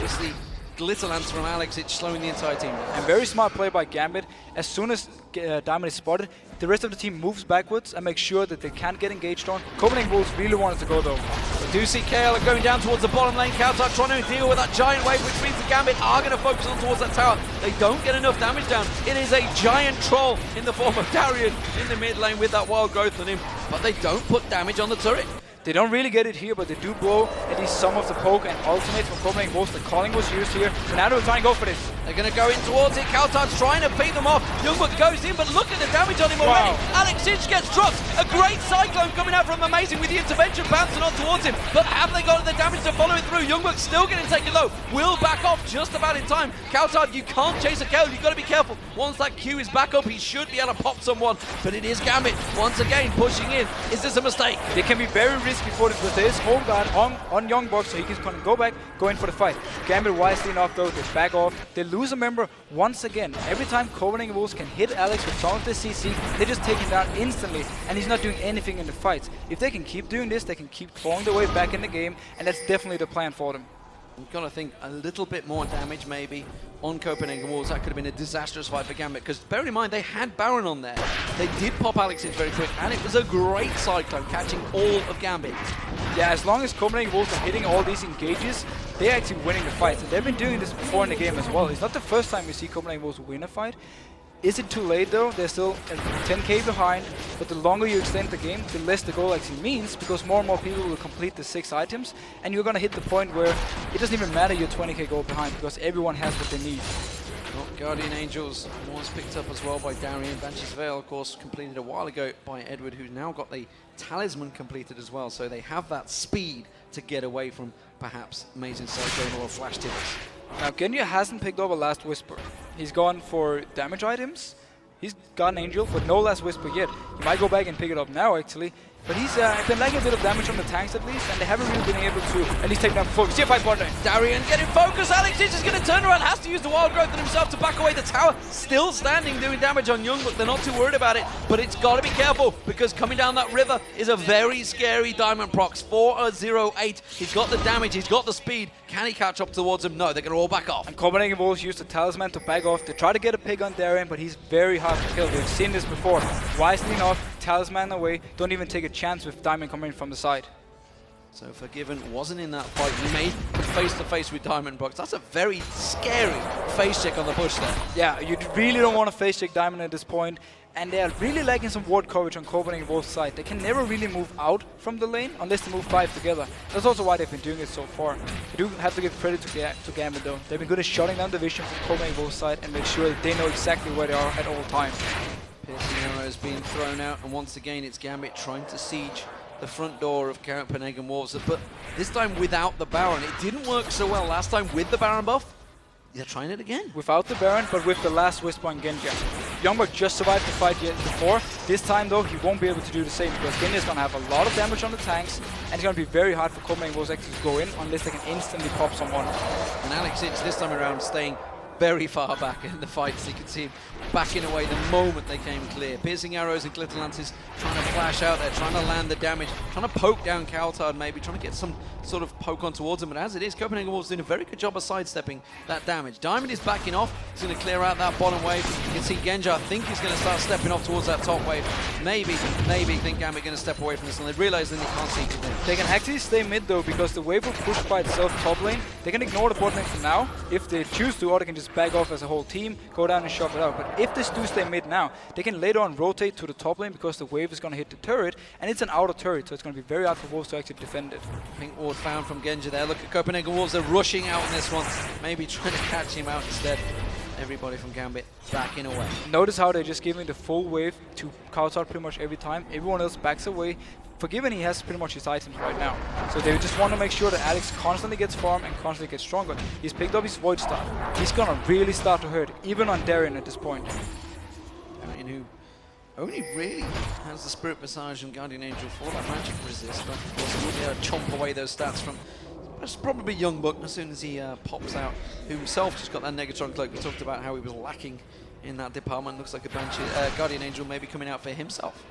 just the glitter lance from Alex, it's slowing the entire team down. And very smart play by Gambit. As soon as Diamond is spotted, the rest of the team moves backwards and makes sure that they can't get engaged on. Copenhagen Wolves really wanted to go though. We do see KL going down towards the bottom lane. Kautard trying to deal with that giant wave, which means the Gambit are going to focus on towards that tower. They don't get enough damage down. It is a giant troll in the form of Darian in the mid lane with that wild growth on him, but they don't put damage on the turret. They don't really get it here, but they do blow at least some of the poke and ultimates from Copenhagen Wolves. The calling was used here, so now they'll try and go for this. They're going to go in towards it. Kautard's trying to beat them off. Youngborg goes in, but look at the damage on him already. Alex Sinch gets dropped. A great cyclone coming out from Amazing with the intervention bouncing on towards him. But have they got the damage to follow it through? Youngborg still getting taken low. Will back off just about in time. Kautard, you can't chase a kill. You've got to be careful. Once that Q is back up, he should be able to pop someone. But it is Gambit once again pushing in. Is this a mistake? They can be very risky for this, but there is Home Guard on Youngborg, so he can go back, go in for the fight. Gambit wisely enough though, they back off. They lose a member once again. Every time Copenhagen Wolves can hit Alex with some of the CC, they just take him down instantly, and he's not doing anything in the fights. If they can keep doing this, they can keep clawing their way back in the game, and that's definitely the plan for them. We've got to think a little bit more damage maybe on Copenhagen Wolves. That could have been a disastrous fight for Gambit, because bear in mind they had Baron on there. They did pop Alex in very quick, and it was a great cyclone catching all of Gambit. Yeah, as long as Copenhagen Wolves are hitting all these engages, they're actually winning the fights, and they've been doing this before in the game as well. It's not the first time we see Copenhagen Wolves win a fight. Is it too late though? They're still 10k behind, but the longer you extend the game, the less the goal actually means, because more and more people will complete the 6 items, and you're gonna hit the point where it doesn't even matter you're 20k goal behind, because everyone has what they need. Well, Guardian Angels was picked up as well by Darian. Banshee's Veil, of course, completed a while ago by Edward, who's now got the Talisman completed as well, so they have that speed to get away from perhaps Amazing Cyclone or Flash Tibbers. Now, Genya hasn't picked up a Last Whisper. He's gone for damage items. He's got an Angel, but no Last Whisper yet. He might go back and pick it up now, actually. But he's been lagging a bit of damage on the tanks at least, and they haven't really been able to at least take down before. We see a fight bottom lane. Darian getting focused. Alex is just going to turn around. Has to use the wild growth on himself to back away the tower. Still standing, doing damage on Youngborg. They're not too worried about it, but it's got to be careful, because coming down that river is a very scary Diamondprox. 4-0-8. He's got the damage. He's got the speed. Can he catch up towards him? No, they're going to all back off. And Copenhagen Wolves use the Talisman to back off. They try to get a pick on Darian, but he's very hard to kill. We've seen this before. Wisely enough, Talisman away. Don't even take a chance with Diamond coming from the side. So Forgiven wasn't in that fight. He made face-to-face with Diamondprox. That's a very scary face check on the push there. Yeah, you really don't want to face check Diamond at this point. And they are really lacking some ward coverage on Copenhagen Wolves' side. They can never really move out from the lane unless they move 5 together. That's also why they've been doing it so far. You do have to give credit to Gambit though. They've been good at shutting down the vision from Copenhagen Wolves' side and make sure that they know exactly where they are at all times. Piercing Arrow is being thrown out, and once again it's Gambit trying to siege the front door of Copenhagen Wolves, but this time without the Baron. It didn't work so well last time with the Baron buff, they're trying it again. Without the Baron, but with the last Whisper on Genji. Youngberg just survived the fight yet before. This time though, he won't be able to do the same because Genji is going to have a lot of damage on the tanks, and it's going to be very hard for Copenhagen Wolves actually to go in unless they can instantly pop someone. And Alex Itch this time around staying very far back in the fights. You can see him backing away the moment they came clear. Piercing arrows and glitter lances, trying to flash out there, trying to land the damage, trying to poke down Kaltard maybe, trying to get some sort of poke on towards him. But as it is, Copenhagen Wolves doing a very good job of sidestepping that damage. Diamond is backing off. He's going to clear out that bottom wave. You can see Genji, I think he's going to start stepping off towards that top wave. Maybe think Gambit going to step away from this, and they realize then they can't see to them. They can actually stay mid though, because the wave will push by itself top lane. They can ignore the bot lane for now if they choose to, or they can just back off as a whole team, go down and shove it out. But if they do stay mid now, they can later on rotate to the top lane because the wave is going to hit the turret, and it's an outer turret, so it's going to be very hard for Wolves to actually defend it. Pink ward found from Genji there. Look at Copenhagen Wolves, they're rushing out in this one, maybe trying to catch him out instead. Everybody from Gambit backing away. Notice how they're just giving the full wave to Kaltard pretty much every time. Everyone else backs away. Forgiven, he has pretty much his items right now. So they just want to make sure that Alex constantly gets farm and constantly gets stronger. He's picked up his Void Staff. He's going to really start to hurt, even on Darien at this point. Darien, who only really has the Spirit Visage and Guardian Angel for that magic resist, but of course he'll be able to chomp away those stats from that's probably Youngbuck as soon as he pops out, who himself just got that Negatron Cloak. We talked about how he was lacking in that department. Looks like a Banshee, Guardian Angel maybe coming out for himself.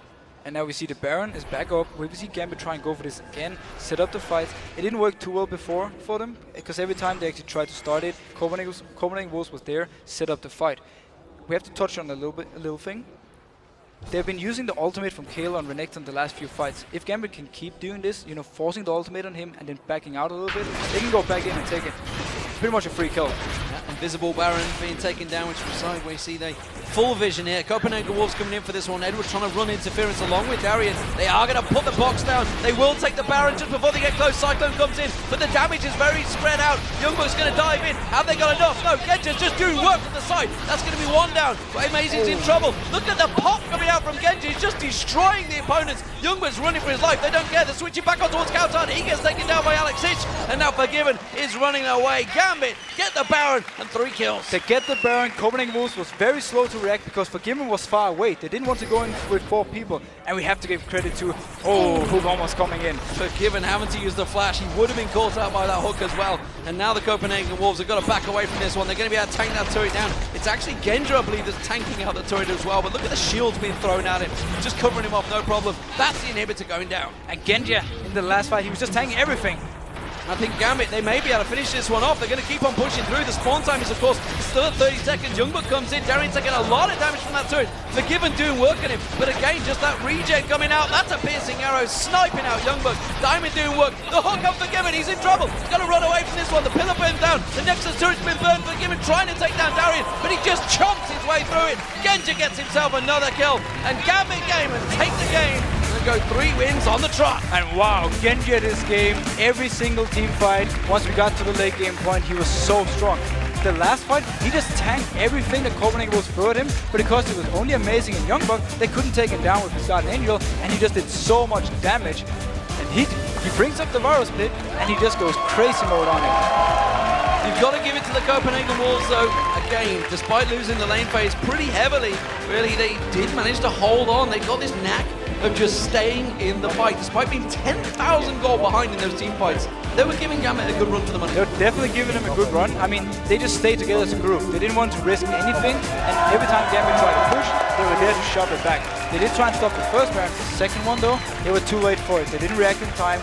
And now we see the Baron is back up. We see Gambit try and go for this again, set up the fight. It didn't work too well before for them, because every time they actually tried to start it, Copenhagen Wolves was there, set up the fight. We have to touch on a little thing. They've been using the ultimate from Kayle on Renekton the last few fights. If Gambit can keep doing this, you know, forcing the ultimate on him and then backing out a little bit, they can go back in and take it. Pretty much a free kill. Yeah, Invisible Baron being taken down, which from sideways see they full vision here. Copenhagen Wolves coming in for this one. Edward trying to run interference along with Darien. They are going to put the box down. They will take the Baron just before they get close. Cyclone comes in, but the damage is very spread out. Youngbuck's going to dive in. Have they got enough? No, Genji's just doing work from the side. That's going to be one down. But Amazing's in trouble. Look at the pop coming out from Genji. He's just destroying the opponents. Youngbuck's running for his life. They don't care. They're switching back on towards Kaltard. He gets taken down by Alex Itch. And now Forgiven is running away. Gambit get the Baron and 3 kills. To get the Baron, Copenhagen Wolves was very slow to react because Forgiven was far away. They didn't want to go in with 4 people. And we have to give credit to, Hook almost coming in. Forgiven having to use the flash. He would have been caught out by that hook as well. And now the Copenhagen Wolves have got to back away from this one. They're going to be able to tank that turret down. It's actually Genji, I believe, that's tanking out the turret as well. But look at the shields being thrown at him. Just covering him off, no problem. That's the inhibitor going down. And Genji, in the last fight, he was just tanking everything. I think Gambit, they may be able to finish this one off. They're going to keep on pushing through. The spawn time is, of course, still at 30 seconds. Youngbuck comes in. Darien's taking a lot of damage from that turret. Forgiven doing work on him. But again, just that regen coming out. That's a piercing arrow sniping out Youngbuck. Diamond doing work. The hook up Forgiven. He's in trouble. He's got to run away from this one. The pillar burned down. The Nexus turret's been burned. Forgiven trying to take down Darien, but he just chomps his way through it. Genji gets himself another kill. And Gambit game and take the game. Go 3 wins on the trot. And wow, Genji at this game, every single team fight, once we got to the late game point, he was so strong. The last fight, he just tanked everything that Copenhagen was thrown at him, but because it was only Amazing and Youngbuck, they couldn't take him down with his Guardian Angel, and he just did so much damage. And he brings up the Varus Split, and he just goes crazy mode on it. You've got to give it to the Copenhagen Wolves, though. Again, despite losing the lane phase pretty heavily, really, they did manage to hold on. They got this knack of just staying in the fight. Despite being 10,000 gold behind in those team fights, they were giving Gambit a good run for the money. They were definitely giving him a good run. I mean, they just stayed together as a group. They didn't want to risk anything, and every time Gambit tried to push, they were there to shove it back. They did try and stop the first Baron. The second one, though, they were too late for it. They didn't react in time.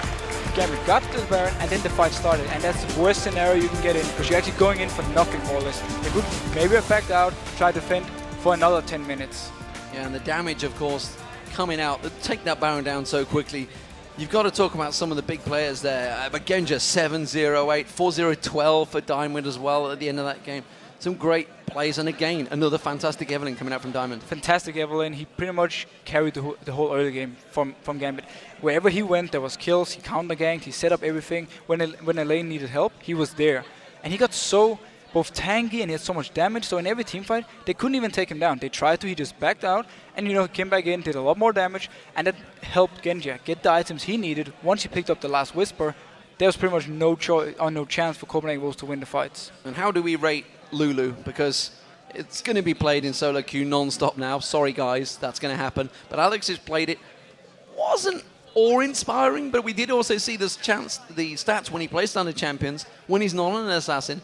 Gambit got to the Baron, and then the fight started. And that's the worst scenario you can get in, because you're actually going in for nothing more or less. They could maybe have backed out, try to defend for another 10 minutes. Yeah, and the damage, of course, coming out, take that Baron down so quickly. You've got to talk about some of the big players there. But Genji 7-0-8, 4-0-12 for Diamond as well at the end of that game. Some great plays, and again, another fantastic Evelynn coming out from Diamond. Fantastic Evelynn. He pretty much carried the whole early game from Gambit. Wherever he went, there was kills. He counter-ganked. He set up everything. When a lane needed help, he was there. And he got so both tanky and he had so much damage. So in every team fight, they couldn't even take him down. They tried to. He just backed out. And, you know, he came back in, did a lot more damage. And that helped Genji get the items he needed. Once he picked up the last Whisper, there was pretty much no chance for Copenhagen Wolves to win the fights. And how do we rate Lulu, because it's going to be played in solo queue non-stop now. Sorry, guys, that's going to happen. But Alex has played it. Wasn't awe-inspiring, but we did also see the stats when he plays Standard Champions. When he's not an assassin,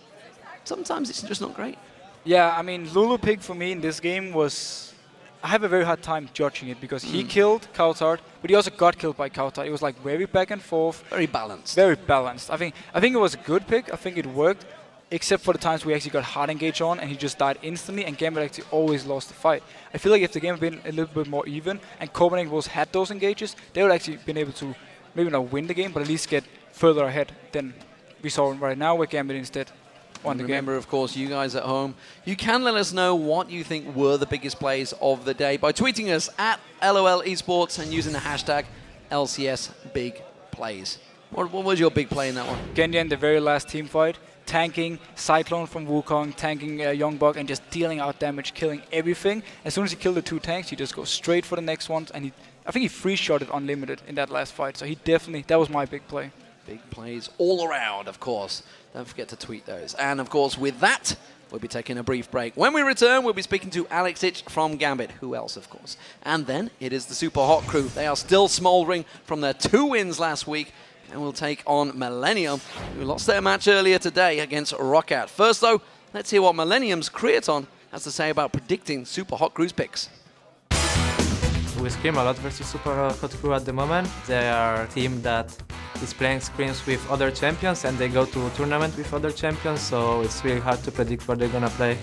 sometimes it's just not great. Yeah, I mean, Lulu pick for me in this game was... I have a very hard time judging it because he killed Kauthard, but he also got killed by Kauthard. It was like very back and forth. Very balanced. Very balanced. I think it was a good pick. I think it worked, except for the times we actually got hard engage on and he just died instantly and Gambit actually always lost the fight. I feel like if the game had been a little bit more even and Copenhagen Wolves had those engages, they would actually been able to maybe not win the game, but at least get further ahead than we saw right now where Gambit instead won the game. Remember, of course, you guys at home, you can let us know what you think were the biggest plays of the day by tweeting us at LOL Esports and using the hashtag LCSBigPlays. What was your big play in that one? Genja in the very last team fight, tanking Cyclone from Wukong, tanking Youngbok, and just dealing out damage, killing everything. As soon as he killed the 2 tanks, he just goes straight for the next ones, and I think he free-shotted Unlimited in that last fight, so he definitely, that was my big play. Big plays all around, of course. Don't forget to tweet those. And, of course, with that, we'll be taking a brief break. When we return, we'll be speaking to Alex Ich from Gambit. Who else, of course? And then it is the Super Hot crew. They are still smouldering from their 2 wins last week. And we'll take on Millennium, who lost their match earlier today against Roccat. First, though, let's hear what Millennium's Creaton has to say about predicting Super Hot Crew's picks. We scrim a lot versus Super Hot Crew at the moment. They are a team that is playing scrims with other champions and they go to tournament with other champions, so it's really hard to predict what they're gonna play.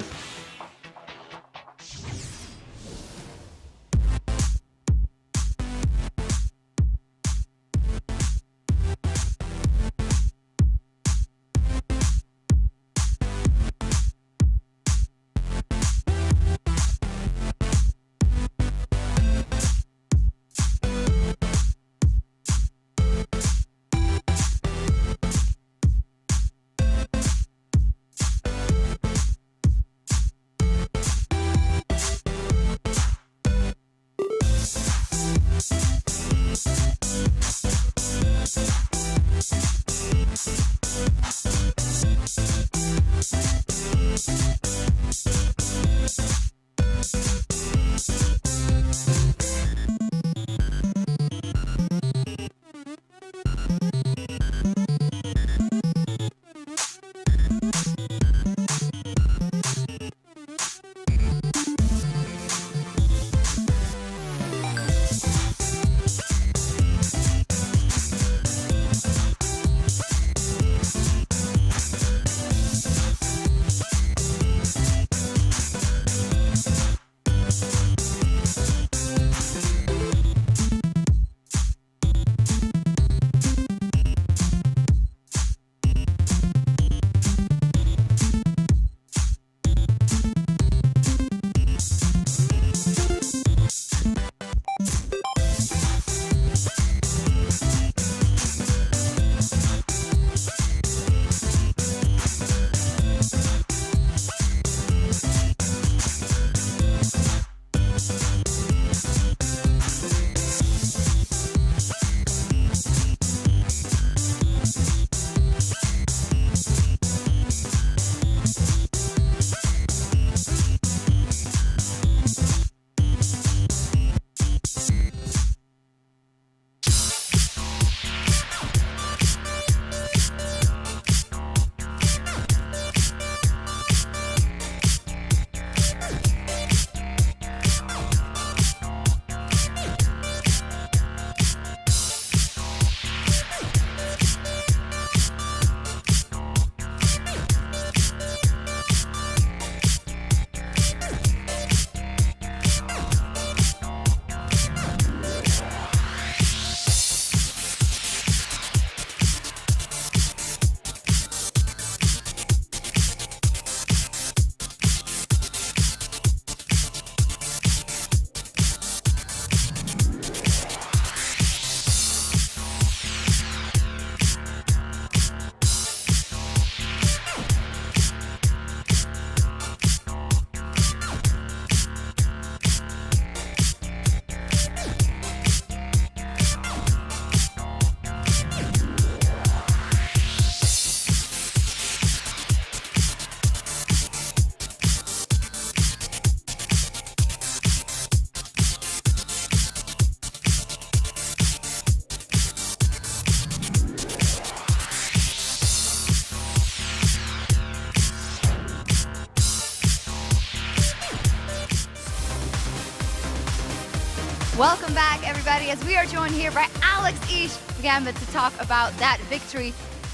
Welcome back, everybody, as we are joined here by Alex Ish Gambit to talk about that victory.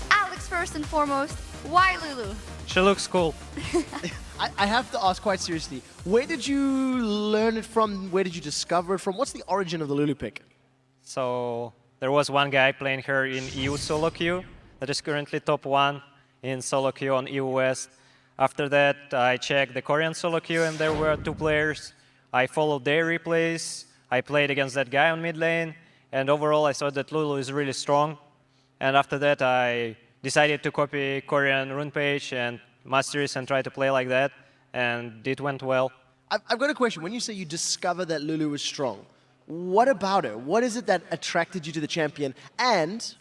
Alex, first and foremost, why Lulu? She looks cool. I have to ask quite seriously, where did you learn it from? Where did you discover it from? What's the origin of the Lulu pick? So there was one guy playing her in EU solo queue that is currently top 1 in solo queue on EU West. After that, I checked the Korean solo queue and there were 2 players. I followed their replays. I played against that guy on mid lane. And overall, I saw that Lulu is really strong. And after that, I decided to copy Korean rune page and masteries and try to play like that. And it went well. I've got a question. When you say you discovered that Lulu was strong, what about her? What is it that attracted you to the champion? And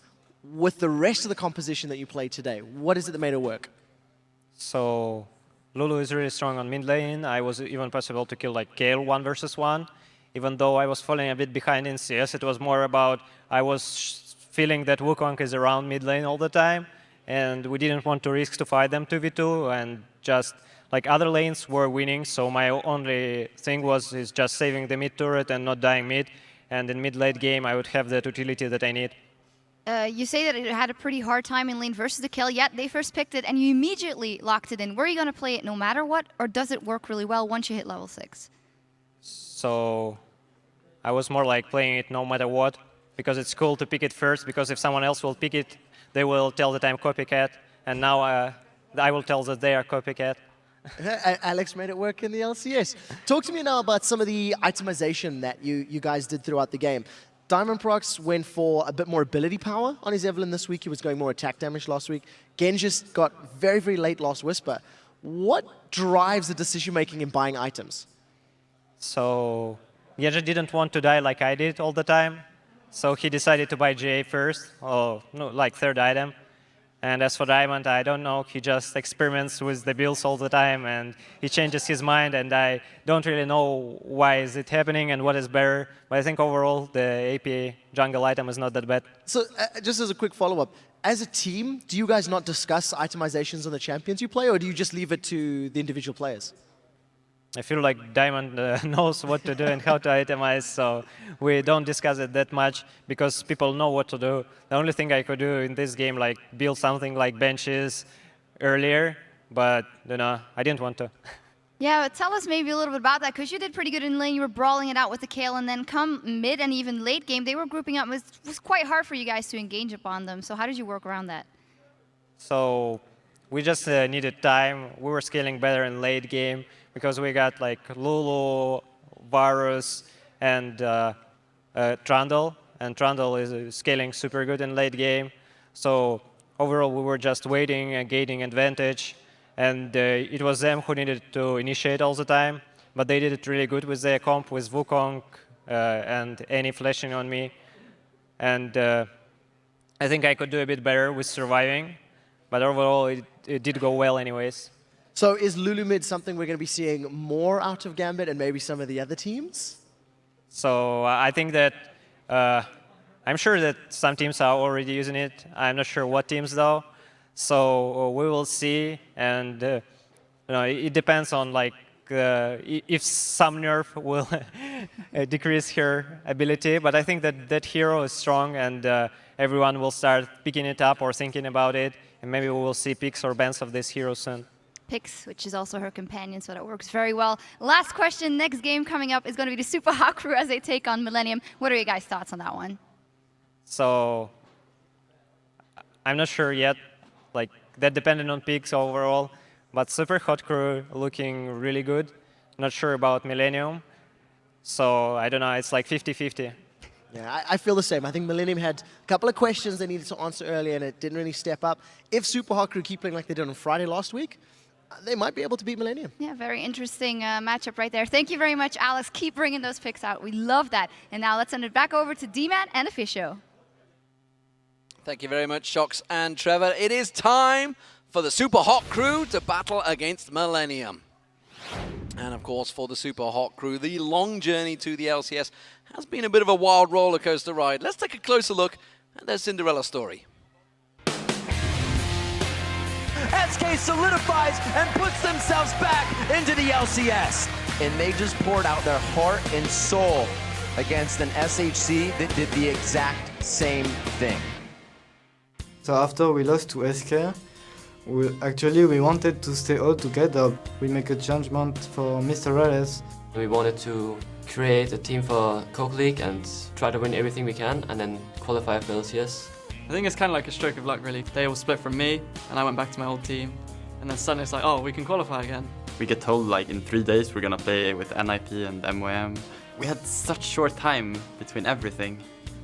with the rest of the composition that you played today, what is it that made it work? So Lulu is really strong on mid lane. I was even possible to kill like Kayle 1 versus 1. Even though I was falling a bit behind in CS, it was more about I was feeling that Wukong is around mid lane all the time. And we didn't want to risk to fight them 2v2. And just like other lanes were winning. So my only thing is just saving the mid turret and not dying mid. And in mid-late game, I would have that utility that I need. You say that it had a pretty hard time in lane versus the Kayle, yet they first picked it and you immediately locked it in. Were you going to play it no matter what, or does it work really well once you hit level 6? So I was more like playing it no matter what, because it's cool to pick it first, because if someone else will pick it, they will tell that I'm copycat, and now I will tell that they are copycat. Alex made it work in the LCS. Talk to me now about some of the itemization that you guys did throughout the game. Diamondprox went for a bit more ability power on his Evelynn this week. He was going more attack damage last week. Genjis got very, very late Lost Whisper. What drives the decision-making in buying items? So Genji didn't want to die like I did all the time. So he decided to buy GA first, or no, like 3rd item. And as for Diamond, I don't know. He just experiments with the builds all the time, and he changes his mind. And I don't really know why is it happening and what is better. But I think overall, the AP jungle item is not that bad. So just as a quick follow-up, as a team, do you guys not discuss itemizations on the champions you play, or do you just leave it to the individual players? I feel like Diamond knows what to do and how to itemize, so we don't discuss it that much because people know what to do. The only thing I could do in this game, like build something like benches earlier, but you know, I didn't want to. Yeah, but tell us maybe a little bit about that, because you did pretty good in lane. You were brawling it out with the Kayle, and then come mid and even late game, they were grouping up. It was quite hard for you guys to engage upon them. So how did you work around that? So we just needed time. We were scaling better in late game, because we got like Lulu, Varus, and Trundle. And Trundle is scaling super good in late game. So overall, we were just waiting and gaining advantage. And it was them who needed to initiate all the time. But they did it really good with their comp, with Wukong and Annie flashing on me. And I think I could do a bit better with surviving. But overall, it did go well anyways. So is Lulu mid something we're going to be seeing more out of Gambit and maybe some of the other teams? So I think that I'm sure that some teams are already using it. I'm not sure what teams though. So we will see, and you know, it depends on like if some nerf will decrease her ability. But I think that that hero is strong, and everyone will start picking it up or thinking about it, and maybe we will see picks or bans of this hero soon. Pix, which is also her companion, so that works very well. Last question, next game coming up is going to be the Super Hawk Crew as they take on Millennium. What are your guys' thoughts on that one? So I'm not sure yet. Like, that depended on picks overall, but Super Hot Crew looking really good. Not sure about Millennium, so I don't know, it's like 50-50. Yeah, I feel the same. I think Millennium had a couple of questions they needed to answer earlier, and it didn't really step up. If Super Hot Crew keep playing like they did on Friday last week, they might be able to beat Millennium. Yeah, very interesting matchup right there. Thank you very much, Alex. Keep bringing those picks out. We love that. And now let's send it back over to D-Man and Officio. Thank you very much, Shox and Trevor. It is time for the Super Hot Crew to battle against Millennium. And of course, for the Super Hot Crew, the long journey to the LCS has been a bit of a wild roller coaster ride. Let's take a closer look at their Cinderella story. SK solidifies and puts themselves back into the LCS. And they just poured out their heart and soul against an SHC that did the exact same thing. So after we lost to SK, we wanted to stay all together. We make a changement for Mr. Rales. We wanted to create a team for Coke League and try to win everything we can and then qualify for LCS. I think it's kind of like a stroke of luck, really. They all split from me and I went back to my old team. And then suddenly it's like, oh, we can qualify again. We get told like in 3 days we're gonna play with NIP and MOM. We had such short time between everything.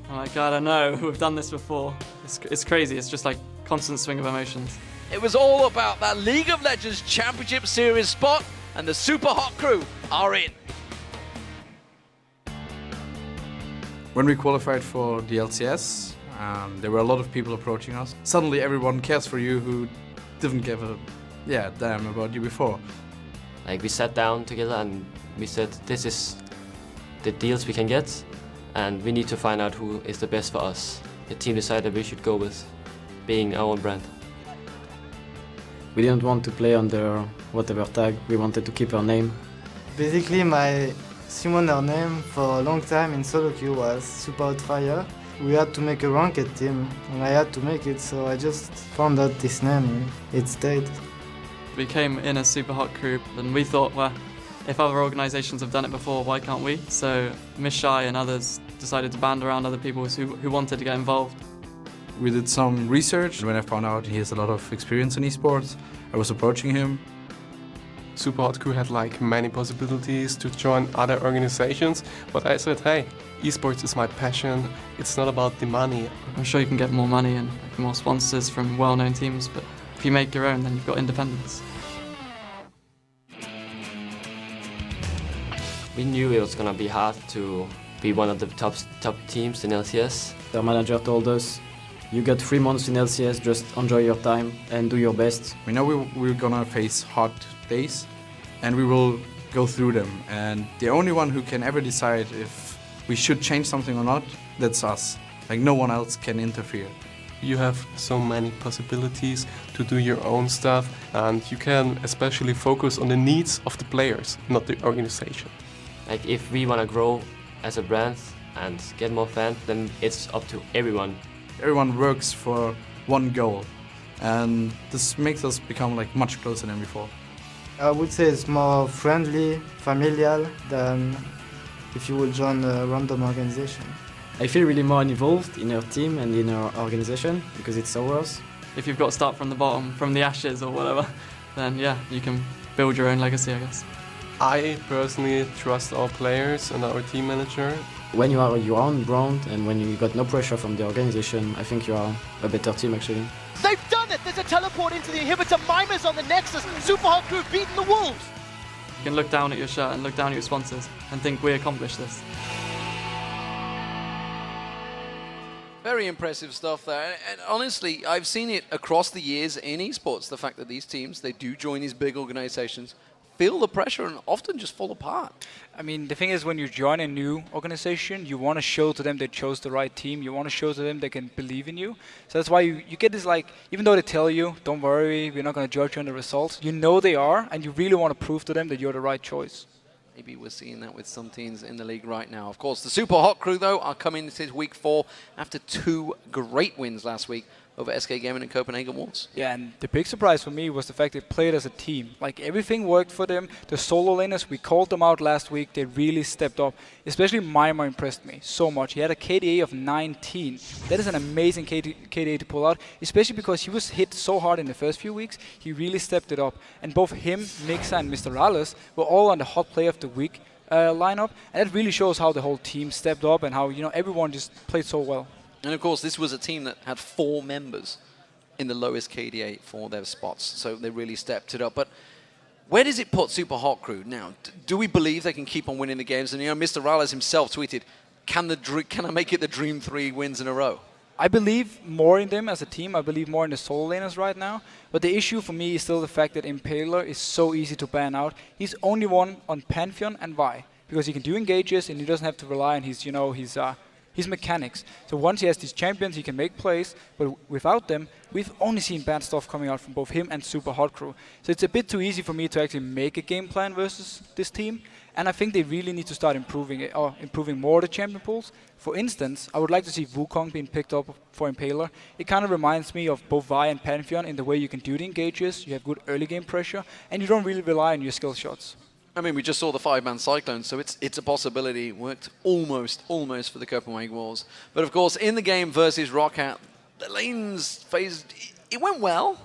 I'm like, God, I know, we've done this before. It's crazy, it's just like constant swing of emotions. It was all about that League of Legends Championship Series spot, and the Super Hot crew are in. When we qualified for the LCS, there were a lot of people approaching us. Suddenly everyone cares for you who didn't give a damn about you before. Like we sat down together and we said, this is the deals we can get and we need to find out who is the best for us. The team decided we should go with being our own brand. We didn't want to play under whatever tag, we wanted to keep our name. Basically, my summoner name for a long time in solo queue was Super Hot Fire. We had to make a ranked team, and I had to make it, so I just found out this name, and it stayed. We came in as Super Hot Crew, and we thought, well, if other organisations have done it before, why can't we? So Miss Shy and others decided to band around other people who wanted to get involved. We did some research, and when I found out he has a lot of experience in esports, I was approaching him. Super Hot Crew had like many possibilities to join other organizations, but I said, hey, esports is my passion, it's not about the money. I'm sure you can get more money and more sponsors from well-known teams, but if you make your own, then you've got independence. We knew it was gonna be hard to be one of the top teams in LCS. The manager told us, you got 3 months in LCS, just enjoy your time and do your best. We know we're gonna face hard days and we will go through them. And the only one who can ever decide if we should change something or not, that's us. Like no one else can interfere. You have so many possibilities to do your own stuff, and you can especially focus on the needs of the players, not the organization. Like if we wanna grow as a brand and get more fans, then it's up to everyone. Everyone works for one goal, and this makes us become like much closer than before. I would say it's more friendly, familial than if you would join a random organization. I feel really more involved in our team and in our organization because it's ours. If you've got to start from the bottom, from the ashes or whatever, then yeah, you can build your own legacy, I guess. I personally trust our players and our team manager. When you are your own brand and when you got no pressure from the organization, I think you are a better team actually. They've done it! There's a teleport into the inhibitor. Mimers on the Nexus. Super Hot Crew beating the Wolves. You can look down at your shirt and look down at your sponsors and think we accomplished this. Very impressive stuff there. And honestly, I've seen it across the years in esports, the fact that these teams, they do join these big organizations, feel the pressure and often just fall apart. I mean, the thing is, when you join a new organization, you want to show to them they chose the right team. You want to show to them they can believe in you. So that's why you get this, like, even though they tell you, don't worry, we're not going to judge you on the results, you know they are, and you really want to prove to them that you're the right choice. Maybe we're seeing that with some teams in the league right now. Of course, the Super Hot Crew, though, are coming into week 4 after 2 great wins last week over SK Gaming and Copenhagen Wolves. Yeah, and the big surprise for me was the fact they played as a team. Like, everything worked for them. The solo laners, we called them out last week. They really stepped up. Especially Mimir impressed me so much. He had a KDA of 19. That is an amazing KDA to pull out, especially because he was hit so hard in the first few weeks. He really stepped it up. And both him, Mixa, and Mr. Rales were all on the Hot Player of the Week lineup. And that really shows how the whole team stepped up and how, you know, everyone just played so well. And of course, this was a team that had 4 members in the lowest KDA for their spots, so they really stepped it up. But where does it put Super Hot Crew now? Do we believe they can keep on winning the games? And you know, Mr. Rales himself tweeted, "Can I make it the dream 3 wins in a row?" I believe more in them as a team. I believe more in the solo laners right now. But the issue for me is still the fact that Impaler is so easy to ban out. He's only one on Pantheon and Vi, because he can do engages and he doesn't have to rely on his, you know, his his mechanics. So once he has these champions, he can make plays, but without them, we've only seen bad stuff coming out from both him and Super Hot Crew. So it's a bit too easy for me to actually make a game plan versus this team, and I think they really need to start improving it, or improving more the champion pools. For instance, I would like to see Wukong being picked up for Impaler. It kind of reminds me of both Vi and Pantheon in the way you can do the engages, you have good early game pressure, and you don't really rely on your skill shots. I mean, we just saw the 5-man Cyclone, so it's a possibility. It worked almost for the Copenhagen Wolves. But of course, in the game versus Roccat, the lanes phased, it went well,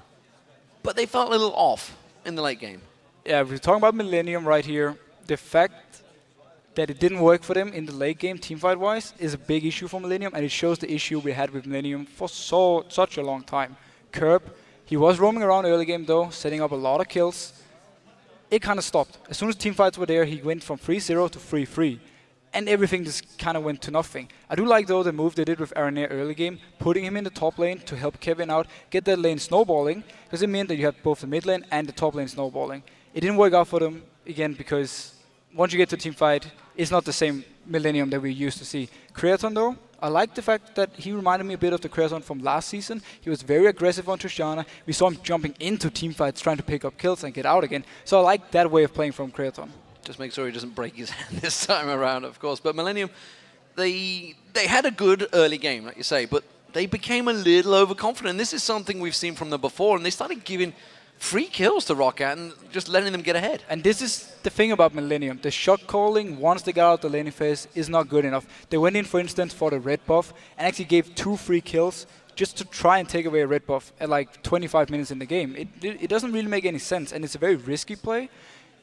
but they felt a little off in the late game. Yeah, we're talking about Millennium right here. The fact that it didn't work for them in the late game, teamfight-wise, is a big issue for Millennium, and it shows the issue we had with Millennium for such a long time. Curb, he was roaming around early game though, setting up a lot of kills. It kind of stopped. As soon as teamfights were there, he went from 3-0 to 3-3. And everything just kind of went to nothing. I do like, though, the move they did with Aranea early game, putting him in the top lane to help Kevin out, get that lane snowballing, because it meant that you had both the mid lane and the top lane snowballing. It didn't work out for them, again, because once you get to teamfight, it's not the same Millennium that we used to see. Creaton, though, I like the fact that he reminded me a bit of the Creaton from last season. He was very aggressive on Tristana. We saw him jumping into teamfights, trying to pick up kills and get out again. So I like that way of playing from Creaton. Just make sure he doesn't break his hand this time around, of course. But Millennium, they had a good early game, like you say, but they became a little overconfident. This is something we've seen from them before, and they started giving free kills to Roccat and just letting them get ahead. And this is the thing about Millennium. The shot calling, once they got out the laning phase, is not good enough. They went in, for instance, for the red buff and actually gave 2 free kills just to try and take away a red buff at like 25 minutes in the game. It doesn't really make any sense, and it's a very risky play.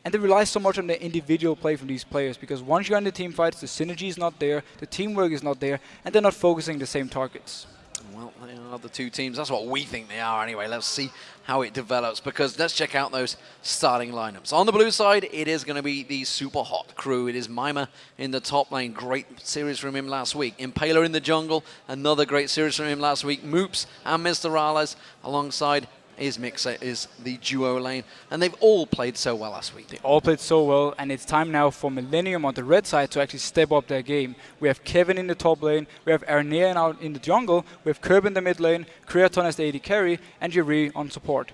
And they rely so much on the individual play from these players, because once you're in the team fights, the synergy is not there, the teamwork is not there, and they're not focusing the same targets. Well, they are the two teams. That's what we think they are anyway. Let's see how it develops, because let's check out those starting lineups. On the blue side, it is going to be the Super Hot Crew. It is Mima in the top lane. Great series from him last week. Impaler in the jungle. Another great series from him last week. Moops and Mr. Rales alongside Mixer is the duo lane, and they've all played so well last week. They all played so well, and it's time now for Millennium on the red side to actually step up their game. We have Kevin in the top lane, we have Aranea out in the jungle, we have Curb in the mid lane, Creaton as the AD carry, and Jiri on support.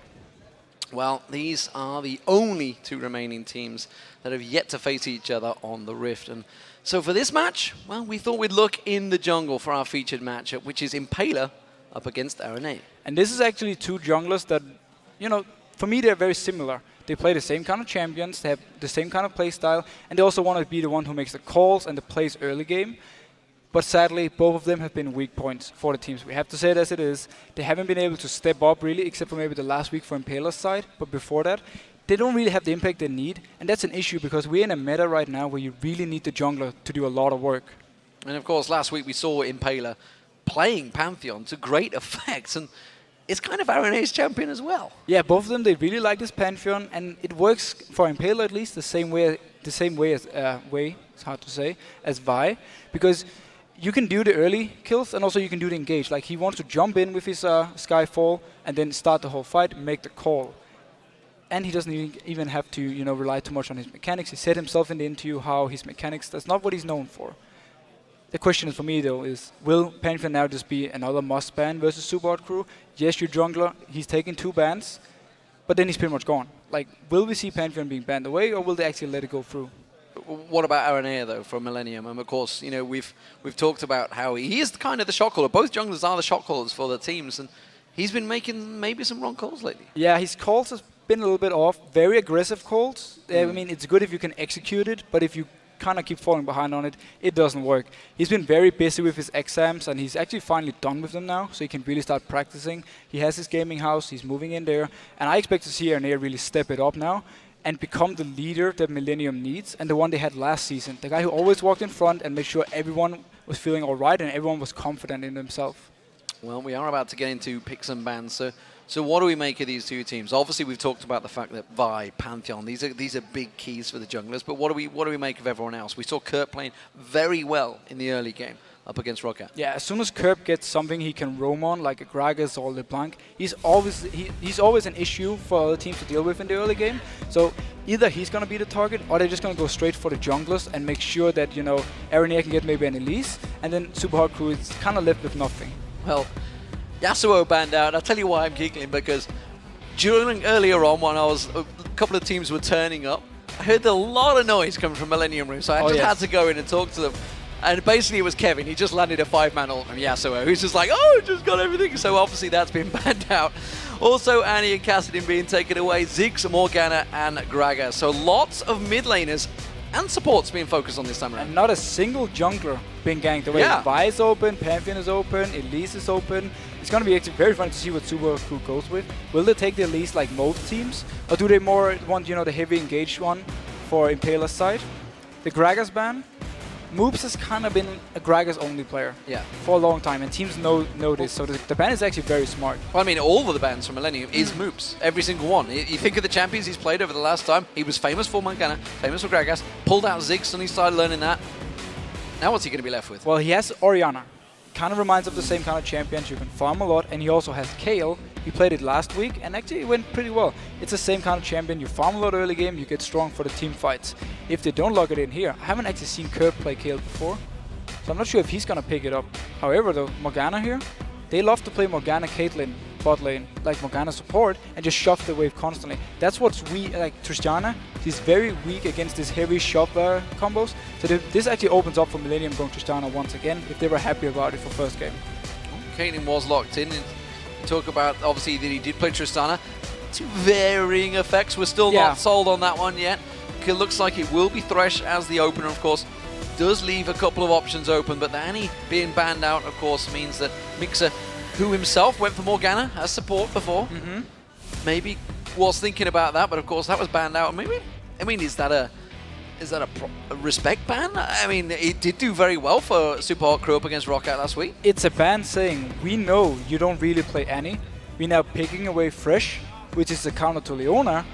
Well, these are the only 2 remaining teams that have yet to face each other on the Rift. And so for this match, well, we thought we'd look in the jungle for our featured matchup, which is Impaler up against Aranea. And this is actually 2 junglers that, you know, for me they're very similar. They play the same kind of champions, they have the same kind of play style, and they also want to be the one who makes the calls and the plays early game. But sadly, both of them have been weak points for the teams. We have to say it as it is. They haven't been able to step up really, except for maybe the last week for Impaler's side. But before that, they don't really have the impact they need. And that's an issue, because we're in a meta right now where you really need the jungler to do a lot of work. And of course, last week we saw Impaler playing Pantheon to great effect, and it's kind of Aranea's champion as well. Yeah, both of them, they really like this Pantheon, and it works for Impaler at least the same way as it's hard to say, as Vi, because you can do the early kills and also you can do the engage. Like, he wants to jump in with his Skyfall and then start the whole fight, make the call. And he doesn't even have to, you know, rely too much on his mechanics. He said himself in the interview how his mechanics, that's not what he's known for. The question for me, though, is will Pantheon now just be another must ban versus Super Hot Crew? Yes, your jungler, he's taking 2 bans, but then he's pretty much gone. Like, will we see Pantheon being banned away, or will they actually let it go through? What about Aranea, though, from Millennium? And of course, you know, we've talked about how he is kind of the shot caller. Both junglers are the shot callers for the teams, and he's been making maybe some wrong calls lately. Yeah, his calls has been a little bit off. Very aggressive calls. I mean, it's good if you can execute it, but if you kind of keep falling behind on it, it doesn't work. He's been very busy with his exams, and he's actually finally done with them now, so he can really start practicing. He has his gaming house, he's moving in there, and I expect to see Aranea really step it up now and become the leader that Millennium needs, and the one they had last season. The guy who always walked in front and made sure everyone was feeling all right and everyone was confident in themselves. Well, we are about to get into picks and bans, so what do we make of these 2 teams? Obviously, we've talked about the fact that Vi, Pantheon, these are big keys for the junglers, but what do we make of everyone else? We saw Kurt playing very well in the early game. up against Roccat. Yeah, as soon as Kerb gets something he can roam on, like a Gragas or LeBlanc, he's always an issue for other teams to deal with in the early game. So either he's going to be the target, or they're just going to go straight for the junglers and make sure that, you know, Aranea can get maybe an Elise, and then Super Hot Crew is kind of left with nothing. Well, Yasuo banned out. I'll tell you why I'm giggling, because earlier on when a couple of teams were turning up, I heard a lot of noise coming from Millennium Room, so I had to go in and talk to them. And basically it was Kevin. He just landed a 5-man ult from Yasuo. He's just like, oh, just got everything. So obviously that's been banned out. Also, Annie and Kassadin being taken away. Ziggs, Morgana, and Gragas. So lots of mid laners and supports being focused on this time around. And not a single jungler being ganked away. Yeah. Vi is open, Pantheon is open, Elise is open. It's going to be actually very fun to see what Super Crew goes with. Will they take the Elise like most teams? Or do they more want, you know, the heavy engaged one for Impaler's side? The Gragas ban, Moops has kind of been a Gragas only player for a long time, and teams know this, so the ban is actually very smart. Well, I mean, all of the bans from Millennium is Moops. Every single one. You think of the champions he's played over the last time, he was famous for Morgana, famous for Gragas, pulled out Ziggs and he started learning that. Now what's he going to be left with? Well, he has Orianna. Kind of reminds of the same kind of champions. You can farm a lot, and he also has Kayle. He played it last week, and actually it went pretty well. It's the same kind of champion. You farm a lot early game, you get strong for the team fights. If they don't lock it in here, I haven't actually seen Kerb play Kayle before, so I'm not sure if he's going to pick it up. However, though, Morgana here, they love to play Morgana Caitlyn bot lane, like Morgana support, and just shove the wave constantly. That's what's weak, like Tristana, she's very weak against these heavy shove combos. So this actually opens up for Millennium going Tristana once again, if they were happy about it for first game. Caitlyn was locked in. And talk about, obviously, that he did play Tristana. To varying effects. We're still not sold on that one yet. It looks like it will be Thresh as the opener, of course. Does leave a couple of options open, but the Annie being banned out, of course, means that Mixer, who himself went for Morgana as support before, maybe was thinking about that, but of course that was banned out. Maybe, I mean, is that a respect ban? I mean, it did do very well for Super Hot Crew up against Roccat last week. It's a ban saying, we know you don't really play Annie. We're now picking away Thresh, which is the counter to Leona.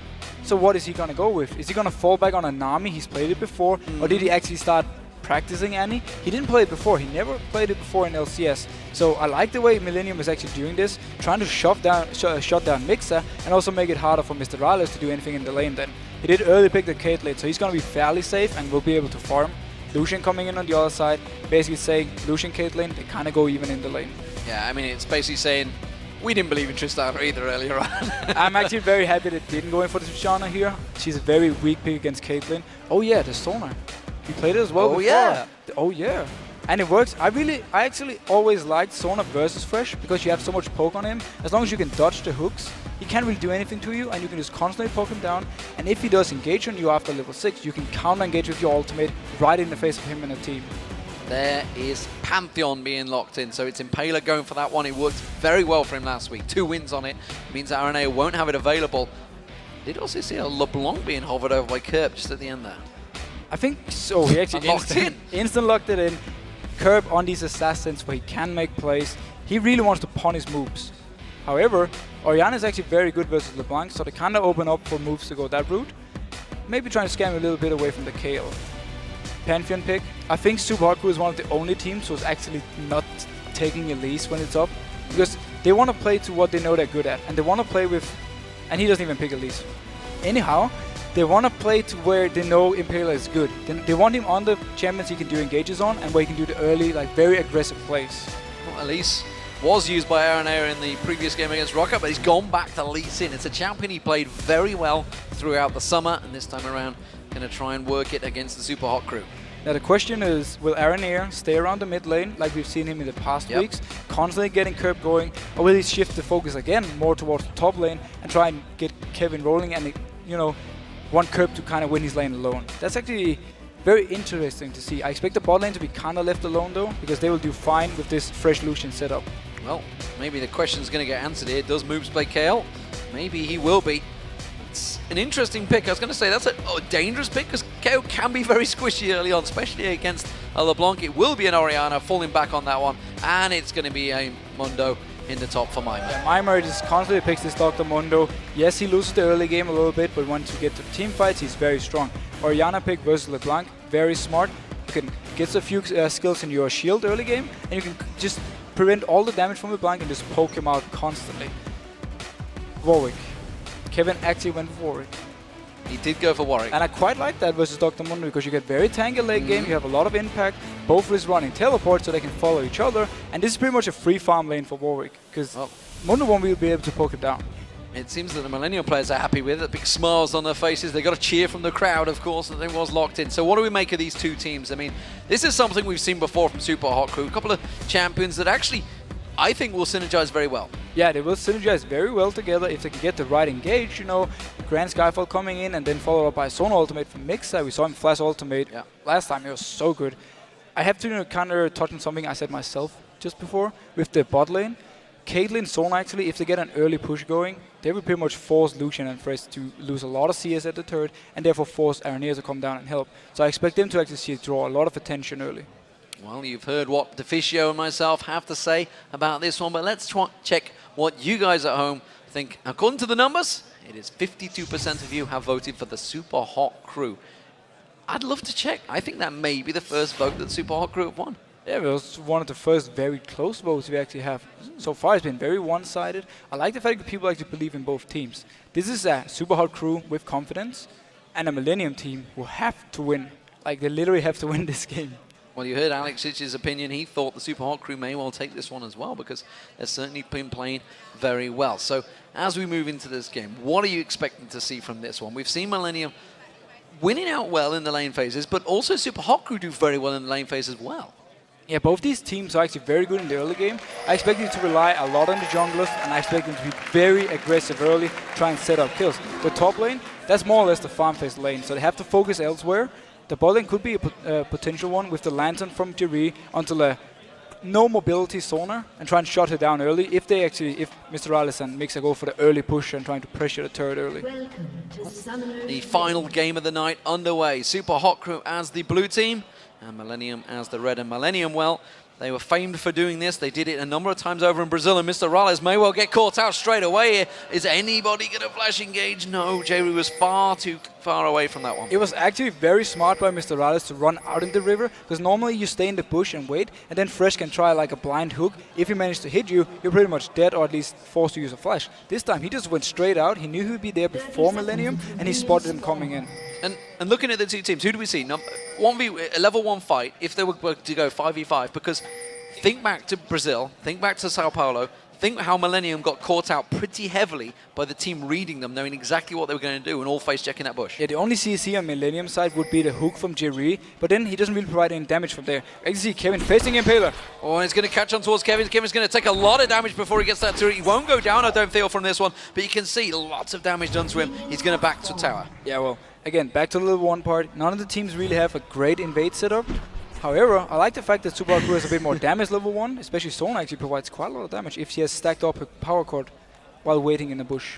So what is he going to go with? Is he going to fall back on a Nami? He's played it before. Or did he actually start practicing Annie? He didn't play it before. He never played it before in LCS. So I like the way Millennium is actually doing this, trying to shut down Mixer and also make it harder for Mr. Rales to do anything in the lane then. He did early pick the Caitlyn, so he's going to be fairly safe and will be able to farm. Lucian coming in on the other side, basically saying Lucian, Caitlyn, they kind of go even in the lane. Yeah, I mean, it's basically saying we didn't believe in Tristana either earlier on. I'm actually very happy that they didn't go in for the Tristana here. She's a very weak pick against Caitlyn. Oh yeah, the Sonar. He played it as well before. Yeah. Oh yeah. And it works. I actually always liked Sonar versus Thresh because you have so much poke on him. As long as you can dodge the hooks, he can't really do anything to you, and you can just constantly poke him down. And if he does engage on you after level 6, you can counter engage with your ultimate right in the face of him and a team. There is Pantheon being locked in, so it's Impaler going for that one. It worked very well for him last week. 2 wins on it. Means that Aranea won't have it available. Did also see a LeBlanc being hovered over by Kerb just at the end there. I think so. He actually instant locked it in. Kerb on these assassins where he can make plays. He really wants to punish moves. However, Orianna is actually very good versus LeBlanc, so they kind of open up for moves to go that route. Maybe trying to scam a little bit away from the Kayle. Pantheon pick. I think Super Hot Crew is one of the only teams who's actually not taking Elise when it's up, because they want to play to what they know they're good at, and they want to play with, and he doesn't even pick Elise. Anyhow, they want to play to where they know Impaler is good. They want him on the champions he can do engages on, and where he can do the early, like, very aggressive plays. Well, Elise was used by Aranea in the previous game against Roccat, but he's gone back to Lee Sin. It's a champion he played very well throughout the summer, and this time around, going to try and work it against the Super Hot Crew. Now the question is, will Aranea stay around the mid lane like we've seen him in the past weeks, constantly getting Kerb going, or will he shift the focus again more towards the top lane and try and get Kevin rolling and, you know, want Kerb to kind of win his lane alone? That's actually very interesting to see. I expect the bot lane to be kind of left alone though, because they will do fine with this fresh Lucian setup. Well, maybe the question's going to get answered here. Does Moops play Kayle? Maybe he will be. It's an interesting pick. I was going to say that's a dangerous pick because Kayle can be very squishy early on, especially against LeBlanc. It will be an Orianna falling back on that one, and it's going to be a Mundo in the top for Maimer. Yeah, Maimer just constantly picks this Dr. Mundo. Yes, he loses the early game a little bit, but once you get to team fights, he's very strong. Orianna pick versus LeBlanc, very smart, can get a few skills in your shield early game, and you can just prevent all the damage from the Blank and just poke him out constantly. Warwick. Kevin actually went for Warwick. He did go for Warwick. And I quite like that versus Dr. Mundo because you get very tanky late game, you have a lot of impact, both is running teleport so they can follow each other, and this is pretty much a free farm lane for Warwick because Mundo won't be able to poke him down. It seems that the Millennium players are happy with it. Big smiles on their faces. They got a cheer from the crowd, of course, and they was locked in. So what do we make of these two teams? I mean, this is something we've seen before from Super Hot Crew. A couple of champions that actually, I think, will synergize very well. Yeah, they will synergize very well together if they can get the right engage, you know. Grand Skyfall coming in and then followed up by Sonar ultimate from Mixa. We saw him flash ultimate last time. It was so good. I have to kind of touch on something I said myself just before with the bot lane. Caitlyn, Sonar actually, if they get an early push going, they will pretty much force Lucian and Fresh to lose a lot of CS at the turret and therefore force Aranea to come down and help. So I expect them to actually draw a lot of attention early. Well, you've heard what Deficio and myself have to say about this one, but let's check what you guys at home think. According to the numbers, it is 52% of you have voted for the Super Hot Crew. I'd love to check. I think that may be the first vote that Super Hot Crew have won. Yeah, it was one of the first very close votes we actually have. So far, it's been very one-sided. I like the fact that people actually believe in both teams. This is a Super Hot Crew with confidence and a Millennium team who have to win. Like, they literally have to win this game. Well, you heard Alex's opinion. He thought the Super Hot Crew may well take this one as well because they've certainly been playing very well. So as we move into this game, what are you expecting to see from this one? We've seen Millennium winning out well in the lane phases, but also Super Hot Crew do very well in the lane phase as well. Yeah, both these teams are actually very good in the early game. I expect them to rely a lot on the junglers, and I expect them to be very aggressive early, try and set up kills. The top lane, that's more or less the farm phase lane, so they have to focus elsewhere. The bot lane could be a potential one with the Lantern from Jerry until a no mobility Sonar and try and shut her down early if Mr. Rallis and Mixa go for the early push and trying to pressure the turret early. The final game of the night underway. Super Hot Crew as the blue team and Millennium as the red. And Millennium, well, they were famed for doing this. They did it a number of times over in Brazil, and Mr. Rallis may well get caught out straight away. Is anybody going to flash engage? No, Jerry was far too far away from that one. It was actually very smart by Mr. Rallis to run out in the river, because normally you stay in the bush and wait, and then Fresh can try like a blind hook. If he managed to hit you, you're pretty much dead or at least forced to use a flash. This time he just went straight out. He knew he would be there before Millennium, and he spotted him coming in. And looking at the two teams, who do we see? A level 1 fight, if they were to go 5v5, because think back to Brazil, think back to Sao Paulo, think how Millennium got caught out pretty heavily by the team reading them, knowing exactly what they were going to do, and all face checking that bush. Yeah, the only CC on Millennium side would be the hook from Jerry, but then he doesn't really provide any damage from there. I can see Kevin facing Impaler. Oh, and it's going to catch on towards Kevin. Kevin's going to take a lot of damage before he gets that turret. He won't go down, I don't feel, from this one, but you can see lots of damage done to him. He's going to back to tower. Yeah, well, again, back to the level 1 part. None of the teams really have a great invade setup. However, I like the fact that Super Hot Crew has a bit more damage level 1, especially Sonar actually provides quite a lot of damage if she has stacked up a power cord while waiting in the bush.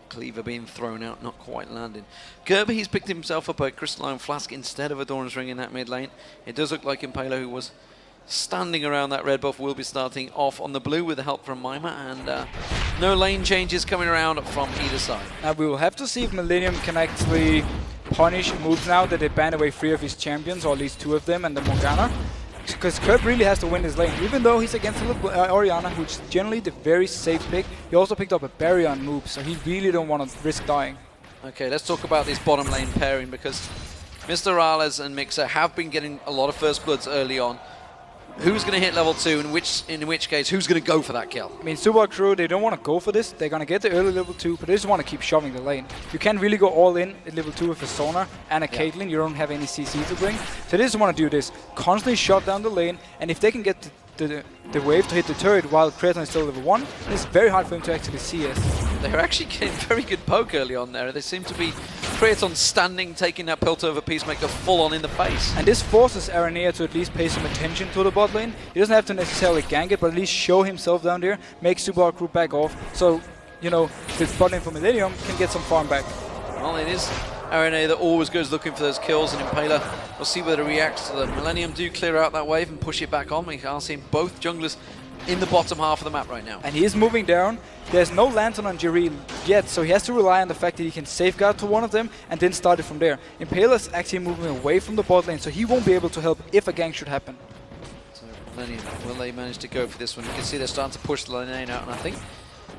Cleaver being thrown out, not quite landing. Gerber, he's picked himself up a Crystalline Flask instead of a Doran's Ring in that mid lane. It does look like Impaler, who was standing around that red buff, will be starting off on the blue with the help from Mima, and no lane changes coming around from either side. Now we will have to see if Millennium can actually punish moves now that they banned away 3 of his champions, or at least 2 of them, and the Morgana. Because Kurt really has to win this lane. Even though he's against Orianna, which is generally the very safe pick, he also picked up a Barrier on move, so he really don't want to risk dying. Okay, let's talk about this bottom lane pairing, because Mr. Rallis and Mixa have been getting a lot of first bloods early on. Who's going to hit level 2, and in which case, who's going to go for that kill? I mean, Super Hot Crew, they don't want to go for this. They're going to get the early level 2, but they just want to keep shoving the lane. You can't really go all in at level 2 with a Sonar and a Caitlyn. You don't have any CC to bring. So they just want to do this. Constantly shut down the lane, and if they can get the wave to hit the turret while Kraton is still level 1, it's very hard for him to actually CS. They're actually getting very good poke early on there. They seem to be Kraton standing, taking that Piltover Peacemaker full on in the face. And this forces Aranea to at least pay some attention to the bot lane. He doesn't have to necessarily gank it, but at least show himself down there, make Super Hot Crew back off, so, you know, the bot lane for Millennium can get some farm back. Well, it is Aranea that always goes looking for those kills, and Impaler, we'll see whether he reacts to them. Millennium do clear out that wave and push it back on. We are seeing both junglers in the bottom half of the map right now. And he is moving down. There's no Lantern on Jerry yet, so he has to rely on the fact that he can safeguard to one of them and then start it from there. Impaler's actually moving away from the bot lane, so he won't be able to help if a gank should happen. So Millennium, will they manage to go for this one? You can see they're starting to push the lane out, and I think,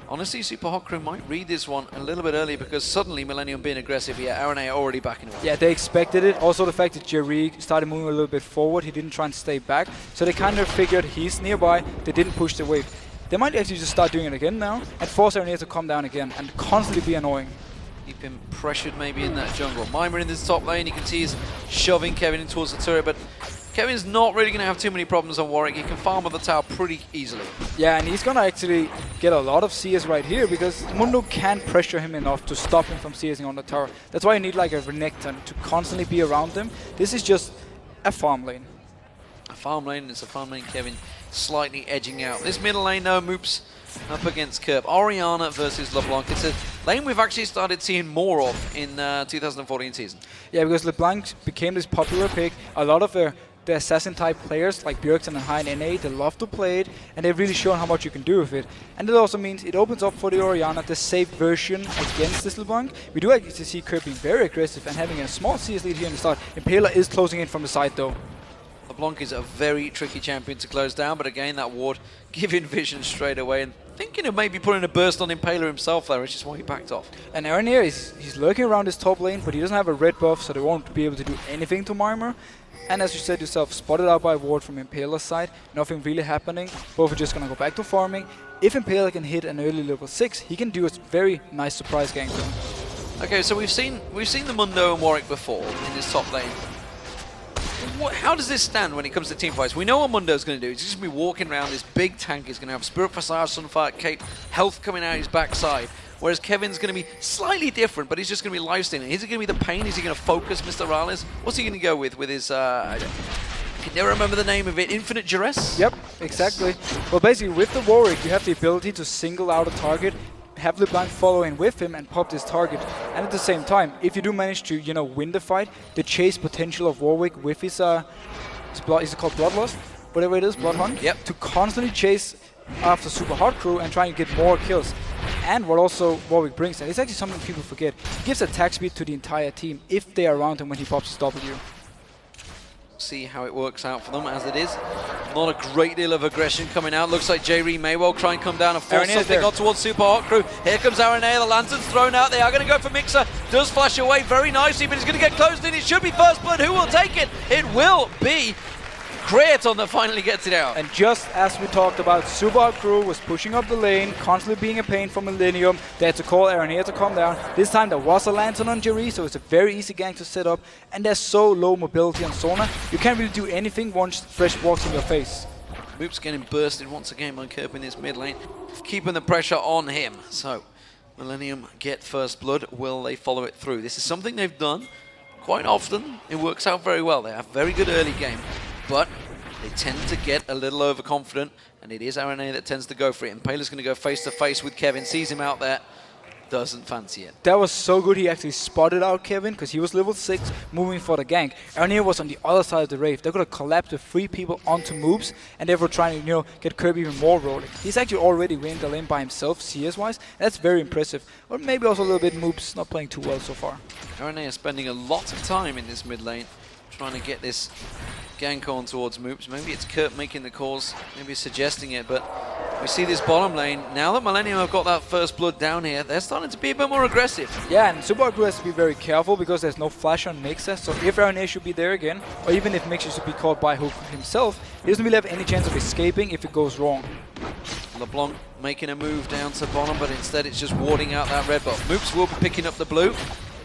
honestly, Super Hot Crew might read this one a little bit early because suddenly Millennium being aggressive here, RNA already backing away. Yeah, they expected it. Also the fact that Jerry started moving a little bit forward, he didn't try and stay back. So they kind of figured he's nearby, they didn't push the wave. They might actually just start doing it again now and force RNA to come down again and constantly be annoying. Keep him pressured maybe in that jungle. Mimir in this top lane, you can see he's shoving Kevin in towards the turret, but Kevin's not really going to have too many problems on Warwick. He can farm up the tower pretty easily. Yeah, and he's going to actually get a lot of CS right here because Mundo can't pressure him enough to stop him from CSing on the tower. That's why you need like a Renekton to constantly be around him. This is just a farm lane. A farm lane, it's a farm lane. Kevin slightly edging out. This middle lane, though, Moops up against Kerp. Orianna versus LeBlanc. It's a lane we've actually started seeing more of in 2014 season. Yeah, because LeBlanc became this popular pick. A lot of the assassin-type players like Bjergsen and Hein NA, they love to play it, and they've really shown how much you can do with it. And it also means it opens up for the Orianna, the safe version against this LeBlanc. We do actually see Kerp being very aggressive and having a small CS lead here in the start. Impaler is closing in from the side, though. LeBlanc is a very tricky champion to close down, but again, that ward giving vision straight away and thinking of maybe putting a burst on Impaler himself there, which is why he backed off. And Aranir, he's lurking around his top lane, but he doesn't have a red buff, so they won't be able to do anything to Mimir. And as you said yourself, spotted out by a ward from Impaler's side, nothing really happening. Both are just going to go back to farming. If Impaler can hit an early level 6, he can do a very nice surprise gank though. Okay, so we've seen the Mundo and Warwick before in this top lane. How does this stand when it comes to team fights? We know what Mundo's going to do. He's just going to be walking around this big tank. He's going to have Spirit Facade, Sunfire, Cape, health coming out his backside. Whereas Kevin's going to be slightly different, but he's just going to be lifestealing. Is it going to be the pain? Is he going to focus Mr. Rales? What's he going to go with his, I can never remember the name of it, Infinite Duress? Yep, exactly. Well, basically, with the Warwick, you have the ability to single out a target, have LeBlanc follow in with him and pop this target. And at the same time, if you do manage to, you know, win the fight, the chase potential of Warwick with his, is it called Bloodlust? Whatever it is, Bloodhunt? Yep. To constantly chase after Super Hot Crew and try and get more kills. And what also Warwick brings, and it's actually something people forget, he gives attack speed to the entire team if they are around him when he pops his W. See how it works out for them as it is. Not a great deal of aggression coming out. Looks like J-Ree may well try and come down and force something on towards Super Hot Crew. Here comes RNA, the lantern's thrown out. They are going to go for Mixer. Does flash away very nicely, but he's going to get closed in. It should be First Blood. Who will take it? It will be Creaton that finally gets it out. And just as we talked about, Super Hot Crew was pushing up the lane, constantly being a pain for Millennium. They had to call Aranea to come down. This time there was a Lantern on Jerry, so it's a very easy gank to set up. And there's so low mobility on Sona, you can't really do anything once Fresh walks in your face. Moops getting bursted once again by Kerp in this mid lane, keeping the pressure on him. So, Millennium get First Blood. Will they follow it through? This is something they've done quite often. It works out very well. They have very good early game, but they tend to get a little overconfident, and it is RNA that tends to go for it. And Impaler's going to go face to face with Kevin, sees him out there, doesn't fancy it. That was so good. He actually spotted out Kevin because he was level 6 moving for the gank. Aranea was on the other side of the Wraith. They're going to collapse the 3 people onto Moops, and they were trying to, you know, get Kirby even more rolling. He's actually already winning the lane by himself CS-wise. That's very impressive. Or maybe also a little bit Moops not playing too well so far. RNA is spending a lot of time in this mid lane trying to get this gank on towards Moops. Maybe it's Kurt making the calls, maybe suggesting it, but we see this bottom lane. Now that Millennium have got that First Blood down here, they're starting to be a bit more aggressive. Yeah, and Super Hot Crew has to be very careful because there's no flash on Mixer, so if RNA should be there again, or even if Mixer should be caught by Hook himself, he doesn't really have any chance of escaping if it goes wrong. LeBlanc making a move down to bottom, but instead it's just warding out that red buff. Moops will be picking up the blue.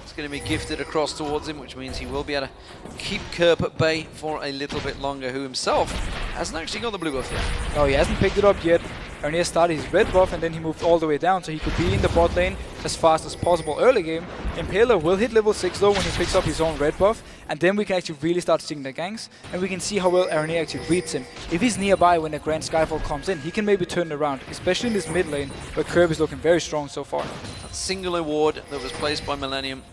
It's going to be gifted across towards him, which means he will be able to keep Kerp at bay for a little bit longer, who himself hasn't actually got the blue buff yet. No, he hasn't picked it up yet. Arnea started his red buff and then he moved all the way down, so he could be in the bot lane as fast as possible early game. Impaler will hit level 6 though when he picks up his own red buff, and then we can actually really start seeing the ganks, and we can see how well Arnea actually reads him. If he's nearby when the Grand Skyfall comes in, he can maybe turn it around, especially in this mid lane, where Kerb is looking very strong so far. That single award that was placed by Millennium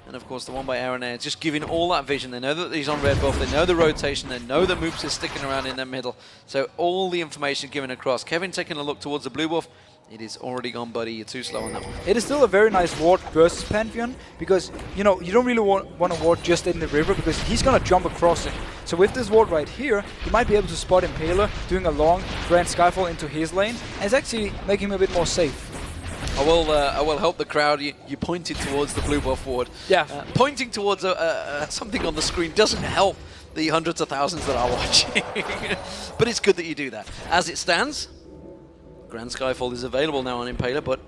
And of course, the one by Aranea, just giving all that vision. They know that he's on red buff, they know the rotation, they know that Moops is sticking around in the middle. So all the information given across. Kevin taking a look towards the blue buff. It is already gone, buddy. You're too slow on that one. It is still a very nice ward versus Pantheon because, you know, you don't really want to ward just in the river because he's going to jump across it. So with this ward right here, you might be able to spot Impaler doing a long Grand Skyfall into his lane, and it's actually making him a bit more safe. I will help the crowd. You pointed towards the blue buff ward. Yeah. Pointing towards something on the screen doesn't help the hundreds of thousands that are watching. But it's good that you do that. As it stands, Grand Skyfall is available now on Impaler, but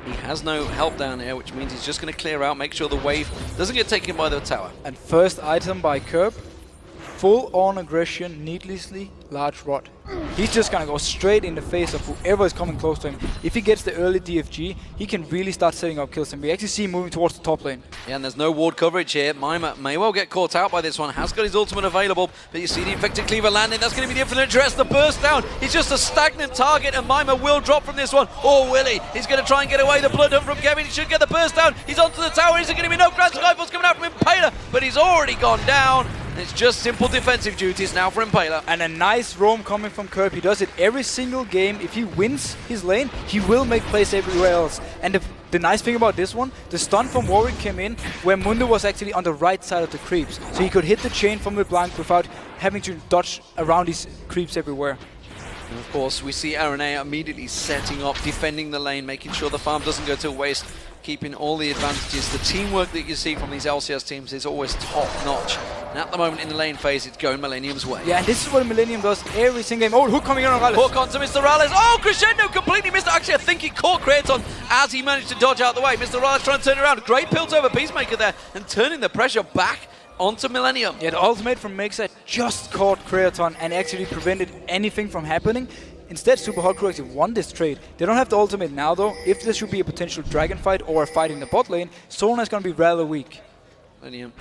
he has no help down here, which means he's just going to clear out, make sure the wave doesn't get taken by the tower. And first item by Curb, full-on aggression, needlessly large rod. He's just going to go straight in the face of whoever is coming close to him. If he gets the early DFG, he can really start setting up kills, and we actually see him moving towards the top lane. Yeah, and there's no ward coverage here. Maima may well get caught out by this one. Has got his ultimate available, but you see the Infected Cleaver landing. That's going to be the infinite address. The burst down. He's just a stagnant target, and Maima will drop from this one. Or will he? He's going to try and get away. The blood hunt from Kevin. He should get the burst down. He's onto the tower. Is it going to be no Grand Skyfall's coming out from Impaler? But he's already gone down. It's just simple defensive duties now for Impaler. And a nice roam coming from Curb. He does it every single game. If he wins his lane, he will make plays everywhere else. And the nice thing about this one, the stun from Warwick came in where Mundo was actually on the right side of the creeps. So he could hit the chain from LeBlanc without having to dodge around these creeps everywhere. And of course, we see Aranea immediately setting up, defending the lane, making sure the farm doesn't go to waste, keeping all the advantages. The teamwork that you see from these LCS teams is always top-notch. And at the moment in the lane phase, it's going Millennium's way. Yeah, and this is what Millennium does every single game. Oh, hook coming in on Rallis. Hook onto Mr. Rallis. Oh, Crescendo completely missed. Actually, I think he caught Kraton as he managed to dodge out the way. Mr. Rallis trying to turn around. Great pilt over Peacemaker there and turning the pressure back onto Millennium. Yeah, the ultimate from Mixa just caught Kraton and actually prevented anything from happening. Instead, Super Hot Crew actually won this trade. They don't have the ultimate now though. If there should be a potential dragon fight or a fight in the bot lane, Solana is going to be rather weak. Millennium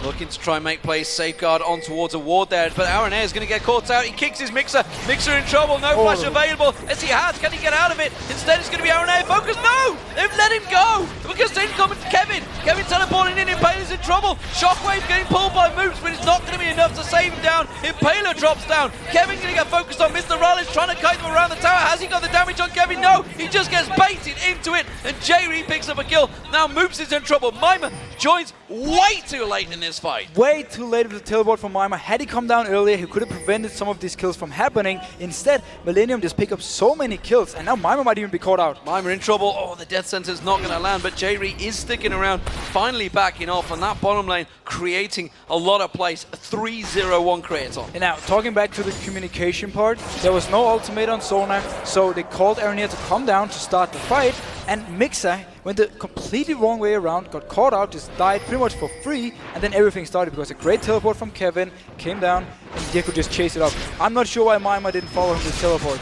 looking to try and make plays, safeguard on towards a ward there, but Aranea is going to get caught out. He kicks his Mixer. Mixer in trouble, no flash available. As he has, can he get out of it? Instead, it's going to be Aranea focus. No! They've let him go because they've come to Kevin. Kevin teleporting in, Impaler's in trouble. Shockwave getting pulled by Moops, but it's not going to be enough to save him down. Impaler drops down. Kevin going to get focused on Mr. Rallis, trying to kite him around the tower. Has he got the damage on Kevin? No! He just gets baited into it, and J-Ree picks up a kill. Now Moops is in trouble. Maima joins way too late in this fight. Way too late with the teleport from Maima. Had he come down earlier, he could have prevented some of these kills from happening. Instead, Millennium just pick up so many kills, and now Maima might even be caught out. Maima in trouble. Oh, the death sentence's not going to land, but J-Ree is sticking around, finally backing off on that bottom lane, creating a lot of plays. 3-0-1 Kraton. And now, talking back to the communication part, there was no ultimate on Sonar, so they called Aranea to come down to start the fight, and Mixa went the completely wrong way around, got caught out, just died pretty much for free, and then everything started because a great teleport from Kevin came down, and they could just chase it up. I'm not sure why Maima didn't follow him with teleport.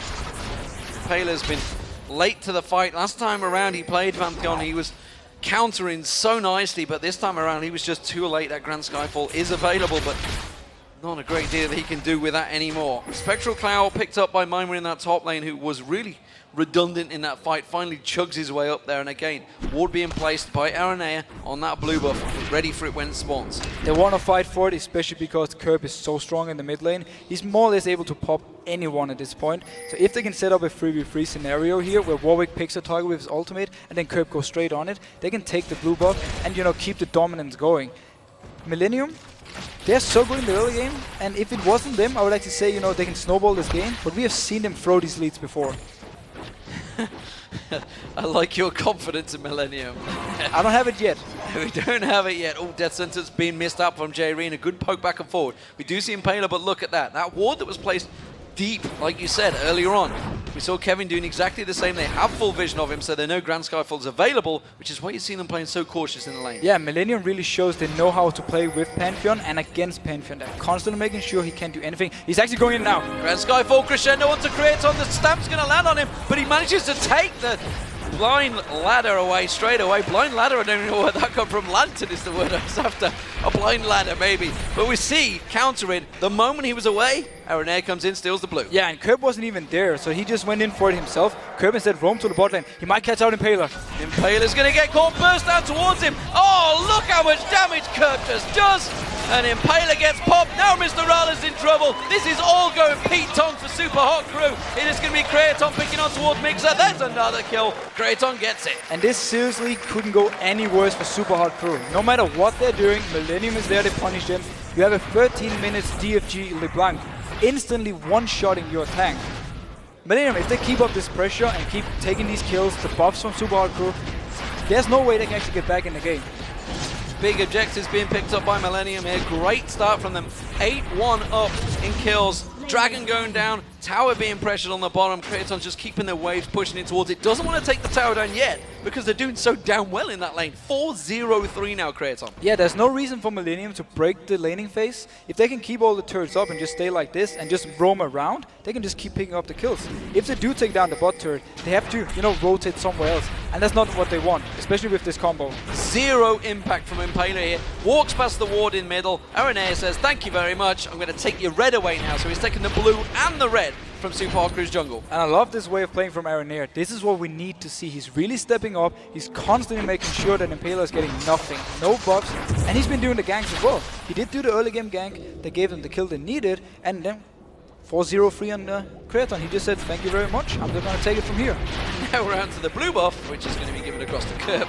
Paler's been late to the fight. Last time around he played Pantheon, he was countering so nicely, but this time around he was just too late. That Grand Skyfall is available, but not a great deal that he can do with that anymore. Spectral Cloud picked up by Maima in that top lane, who was really redundant in that fight, finally chugs his way up there, and again, ward being placed by Aranea on that blue buff, ready for it when it spawns. They want to fight for it, especially because Curb is so strong in the mid lane. He's more or less able to pop anyone at this point. So if they can set up a 3v3 scenario here, where Warwick picks a target with his ultimate, and then Curb goes straight on it, they can take the blue buff and, you know, keep the dominance going. Millennium, they're so good in the early game, and if it wasn't them, I would like to say, you know, they can snowball this game, but we have seen them throw these leads before. I like your confidence in Millennium. I don't have it yet. We don't have it yet. Oh, Death Sentence being missed up from J-Ree, and a good poke back and forward. We do see Impaler, but look at that. That ward that was placed deep, like you said earlier on. We saw Kevin doing exactly the same. They have full vision of him, so they know Grand Skyfall is available, which is why you see them playing so cautious in the lane. Yeah, Millennium really shows they know how to play with Pantheon and against Pantheon. They're constantly making sure he can't do anything. He's actually going in now. Grand Skyfall, Crescendo onto Kraton. The stamp's going to land on him, but he manages to take the blind ladder away straight away. Blind ladder, I don't know where that come from. Lantern is the word I was after. A blind ladder, maybe. But we see, counter it, the moment he was away, Aranea comes in, steals the blue. Yeah, and Curb wasn't even there, so he just went in for it himself. Curb instead roamed to the bot lane. He might catch out Impaler. Impaler's going to get caught, burst down towards him. Oh, look how much damage Curb just does. And Impaler gets popped. Now Mr. Rallis in trouble. This is all going Pete Tong for Super Hot Crew. It is going to be Kraton picking on towards Mixer. There's another kill. Kraton gets it. And this seriously couldn't go any worse for Super Hot Crew. No matter what they're doing, Millennium is there to punish them. You have a 13 minutes DFG LeBlanc instantly one-shotting your tank. Millennium, if they keep up this pressure and keep taking these kills, the buffs from Super Hot Crew, there's no way they can actually get back in the game. Big objectives being picked up by Millennium here. Great start from them. 8-1 up in kills. Dragon going down. Tower being pressured on the bottom. Kraton's just keeping their waves, pushing in towards it. Doesn't want to take the tower down yet because they're doing so damn well in that lane. 4-0-3 now, Kraton. Yeah, there's no reason for Millennium to break the laning phase. If they can keep all the turrets up and just stay like this and just roam around, they can just keep picking up the kills. If they do take down the bot turret, they have to, rotate somewhere else. And that's not what they want, especially with this combo. Zero impact from Impaler here. Walks past the ward in middle. Aranea says, thank you very much. I'm going to take your red away now. So he's taking the blue and the red from Super Hot Crew's jungle. And I love this way of playing from Aranea. This is what we need to see. He's really stepping up. He's constantly making sure that Impaler is getting nothing, no buffs. And he's been doing the ganks as well. He did do the early game gank that gave them the kill they needed. And then 4-0-3 on Kraton. He just said, thank you very much. I'm just going to take it from here. Now we're on to the blue buff, which is going to be given across the curb.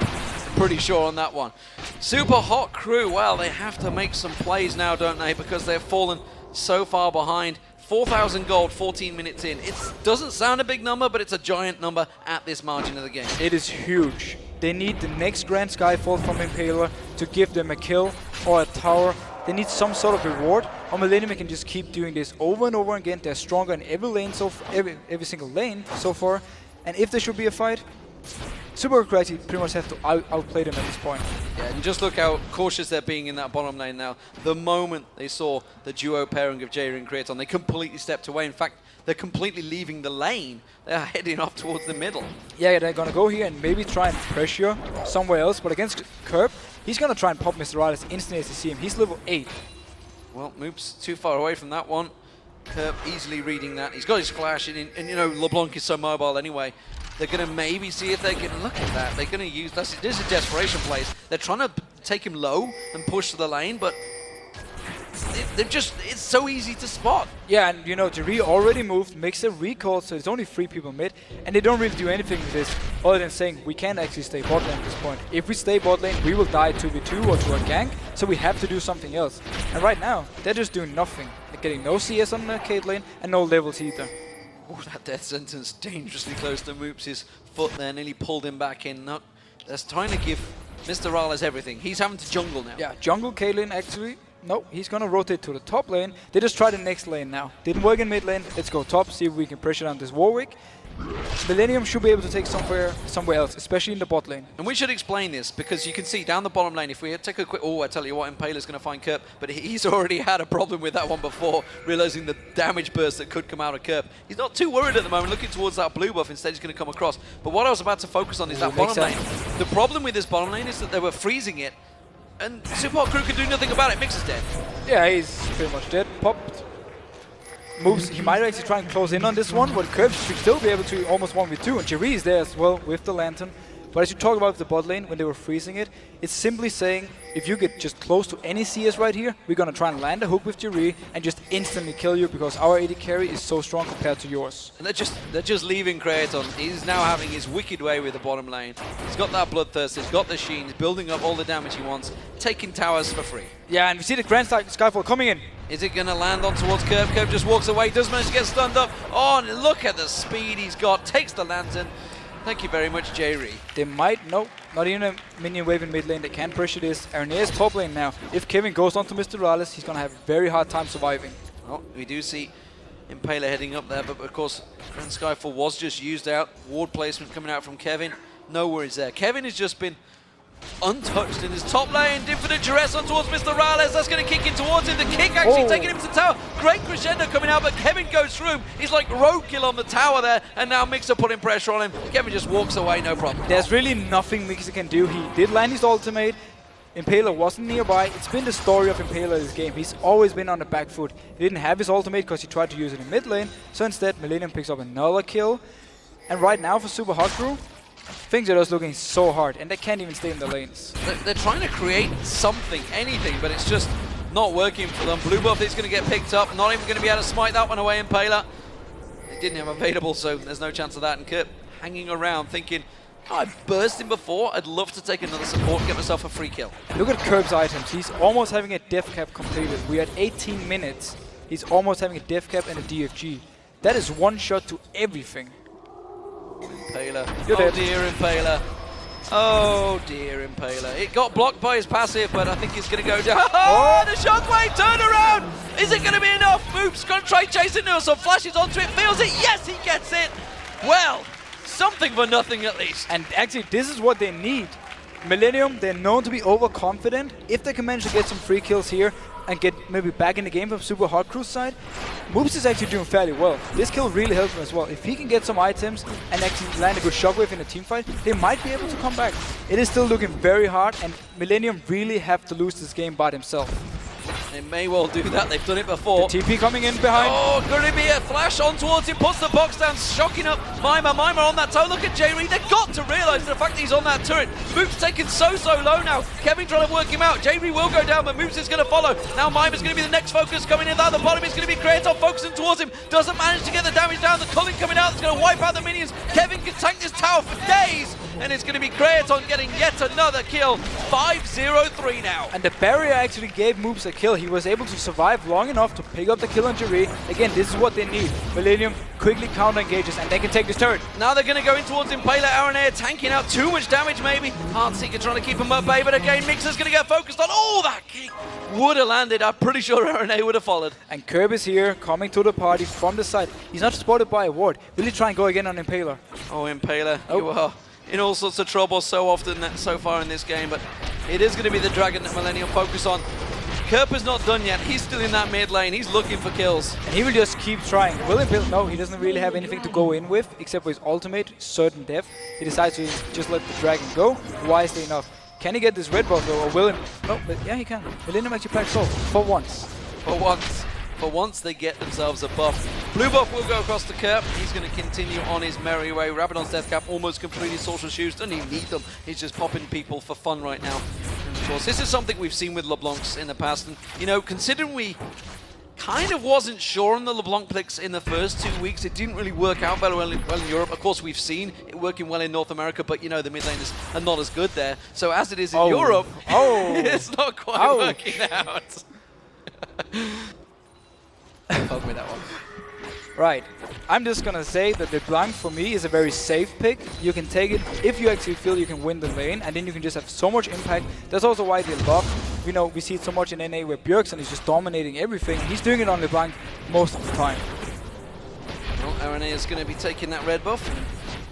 Pretty sure on that one. Super Hot Crew, well, they have to make some plays now, don't they? Because they've fallen so far behind. 4,000 gold, 14 minutes in. It doesn't sound a big number, but it's a giant number at this margin of the game. It is huge. They need the next Grand Skyfall from Impaler to give them a kill or a tower. They need some sort of reward. Or Millennium can just keep doing this over and over again. They're stronger in every lane every single lane so far. And if there should be a fight, Super Crew pretty much have to outplay them at this point. Yeah, and just look how cautious they're being in that bottom lane now. The moment they saw the duo pairing of Jerry and Kraton, they completely stepped away. In fact, they're completely leaving the lane. They're heading off towards the middle. Yeah, they're going to go here and maybe try and pressure somewhere else. But against Curb, he's going to try and pop Mr. Rallis instantly as you see him. He's level 8. Well, Moop's too far away from that one. Curb easily reading that. He's got his flash, and LeBlanc is so mobile anyway. They're going to maybe see if they can look at that. They're going to use this is desperation plays. They're trying to take him low and push to the lane, but it's so easy to spot. Yeah, and Jerry already moved, makes a recall, so it's only 3 people mid, and they don't really do anything with this other than saying we can't actually stay bot lane at this point. If we stay bot lane, we will die 2v2 or to a gank, so we have to do something else. And right now, they're just doing nothing. They're getting no CS on the Cade lane and no levels either. Oh, that death sentence dangerously close to Moops' foot there, nearly pulled him back in. No, that's trying to give Mr. Rallis everything. He's having to jungle now. Yeah, jungle Caitlyn actually. No, he's going to rotate to the top lane. They just try the next lane now. Didn't work in mid lane. Let's go top, see if we can pressure down this Warwick. Millennium should be able to take somewhere else, especially in the bot lane. And we should explain this, because you can see down the bottom lane, if we take a quick... Oh, I tell you what, Impaler's going to find Kerp, but he's already had a problem with that one before, realizing the damage burst that could come out of Kerp. He's not too worried at the moment, looking towards that blue buff. Instead, he's going to come across. But what I was about to focus on is that bottom lane. The problem with this bottom lane is that they were freezing it, and Super Hot Crew could do nothing about it. Mixer's dead. Yeah, he's pretty much dead. Popped. Moves. He might actually try and close in on this one, but Curb should still be able to almost 1v2, and Jerry is there as well with the Lantern. But as you talk about the bot lane, when they were freezing it, it's simply saying, if you get just close to any CS right here, we're going to try and land a hook with Jerry and just instantly kill you, because our AD carry is so strong compared to yours. And they're just leaving Kraton. He's now having his wicked way with the bottom lane. He's got that Bloodthirst, he's got the Sheen, he's building up all the damage he wants, taking towers for free. Yeah, and we see the Grand Skyfall coming in. Is it going to land on towards Curb? Curb just walks away, does manage to get stunned up. Oh, and look at the speed he's got, takes the Lantern. Thank you very much, Jerry. They might, no, not even a minion wave in mid lane. They can't pressure this. Aranea's top lane now. If Kevin goes on to Mr. Rallis, he's going to have a very hard time surviving. Well, we do see Impaler heading up there, but of course, Grand Skyfall was just used out. Ward placement coming out from Kevin. No worries there. Kevin has just been untouched in his top lane. Infinite duress on towards Mr. Rales. That's going to kick in towards him. The kick actually taking him to the tower. Great crescendo coming out, but Kevin goes through him. He's like roadkill on the tower there, and now Mixer putting pressure on him. Kevin just walks away, no problem. There's really nothing Mixer can do. He did land his ultimate. Impaler wasn't nearby. It's been the story of Impaler this game. He's always been on the back foot. He didn't have his ultimate because he tried to use it in mid lane. So instead, Millennium picks up another kill. And right now for Super Hot Crew, things are just looking so hard, and they can't even stay in the lanes. They're trying to create something, anything, but it's just not working for them. Blue buff is going to get picked up, not even going to be able to smite that one away. Impaler, they didn't have available, so there's no chance of that. And Kurt hanging around thinking, oh, I've burst him before, I'd love to take another support, get myself a free kill. Look at Curb's items. He's almost having a death cap completed. We're at 18 minutes. He's almost having a death cap and a DFG. That is one shot to everything. Impaler. You're oh dead. dear, Impaler. Oh dear, Impaler. It got blocked by his passive, but I think it's going to go down. Oh, the shockwave turn around! Is it going to be enough? Moves, going to try chasing Nilsson, flashes onto it, feels it. Yes, he gets it. Well, something for nothing at least. And actually, this is what they need. Millennium, they're known to be overconfident. If they can manage to get some free kills here and get maybe back in the game from Super Hot Crew's side, Moops is actually doing fairly well. This kill really helps him as well. If he can get some items and actually land a good shockwave in a team fight, they might be able to come back. It is still looking very hard, and Millennium really have to lose this game by themselves. They may well do that, they've done it before. The TP coming in behind. Oh, going to be a flash on towards him, puts the box down, shocking up Mima. Mima on that toe, look at J-Reed. They've got to realise the fact that he's on that turret. Moops taken so low now. Kevin trying to work him out. J-Reed will go down, but Moops is going to follow. Now Mima's going to be the next focus coming in there. The bottom is going to be Kratos focusing towards him. Doesn't manage to get the damage down. The culling coming out, it's going to wipe out the minions. Kevin can tank this tower for days. And it's going to be Kratos getting yet another kill. 5-0-3 now. And the barrier actually gave Moops a kill. He was able to survive long enough to pick up the kill on J-Reed. Again, this is what they need. Millennium quickly counter engages and they can take this turret. Now they're going to go in towards Impaler. Aranea tanking out too much damage maybe. Heartseeker trying to keep him at bay, but again Mixer's going to get focused on. Oh, that kick would have landed. I'm pretty sure Aranea would have followed. And Curb is here, coming to the party from the side. He's not spotted by a ward. Will he try and go again on Impaler? Oh, Impaler, you are in all sorts of trouble so often so far in this game, but it is going to be the Dragon that Millennium focus on. Kerper's not done yet. He's still in that mid lane. He's looking for kills. And he will just keep trying. Will Impaler? No, he doesn't really have anything to go in with, except for his ultimate, certain death. He decides to just let the Dragon go. Wisely enough. Can he get this red buff though, or will him? No, but yeah, he can. Millennium actually packs off for once. For once. For once they get themselves a buff. Blue buff will go across the curb. He's going to continue on his merry way. Rabadon's death cap almost completed. Sorcerer Shoes doesn't even need them. He's just popping people for fun right now. And of course, this is something we've seen with LeBlancs in the past. And, you know, considering we kind of wasn't sure on the LeBlanc picks in the first 2 weeks, it didn't really work out very well in Europe. Of course, we've seen it working well in North America, but, you know, the mid laners are not as good there. So as it is in Europe, it's not quite working out. Fuck with that one. Right. I'm just gonna say that LeBlanc for me is a very safe pick. You can take it if you actually feel you can win the lane, and then you can just have so much impact. That's also why they love, you know, we see it so much in NA where Bjergsen is just dominating everything. He's doing it on LeBlanc most of the time. Well, Aranea is going to be taking that red buff,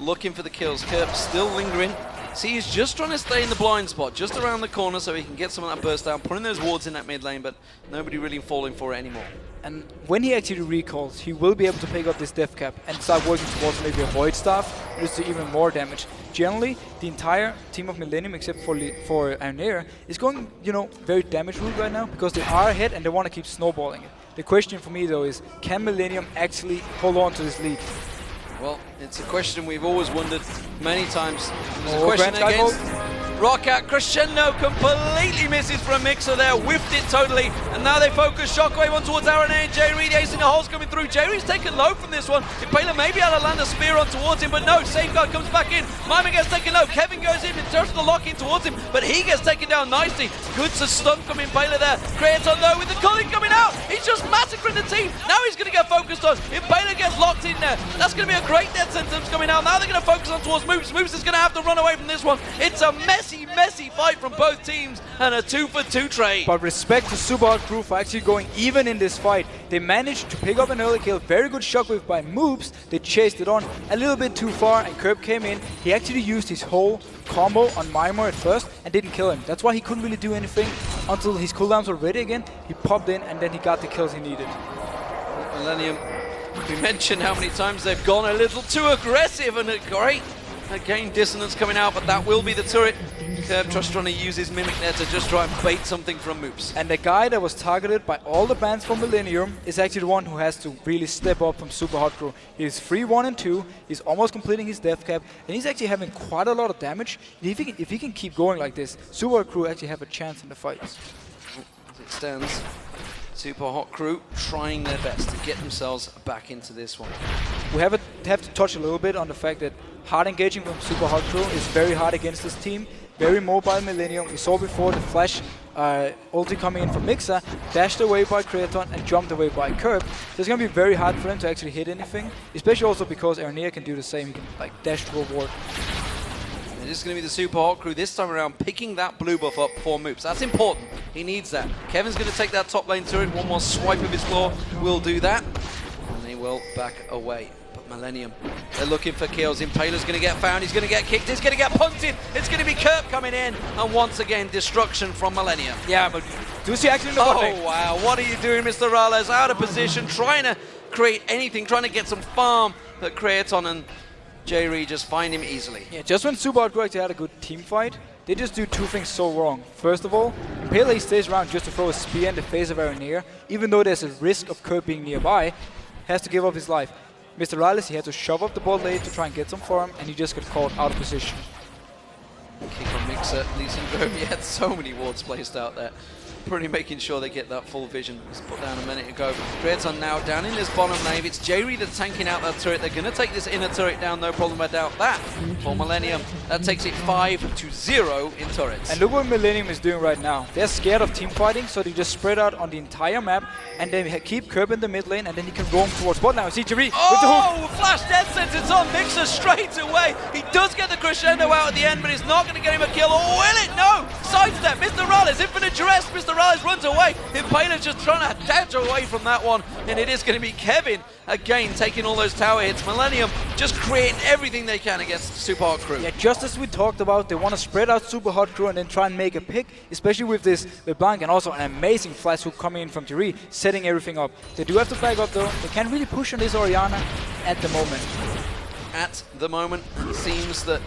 looking for the kills. Kerp still lingering. See, he's just trying to stay in the blind spot, just around the corner so he can get some of that burst down, putting those wards in that mid lane, but nobody really falling for it anymore. And when he actually recalls, he will be able to pick up this death cap and start working towards maybe a Void Staff, just to even more damage. Generally, the entire team of Millennium, except for Aranea, is going, you know, very damage route right now, because they are ahead and they want to keep snowballing it. The question for me, though, is can Millennium actually hold on to this lead? Well, it's a question we've always wondered many times. There's a question against Roccat. Crescendo completely misses from Mixer there, whiffed it totally, and now they focus Shockwave on towards Aranea and J-Reed, acing the holes coming through. J-Reed's taken low from this one. Impaler may be able to land a spear on towards him, but no, Safeguard comes back in. Mima gets taken low. Kevin goes in and turns the lock in towards him, but he gets taken down nicely. Good to stun from Impaler there. Kratos low with the culling coming out. He's just massacring the team. Now he's going to get focused on. Impaler gets locked in there. That's going to be a great death sentence coming out. Now they're going to focus on towards Moops. Moops is going to have to run away from this one. It's a mess messy fight from both teams and a 2-for-2 trade. But respect to Super Hot Crew for actually going even in this fight. They managed to pick up an early kill. Very good shockwave by Moobs. They chased it on a little bit too far and Curb came in. He actually used his whole combo on Mimir at first and didn't kill him. That's why he couldn't really do anything until his cooldowns were ready again. He popped in and then he got the kills he needed. Millennium, we mentioned how many times they've gone a little too aggressive and great. Again, dissonance coming out, but that will be the turret. Curb just trying to use his Mimic there to just try and bait something from Moops. And the guy that was targeted by all the bans from Millennium is actually the one who has to really step up from Super Hot Crew. He's 3-1 and 2, he's almost completing his death cap, and he's actually having quite a lot of damage. If he can keep going like this, Super Hot Crew actually have a chance in the fights. As it stands, Super Hot Crew trying their best to get themselves back into this one. We have to touch a little bit on the fact that hard engaging from Super Hot Crew is very hard against this team. Very mobile Millennium. We saw before the flash ulti coming in from Mixer, dashed away by Kraton and jumped away by Curb. So it's going to be very hard for them to actually hit anything, especially also because Aranea can do the same. He can like dash to a ward. It is going to be the Super Hot Crew this time around picking that blue buff up for Moops. That's important. He needs that. Kevin's going to take that top lane turret. One more swipe of his claw will do that. And they will back away. But Millennium, they're looking for kills. Impaler's going to get found. He's going to get kicked. He's going to get punted. It's going to be Curb coming in. And once again, destruction from Millennium. Yeah, but do you see actually the Oh, wow. What are you doing, Mr. Rales? Out of position, trying to create anything, trying to get some farm. But Kraton and J-Ree just find him easily. Yeah, just when Super Hot Crew actually had a good team fight, they just do two things so wrong. First of all, Impaler stays around just to throw a spear in the face of Aranea, even though there's a risk of Curb being nearby, has to give up his life. Mr. Rales, he had to shove up the bot lane to try and get some farm, and he just got caught out of position. Kick on Mixer, Lee Sin, he had so many wards placed out there. Pretty making sure they get that full vision. It's put down a minute ago. Kraton now down in this bottom lane. It's J-Ree that's tanking out that turret. They're going to take this inner turret down, no problem, I doubt that. For Millennium, that takes it 5-0 in turrets. And look what Millennium is doing right now. They're scared of team fighting, so they just spread out on the entire map, and they keep Curb in the mid lane, and then he can roam towards bot now. See J-Ree with the hook. Flash death sentence on Mixer straight away. He does get the crescendo out at the end, but it's not going to get him a kill. Or will it? No! Sidestep, Mr. Rales, infinite duress. Mr. Rales runs away. Impaler's just trying to dash away from that one, and it is going to be Kevin again taking all those tower hits. Millennium just creating everything they can against Super Hot Crew. Yeah, just as we talked about, they want to spread out Super Hot Crew and then try and make a pick, especially with this LeBlanc and also an amazing flash hook coming in from J-Ree, setting everything up. They do have to back up though. They can't really push on this Orianna at the moment. At the moment, it seems that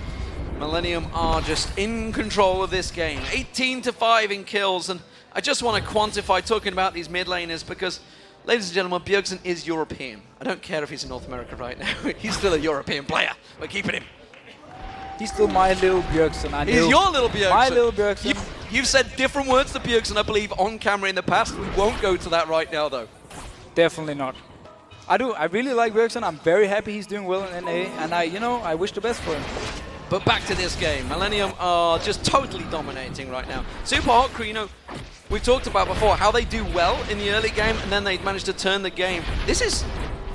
Millennium are just in control of this game. 18-5 in kills, and I just want to quantify talking about these mid laners because, ladies and gentlemen, Bjergsen is European. I don't care if he's in North America right now. He's still a European player. We're keeping him. He's still my little Bjergsen. He's your little Bjergsen. My little Bjergsen. You've said different words to Bjergsen, I believe, on camera in the past. We won't go to that right now, though. Definitely not. I really like Bjergsen. I'm very happy he's doing well in NA, and I wish the best for him. But back to this game. Millennium are just totally dominating right now. Super Hot Crew, we've talked about before how they do well in the early game and then they manage to turn the game. This is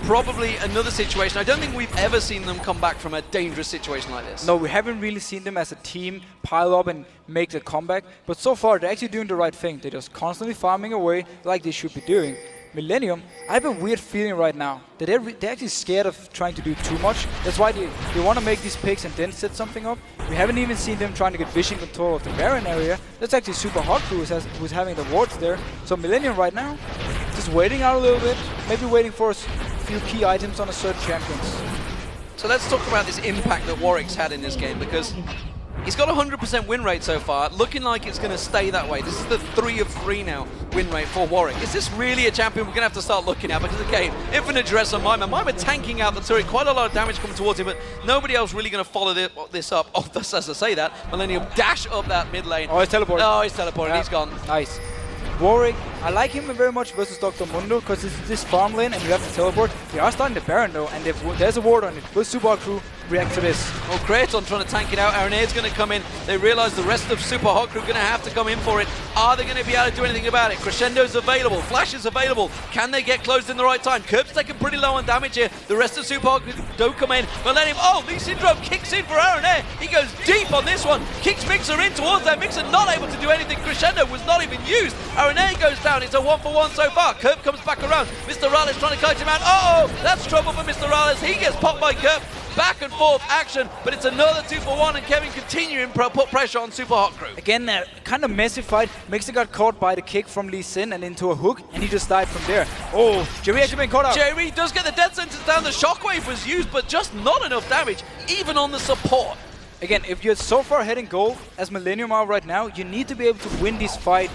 probably another situation. I don't think we've ever seen them come back from a dangerous situation like this. No, we haven't really seen them as a team pile up and make the comeback. But so far, they're actually doing the right thing. They're just constantly farming away like they should be doing. Millennium, I have a weird feeling right now that they're actually scared of trying to do too much. That's why they want to make these picks and then set something up. We haven't even seen them trying to get vision control of the Baron area. That's actually Super Hot Crew who's having the wards there. So Millennium right now, just waiting out a little bit, maybe waiting for a few key items on a certain champions. So let's talk about this impact that Warwick's had in this game, because he's got a 100% win rate so far, looking like it's going to stay that way. This is the 3 of 3 now win rate for Warwick. Is this really a champion we're going to have to start looking at? Because again, infinite duress on Mimir. Mimir tanking out the turret, quite a lot of damage coming towards him, but nobody else really going to follow this up. Oh, that's as I say that. Millennium dash up that mid lane. Oh, he's teleporting. Oh, he's teleporting. Yeah. He's gone. Nice. Warwick I like him very much versus Dr. Mundo because it's this farm lane and you have to teleport. They are starting the Baron though, and there's a ward on it. Will Super Hot Crew react to this? Oh, Kraton trying to tank it out. Arena's going to come in. They realize the rest of Super Hot Crew are going to have to come in for it. Are they going to be able to do anything about it? Crescendo's available. Flash is available. Can they get closed in the right time? Curb's taken pretty low on damage here. The rest of Super Hot Crew don't come in. Millennium, oh, Lee Syndrome kicks in for Arena. He goes deep on this one. Kicks Mixer in towards that. Mixer not able to do anything. Crescendo was not even used. Arena goes down. It's a 1-for-1 so far. Curb comes back around. Mr. Rales trying to kite him out. Uh-oh, that's trouble for Mr. Rales. He gets popped by Curb. Back and forth action, but it's another 2-for-1, and Kevin continuing to put pressure on Super Hot Crew. Again, a kind of messy fight. Mixer got caught by the kick from Lee Sin and into a hook, and he just died from there. Oh, Jerry actually been caught out. Jerry does get the death sentence down. The shockwave was used, but just not enough damage, even on the support. Again, if you're so far ahead in gold as Millennium are right now, you need to be able to win this fight,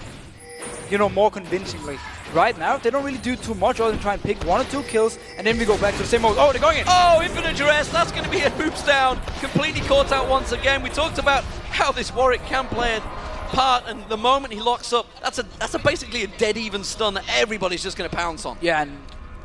you know, more convincingly. Right now, they don't really do too much other than try and pick 1 or 2 kills, and then we go back to the same mode. Oh, they're going in! Oh, Infinite Duress, that's going to be a hoops down. Completely caught out once again. We talked about how this Warwick can play a part, and the moment he locks up, that's basically a dead even stun that everybody's just going to pounce on. Yeah, and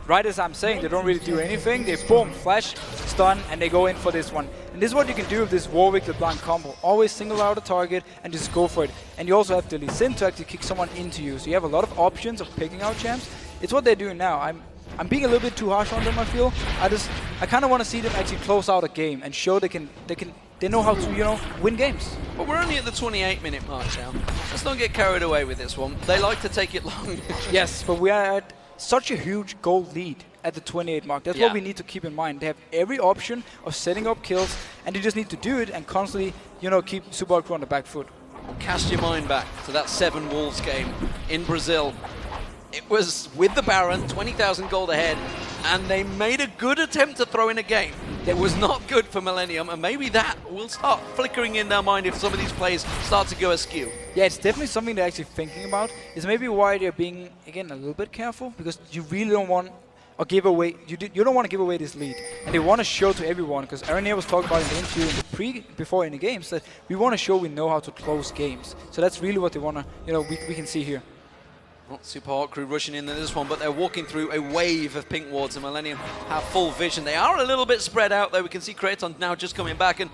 right as I'm saying, they don't really do anything. They boom, flash, stun, and they go in for this one. And this is what you can do with this Warwick LeBlanc combo. Always single out a target and just go for it. And you also have the Lee Sin to actually kick someone into you. So you have a lot of options of picking out champs. It's what they're doing now. I'm being a little bit too harsh on them, I feel. I kind of want to see them actually close out a game and show they know how to, you know, win games. But we're only at the 28-minute mark now. Let's not get carried away with this one. They like to take it long. Yes, but we are at such a huge gold lead at the 28 mark. That's what we need to keep in mind. They have every option of setting up kills, and they just need to do it and constantly, you know, keep Super Hot Crew on the back foot. Cast your mind back to that 7 Wolves game in Brazil. It was with the Baron, 20,000 gold ahead, and they made a good attempt to throw in a game. It was not good for Millennium, and maybe that will start flickering in their mind if some of these plays start to go askew. Yeah, it's definitely something they're actually thinking about. It's maybe why they're being, again, a little bit careful, because you really don't want or give away, you don't want to give away this lead. And they want to show to everyone, because Arena was talking about in the interview before in the games, that we want to show we know how to close games. So that's really what they want to, you know, we can see here. Not Super Hot Crew rushing into this one, but they're walking through a wave of pink wards, and Millennium have full vision. They are a little bit spread out, though. We can see Kraton now just coming back, and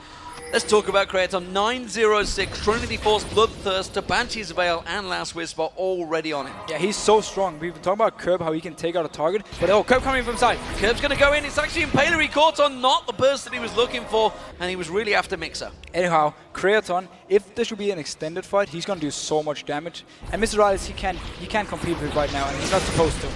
let's talk about Kraton. 906, Trinity Force, Bloodthirst, to Banshee's Veil, and Last Whisper already on it. Yeah, he's so strong. We've been talking about Curb, how he can take out a target, but oh, Curb coming from side. Curb's going to go in. It's actually Impaler he caught on, not the burst that he was looking for, and he was really after Mixer. Anyhow, Kraton, if there should be an extended fight, he's going to do so much damage. And Mr. Rales, he can't compete with it right now, and he's not supposed to.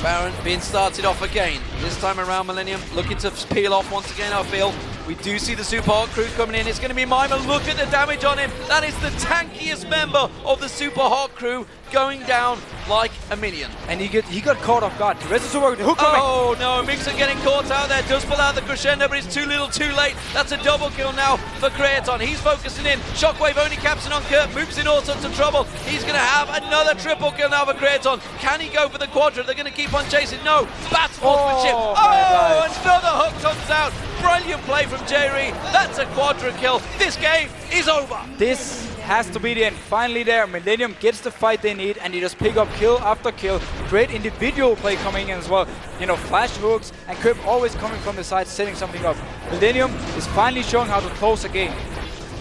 Baron being started off again. This time around, Millennium looking to peel off once again, I feel. We do see the Super Hot Crew coming in. It's going to be Mima. Look at the damage on him. That is the tankiest member of the Super Hot Crew going down like a minion. And he got caught off guard. The rest of the Super Hot Crew, oh no, Mixer getting caught out there. Does pull out the crescendo, but it's too little too late. That's a double kill now for Kraton. He's focusing in. Shockwave only capturing on Kurt. Moves in all sorts of trouble. He's going to have another triple kill now for Kraton. Can he go for the quadra? They're going to keep on chasing. No. Bat sportsmanship. Oh, another hook comes out. Brilliant play from Jerry. That's a quadra kill. This game is over. This has to be the end. Finally there, Millennium gets the fight they need, and they just pick up kill after kill. Great individual play coming in as well. You know, flash hooks, and Curb always coming from the side, setting something up. Millennium is finally showing how to close a game.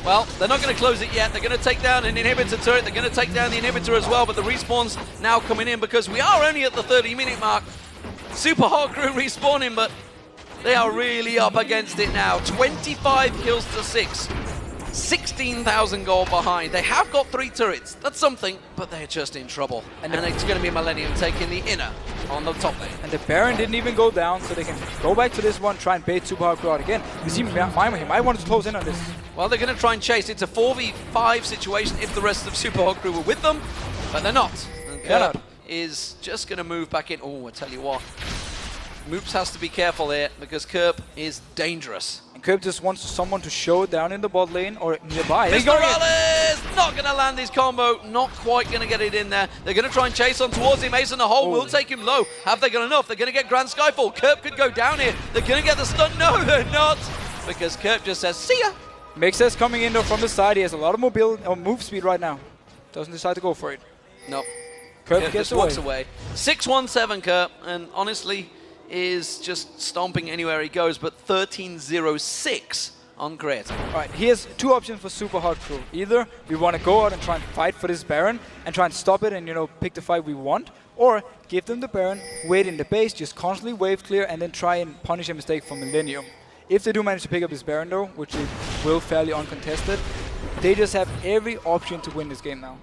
Well, they're not going to close it yet. They're going to take down an inhibitor turret. They're going to take down the inhibitor as well, but the respawn's now coming in because we are only at the 30-minute mark. Super Hot Crew respawning, but they are really up against it now. 25 kills to 6. 16,000 gold behind. They have got 3 turrets. That's something, but they're just in trouble. And it's going to be Millennium taking the inner on the top lane. And the Baron didn't even go down, so they can go back to this one, try and bait Super Hot Crew out again. You see Mima, he might want to close in on this. Well, they're going to try and chase. It's a 4v5 situation if the rest of Super Hot Crew were with them, but they're not. And Curb is just going to move back in. Oh, I tell you what. Moops has to be careful here because Curb is dangerous. And Curb just wants someone to show down in the bot lane or nearby. Mr. Rales not going to land his combo. Not quite going to get it in there. They're going to try and chase on towards him. Ace in the hole will take him low. Have they got enough? They're going to get Grand Skyfall. Curb could go down here. They're going to get the stun. No, they're not. Because Curb just says, see ya. Mixer's coming in though from the side. He has a lot of move speed right now. Doesn't decide to go for it. Nope. Kerp Kerp gets just walks away. 6-1-7 Kerp, and honestly is just stomping anywhere he goes, but 13-0-6 on Creaton. Alright, here's two options for Super Hot Crew. Either we want to go out and try and fight for this Baron and try and stop it and, you know, pick the fight we want, or give them the Baron, wait in the base, just constantly wave clear, and then try and punish a mistake from Millennium. If they do manage to pick up this Baron though, which they will fairly uncontested, they just have every option to win this game now.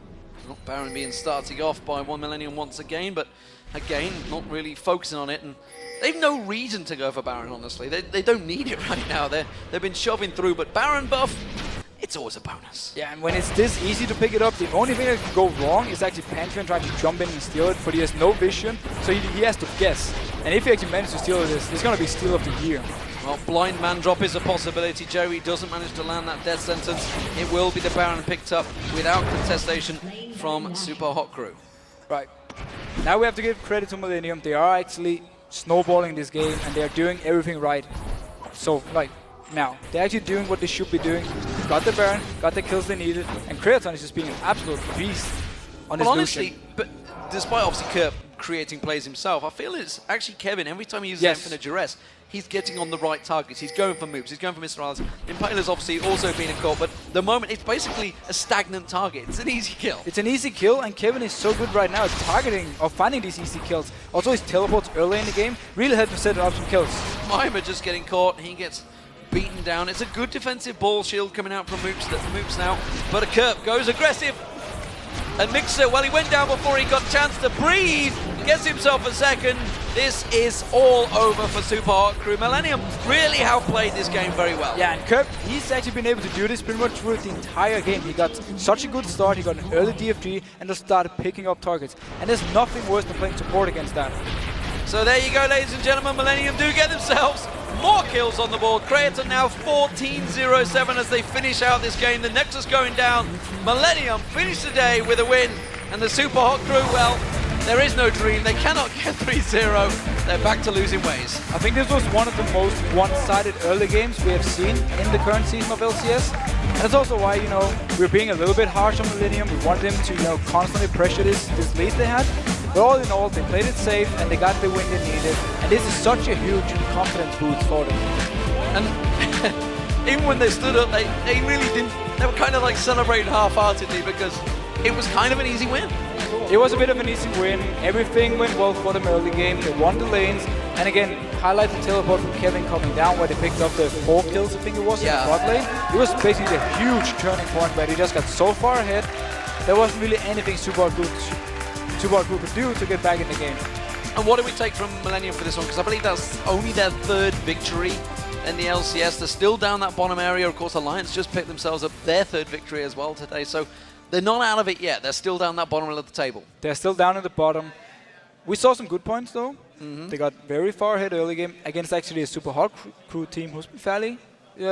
Well, Baron being starting off by One Millennium once again, but again, not really focusing on it, and they've no reason to go for Baron, honestly. They don't need it right now. They've been shoving through, but Baron buff, it's always a bonus. Yeah, and when it's this easy to pick it up, the only thing that can go wrong is actually Pantheon trying to jump in and steal it, but he has no vision, so he has to guess. And if he actually manages to steal this, it's going to be steal of the year. Well, blind man drop is a possibility. Jerry doesn't manage to land that death sentence. It will be the Baron picked up without contestation from Super Hot Crew. Right. Now we have to give credit to Millennium. They are actually snowballing this game and they are doing everything right. So, like, now, they're actually doing what they should be doing. Got the Baron, got the kills they needed, and Creaton is just being an absolute beast on his honestly, Lucian. but despite obviously Kerp creating plays himself, I feel it's actually Kevin, every time he uses Infinite Duress, he's getting on the right targets. He's going for moves. He's going for Mr. Alice. Impaler's obviously also been a call, but the moment it's basically a stagnant target. It's an easy kill. It's an easy kill, and Kevin is so good right now at targeting or finding these easy kills. Also, his teleports early in the game really helped him set up some kills. Mima just getting caught. He gets beaten down. It's a good defensive ball shield coming out from Moops now, but a Kerp goes aggressive. And Mixer, well, he went down before he got a chance to breathe. Gets himself a second. This is all over for Super Hot Crew. Millennium really have played this game very well. Yeah, and Kerp, he's actually been able to do this pretty much through the entire game. He got such a good start, he got an early DFG, and just started picking up targets. And there's nothing worse than playing support against that. So there you go, ladies and gentlemen. Millennium do get themselves more kills on the board. Creator now 14-0-7 as they finish out this game. The Nexus going down. Millennium finish the day with a win. And the Super Hot Crew, well, there is no dream. They cannot get 3-0. They're back to losing ways. I think this was one of the most one-sided early games we have seen in the current season of LCS. And that's also why, you know, we're being a little bit harsh on Millennium. We want them to, you know, constantly pressure this lead they had. But all in all, they played it safe and they got the win they needed. And this is such a huge confidence boost for them. And even when they stood up, they really didn't. They were kind of like celebrating half-heartedly because it was kind of an easy win. It was a bit of an easy win. Everything went well for them early game. They won the lanes. And again, highlight the teleport from Kevin coming down where they picked up the 4 kills, I think it was, in the bot lane. It was basically a huge turning point where they just got so far ahead. There wasn't really anything Super Hot Crew could do to get back in the game. And what do we take from Millennium for this one? Because I believe that's only their 3rd victory in the LCS. They're still down that bottom area. Of course, Alliance just picked themselves up their 3rd victory as well today. So they're not out of it yet. They're still down that bottom of the table. They're still down at the bottom. We saw some good points, though. They got very far ahead early game against actually a Super Hot Crew team who's been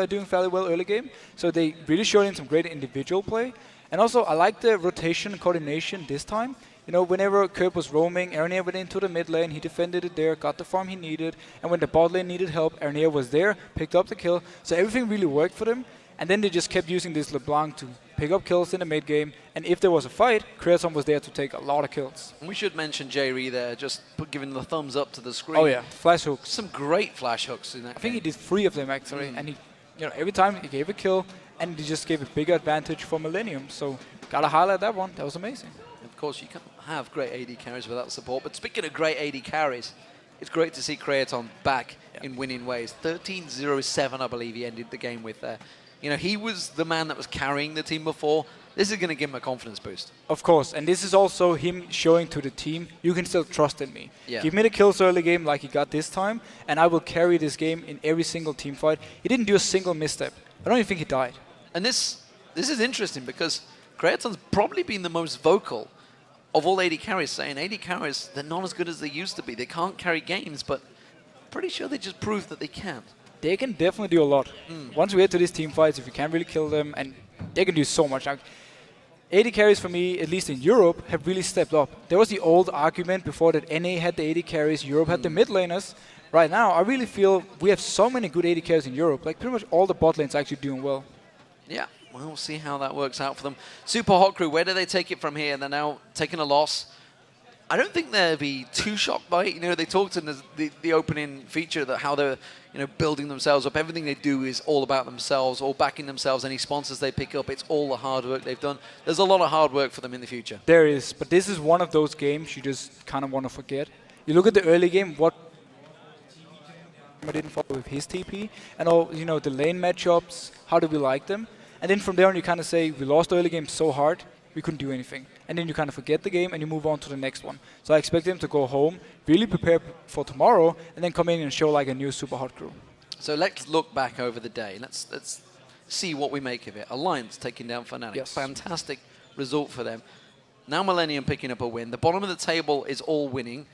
doing fairly well early game. So they really showed in some great individual play. And also, I like the rotation and coordination this time. You know, whenever Kerp was roaming, Aranea went into the mid lane, he defended it there, got the farm he needed, and when the bot lane needed help, Aranea was there, picked up the kill, so everything really worked for them, and then they just kept using this LeBlanc to pick up kills in the mid game, and if there was a fight, Creaton was there to take a lot of kills. And we should mention Jerry there, just giving the thumbs up to the screen. Oh yeah, flash hooks. Some great flash hooks in that I think he did 3 of them actually, and he, you know, every time he gave a kill, and he just gave a bigger advantage for Millennium, so gotta highlight that one, that was amazing. Of course, you can't have great AD carries without support. But speaking of great AD carries, it's great to see Creaton back in winning ways. 13-0-7, I believe he ended the game with there. You know, he was the man that was carrying the team before. This is going to give him a confidence boost. Of course, and this is also him showing to the team, you can still trust in me. Yeah. Give me the kills early game like he got this time, and I will carry this game in every single team fight. He didn't do a single misstep. I don't even think he died. And this is interesting because Creaton's probably been the most vocal of all AD carries, saying AD carries, they're not as good as they used to be. They can't carry games, but pretty sure they just proved that they can. They can definitely do a lot. Once we get to these team fights, if you can't really kill them, and they can do so much. Now, AD carries for me, at least in Europe, have really stepped up. There was the old argument before that NA had the AD carries, Europe had the mid laners. Right now, I really feel we have so many good AD carries in Europe. Like pretty much all the bot lanes are actually doing well. Yeah, well, we'll see how that works out for them. Super Hot Crew, where do they take it from here? They're now taking a loss. I don't think they'll be too shocked by it. You know, they talked in the opening feature that how they're, you know, building themselves up. Everything they do is all about themselves, all backing themselves. Any sponsors they pick up, it's all the hard work they've done. There's a lot of hard work for them in the future. There is, but this is one of those games you just kind of want to forget. You look at the early game, what I didn't follow with his TP, and all, you know, the lane matchups, how do we like them? And then from there on you kind of say, we lost the early game so hard, we couldn't do anything. And then you kind of forget the game and you move on to the next one. So I expect them to go home, really prepare for tomorrow, and then come in and show like a new super hot crew. So let's look back over the day. Let's see what we make of it. Alliance taking down Fnatic. Yes. Fantastic result for them. Now Millennium picking up a win. The bottom of the table is all winning.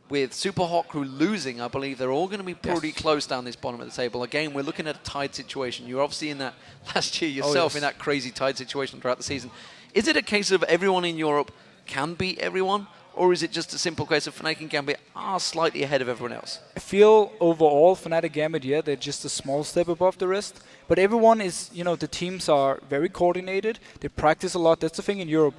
With Super Hot Crew losing, I believe they're all going to be pretty close down this bottom of the table. Again, we're looking at a tied situation. You were obviously in that last year yourself, in that crazy tied situation throughout the season. Is it a case of everyone in Europe can beat everyone? Or is it just a simple case of Fnatic and Gambit are slightly ahead of everyone else? I feel overall Fnatic Gambit, yeah, they're just a small step above the rest. But everyone is, you know, the teams are very coordinated. They practice a lot. That's the thing in Europe.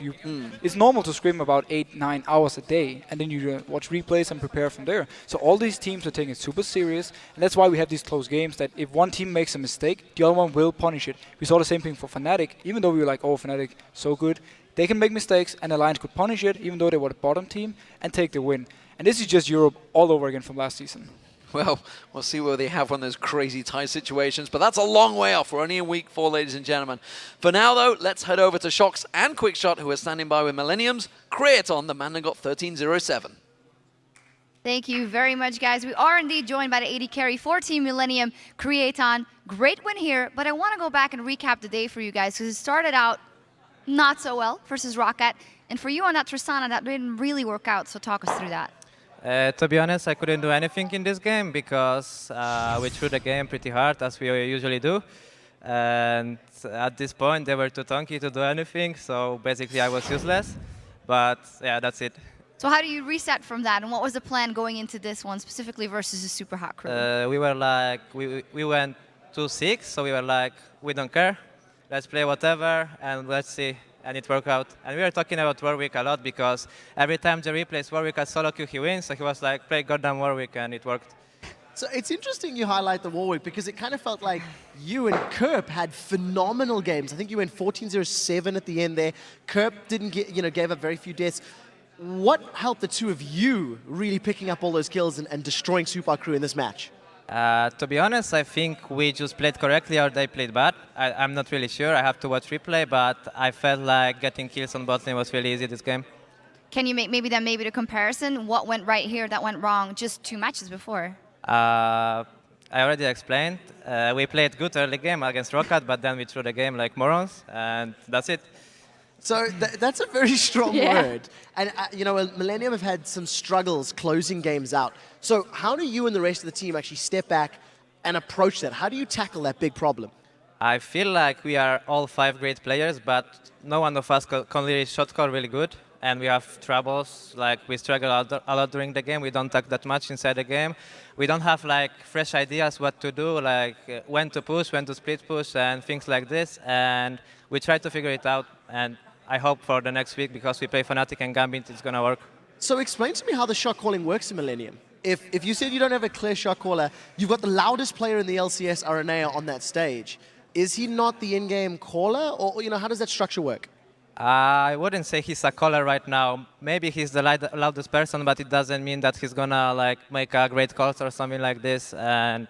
It's normal to scrim about 8-9 hours a day. And then you watch replays and prepare from there. So all these teams are taking it super serious. And that's why we have these close games that if one team makes a mistake, the other one will punish it. We saw the same thing for Fnatic. Even though we were like, oh, Fnatic, so good. They can make mistakes, and Alliance could punish it, even though they were the bottom team, and take the win. And this is just Europe all over again from last season. Well, we'll see where they have one of those crazy tie situations, but that's a long way off. We're only in week 4, ladies and gentlemen. For now, though, let's head over to Shox and Quickshot, who are standing by with Millennium's Creaton, the man that got 1307. Thank you very much, guys. We are indeed joined by the AD carry for Team Millennium, Creaton. Great win here, but I want to go back and recap the day for you guys, because it started out not so well versus Roccat. And for you on that Tristana, that didn't really work out, so talk us through that. To be honest, I couldn't do anything in this game because we threw the game pretty hard, as we usually do. And at this point, they were too tanky to do anything, so basically I was useless. But yeah, that's it. So how do you reset from that, and what was the plan going into this one, specifically versus the Super Hot Crew? We were like, we went 2-6, so we were like, we don't care. Let's play whatever, and let's see. And it worked out. And we were talking about Warwick a lot because every time Jerry plays Warwick at solo queue, he wins. So he was like, play goddamn Warwick, and it worked. So it's interesting you highlight the Warwick because it kind of felt like you and Kerp had phenomenal games. I think you went 14-0-7 at the end there. Kerp didn't get, gave up very few deaths. What helped the two of you really picking up all those kills and destroying Super Crew in this match? To be honest, I think we just played correctly or they played bad. I'm not really sure. I have to watch replay, but I felt like getting kills on bot lane was really easy this game. Can you make maybe the comparison? What went right here that went wrong just 2 matches before? I already explained. We played good early game against Roccat, but then we threw the game like morons, and that's it. So that's a very strong word. And, Millennium have had some struggles closing games out. So how do you and the rest of the team actually step back and approach that? How do you tackle that big problem? I feel like we are all 5 great players, but no one of us can really shot call really good. And we have troubles, like we struggle a lot during the game. We don't talk that much inside the game. We don't have like fresh ideas what to do, like when to push, when to split push, and things like this. And we try to figure it out. And I hope for the next week, because we play Fnatic and Gambit, it's going to work. So explain to me how the shot calling works in Millennium. If you said you don't have a clear shot caller, you've got the loudest player in the LCS, Aranea, on that stage. Is he not the in-game caller? Or, how does that structure work? I wouldn't say he's a caller right now. Maybe he's the loudest person, but it doesn't mean that he's going to make a great calls or something like this. And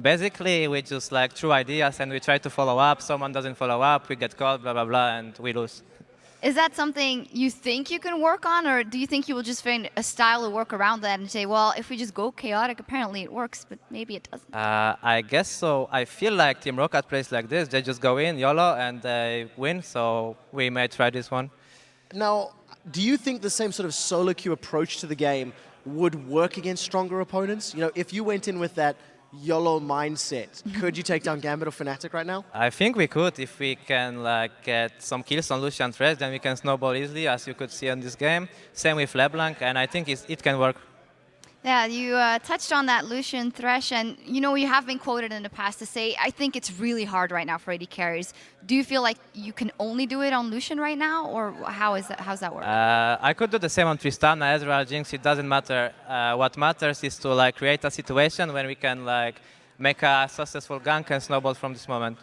basically, we just throw ideas and we try to follow up. Someone doesn't follow up, we get called, blah, blah, blah, and we lose. Is that something you think you can work on, or do you think you will just find a style to work around that and say, well, if we just go chaotic, apparently it works, but maybe it doesn't? I guess so. I feel like Team Roccat plays like this. They just go in, YOLO, and they win, so we may try this one. Now, do you think the same sort of solo queue approach to the game would work against stronger opponents? If you went in with that YOLO mindset, could you take down Gambit or Fnatic right now? I think we could. If we can get some kills on Lucian Thresh, then we can snowball easily, as you could see in this game. Same with LeBlanc, and I think it can work. Yeah, you touched on that Lucian Thresh, and you have been quoted in the past to say, I think it's really hard right now for AD carries. Do you feel like you can only do it on Lucian right now, or how's that work? I could do the same on Tristana, Ezreal, Jinx, it doesn't matter. What matters is to create a situation when we can make a successful gank and snowball from this moment.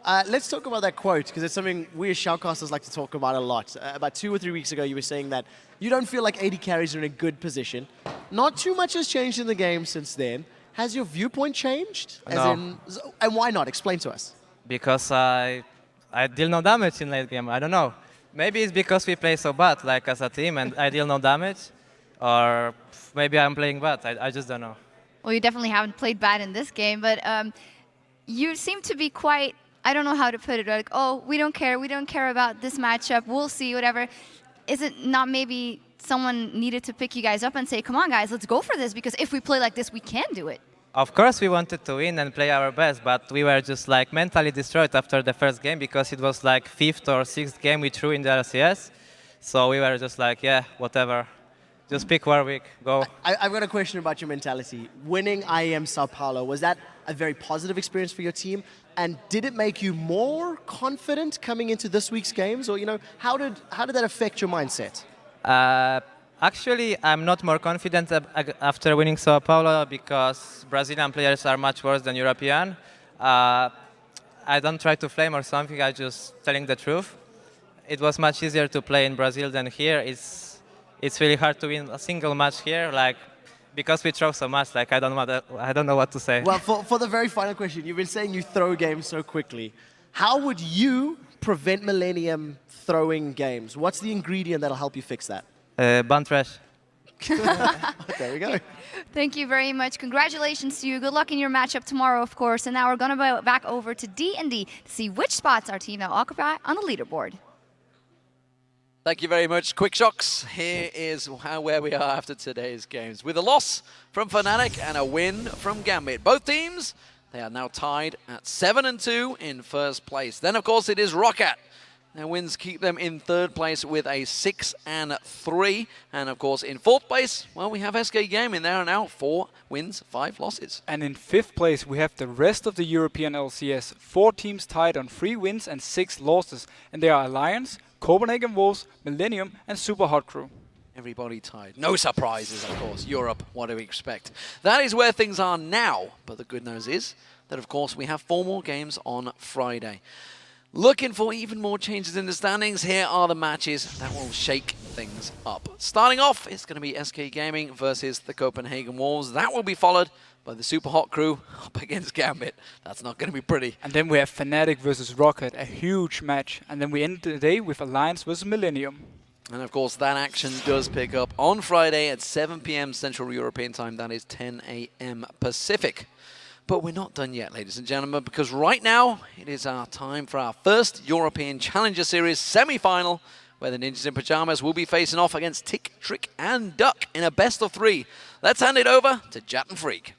Let's talk about that quote, because it's something we as shoutcasters like to talk about a lot. About 2 or 3 weeks ago, you were saying that you don't feel like AD carries are in a good position. Not too much has changed in the game since then. Has your viewpoint changed? No. And why not? Explain to us. Because I deal no damage in late game. I don't know. Maybe it's because we play so bad, as a team, and I deal no damage. Or maybe I'm playing bad. I just don't know. Well, you definitely haven't played bad in this game, but you seem to be quite, I don't know how to put it, like, oh, we don't care about this matchup, we'll see, whatever. Is it not maybe someone needed to pick you guys up and say, come on, guys, let's go for this, because if we play like this, we can do it? Of course we wanted to win and play our best, but we were just mentally destroyed after the first game because it was 5th or 6th game we threw in the LCS. So we were just yeah, whatever. Just pick Warwick, go. I've got a question about your mentality. Winning IEM Sao Paulo, was that a very positive experience for your team? And did it make you more confident coming into this week's games? Or, how did that affect your mindset? Actually, I'm not more confident after winning Sao Paulo because Brazilian players are much worse than European. I don't try to flame or something, I'm just telling the truth. It was much easier to play in Brazil than here. It's really hard to win a single match here, because we throw so much. I don't know what to say. Well, for the very final question, you've been saying you throw games so quickly. How would you prevent Millennium throwing games? What's the ingredient that'll help you fix that? Ban Thresh. There we go. Thank you very much. Congratulations to you. Good luck in your matchup tomorrow, of course. And now we're going to go back over to D&D to see which spots our team now occupy on the leaderboard. Thank you very much, Quick Shocks. Here is where we are after today's games. With a loss from Fnatic and a win from Gambit. Both teams, they are now tied at 7-2 in first place. Then, of course, it is Roccat. Their wins keep them in third place with a 6-3. And, of course, in fourth place, well, we have SK Gaming. They are now 4 wins, 5 losses. And in fifth place, we have the rest of the European LCS. 4 teams tied on 3 wins and 6 losses. And they are Alliance, Copenhagen Wolves, Millennium, and Super Hot Crew. Everybody tied. No surprises, of course. Europe, what do we expect? That is where things are now. But the good news is that, of course, we have 4 more games on Friday. Looking for even more changes in the standings, here are the matches that will shake things up. Starting off, it's going to be SK Gaming versus the Copenhagen Wolves. That will be followed by the Super Hot Crew up against Gambit. That's not going to be pretty. And then we have Fnatic versus Roccat, a huge match. And then we end the day with Alliance versus Millennium. And of course, that action does pick up on Friday at 7 p.m. Central European Time. That is 10 a.m. Pacific. But we're not done yet, ladies and gentlemen, because right now it is our time for our first European Challenger Series semi-final, where the Ninjas in Pyjamas will be facing off against Tick, Trick, and Duck in a best-of-3. Let's hand it over to Jat and Freak.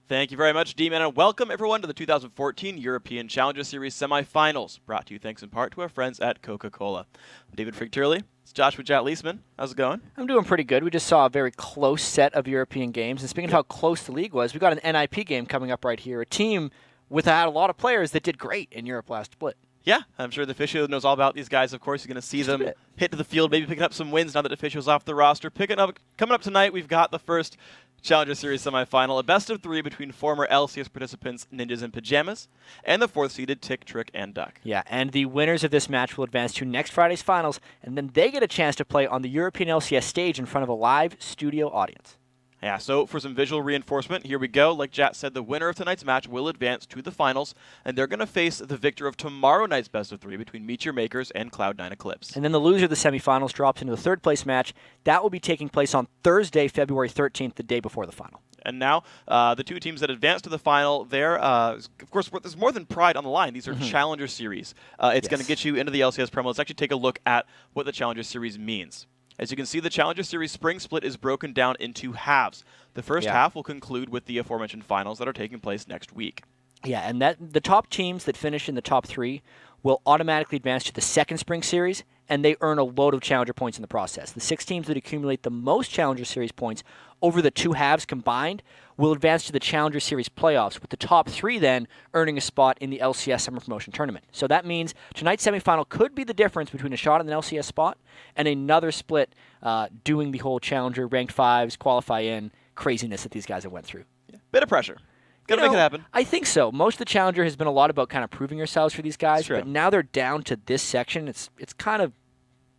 Thank you very much, D-Man, and welcome everyone to the 2014 European Challenger Series semifinals, brought to you thanks in part to our friends at Coca-Cola. I'm David Freak Turley. It's Josh with Jat Leisman. How's it going? I'm doing pretty good. We just saw a very close set of European games. And speaking of how close the league was, we got an NIP game coming up right here. A team without a lot of players that did great in Europe last split. Yeah, I'm sure the Official knows all about these guys. Of course, you're going to see them hit to the field, maybe picking up some wins now that Official's off the roster. Coming up tonight, we've got the first Challenger Series semifinal, a best-of-3 between former LCS participants Ninjas in Pyjamas and the 4th-seeded Tick, Trick, and Duck. Yeah, and the winners of this match will advance to next Friday's finals, and then they get a chance to play on the European LCS stage in front of a live studio audience. Yeah, so for some visual reinforcement, here we go. Like Jat said, the winner of tonight's match will advance to the finals, and they're going to face the victor of tomorrow night's best-of-3 between Meteor Makers and Cloud9 Eclipse. And then the loser of the semifinals drops into the third-place match. That will be taking place on Thursday, February 13th, the day before the final. And now, the 2 teams that advance to the final, of course, there's more than pride on the line. These are Challenger Series. It's going to get you into the LCS promo. Let's actually take a look at what the Challenger Series means. As you can see, the Challenger Series Spring Split is broken down into halves. The first half will conclude with the aforementioned finals that are taking place next week. Yeah, and the top teams that finish in the top 3 will automatically advance to the second Spring Series, and they earn a load of Challenger points in the process. The 6 teams that accumulate the most Challenger Series points over the 2 halves combined will advance to the Challenger Series playoffs, with the top 3 then earning a spot in the LCS Summer Promotion Tournament. So that means tonight's semifinal could be the difference between a shot at an LCS spot and another split doing the whole Challenger, ranked 5s, qualify in craziness that these guys have went through. Bit of pressure. Gotta make it happen. I think so. Most of the Challenger has been a lot about kind of proving yourselves for these guys, True. but now they're down to this section. It's kind of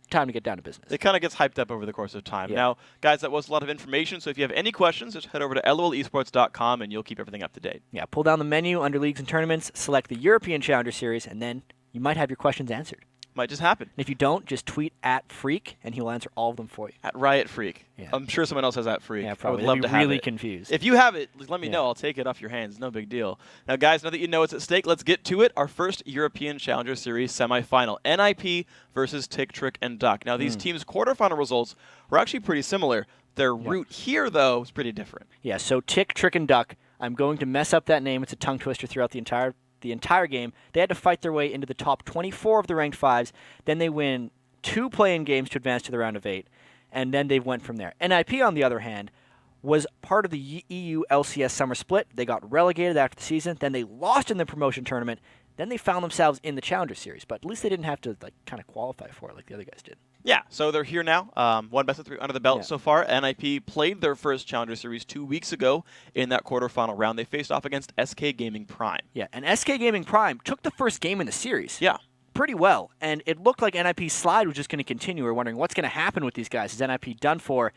time to get down to business. It kind of gets hyped up over the course of time. Yeah. Now, guys, that was a lot of information, so if you have any questions, just head over to lolesports.com and you'll keep everything up to date. Yeah, pull down the menu under Leagues and Tournaments, select the European Challenger Series, and then you might have your questions answered. Might just happen. And if you don't, just tweet at Freak, and he'll answer all of them for you. At Riot Freak. Yeah. I'm sure someone else has that Freak. Yeah, I probably. would love They'd to be have really it. confused. If you have it, let me Yeah. know. I'll take it off your hands. No big deal. Now, guys, now that you know what's at stake, let's get to it. Our first European Challenger Series semifinal. NIP versus Tick, Trick, and Duck. Now, these teams' quarterfinal results were actually pretty similar. Their route here, though, was pretty different. Yeah, so Tick, Trick, and Duck. I'm going to mess up that name. It's a tongue twister throughout the entire game. They had to fight their way into the top 24 of the ranked 5s. Then they win 2 play-in games to advance to the round of 8, and then they went from there. NIP, on the other hand, was part of the EU LCS summer split. They got relegated after the season. Then they lost in the promotion tournament. Then they found themselves in the Challenger Series, but at least they didn't have to kind of qualify for it like the other guys did. Yeah, so they're here now. 1 best of 3 under the belt so far. NIP played their first Challenger Series 2 weeks ago in that quarterfinal round. They faced off against SK Gaming Prime. Yeah, and SK Gaming Prime took the first game in the series. Yeah. Pretty well, and it looked like NIP's slide was just going to continue. We're wondering what's going to happen with these guys. Is NIP done for?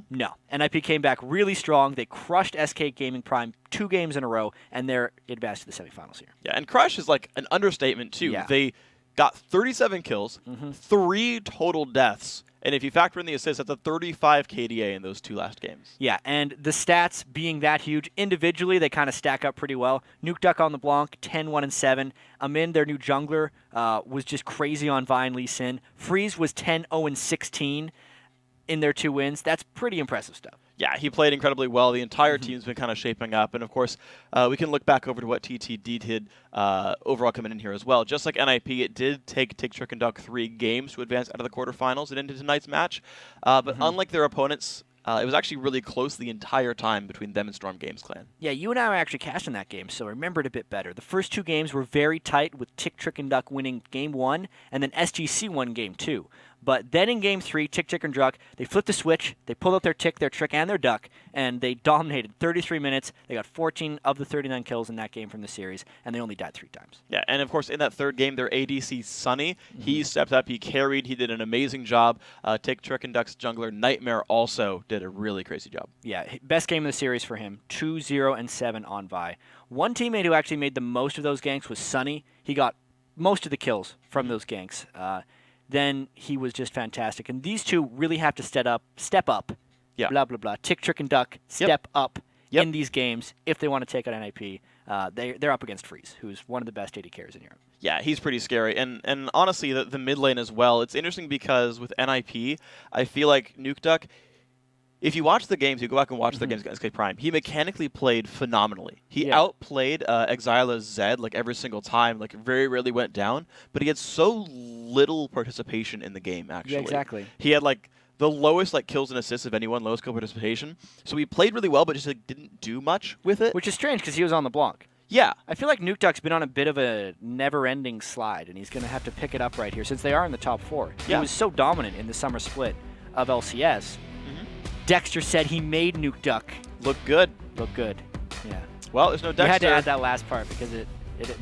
No. NIP came back really strong. They crushed SK Gaming Prime 2 games in a row, and they're advanced to the semifinals here. Yeah, and crush is like an understatement, too. Yeah. They got 37 kills, 3 total deaths, and if you factor in the assists, that's a 35 KDA in those 2 last games. Yeah, and the stats being that huge, individually they kind of stack up pretty well. Nuke Duck on the Blanc, 10-1-7. Amin, their new jungler, was just crazy on Vine Lee Sin. Freeze was 10-0-16 in their 2 wins. That's pretty impressive stuff. Yeah, he played incredibly well. The entire team's been kind of shaping up. And, of course, we can look back over to what TTD did overall coming in here as well. Just like NIP, it did take Tick, Trick, and Duck 3 games to advance out of the quarterfinals and into tonight's match. But unlike their opponents, it was actually really close the entire time between them and Storm Games Clan. Yeah, you and I were actually casting that game, so I remember it a bit better. The first 2 games were very tight, with Tick, Trick, and Duck winning Game 1, and then SGC won Game 2. But then in Game 3, Tick, Trick, and Duck, they flipped the switch, they pulled out their Tick, their Trick, and their Duck, and they dominated 33 minutes. They got 14 of the 39 kills in that game from the series, and they only died 3 times. Yeah, and of course, in that third game, their ADC, Sunny, he stepped up, he carried, he did an amazing job. Tick, Trick, and Duck's jungler, Nightmare, also did a really crazy job. Yeah, best game of the series for him, 2-0-7 on Vi. One teammate who actually made the most of those ganks was Sunny. He got most of the kills from those ganks. Then he was just fantastic. And these 2 really have to step up, yeah. Blah, blah, blah. Tick, Trick, and Duck step up in these games if they want to take out NIP. They're up against Freeze, who's one of the best AD carries in Europe. Yeah, he's pretty scary. And honestly, the mid lane as well, it's interesting because with NIP, I feel like Nuke Duck, if you watch the games, you go back and watch the games against SK Prime, he mechanically played phenomenally. He outplayed Exila's Zed like every single time, like very rarely went down, but he had so little participation in the game, actually. Yeah, exactly. He had like the lowest like kills and assists of anyone, lowest kill participation. So he played really well, but just like didn't do much with it. Which is strange because he was on the Blanc. Yeah. I feel like Nuke Duck's been on a bit of a never-ending slide, and he's going to have to pick it up right here since they are in the top 4. Yeah. He was so dominant in the summer split of LCS. Dexter said he made Nuke Duck look good. Look good. Yeah. Well, there's no Dexter. You had to add that last part because it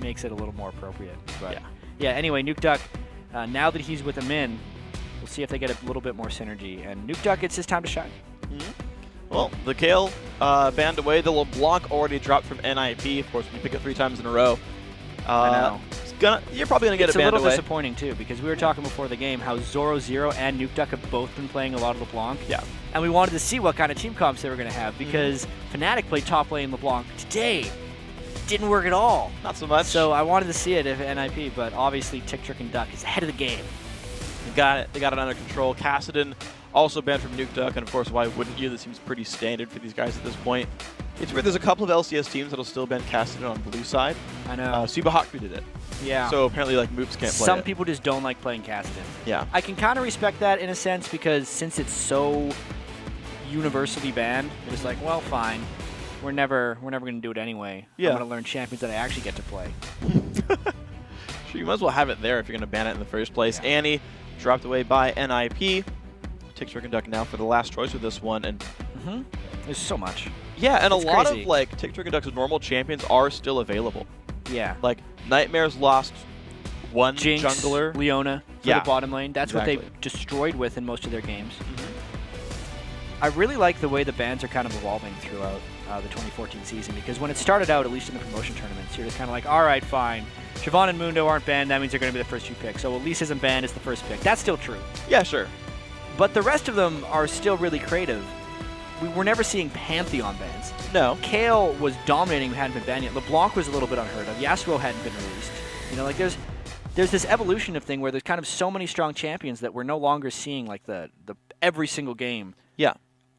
makes it a little more appropriate. But yeah. Anyway, Nuke Duck, now that he's with Amin, we'll see if they get a little bit more synergy. And Nuke Duck, it's his time to shine. Well, the Kayle banned away. The LeBlanc already dropped from NIP. Of course, when you pick it 3 times in a row. I know. You're probably going to get it's it banned a little away. disappointing, too, because we were talking before the game how Zoro Zero and Nuke Duck have both been playing a lot of LeBlanc. Yeah. And we wanted to see what kind of team comps they were going to have because Fnatic played top lane LeBlanc today. Didn't work at all. Not so much. So I wanted to see it if NIP, but obviously Tick, Trick, and Duck is ahead of the game. They got it under control. Kassadin also banned from Nuke Duck, and of course, why wouldn't you? This seems pretty standard for these guys at this point. It's weird. There's a couple of LCS teams that'll still ban Cassidy on blue side. I know. Suba Haku did it. Yeah. So apparently, like, Moops can't play Some it. people just don't like playing Kassadin. Yeah. I can kind of respect that in a sense because since it's so universally banned, they're just like, well, fine. We're never going to do it anyway. Yeah. I'm going to learn champions that I actually get to play. Sure, you might as well have it there if you're going to ban it in the first place. Yeah. Annie dropped away by NIP. Takes Trick and Duck now for the last choice with this one. And there's so much. Yeah, and it's a lot crazy. of like Trick and Duck's normal champions are still available. Yeah. Like Nightmare's lost one Jinx, jungler. Leona for Yeah. the bottom lane. That's Exactly. what they've destroyed with in most of their games. I really like the way the bans are kind of evolving throughout the 2014 season because when it started out, at least in the promotion tournaments, you're just kind of like, all right, fine. Siobhan and Mundo aren't banned. That means they're going to be the first two picks. So Elise isn't banned as the first pick. That's still true. Yeah, sure. But the rest of them are still really creative. We were never seeing Pantheon bans. No. Kale was dominating who hadn't been banned yet. LeBlanc was a little bit unheard of. Yasuo hadn't been released. You know, like there's this evolution of thing where there's kind of so many strong champions that we're no longer seeing like the every single game. Yeah.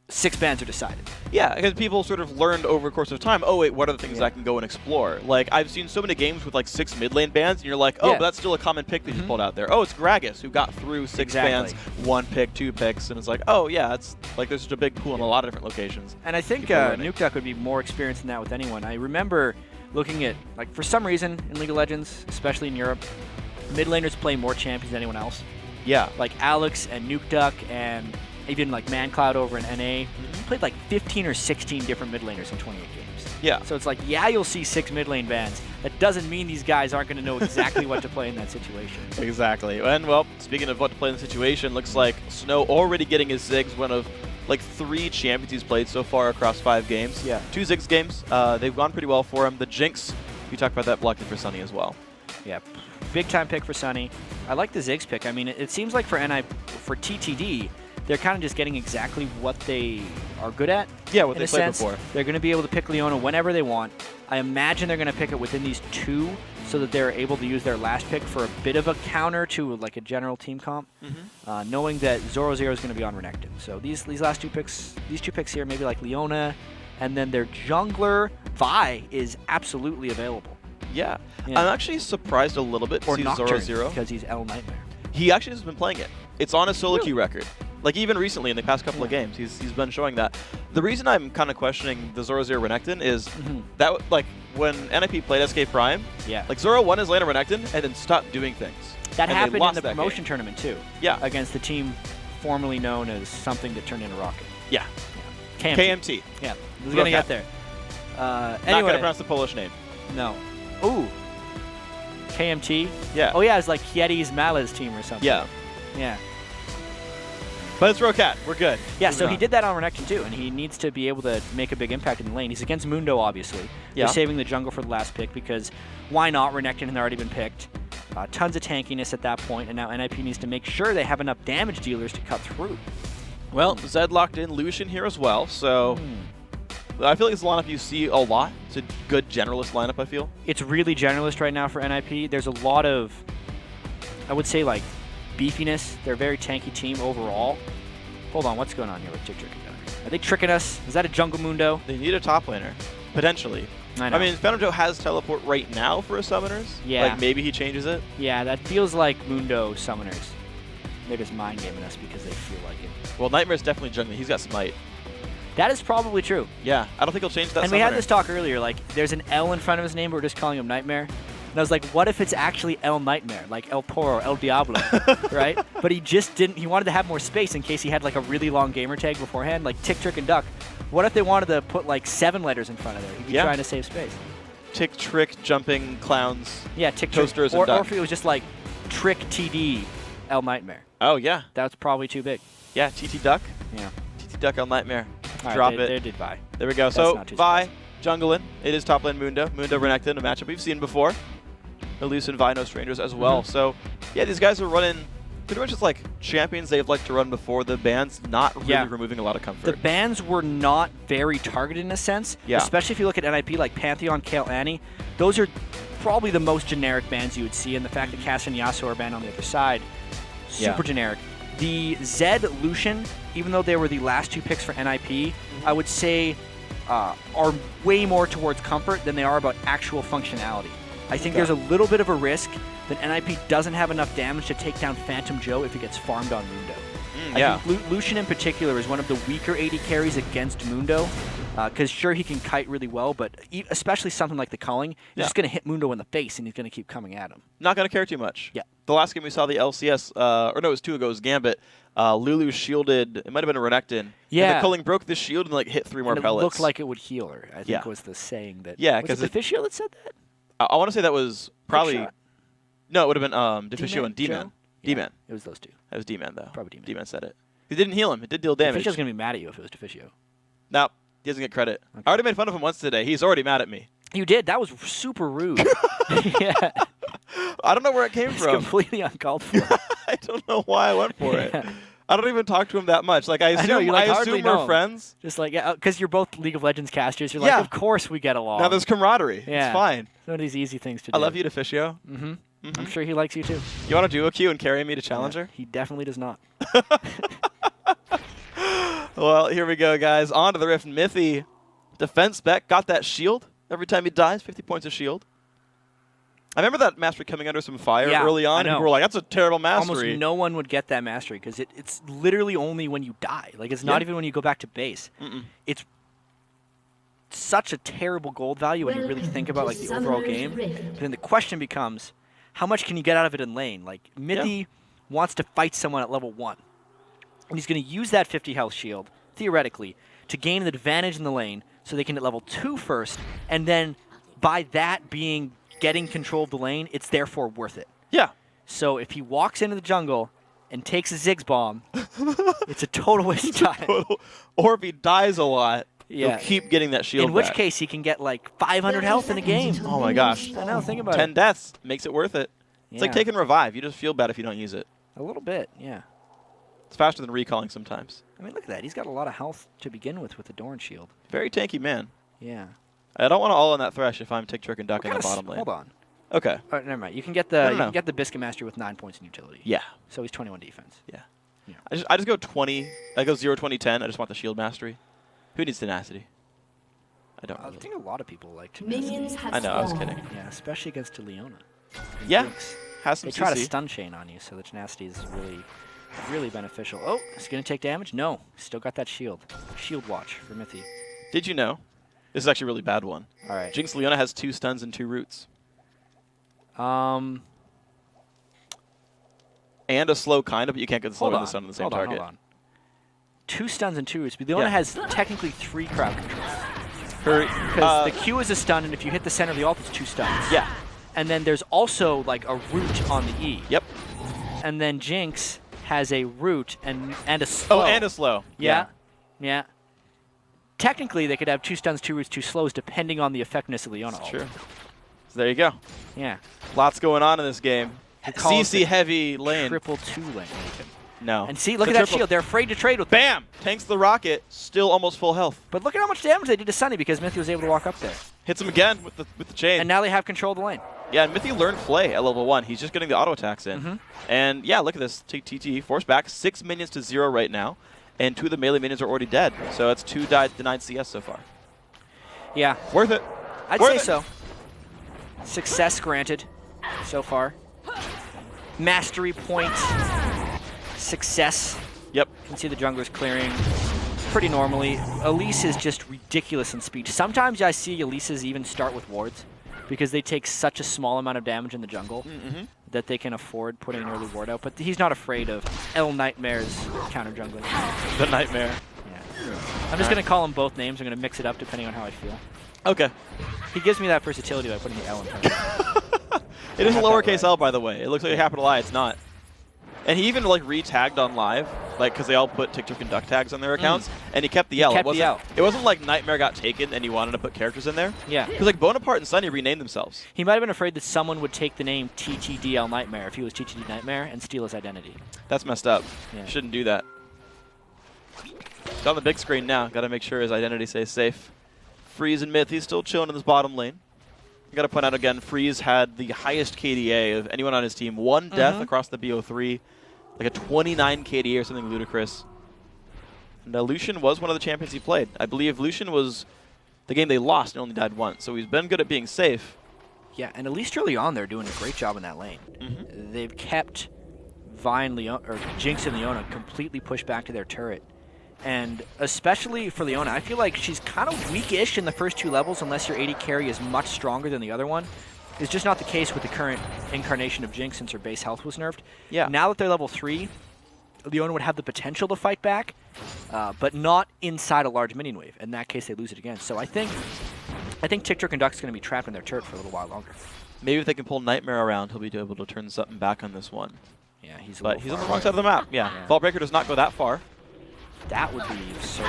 6 bans are decided. Yeah, because people sort of learned over the course of time, oh wait, what are the things I can go and explore? Like, I've seen so many games with like 6 mid lane bans, and you're like, oh, but that's still a common pick that you pulled out there. Oh, it's Gragas, who got through 6 bans, 1 pick, 2 picks, and it's like, oh yeah, it's like there's such a big pool in a lot of different locations. And I think Nuke Duck would be more experienced than that with anyone. I remember looking at, like, for some reason in League of Legends, especially in Europe, mid laners play more champions than anyone else. Yeah. Like Alex and Nuke Duck and even like ManCloud over in NA played like 15 or 16 different mid laners in 28 games. Yeah. So it's like, yeah, you'll see 6 mid lane bans. That doesn't mean these guys aren't going to know exactly what to play in that situation. Exactly. And, well, speaking of what to play in the situation, looks like Snow already getting his Ziggs, one of like 3 champions he's played so far across 5 games. Yeah. 2 Ziggs games. They've gone pretty well for him. The Jinx, you talked about that, blocked it for Sunny as well. Yeah. Big time pick for Sunny. I like the Ziggs pick. I mean, it seems like for TTD, they're kind of just getting exactly what they are good at. Yeah, what in they a played sense. before. They're going to be able to pick Leona whenever they want. I imagine they're going to pick it within these 2 so that they're able to use their last pick for a bit of a counter to like a general team comp, knowing that Zoro Zero is going to be on Renekton. So these last 2 picks, these 2 picks here, maybe like Leona, and then their jungler Vi is absolutely available. Yeah. I'm actually surprised a little bit to Or see Nocturne, Zoro Zero. because he's El Nightmare. He actually has been playing it. It's on his solo queue record. Like, even recently in the past couple of games, he's been showing that. The reason I'm kind of questioning the Zoro Zero Renekton is that, like, when NIP played SK Prime, like, Zoro won his lane of Renekton and then stopped doing things. That And they happened in lost the that promotion game. tournament too. Yeah. Against the team formerly known as something that turned into Rocket. Yeah. KMT. Yeah. We're going to get there. Not Anyway. going to pronounce the Polish name. No. Ooh. KMT? Yeah. Oh, yeah, it's like Kietis Mala's team or something. Yeah. Yeah. But it's Rocat. We're good. Yeah, Moving so he on. did that on Renekton too, and he needs to be able to make a big impact in the lane. He's against Mundo, obviously. Yeah. They're saving the jungle for the last pick because why not? Renekton had already been picked. Tons of tankiness at that point, and now NIP needs to make sure they have enough damage dealers to cut through. Well, Zed locked in Lucian here as well, so I feel like it's a lineup you see a lot. It's a good generalist lineup, I feel. It's really generalist right now for NIP. There's a lot of, I would say, like, beefiness. They're a very tanky team overall. Hold on, what's going on here with Trick and Duck? Are they tricking us? Is that a Jungle Mundo? They need a top laner, potentially. I know. I mean, Phantom Joe has teleport right now for his summoners. Yeah. Like, maybe he changes it. Yeah, that feels like Mundo summoners. They're just mind gaming us because they feel like it. Well, Nightmare's definitely jungling. He's got Smite. That is probably true. Yeah, I don't think he'll change that And we had summoner. this talk earlier, like, there's an L in front of his name, but we're just calling him Nightmare. And I was like, what if it's actually El Nightmare, like El Toro, El Diablo, right? But he just didn't, he wanted to have more space in case he had like a really long gamer tag beforehand, like Tick, Trick, and Duck. What if they wanted to put like 7 letters in front of there? He'd be trying to save space. Tick, Trick, jumping clowns. Yeah, Tick, Toasters, Trick. and Or Duck. if it was just like Trick, TD, El Nightmare. Oh, yeah. That's probably too big. Yeah, TT Duck. Yeah. TT Duck El Nightmare. All right, Drop they- it. they did Vi. There we go. That's So, not too Vi, jungling. It is top lane Mundo. Mundo Renekton, a matchup we've seen before. Elise and Vi, no strangers as well. So, yeah, these guys are running pretty much just like champions they've liked to run before the bans, not really removing a lot of comfort. The bans were not very targeted in a sense, Yeah. especially if you look at NIP like Pantheon, Kale, Annie. Those are probably the most generic bans you would see, and the fact that Cass and Yasuo are banned on the other side, super Yeah. generic. The Zed Lucian, even though they were the last 2 picks for NIP, I would say are way more towards comfort than they are about actual functionality. I think Okay. there's a little bit of a risk that NIP doesn't have enough damage to take down Phantom Joe if he gets farmed on Mundo. yeah. I think Lucian in particular is one of the weaker AD carries against Mundo, because sure, he can kite really well, but especially something like the culling, he's just going to hit Mundo in the face and he's going to keep coming at him. Not going to care too much. Yeah. The last game we saw the LCS, or no, it was 2 ago, it was Gambit. Lulu shielded, it might have been a Renekton. Yeah. And the culling broke the shield and like hit 3 more And it pellets. looked like it would heal her, I think Yeah. was the saying that. Yeah, was it 'cause Deficio that said that? I want to say that was probably. Quickshot? No, it would have been Deficio and D-Man, D-Man. Joe? D-Man. It was those two. That was D-Man, though. Probably D-Man. D-Man said it. He didn't heal him. It did deal damage. Deficio's going to be mad at you if it was Deficio. No, he doesn't get credit. I already made fun of him once today. He's already mad at me. You did? That was super rude. Yeah. I don't know where it came It's from. completely uncalled for. I don't know why I went for it. Yeah. I don't even talk to him that much. Like I assume, know, you like hardly assume we're know him. friends. Just like, yeah, because you're both League of Legends casters. You're Yeah. like, of course we get along. Now there's camaraderie. Yeah. It's fine. Some of these easy things to do. I love you, Deficio. Mm-hmm. I'm sure he likes you too. You want to duo queue and carry me to Challenger? He definitely does not. Well, here we go, guys. On to the Rift. Mithy, defense spec, got that shield. Every time he dies, 50 points of shield. I remember that mastery coming under some fire Yeah, early on, I and know. people were like, that's a terrible mastery. Almost no one would get that mastery because it's literally only when you die. Like, it's not Yeah. even when you go back to base. It's such a terrible gold value when you really think about like the overall game. But then the question becomes, how much can you get out of it in lane? Like, Mithy wants to fight someone at level 1. And he's going to use that 50 health shield, theoretically, to gain an advantage in the lane so they can hit level 2 first. And then by that being getting control of the lane, it's therefore worth it. Yeah. So if he walks into the jungle and takes a Ziggs bomb, it's a total waste of time. Or if he dies a lot, Yeah. he'll keep getting that shield In which back. case, he can get like 500 health in a game. Oh my gosh. I know, think about 10 it. deaths makes it worth it. It's like Yeah. taking Revive. You just feel bad if you don't use it. A little bit, yeah. It's faster than recalling sometimes. I mean, look at that. He's got a lot of health to begin with the Dorn shield. Very tanky man. Yeah. I don't want to all in that Thresh if I'm Tick, Trick, and Duck in the bottom lane. Hold on. Okay. All right, never mind. You can get No, the no, you no. can get the Biscuit Master with 9 points in utility. Yeah. So he's 21 defense. Yeah. I just go 20. I go 0, 20, 10. I just want the shield mastery. Who needs tenacity? I don't. I Really. think a lot of people like Minions tenacity. have I know. I was kidding. Yeah, especially against Leona. Yeah. Has some They try to CC. stun chain on you, so the tenacity is really beneficial. Oh, is he going to take damage? No. Still got that shield. Shield watch for Mithy. Did you know? This is actually a really bad one. All right. Jinx Leona has 2 stuns and 2 roots. And a slow kind of, but you can't get the slow and the stun on the same target. Hold on. 2 stuns and 2 roots. But Leona Yeah. has technically 3 crowd controls. Her, Because the Q is a stun, and if you hit the center of the ult, it's 2 stuns. Yeah. And then there's also like a root on the E. Yep. And then Jinx has a root and a slow. Oh, and a slow. Yeah. Yeah. Technically, they could have 2 stuns, 2 roots, 2 slows, depending on the effectiveness of Leona. ult. True. So there you go. Yeah. Lots going on in this game. They call it CC the heavy lane. Triple 2 lane. No. And see, look The at that triple- shield. They're afraid to trade with. Bam! Tanks the rocket. Still almost full health. But look at how much damage they did to Sunny because Mithy was able to walk up there. Hits him again with the chain. And now they have control of the lane. Yeah, and Mithy learned Flay at level 1. He's just getting the auto attacks in. Mhm. And yeah, look at this. TT force back. 6 minions to 0 right now. And 2 of the melee minions are already dead. So it's 2 denied CS so far. Yeah. Worth it. I'd Worth say it. so. Success granted so far. Mastery point. Success. Yep. You can see the junglers clearing pretty normally. Elise is just ridiculous in speed. Sometimes I see Elises even start with wards because they take such a small amount of damage in the jungle that they can afford putting an early ward out. But he's not afraid of El Nightmare's counter jungling. The Nightmare. I'm just going to call them both names. I'm going to mix it up depending on how I feel. Okay. He gives me that versatility by putting the L in front of It is a I have that lowercase L, by the way. It looks like a capital I. It's not. And he even like re-tagged on live, like because they all put Tick, Trick, and Duck tags on their accounts, and he kept the L. kept the L. It wasn't like Nightmare got taken and he wanted to put characters in there. Yeah. Because like Bonaparte and Sunny renamed themselves. He might have been afraid that someone would take the name TTDL Nightmare if he was TTD Nightmare and steal his identity. That's messed up. Yeah. Shouldn't do that. It's on the big screen now. Got to make sure his identity stays safe. Freeze and Myth, he's still chilling in his bottom lane. Got to point out again, Freeze had the highest KDA of anyone on his team. 1 death across the BO3. Like a 29 KDA or something ludicrous. And Lucian was one of the champions he played. I believe Lucian was the game they lost and only died once. So he's been good at being safe. Yeah, and at least early on, they're doing a great job in that lane. They've kept Jinx and Leona completely pushed back to their turret. And especially for Leona, I feel like she's kind of weak-ish in the first 2 levels unless your AD carry is much stronger than the other one. It's just not the case with the current incarnation of Jinx since her base health was nerfed. Yeah. Now that they're level 3, Leona would have the potential to fight back, but not inside a large minion wave. In that case, they lose it again. So I think TikTok and Duck's going to be trapped in their turret for a little while longer. Maybe if they can pull Nightmare around, he'll be able to turn something back on this one. Yeah, he's on the wrong side of the map. Yeah. Vault Breaker does not go that far. That would be absurd.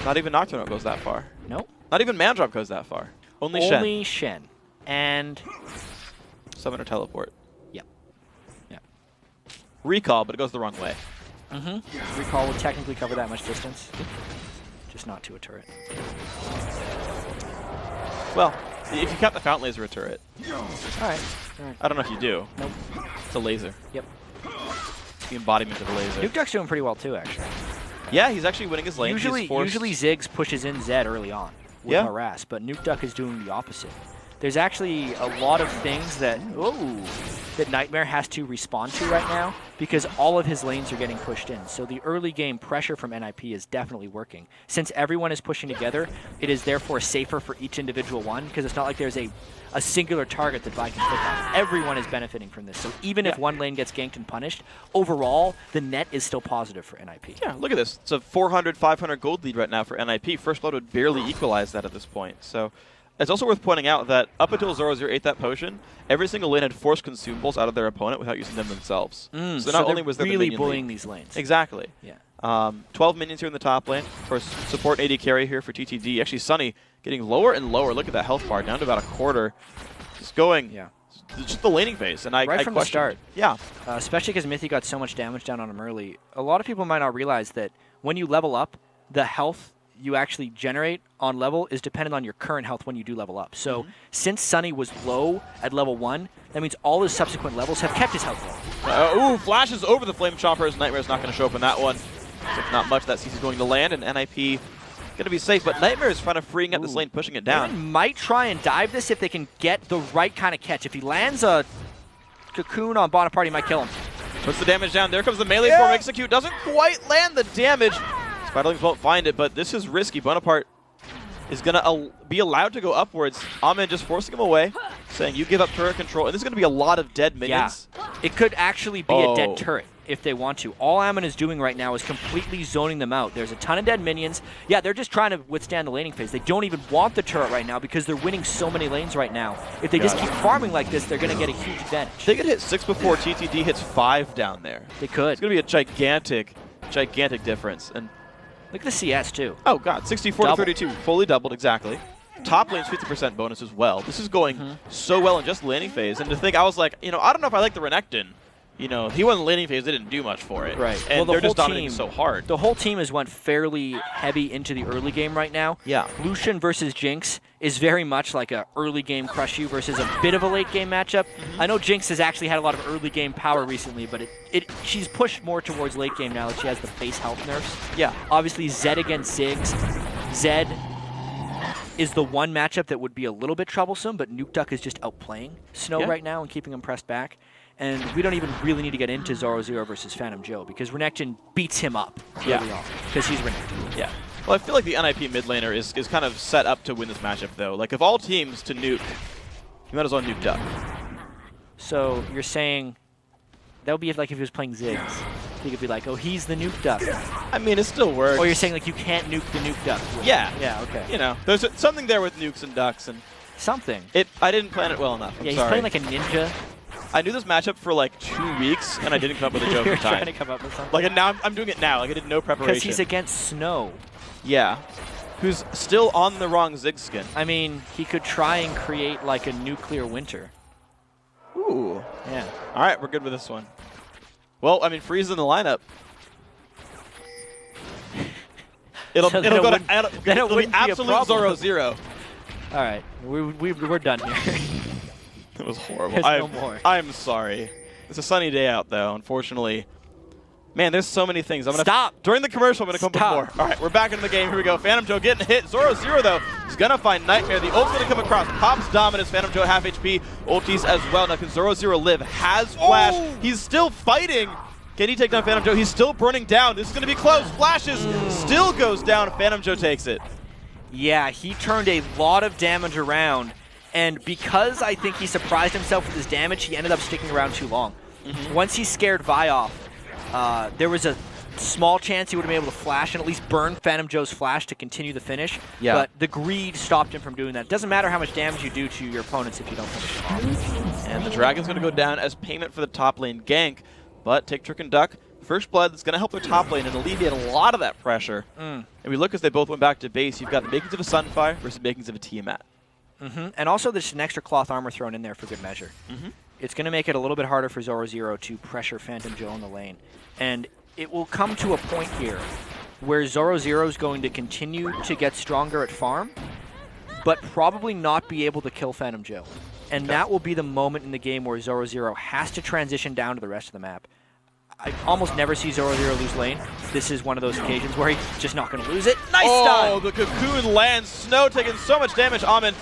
Not even Nocturne goes that far. Nope. Not even Mandrop goes that far. Only Shen. Only Shen. And Summoner Teleport. Yep. Yeah. Recall, but it goes the wrong way. Recall would technically cover that much distance. Just not to a turret. Well, if you count the Fountain Laser a turret. Alright. I don't know if you do. Nope. It's a laser. Yep. The embodiment of a laser. Nuke Duck's doing pretty well too, actually. Yeah, he's actually winning his lane. Usually Ziggs pushes in Zed early on with Harass, but Nuke Duck is doing the opposite. There's actually a lot of things that Nightmare has to respond to right now because all of his lanes are getting pushed in. So the early game pressure from NIP is definitely working. Since everyone is pushing together, it is therefore safer for each individual one because it's not like there's a singular target that Vi can click on. Everyone is benefiting from this. So even if one lane gets ganked and punished, overall, the net is still positive for NIP. Yeah, look at this. It's a 400, 500 gold lead right now for NIP. First Blood would barely equalize that at this point. So it's also worth pointing out that up until 0-0 ate that potion, every single lane had forced consumables out of their opponent without using them themselves. So not only was there really the minion bullying lead. these lanes. Exactly. Yeah. 12 minions here in the top lane. Of course, support AD carry here for TTD. Actually, Sunny getting lower and lower. Look at that health bar, down to about a quarter. Just going. Yeah. Just the laning phase. And right from the start. Yeah. Especially because Mithy got so much damage down on him early. A lot of people might not realize that when you level up, the health you actually generate on level is dependent on your current health when you do level up. So since Sunny was low at level 1, that means all his subsequent levels have kept his health low. Ooh, flashes over the Flame Choppers. Nightmare's not going to show up in that one. So not much. That CC's going to land, and NIP going to be safe. But Nightmare is trying to freeing up this lane, pushing it down. They might try and dive this if they can get the right kind of catch. If he lands a Cocoon on Bonaparte, he might kill him. Puts the damage down. There comes the melee form. Execute doesn't quite land the damage. Spiderlings won't find it, but this is risky. Bonaparte is going to be allowed to go upwards. Amin just forcing him away, saying you give up turret control. And this is going to be a lot of dead minions. Yeah. It could actually be a dead turret if they want to. All Amin is doing right now is completely zoning them out. There's a ton of dead minions. Yeah, they're just trying to withstand the laning phase. They don't even want the turret right now because they're winning so many lanes right now. If they just keep farming like this, they're going to get a huge advantage. They could hit 6 before TTD hits 5 down there. They could. It's going to be a gigantic difference. And look at the CS, too. Oh, God. 64 to 32. Fully doubled, exactly. Top lane's 50% bonus as well. This is going so well in just laning phase. And to think, I was like, I don't know if I like the Renekton. He won the laning phase. They didn't do much for it. Right. And well, they're just dominating so hard. The whole team has went fairly heavy into the early game right now. Yeah. Lucian versus Jinx is very much like a early game crush you versus a bit of a late game matchup. I know Jinx has actually had a lot of early game power recently, but she's pushed more towards late game now that she has the base health nerfs. Yeah. Obviously, Zed against Ziggs. Zed is the one matchup that would be a little bit troublesome, but Nuke Duck is just outplaying Snow right now and keeping him pressed back. And we don't even really need to get into 0-0 versus Phantom Joe because Renekton beats him up early on because he's Renekton. Yeah. Well, I feel like the NIP mid laner is kind of set up to win this matchup, though. Like, of all teams to nuke, you might as well nuke Duck. So you're saying that would be like if he was playing Ziggs. He could be like, oh, he's the Nuke Duck. I mean, it still works. Or you're saying like you can't nuke the Nuke Duck. Yeah. Yeah, okay. There's something there with nukes and ducks. And something. I didn't plan it well enough. He's playing like a ninja. I knew this matchup for like 2 weeks, and I didn't come up with a joke in time. Trying to come up with something. Like, and now I'm doing it now. Like, I did no preparation. Because he's against Snow. Yeah. Who's still on the wrong Ziggs skin. I mean, he could try and create like a nuclear winter. Ooh. Yeah. All right, we're good with this one. Well, I mean, Freeze in the lineup. It'll be absolute 0-0. All right, we're done here. It was horrible. There's no more. I'm sorry. It's a sunny day out, though. Unfortunately, Man, there's so many things. Stop. During the commercial, I'm going to come up with more. All right, we're back into the game. Here we go. Phantom Joe getting hit. Zoro, though, is going to find Nightmare. The ult's going to come across. Pops Dominus. Phantom Joe half HP. Ultis as well. Now, can Zoro live? Has Flash. He's still fighting. Can he take down Phantom Joe? He's still burning down. This is going to be close. Flashes still goes down. Phantom Joe takes it. Yeah, he turned a lot of damage around. And because I think he surprised himself with his damage, he ended up sticking around too long. Once he scared Vi off, there was a small chance he would have been able to flash and at least burn Phantom Joe's flash to continue the finish. Yeah. But the greed stopped him from doing that. It doesn't matter how much damage you do to your opponents if you don't finish it off. And the Dragon's going to go down as payment for the top lane gank. But take Trick and Duck. First blood that's going to help their top lane and alleviate a lot of that pressure. And we look as they both went back to base. You've got the makings of a Sunfire versus makings of a Tiamat. And also there's an extra cloth armor thrown in there for good measure. It's going to make it a little bit harder for Zoro to pressure Phantom Joe in the lane. And it will come to a point here where Zoro is going to continue to get stronger at farm, but probably not be able to kill Phantom Joe. And that will be the moment in the game where Zoro has to transition down to the rest of the map. I almost never see Zoro lose lane. This is one of those occasions where he's just not going to lose it. Nice stun! Oh, the cocoon lands. Snow taking so much damage. Amin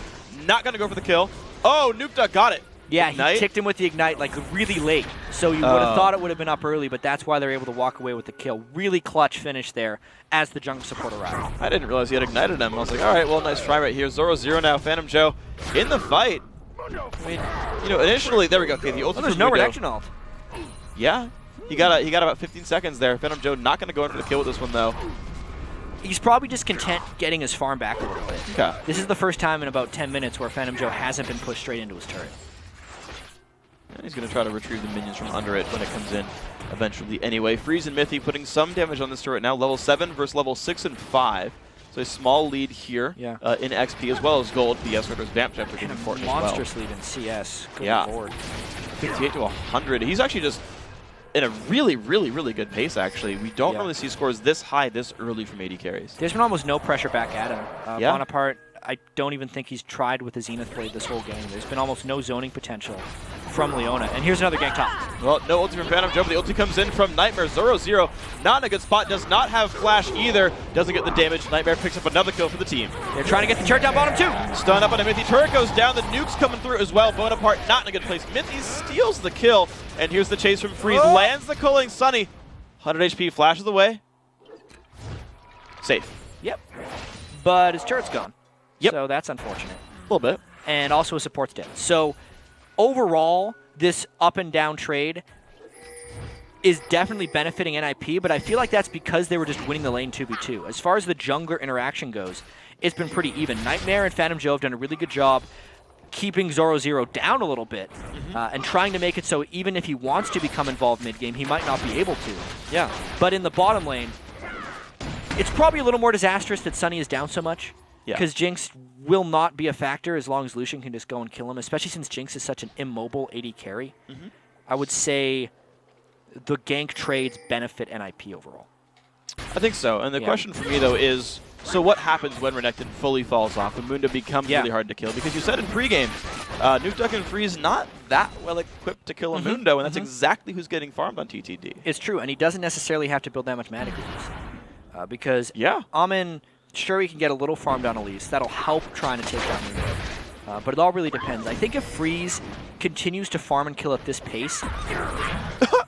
not going to go for the kill. Oh, Nuke Duck got it. Yeah, Ignite? he ticked him with the Ignite like really late. So you would have thought it would have been up early, but that's why they're able to walk away with the kill. Really clutch finish there as the jungle support arrived. I didn't realize he had ignited him. I was like, all right, well, nice try right here. Zoro now. Phantom Joe in the fight. I mean, you know, initially, there we go. Okay, the ultimate. There's no reduction ult. Yeah, he got about 15 seconds there. Phantom Joe not going to go in for the kill with this one though. He's probably just content getting his farm back a little bit. Okay. This is the first time in about 10 minutes where Phantom Joe hasn't been pushed straight into his turret. And he's going to try to retrieve the minions from under it when it comes in eventually anyway. Freeze and Mythy putting some damage on this turret now. Level 7 versus level 6 and 5. So a small lead here in XP as well as gold. The Escorter's Vamp Jump are getting important as well. Monstrous lead in CS. Good Lord. 58 to 100. He's actually just in a really, really, really good pace, actually. We don't normally see scores this high this early from AD carries. There's been almost no pressure back at him. Bonaparte, I don't even think he's tried with the Zenith Blade this whole game. There's been almost no zoning potential from Leona. And here's another gank top. Well, no ulti from Phantom Joe, but the ulti comes in from Nightmare. Zoro not in a good spot, does not have flash either. Doesn't get the damage. Nightmare picks up another kill for the team. They're trying to get the turret down bottom too. Stun up on a Mythy. Turret goes down. The nuke's coming through as well. Bonaparte not in a good place. Mythy steals the kill. And here's the chase from Freeze. Lands the Culling Sunny. 100 HP flashes away. Safe. Yep. But his turret's gone. So that's unfortunate. A little bit. And also his support's dead. So overall, this up and down trade is definitely benefiting NIP, but I feel like that's because they were just winning the lane 2v2. As far as the jungler interaction goes, it's been pretty even. Nightmare and Phantom Joe have done a really good job keeping Zoro down a little bit and trying to make it so even if he wants to become involved mid-game, he might not be able to. Yeah. But in the bottom lane, it's probably a little more disastrous that Sunny is down so much. Because Jinx will not be a factor as long as Lucian can just go and kill him, especially since Jinx is such an immobile AD carry. I would say the gank trades benefit NIP overall. I think so. And the question for me, though, is, so what happens when Renekton fully falls off and Mundo becomes really hard to kill? Because you said in pregame, Nuke Duck and Freeze not that well equipped to kill a Mundo, and that's exactly who's getting farmed on TTD. It's true, and he doesn't necessarily have to build that much mana creeps. Because Amin... Sure, he can get a little farm down Elise. That'll help trying to take down Mundo. But it all really depends. I think if Freeze continues to farm and kill at this pace... That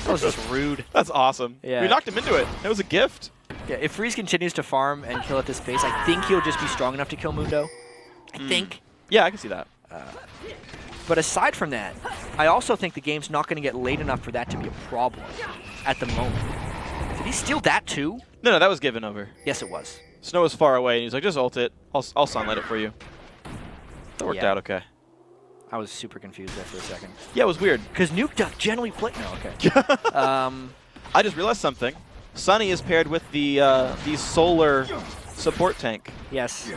was just rude. That's awesome. Yeah. We knocked him into it. It was a gift. Yeah, if Freeze continues to farm and kill at this pace, I think he'll just be strong enough to kill Mundo. I think. Yeah, I can see that. But aside from that, I also think the game's not going to get late enough for that to be a problem at the moment. Did he steal that too? No, that was given over. Yes, it was. Snow was far away, and he's like, just ult it. I'll sunlight it for you. That worked out okay. I was super confused there for a second. Yeah, it was weird. Because Nuke Duck generally play... No, okay. I just realized something. Sunny is paired with the solar support tank. Yes,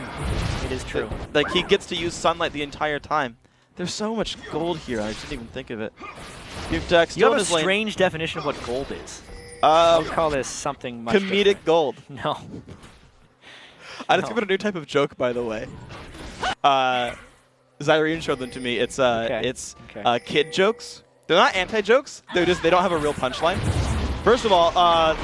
it is true. Like, he gets to use sunlight the entire time. There's so much gold here, I didn't even think of it. Nuke Duck still you have in a his lane. strange definition of what gold is. I'll call this something much comedic different. gold. No. I just discovered a new type of joke, by the way. Zyrene showed them to me. It's kid jokes. They're not anti-jokes. They don't have a real punchline. First of all,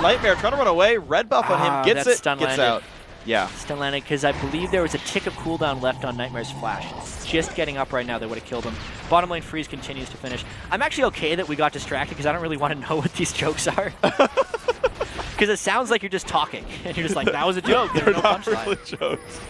Nightmare trying to run away. Red buff on him. Gets it. Stun Gets landed. out. Yeah. Stun landed because I believe there was a tick of cooldown left on Nightmare's flash. Just getting up right now, they would have killed him. Bottom lane freeze continues to finish. I'm actually okay that we got distracted because I don't really want to know what these jokes are. Because it sounds like you're just talking. And you're just like, that was a joke. There's no punchline. Really jokes.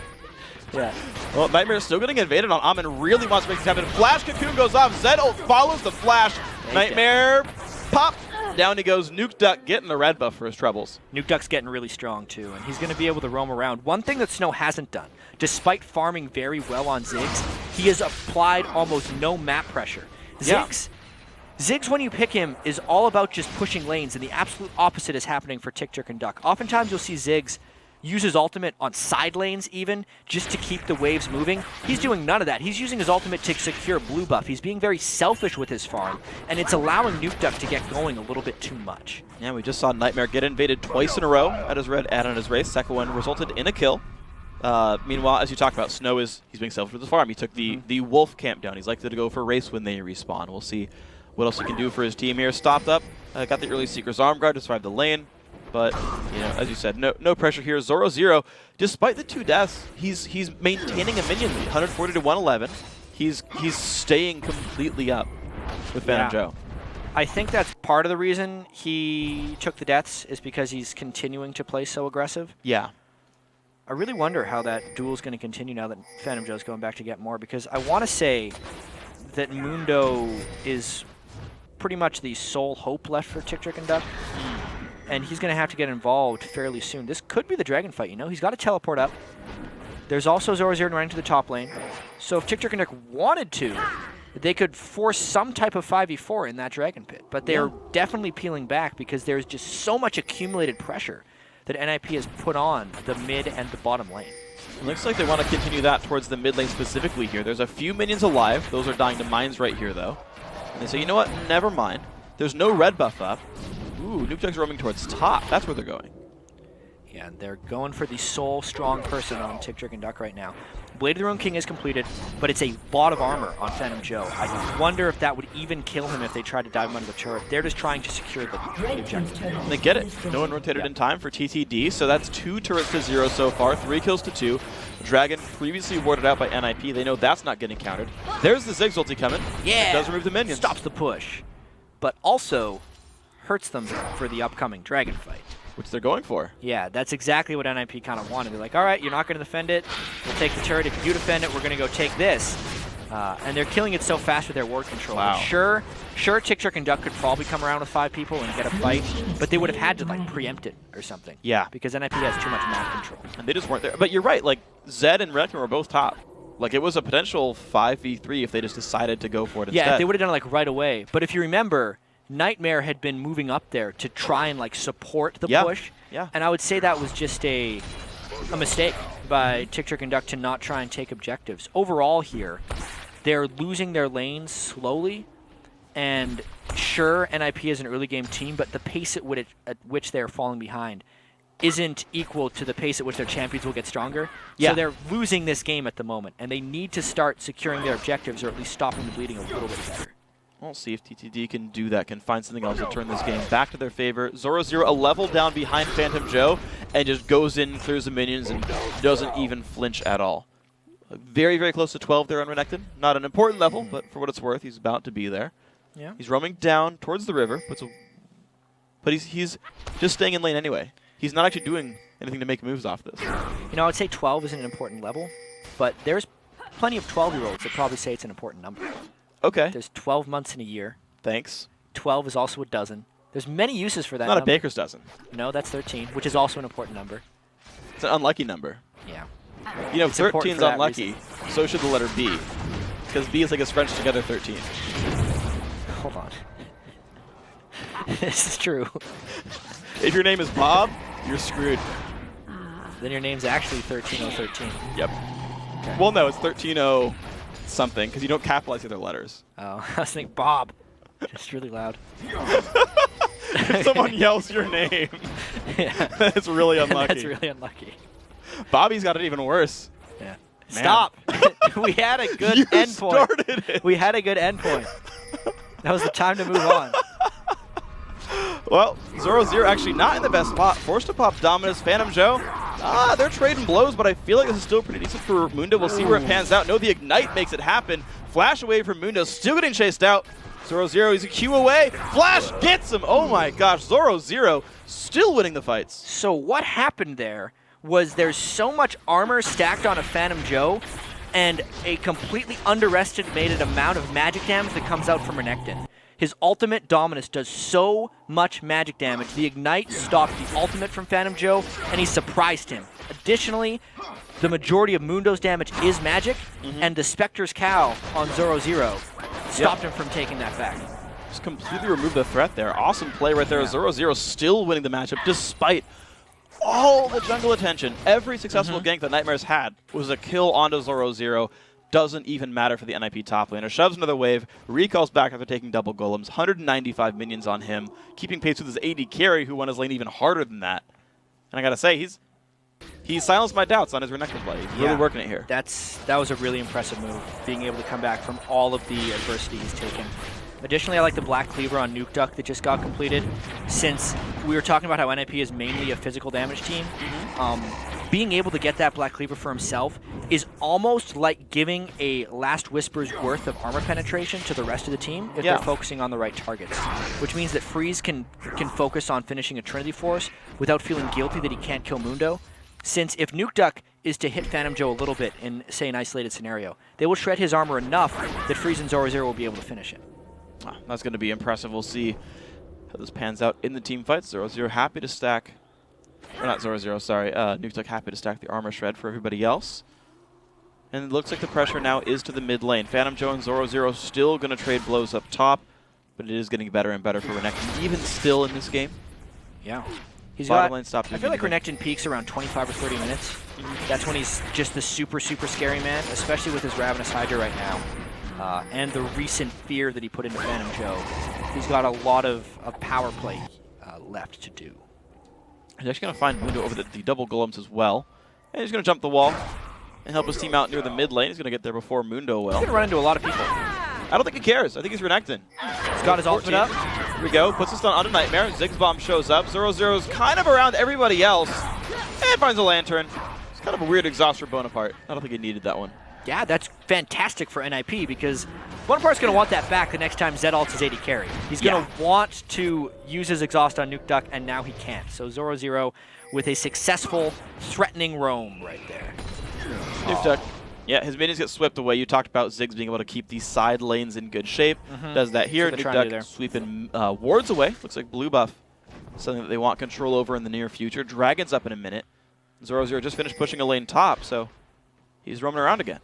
Yeah. Well, Nightmare's still getting invaded on. Amin really wants to make this happen. Flash Cocoon goes off. Zed follows the flash. Nightmare pop. Down he goes. Nuke Duck getting the red buff for his troubles. Nuke Duck's getting really strong too, and he's going to be able to roam around. One thing that Snow hasn't done, despite farming very well on Ziggs, he has applied almost no map pressure. Ziggs, when you pick him, is all about just pushing lanes, and the absolute opposite is happening for Tick, Trick, and Duck. Oftentimes you'll see Ziggs use his ultimate on side lanes even, just to keep the waves moving. He's doing none of that. He's using his ultimate to secure blue buff. He's being very selfish with his farm, and it's allowing Nuke Duck to get going a little bit too much. Yeah, we just saw Nightmare get invaded twice in a row at his red and on his race. Second one resulted in a kill. Meanwhile, as you talked about, Snow he's being selfish with his farm. He took the wolf camp down. He's likely to go for a race when they respawn. We'll see what else he can do for his team here. Stopped up, got the early Seeker's Arm Guard to survive the lane. But, you know, as you said, no pressure here. Zoro, despite the 2 deaths, he's maintaining a minion lead, 140 to 111. He's staying completely up with Phantom Joe. I think that's part of the reason he took the deaths is because he's continuing to play so aggressive. Yeah. I really wonder how that duel is going to continue now that Phantom Joe's going back to get more, because I want to say that Mundo is pretty much the sole hope left for Tick, Trick, and Duck. And he's going to have to get involved fairly soon. This could be the dragon fight, you know? He's got to teleport up. There's also Zoro running to the top lane. So if Tick, Trick, and Duck wanted to, they could force some type of 5v4 in that dragon pit. But they're definitely peeling back because there's just so much accumulated pressure that NIP has put on the mid and the bottom lane. It looks like they want to continue that towards the mid lane specifically here. There's a few minions alive. Those are dying to mines right here, though. And they say, you know what? Never mind. There's no red buff up. Ooh, Nuke Duck's roaming towards top. That's where they're going. Yeah, and they're going for the sole strong person on Tick, Trick, and Duck right now. Blade of the Ruin King is completed, but it's a lot of armor on Phantom Joe. I wonder if that would even kill him if they tried to dive him under the turret. They're just trying to secure the objective. And they get it. No one rotated in time for TTD, so that's 2 turrets to 0 so far, 3 kills to 2. Dragon previously warded out by NIP. They know that's not getting countered. There's the Ziggs ulti coming. Yeah! It does remove the minions. Stops the push, but also hurts them for the upcoming dragon fight. Which they're going for. Yeah, that's exactly what NIP kind of wanted. They're like, all right, you're not going to defend it. We'll take the turret. If you defend it, we're going to go take this. And they're killing it so fast with their ward control. Wow. Sure, Tick, Trick, and Duck could probably come around with 5 people and get a fight, but they would have had to like preempt it or something. Yeah. Because NIP has too much map control. And they just weren't there. But you're right, like, Zed and Redkin were both top. Like, it was a potential 5v3 if they just decided to go for it instead. Yeah, if they would have done it like right away. But if you remember, Nightmare had been moving up there to try and like support the push. Yeah. And I would say that was just a mistake by Tick, Trick, and Duck to not try and take objectives. Overall here, they're losing their lanes slowly. And sure, NIP is an early game team, but the pace at which they're falling behind isn't equal to the pace at which their champions will get stronger. Yeah. So they're losing this game at the moment, and they need to start securing their objectives or at least stopping the bleeding a little bit better. We'll see if TTD can do that, can find something else to turn this game back to their favor. Zoro a level down behind Phantom Joe and just goes in, clears the minions, and doesn't even flinch at all. Very, very close to 12 there on Renekton. Not an important level, but for what it's worth, he's about to be there. Yeah. He's roaming down towards the river, but he's just staying in lane anyway. He's not actually doing anything to make moves off this. You know, I would say 12 isn't an important level, but there's plenty of 12-year-olds that probably say it's an important number. Okay. There's 12 months in a year. Thanks. 12 is also a dozen. There's many uses for that Not number. a baker's dozen. No, that's 13, which is also an important number. It's an unlucky number. Yeah. You know, It's important 13 is for that unlucky. So should the letter B. Because B is like a scrunched together 13. Hold on. This is true. If your name is Bob, you're screwed. Then your name's actually 13013. Yep. Okay. Well, no, it's 130 something, because you don't capitalize the other letters. Oh, I was thinking Bob. Just really loud. If someone yells your name, that's really unlucky. That's really unlucky. Bobby's got it even worse. Yeah. Man. Stop. We had a good You end point. started it. We had a good end point. That was the time to move on. Well, 0-0 actually not in the best spot. Forced to pop Dominus. Phantom Joe. They're trading blows, but I feel like this is still pretty decent for Mundo. We'll see where it pans out. No, the Ignite makes it happen. Flash away from Mundo. Still getting chased out. 0-0, he's a Q away. Flash gets him. Oh my gosh, 0-0 still winning the fights. So what happened there was there's so much armor stacked on a Phantom Joe and a completely underestimated amount of magic damage that comes out from Renekton. His ultimate Dominus does so much magic damage. The Ignite stopped the ultimate from Phantom Joe, and he surprised him. Additionally, the majority of Mundo's damage is magic, and the Spectre's Cow on 0-0 stopped him from taking that back. Just completely removed the threat there. Awesome play right there. 0-0 still winning the matchup despite all the jungle attention. Every successful gank that Nightmares had was a kill onto 0-0. Doesn't even matter for the NIP top laner. Shoves another wave, recalls back after taking double golems, 195 minions on him, keeping pace with his AD carry, who won his lane even harder than that. And I gotta say, he's silenced my doubts on his Renekton play. He's really working it here. That was a really impressive move, being able to come back from all of the adversity he's taken. Additionally, I like the Black Cleaver on Nuke Duck that just got completed. Since we were talking about how NIP is mainly a physical damage team, being able to get that Black Cleaver for himself is almost like giving a Last Whisper's worth of armor penetration to the rest of the team if they're focusing on the right targets. Which means that Freeze can focus on finishing a Trinity Force without feeling guilty that he can't kill Mundo. Since if Nuke Duck is to hit Phantom Joe a little bit in, say, an isolated scenario, they will shred his armor enough that Freeze and 0-0 will be able to finish it. That's going to be impressive. We'll see how this pans out in the team fights. 0-0 happy to stack, or not 0-0, sorry. Nuke Duck happy to stack the armor shred for everybody else. And it looks like the pressure now is to the mid lane. Phantom Joe and 0-0 still going to trade blows up top, but it is getting better and better for Renekton, even still in this game. Yeah. Bottom lane stopped. I feel like Renekton peaks around 25 or 30 minutes. That's when he's just the super, super scary man, especially with his Ravenous Hydra right now. And the recent fear that he put into Phantom Joe. He's got a lot of power play left to do. He's actually going to find Mundo over the double golems as well. And he's going to jump the wall and help his team out near the mid lane. He's going to get there before Mundo will. He's going to run into a lot of people. I don't think he cares. I think he's Renekton. He's got his ultimate up. Here we go. Puts the stun onto Nightmare. Ziggs Bomb shows up. 0-0's kind of around everybody else. And finds a lantern. It's kind of a weird exhaust for Bonaparte. I don't think he needed that one. Yeah, that's fantastic for NIP because Bonaparte's going to want that back the next time Zed ults his AD carry. He's going to want to use his exhaust on Nuke Duck, and now he can't. So 0-0 with a successful, threatening roam right there. Nuke Duck. Yeah, his minions get swept away. You talked about Ziggs being able to keep these side lanes in good shape. Does that here. Nuke Duck sweeping wards away. Looks like blue buff. Something that they want control over in the near future. Dragon's up in a minute. 0-0 just finished pushing a lane top, so he's roaming around again.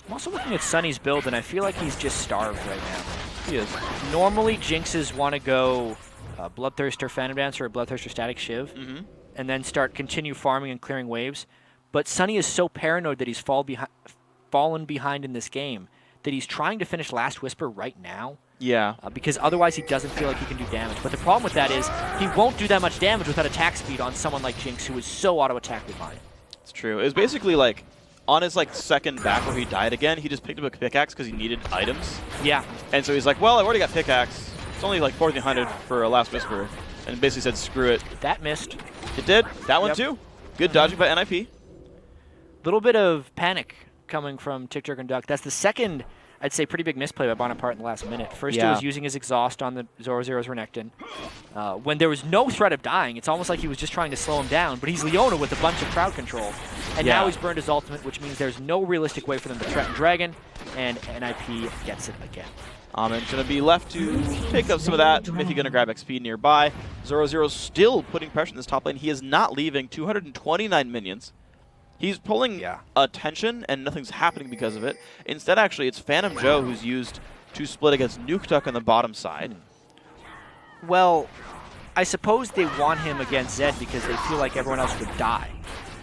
I'm also looking at Sunny's build, and I feel like he's just starved right now. He is. Normally, Jinxes want to go Bloodthirster Phantom Dancer or Bloodthirster Static Shiv, and then continue farming and clearing waves. But Sunny is so paranoid that he's fallen behind in this game that he's trying to finish Last Whisper right now. Yeah. Because otherwise he doesn't feel like he can do damage. But the problem with that is he won't do that much damage without attack speed on someone like Jinx, who is so auto-attack behind. It's true. It was basically like on his second back where he died again, he just picked up a pickaxe because he needed items. Yeah. And so he's like, well, I've already got pickaxe. It's only like 1400 for a Last Whisper. And basically said, screw it. That missed. It did. That one too. Good dodging by NIP. Little bit of panic coming from TikTok and Duck. That's the second, I'd say, pretty big misplay by Bonaparte in the last minute. First, he was using his exhaust on the 0-0's Renekton. When there was no threat of dying, it's almost like he was just trying to slow him down, but he's Leona with a bunch of crowd control. And now he's burned his ultimate, which means there's no realistic way for them to threaten Dragon, and NIP gets it again. Amen's going to be left to pick up some of that. Mithy going to grab XP nearby. 0-0 still putting pressure in this top lane. He is not leaving. 229 minions. He's pulling attention, and nothing's happening because of it. Instead, actually, it's Phantom Joe who's used to split against Nuke Duck on the bottom side. Well, I suppose they want him against Zed because they feel like everyone else would die.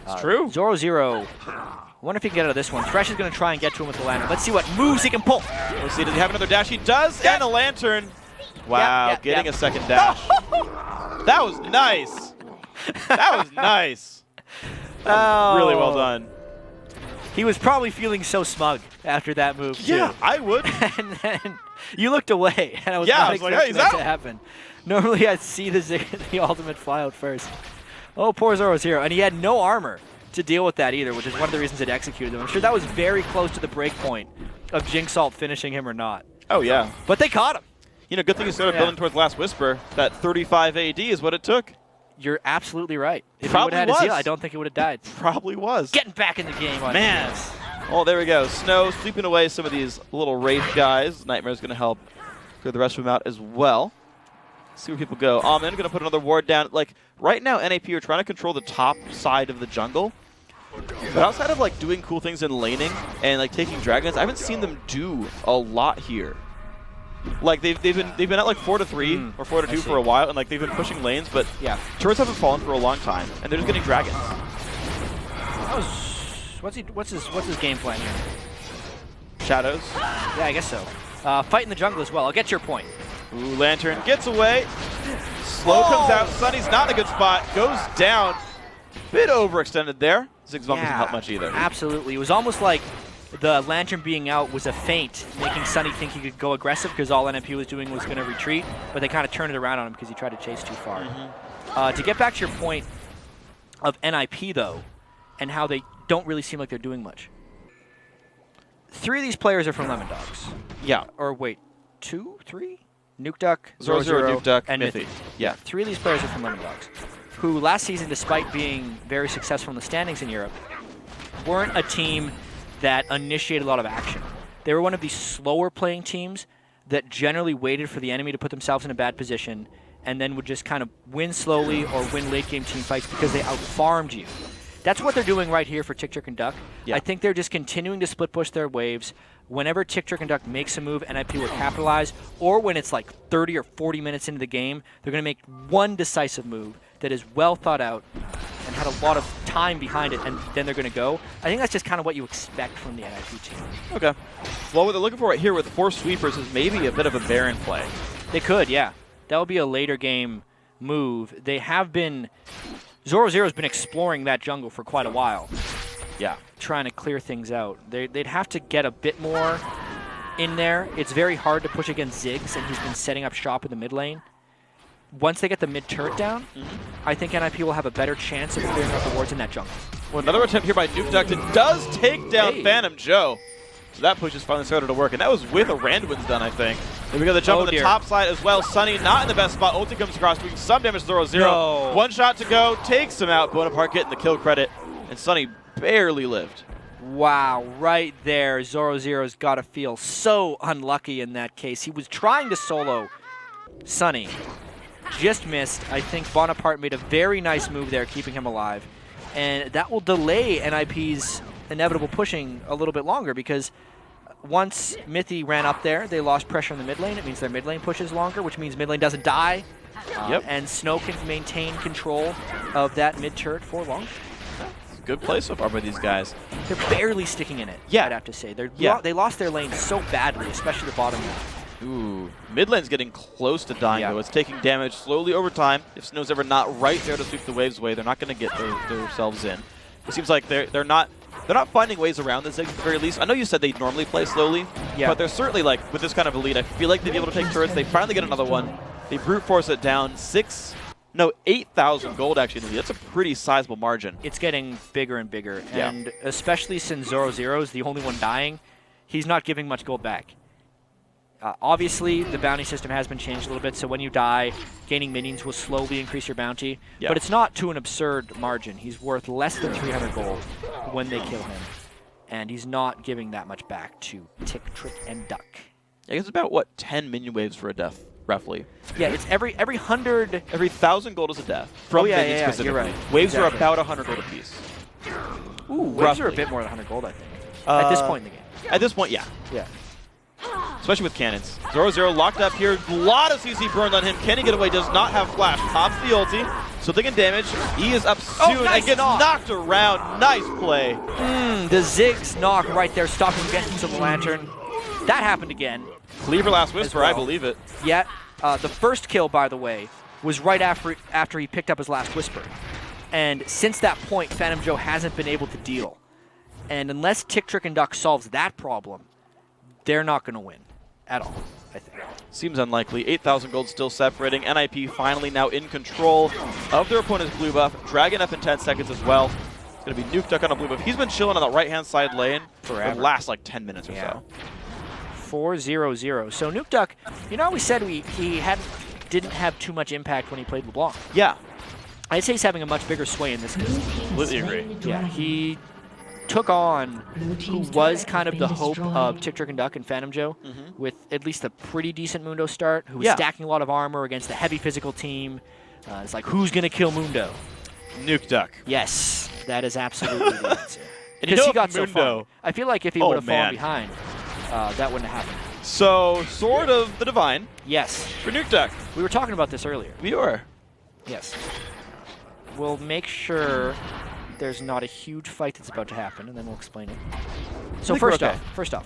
It's true. 0-0. I wonder if he can get out of this one. Thresh is going to try and get to him with the lantern. Let's see what moves he can pull. Let's see, does he have another dash? He does, and a lantern. Wow, getting a second dash. That was nice. That was nice. That was really well done. He was probably feeling so smug after that move, too. Yeah, I would. And then you looked away, and I was Yeah, not I was like, expecting hey, he's that to out. happen. Normally, I'd see the ultimate fly out first. Oh, poor Zoro, and he had no armor to deal with that either, which is one of the reasons it executed him. I'm sure that was very close to the break point of Jinxalt finishing him or not. Oh, yeah. But they caught him. You know, good thing you started building towards Last Whisper. That 35 AD is what it took. You're absolutely right. If Probably he would have had was. his heal, I don't think it would have died. Probably was. Getting back in the game on Man. this. Oh, there we go. Snow sweeping away some of these little Wraith guys. Nightmare's going to help clear the rest of them out as well. See where people go. Amen going to put another ward down. Like, right now, NAP are trying to control the top side of the jungle. But outside of, like, doing cool things in laning and, like, taking dragons, I haven't seen them do a lot here. Like, they've been at, like, 4-3 or 4-2 for a while, and, like, they've been pushing lanes, but yeah, turrets haven't fallen for a long time, and they're just getting dragons. What's his game plan here? Shadows. Yeah, I guess so. Fight in the jungle as well. I'll get your point. Ooh, Lantern gets away. Slow comes out. Sunny's not in a good spot. Goes down. Bit overextended there. Ziggs doesn't help much either. Absolutely. It was almost like the Lantern being out was a feint, making Sunny think he could go aggressive because all NMP was doing was going to retreat, but they kind of turned it around on him because he tried to chase too far. To get back to your point of NIP, though, and how they don't really seem like they're doing much. 3 of these players are from Lemon Dogs. Yeah. Or wait, 2, 3? Nuke Duck, Zoro, Nuke Duck, and Mithy. Yeah. 3 of these players are from Lemon Dogs, who last season, despite being very successful in the standings in Europe, weren't a team that initiated a lot of action. They were one of these slower playing teams that generally waited for the enemy to put themselves in a bad position and then would just kind of win slowly or win late game team fights because they outfarmed you. That's what they're doing right here for Tick, Trick, and Duck. Yeah. I think they're just continuing to split push their waves. Whenever Tick, Trick, and Duck makes a move, NIP will capitalize, or when it's like 30 or 40 minutes into the game, they're going to make one decisive move that is well thought out and had a lot of time behind it, and then they're going to go. I think that's just kind of what you expect from the NIP team. Okay. Well, what they're looking for right here with 4 sweepers is maybe a bit of a Baron play. They could, yeah. That would be a later game move. They have been... Zoro has been exploring that jungle for quite a while. Yeah. Trying to clear things out. They'd have to get a bit more in there. It's very hard to push against Ziggs, and he's been setting up shop in the mid lane. Once they get the mid turret down, I think NIP will have a better chance of clearing out the wards in that jungle. Well, another attempt here by Nuke Duck that does take down Phantom Joe. So that push has finally started to work, and that was with a Randuin's done, I think. Then we got the jump on the top side as well. Sunny not in the best spot. Ulti comes across, doing some damage to Zoro. No. 1 shot to go, takes him out. Bonaparte getting the kill credit, and Sunny barely lived. Wow, right there, Zoro's got to feel so unlucky in that case. He was trying to solo Sunny, just missed. I think Bonaparte made a very nice move there, keeping him alive. And that will delay NIP's inevitable pushing a little bit longer because once Mithy ran up there, they lost pressure in the mid lane. It means their mid lane pushes longer, which means mid lane doesn't die. And Snow can maintain control of that mid turret for longer. Good play so far by these guys. They're barely sticking in it, Yeah. I'd have to say. Yeah. They lost their lane so badly, especially the bottom lane. Ooh, mid lane's getting close to dying, though. It's taking damage slowly over time. If Snow's ever not right there to sweep the waves away, they're not going to get themselves in. It seems like they're not finding ways around this at the very least. I know you said they normally play slowly, but they're certainly, like, with this kind of a lead, I feel like they'd be able to take turrets. They finally get another one. They brute force it down. 8,000 gold, actually. That's a pretty sizable margin. It's getting bigger and bigger, Yeah. and especially since Zoro is the only one dying, he's not giving much gold back. Obviously, the bounty system has been changed a little bit, so when you die, gaining minions will slowly increase your bounty. Yeah. But it's not to an absurd margin. He's worth less than 300 gold when they kill him, and he's not giving that much back to Tick, Trick, and Duck. I guess it's about, what, 10 minion waves for a death, roughly. Yeah, it's every 100... Every 1,000 gold is a death. From minions specifically. You're right. Waves are Exactly. about 100 gold apiece. Ooh, waves are a bit more than 100 gold, I think. At this point in the game. At this point, yeah. Yeah. Especially with cannons. Zoro locked up here. A lot of CC burned on him. Can he get away? Does not have flash. Pops the ulti. Still taking damage. He is up soon and gets knocked around. Nice play. The Ziggs knock right there, stopping getting to the Lantern. That happened again. Cleaver Last Whisper, well. I believe it. Yeah. The first kill, by the way, was right after he picked up his Last Whisper. And since that point, Phantom Joe hasn't been able to deal. And unless Tick, Trick, and Duck solves that problem, they're not going to win at all, I think. Seems unlikely. 8,000 gold still separating. NIP finally now in control of their opponent's blue buff. Dragon up in 10 seconds as well. It's going to be Nuke Duck on a blue buff. He's been chilling on the right-hand side lane for the last like 10 minutes or so. 4-0-0. So Nuke Duck, you know, we said he didn't have too much impact when he played LeBlanc. Yeah. I'd say he's having a much bigger sway in this game. Completely agree. Yeah, he took on who was kind of the hope of Tick, Trick, and Duck and Phantom Joe with at least a pretty decent Mundo start, who was stacking a lot of armor against a heavy physical team. It's like, who's going to kill Mundo? Nuke Duck. Yes, that is absolutely the answer. And you Because know he got Mundo, so far. I feel like if he would have fallen behind, that wouldn't have happened. So, Sword of the Divine. Yes. For Nuke Duck. We were talking about this earlier. We were. Yes. We'll make sure there's not a huge fight that's about to happen, and then we'll explain it. So first off,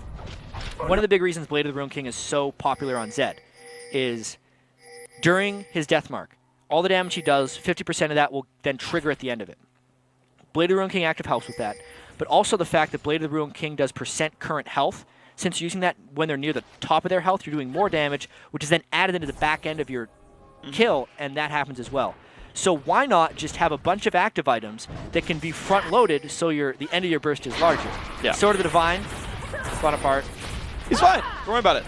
one of the big reasons Blade of the Ruined King is so popular on Zed is during his death mark, all the damage he does, 50% of that will then trigger at the end of it. Blade of the Ruined King active helps with that, but also the fact that Blade of the Ruined King does percent current health. Since using that when they're near the top of their health, you're doing more damage, which is then added into the back end of your kill, and that happens as well. So why not just have a bunch of active items that can be front-loaded so the end of your burst is larger? Yeah. Sword of the Divine, fun apart. He's fine. Don't worry about it.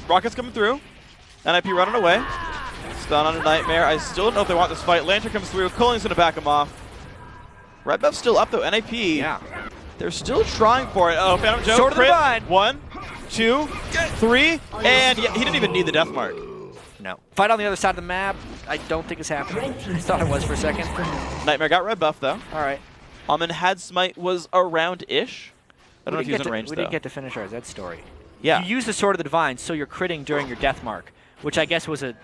Rocket's coming through. NIP running away. Stun on a Nightmare. I still don't know if they want this fight. Lantern comes through. Culling's going to back him off. Red buff's still up, though. NIP. Yeah. They're still trying for it. Oh, Phantom Joe. Sword of the Divine. 1, 2, 3, and yeah, he didn't even need the death mark. No. Fight on the other side of the map. I don't think it's happening. I thought it was for a second. Nightmare got red buff, though. All right. Amin had Smite was around-ish. I don't know if he was in range, We though. didn't get to finish our Zed story. Yeah. You use the Sword of the Divine, so you're critting during your death mark, which I guess was a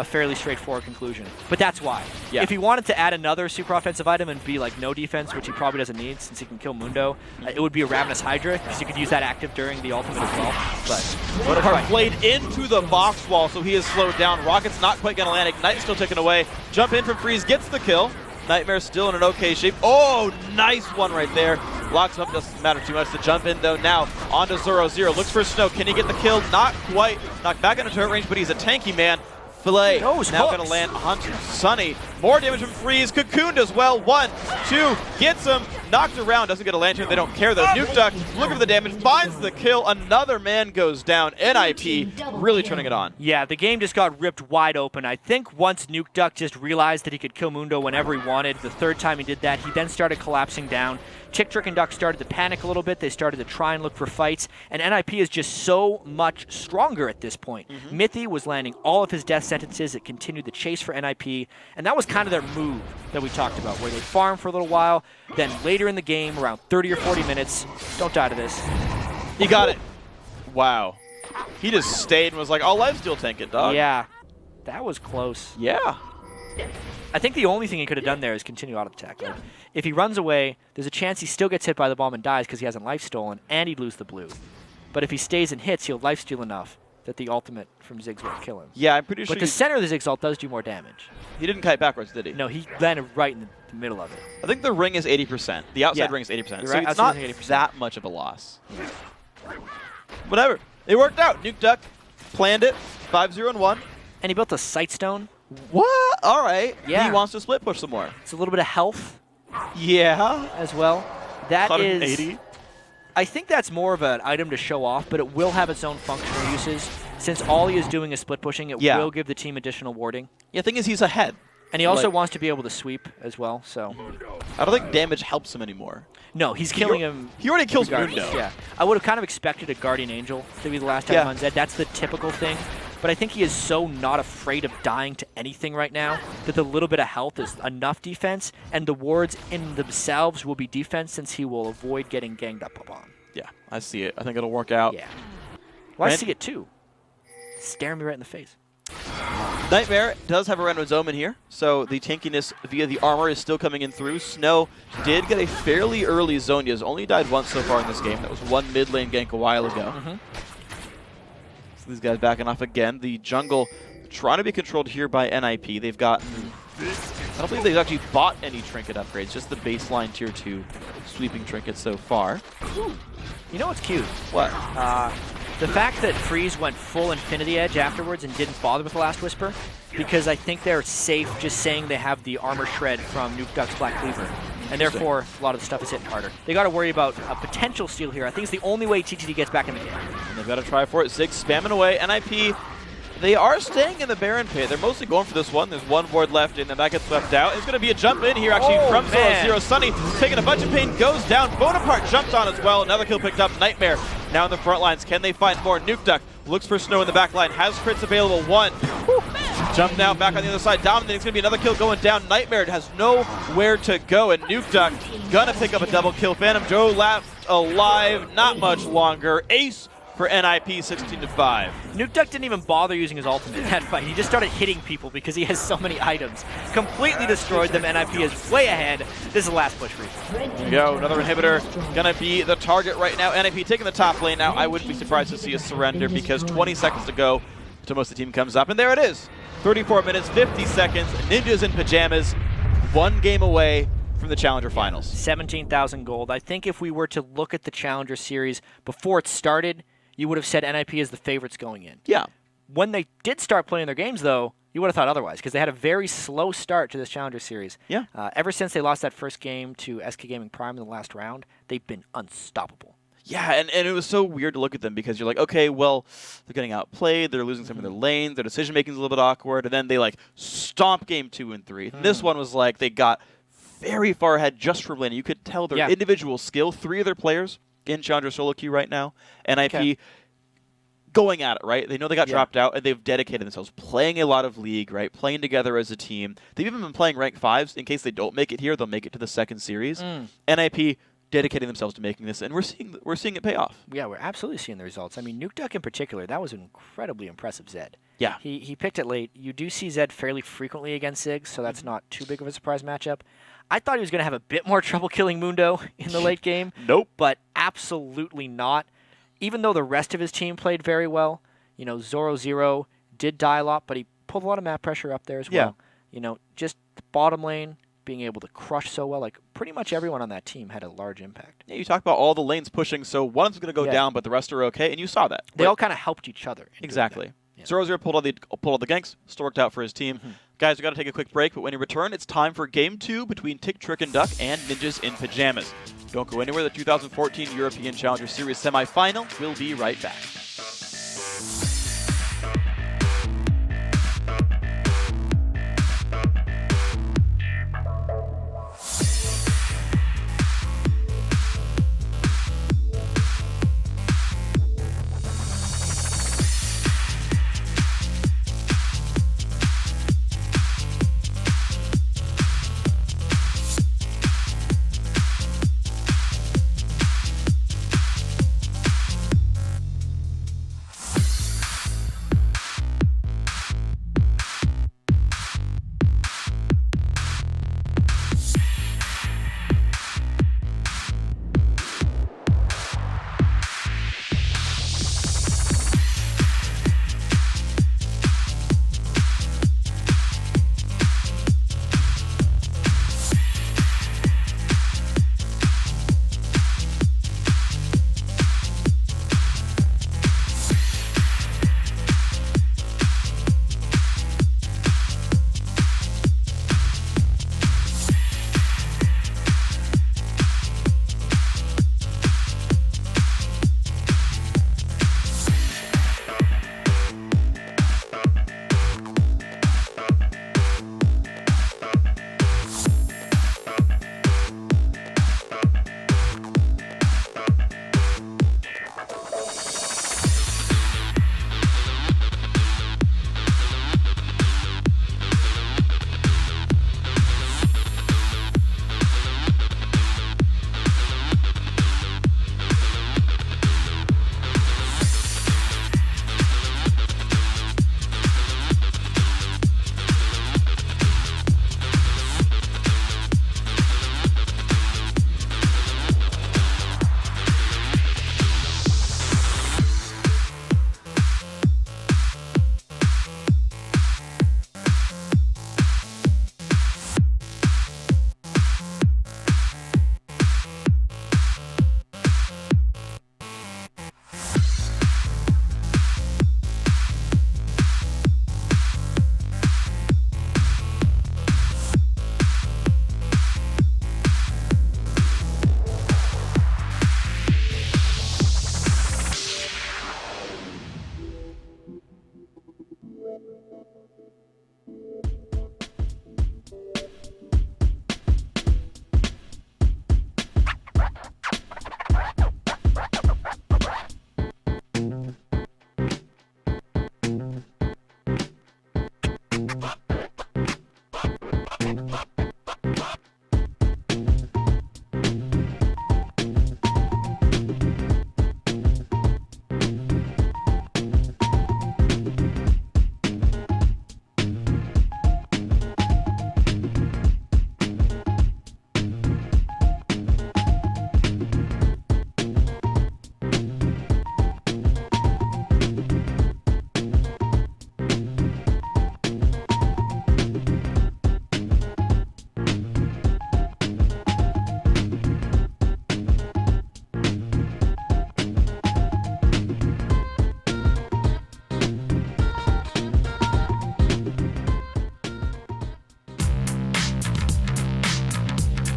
fairly straightforward conclusion. But that's why. Yeah. If he wanted to add another super offensive item and be like no defense, which he probably doesn't need since he can kill Mundo, it would be a Ravenous Hydra, because you could use that active during the ultimate as well. But But Blade into the box wall, so he is slowed down. Rocket's not quite going to land. Ignite's still taken away. Jump in from Freeze, gets the kill. Nightmare's still in an okay shape. Oh, nice one right there. Locks him up, doesn't matter too much. The jump in, though, now onto 0-0. Looks for Snow. Can he get the kill? Not quite. Knocked back into turret range, but he's a tanky man. Filet now going to land onto Sunny. More damage from Freeze. Cocooned as well. 1, 2, gets him. Knocked around. Doesn't get a lantern. They don't care, though. Nuke Duck looking for the damage. Finds the kill. Another man goes down. NIP really turning it on. yeah, the game just got ripped wide open. I think once Nuke Duck just realized that he could kill Mundo whenever he wanted, the third time he did that, he then started collapsing down. Tick, Trick, and Duck started to panic a little bit. They started to try and look for fights, and NIP is just so much stronger at this point. Mithy was landing all of his death sentences. It continued the chase for NIP, and that was kind of their move that we talked about, where they farm for a little while, then later in the game, around 30 or 40 minutes, don't die to this. He got it. Wow. He just stayed and was like, I'll lifesteal tank it, dog. Yeah, that was close. Yeah. I think the only thing he could have done there is continue auto attack. Like, if he runs away, there's a chance he still gets hit by the bomb and dies because he hasn't life stolen, and he'd lose the blue. But if he stays and hits, he'll life steal enough that the ultimate from Ziggs won't kill him. Yeah, I'm pretty sure. But the center of the Ziggs ult does do more damage. He didn't kite backwards, did he? No, he landed right in the middle of it. I think the ring is 80%. The outside Yeah. ring is 80%. You're So right, it's outside not ring is 80%. that much of a loss. Whatever. It worked out. Nuke Duck planned it. 5-0-1. And he built a Sightstone. What? All right. Yeah. He wants to split push some more. It's a little bit of health. Yeah. As well. That is. 180. I think that's more of an item to show off, but it will have its own functional uses. Since all he is doing is split pushing, it will give the team additional warding. Yeah, the thing is he's ahead. And he also wants to be able to sweep as well, so. I don't think damage helps him anymore. No, he's killing him. He already kills regardless. Mundo. Yeah. I would have kind of expected a Guardian Angel to be the last time on Zed. That's the typical thing. But I think he is so not afraid of dying to anything right now that the little bit of health is enough defense, and the wards in themselves will be defense since he will avoid getting ganged up upon. Yeah, I see it. I think it'll work out. Yeah. Well, I see it too. Staring me right in the face. Nightmare does have a Renwood's Omen here, so the tankiness via the armor is still coming in through. Snow did get a fairly early Zhonya's, only died once so far in this game. That was one mid lane gank a while ago. So these guys backing off again. The jungle trying to be controlled here by NIP. They've got I don't believe they've actually bought any trinket upgrades, just the baseline tier 2 sweeping trinkets so far. You know what's cute? What? The fact that Freeze went full Infinity Edge afterwards and didn't bother with the Last Whisper, because I think they're safe just saying they have the armor shred from Nukeduck's Black Cleaver. And therefore, a lot of the stuff is hitting harder. They got to worry about a potential steal here. I think it's the only way TTD gets back in the game. And they've got to try for it. Ziggs spamming away. NIP, they are staying in the Baron pit. They're mostly going for this one. There's one board left, and then that gets left out. It's going to be a jump in here, actually, from Zero. Sunny taking a bunch of pain, goes down. Bonaparte jumped on as well. Another kill picked up. Nightmare now in the front lines. Can they find more? Nukeduck looks for Snow in the back line. Has crits available. One. Jump now back on the other side. Dominating. It's going to be another kill going down. Nightmare has nowhere to go, and Nukeduck gonna pick up a double kill. Phantom Joe left alive. Not much longer. Ace for NIP, 16-5. Nukeduck didn't even bother using his ultimate in that fight. He just started hitting people because he has so many items. Completely destroyed them. NIP is way ahead. This is the last push for you. There we go. Another inhibitor gonna be the target right now. NIP taking the top lane now. I wouldn't be surprised to see a surrender because 20 seconds to go until most of the team comes up. And there it is. 34 minutes, 50 seconds. Ninjas in pajamas. One game away from the Challenger Finals. 17,000 gold. I think if we were to look at the Challenger Series before it started, you would have said NIP is the favorites going in. Yeah. When they did start playing their games, though, you would have thought otherwise because they had a very slow start to this Challenger Series. Yeah. Ever since they lost that first game to SK Gaming Prime in the last round, they've been unstoppable. Yeah, and it was so weird to look at them because you're like, okay, well, they're getting outplayed, they're losing some of their lanes, their decision-making is a little bit awkward, and then they, like, stomp game 2 and 3. And this one was like they got very far ahead just from lane. You could tell their individual skill. 3 of their players in Challenger solo queue right now. NIP going at it, right? They know they got dropped out, and they've dedicated themselves, playing a lot of League, right? Playing together as a team. They've even been playing rank 5s. In case they don't make it here, they'll make it to the second series. NIP dedicating themselves to making this, and we're seeing it pay off. Yeah, we're absolutely seeing the results. I mean, Nukeduck in particular, that was an incredibly impressive Zed. Yeah. He picked it late. You do see Zed fairly frequently against Ziggs, so that's not too big of a surprise matchup. I thought he was going to have a bit more trouble killing Mundo in the late game. Nope. But absolutely not. Even though the rest of his team played very well, you know, Zoro did die a lot, but he pulled a lot of map pressure up there as well. You know, just the bottom lane, being able to crush so well, like pretty much everyone on that team had a large impact. Yeah, you talk about all the lanes pushing, so one of them's going to go down, but the rest are okay, and you saw that. They all kind of helped each other. Exactly. Zero pulled all the ganks, still worked out for his team. Guys, we got to take a quick break, but when you return, it's time for Game 2 between Tick, Trick, and Duck and Ninjas in Pajamas. Don't go anywhere. The 2014 European Challenger Series semifinal will be right back.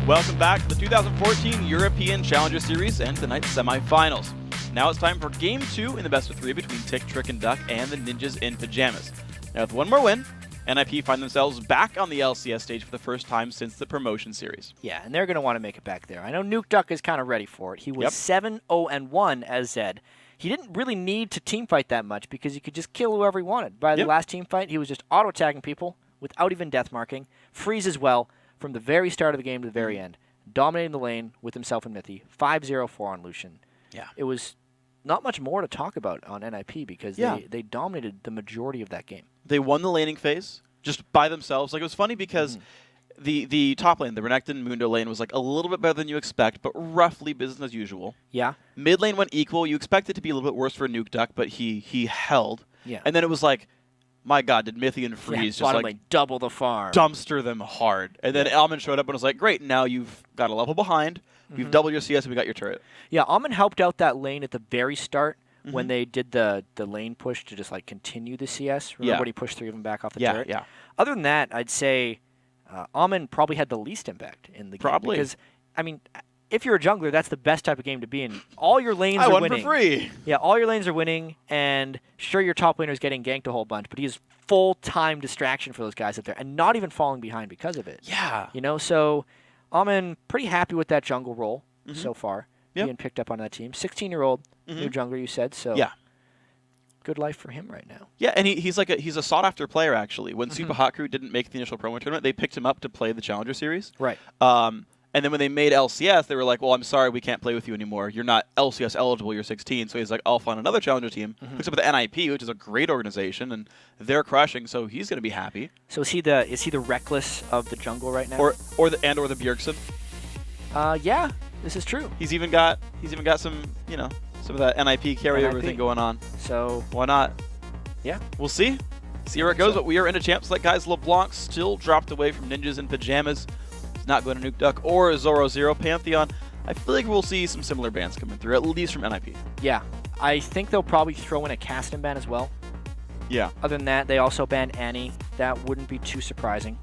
Welcome back to the 2014 European Challenger Series and tonight's semifinals. Now it's time for Game 2 in the best of 3 between Tick, Trick, and Duck and the Ninjas in Pajamas. Now with one more win, NIP find themselves back on the LCS stage for the first time since the promotion series. Yeah, and they're going to want to make it back there. I know Nuke Duck is kind of ready for it. He was 7-0-1 as Zed. He didn't really need to teamfight that much because he could just kill whoever he wanted. By the last teamfight, he was just auto-attacking people without even death marking. Freeze as well from the very start of the game to the very end. Dominating the lane with himself and Mithy. 5-0-4 on Lucian. Yeah. It was not much more to talk about on NIP because they dominated the majority of that game. They won the laning phase just by themselves. Like, it was funny because the top lane, the Renekton Mundo lane, was like a little bit better than you expect, but roughly business as usual. Yeah. Mid lane went equal. You expect it to be a little bit worse for Nuke Duck, but he held. Yeah. And then it was like, my God, did Mithy and Freeze just bottom like lane, double the farm. dumpster them hard. And then Almond showed up and was like, great, now you've got a level behind. We've doubled your CS and we got your turret. Yeah, Almond helped out that lane at the very start when they did the lane push to just like continue the CS. Remember when he pushed 3 of them back off the turret? Yeah. Other than that, I'd say Almond probably had the least impact in the game. Probably. Because, I mean, if you're a jungler, that's the best type of game to be in. All your lanes I are won winning. for free. Yeah, all your lanes are winning, and sure, your top laner is getting ganked a whole bunch, but he's full-time distraction for those guys up there, and not even falling behind because of it. Yeah. You know, so Almond pretty happy with that jungle role so far, being picked up on that team. 16-year-old new jungler, you said, so good life for him right now. Yeah, and he's a sought-after player, actually. When Super Hot Crew didn't make the initial promo tournament, they picked him up to play the Challenger Series. Right. And then when they made LCS, they were like, well, I'm sorry, we can't play with you anymore. You're not LCS eligible, you're 16. So he's like, I'll find another Challenger team. Picks up with the NIP, which is a great organization, and they're crushing, so he's going to be happy. So is he the Reckless of the jungle right now? Or the Bjergsen? Yeah, this is true. He's even got some, some of that NIP carryover thing going on. So why not? Yeah. We'll see. See where it goes, but we are into champs. Like, guys, LeBlanc still dropped away from Ninjas in Pajamas. He's not going to Nuke Duck or Zoro0. Pantheon, I feel like we'll see some similar bans coming through, at least from NIP. Yeah. I think they'll probably throw in a Caston ban as well. Yeah. Other than that, they also banned Annie. That wouldn't be too surprising.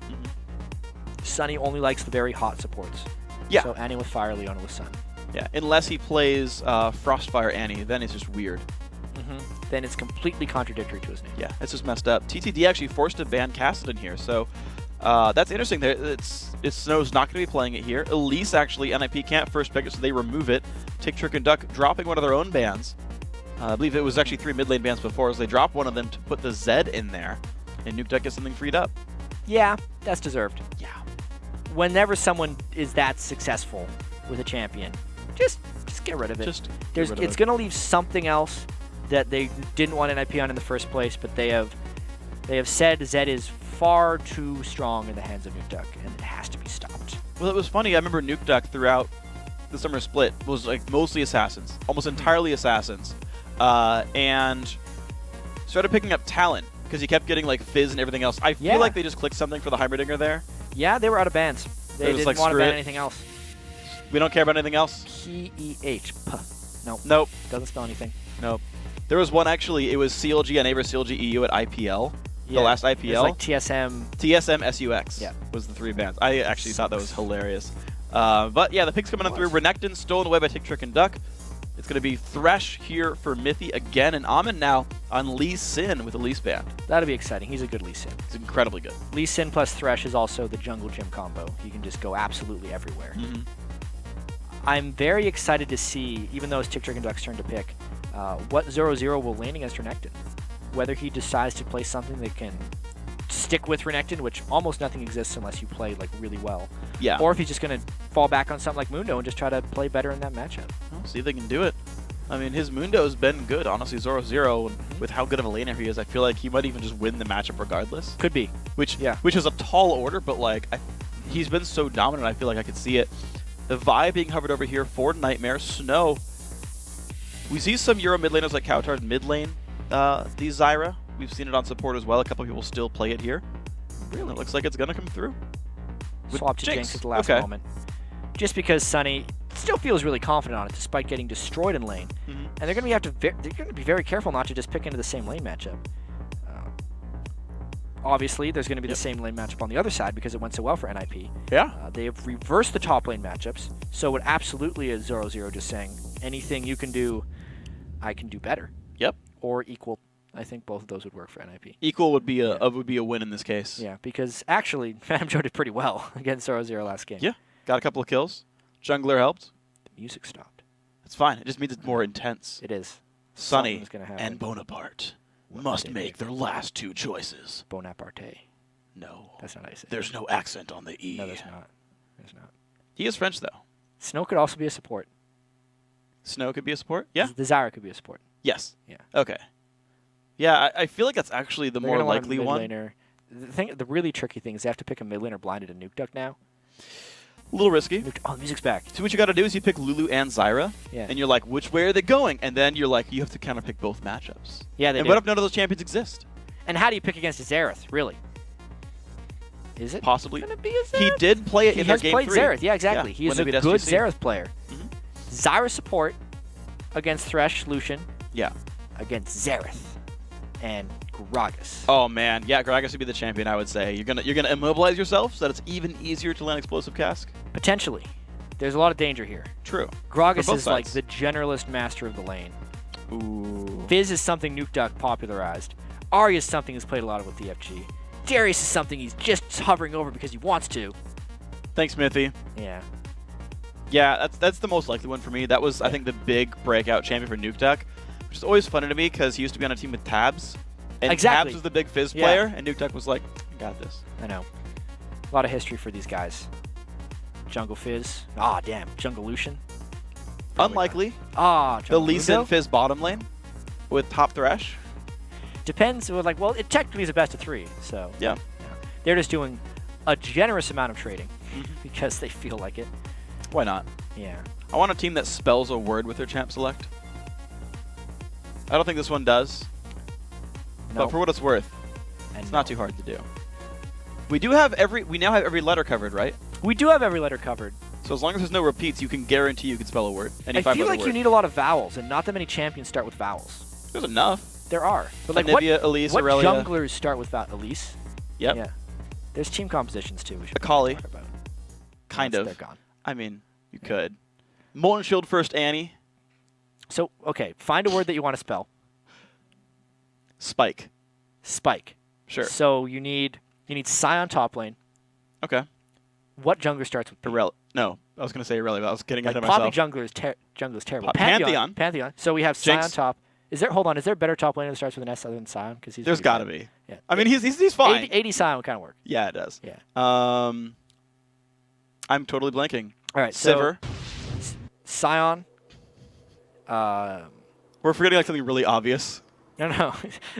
Sunny only likes the very hot supports. Yeah. So Annie with Fire, Leona with Sun. Yeah, unless he plays Frostfire Annie, then it's just weird. Then it's completely contradictory to his name. Yeah, it's just messed up. TTD actually forced to ban Kassadin here, so that's interesting. Snow's not going to be playing it here. Elise actually, NIP can't first pick it, so they remove it. Tick, Trick, and Duck dropping one of their own bans. I believe it was actually 3 mid lane bans before, so they dropped one of them to put the Zed in there, and Nuke Duck gets something freed up. Yeah, that's deserved. Yeah. Whenever someone is that successful with a champion, just get rid of it. It's going to leave something else that they didn't want NIP on in the first place, but they have said Zed is far too strong in the hands of Nuke Duck, and it has to be stopped. Well, it was funny. I remember Nuke Duck throughout the summer split was like mostly assassins, almost entirely assassins, and started picking up Talon because he kept getting like Fizz and everything else. I feel like they just clicked something for the Heimerdinger there. Yeah, they were out of bans. They didn't like, want to ban anything else. We don't care about anything else? P-E-H. Nope. Nope. Doesn't spell anything. Nope. There was one, actually. It was CLG NA versus CLG EU at IPL. The last IPL. It was like TSM. TSM SUX yeah. was the 3 bans. I actually thought that was hilarious. But yeah, the picks coming on through. Renekton stolen away by Tick, Trick, and Duck. It's going to be Thresh here for Mithy again, and Amon now on Lee Sin with a Lee ban. That'll be exciting. He's a good Lee Sin. He's incredibly good. Lee Sin plus Thresh is also the jungle gym combo. He can just go absolutely everywhere. I'm very excited to see, even though it's Tick, Trick, and Duck's turn to pick, what Zoro0 will lane against Renekton. Whether he decides to play something that can stick with Renekton, which almost nothing exists unless you play like really well. Yeah. Or if he's just going to fall back on something like Mundo and just try to play better in that matchup. Well, see if they can do it. I mean, his Mundo's been good, honestly. Zoro0, with how good of a laner he is, I feel like he might even just win the matchup regardless. Could be. Which is a tall order, but like he's been so dominant, I feel like I could see it. The Vi being hovered over here for Nightmare. Snow. We see some Euro mid laners like Kautar's mid lane, these Zyra. We've seen it on support as well. A couple people still play it here. Really? It looks like it's going to come through. Swap to Jinx at the last moment. Just because Sunny still feels really confident on it despite getting destroyed in lane. And they're going to be very careful not to just pick into the same lane matchup. obviously, there's going to be the same lane matchup on the other side because it went so well for NIP. Yeah. They have reversed the top lane matchups, so it absolutely is 0-0 just saying anything you can do, I can do better. Yep. Or equal. I think both of those would work for NIP. Equal would be a win in this case. Yeah, because actually, Phantom Joe did pretty well against 0-0 last game. Yeah. Got a couple of kills. Jungler helped. The music stopped. It's fine. It just means it's more intense. It is. Sunny Something's gonna happen. and Bonaparte must make their last two choices. Bonaparte. No. That's not how you say it. There's no accent on the E. No, there's not. There's not. He is French, though. Snow could also be a support. Snow could be a support? Yeah. The Zyra could be a support. Yes. Yeah. Okay. Yeah, I feel like that's actually the They're more gonna want a likely mid one. laner. The really tricky thing is they have to pick a mid laner blinded to Nuke Duck now. A little risky. Oh, the music's back. So what you got to do is you pick Lulu and Zyra, Yeah. and you're like, which way are they going? And then you're like, you have to kind of pick both matchups. Yeah, they And do. what if none of those champions exist? And how do you pick against a Xerath, really? Is it Possibly. gonna be a Xerath? He did play it He in their has game played 3. Xerath, yeah, exactly. He is when a they good beat SGC. Xerath player. Zyra support against Thresh, Lucian. Yeah. Against Xerath and Gragas. Oh man, yeah, Gragas would be the champion. I would say you're gonna immobilize yourself so that it's even easier to land explosive cask. Potentially. There's a lot of danger here. True. Gragas For both is like sides. the generalist master of the lane. Ooh. Fizz is something Nuke Duck popularized. Arya is something he's played a lot with DFG. Darius is something he's just hovering over because he wants to. Thanks, Smithy. Yeah. Yeah, that's the most likely one for me. That was, I think, the big breakout champion for Nuke Duck, which is always funny to me because he used to be on a team with Tabs. And Exactly. Tabs was the big Fizz Yeah. player, and Nuke Duck was like, I got this. I know. A lot of history for these guys. Jungle Fizz. Ah, damn. Jungle Lucian. Unlikely. Ah, The Jungle Lee Sin Mundo? Fizz bottom lane with top Thresh. Depends. Well, it technically is a best of 3, so. Yeah. They're just doing a generous amount of trading because they feel like it. Why not? Yeah. I want a team that spells a word with their champ select. I don't think this one does. No. But for what it's worth, it's not too hard to do. We now have every letter covered, right? We do have every letter covered. So as long as there's no repeats, you can guarantee you can spell a word. Any I feel 5-letter like you word. need a lot of vowels, and not that many champions start with vowels. There's enough. There are. But like Anivia, what, Elise, what Aurelia. junglers start with vowels? Elise? Yep. Yeah. There's team compositions too. We should Akali. talk about. Kind Once of. They're gone. I mean, you could. Molten Shield first, Annie. So, okay, find a word that you want to spell. Spike. Spike. Sure. So you need Scion top lane. Okay. What jungler starts with P? No, I was going to say Irelia, but I was getting Like ahead of Poppy myself. jungler is terrible. Pantheon. Pantheon. So we have Scion Jinx. top. Is there? Hold on. Is there a better top laner that starts with an S other than Scion? Because There's got to be. Yeah. I mean, he's fine. 80 Scion would kind of work. Yeah, it does. Yeah. I'm totally blanking. All right. Sivir. So, Scion. We're forgetting like something really obvious. No.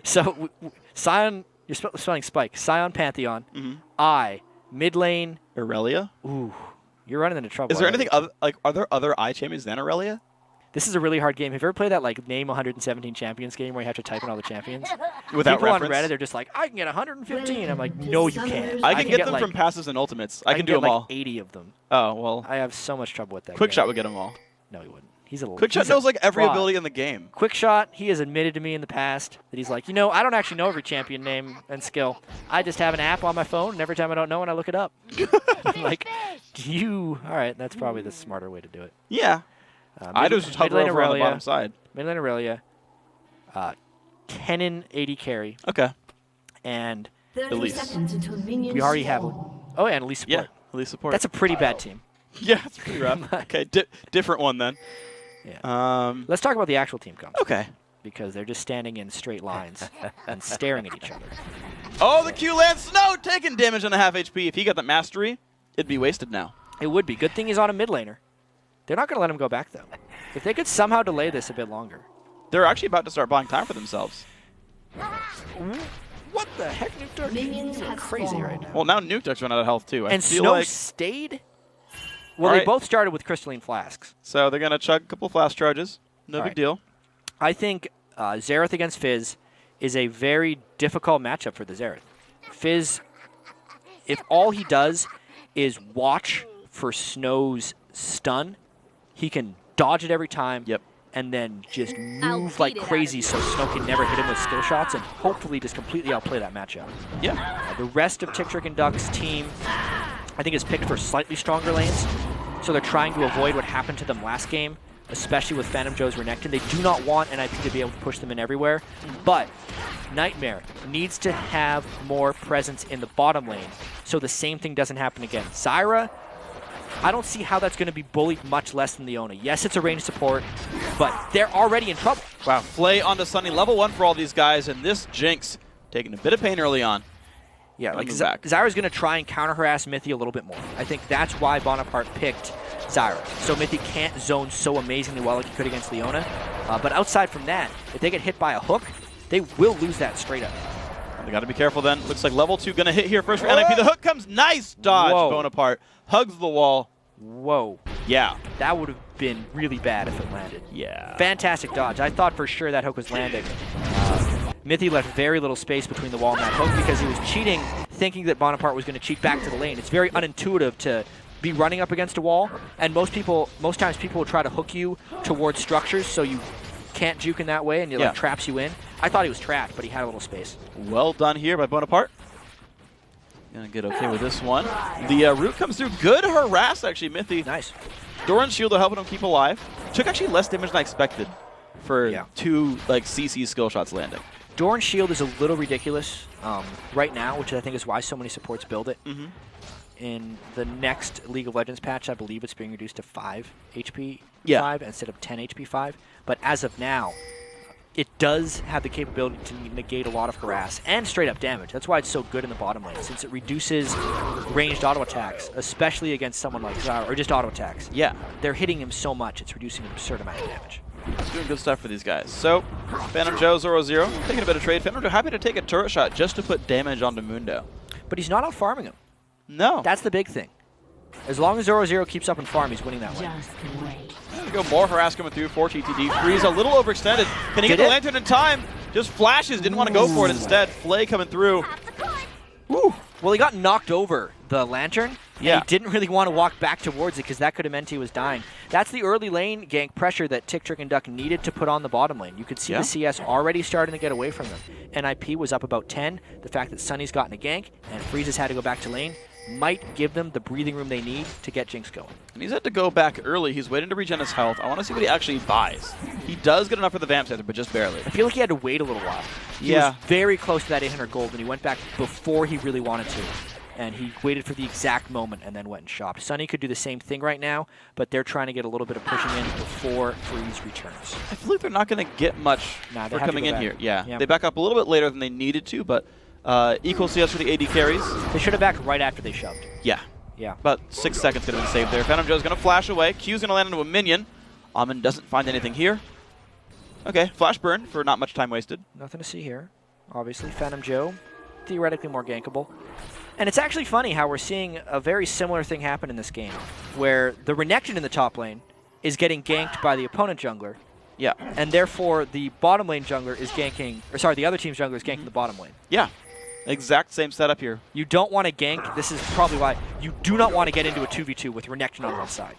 So Scion. You're spelling Spike. Scion Pantheon. I mid lane. Irelia. Ooh, you're running into trouble. Is there already. anything other like? Are there other I champions than Irelia? This is a really hard game. Have you ever played that like name 117 champions game where you have to type in all the champions? Without People reference? on Reddit, they're just like, I can get 115. I'm like, no, you can't. I can get them like, from passives and ultimates. I can do get them like all. 80 of them. Oh well. I have so much trouble with that. Quickshot game. would get them all. No, he wouldn't. He's a Quickshot he's a knows like every fraud. ability in the game. Quickshot, he has admitted to me in the past that he's like, I don't actually know every champion name and skill. I just have an app on my phone, and every time I don't know it, I look it up. I'm like, all right, that's probably the smarter way to do it. Yeah. I just hover over on the bottom side. Mid lane Aurelia. Kennen 80 carry. Okay. And Elise. we already have. Oh, and Elise support. Yeah, Elise support. That's a pretty bad team. Yeah, it's pretty rough. Okay, different one then. Yeah. Let's talk about the actual team comp. Okay. Because they're just standing in straight lines and staring at each other. Oh, the Q-Land Snow taking damage on a half HP. If he got that mastery, it'd be wasted now. It would be. Good thing he's on a mid laner. They're not going to let him go back, though. If they could somehow delay this a bit longer. They're actually about to start buying time for themselves. What the heck, Nuke Duck? Minions are crazy right now. Well, now Nuke Duck's run out of health, too. I And feel Snow like stayed? Well, All they right. both started with crystalline flasks. So they're going to chug a couple of flash charges. No All big right. deal. I think Xerath against Fizz is a very difficult matchup for the Xerath. Fizz, if all he does is watch for Snow's stun, he can dodge it every time and then just move like crazy so Snow can never hit him with skill shots and hopefully just completely outplay that matchup. Yeah. The rest of Tick Trick and Duck's team, I think, is picked for slightly stronger lanes, so they're trying to avoid what happened to them last game, especially with Phantom Joe's Renekton. They do not want NIP to be able to push them in everywhere, but Nightmare needs to have more presence in the bottom lane so the same thing doesn't happen again. Zyra, I don't see how that's going to be bullied much less than Leona. Yes, it's a ranged support, but they're already in trouble. Wow, Flay onto Sunny, level 1 for all these guys, and this Jinx taking a bit of pain early on. Yeah, like Zyra's going to try and counter-harass Mithy a little bit more. I think that's why Bonaparte picked Zyra. So Mithy can't zone so amazingly well like he could against Leona. But outside from that, if they get hit by a hook, they will lose that straight up. They got to be careful then. Looks like level 2 going to hit here first for NIP. The hook comes. Nice dodge. Whoa. Bonaparte hugs the wall. Whoa. Yeah. That would have been really bad if it landed. Yeah. Fantastic dodge. I thought for sure that hook was landing. Mithy left very little space between the wall and that hook because he was cheating, thinking that Bonaparte was going to cheat back to the lane. It's very unintuitive to be running up against a wall, and most times people will try to hook you towards structures so you can't juke in that way and it like traps you in. I thought he was trapped, but he had a little space. Well done here by Bonaparte. Gonna get okay with this one. The root comes through. Good harass, actually, Mithy. Nice. Doran's shield are helping him keep alive. Took actually less damage than I expected for 2 like CC skill shots landing. Doran's shield is a little ridiculous right now, which I think is why so many supports build it. In the next League of Legends patch, I believe it's being reduced to 5 HP 5 instead of 10 HP 5. But as of now, it does have the capability to negate a lot of harass and straight up damage. That's why it's so good in the bottom lane, since it reduces ranged auto attacks, especially against someone like Zyra, or just auto attacks. Yeah. They're hitting him so much, it's reducing an absurd amount of damage. It's doing good stuff for these guys. So, Phantom Joe 0-0, taking a bit of trade. Phantom Joe happy to take a turret shot just to put damage onto Mundo. But he's not out farming him. No. That's the big thing. As long as 0-0 keeps up in farm, he's winning that way. There we go, more harass coming through for TTD. Freeze a little overextended. Can he get the lantern in time? Just flashes, didn't want to go for it instead. Flay coming through. Woo. Well, he got knocked over the lantern. Yeah. And he didn't really want to walk back towards it because that could have meant he was dying. That's the early lane gank pressure that Tick Trick and Duck needed to put on the bottom lane. You could see the CS already starting to get away from them. NIP was up about 10. The fact that Sunny's gotten a gank and Freeze has had to go back to lane might give them the breathing room they need to get Jinx going. And he's had to go back early. He's waiting to regen his health. I want to see what he actually buys. He does get enough for the Vamp Scepter, but just barely. I feel like he had to wait a little while. He was very close to that 800 gold, and he went back before he really wanted to. And he waited for the exact moment and then went and shopped. Sunny could do the same thing right now, but they're trying to get a little bit of pushing in before Freeze returns. I feel like they're not going to get much for coming in here. Yeah, they back up a little bit later than they needed to, but equal CS for the AD carries. They should have backed right after they shoved. Yeah. Yeah. About 6 seconds going to be saved there. Phantom Joe's going to flash away. Q's going to land into a minion. Amin doesn't find anything here. Okay, flash burn for not much time wasted. Nothing to see here. Obviously, Phantom Joe, theoretically more gankable. And it's actually funny how we're seeing a very similar thing happen in this game, where the Renekton in the top lane is getting ganked by the opponent jungler. Yeah. And therefore, the bottom lane jungler is ganking, or sorry, the other team's jungler is ganking the bottom lane. Yeah. Exact same setup here. You don't want to gank. This is probably why you do not want to get into a 2v2 with Renekton on one side.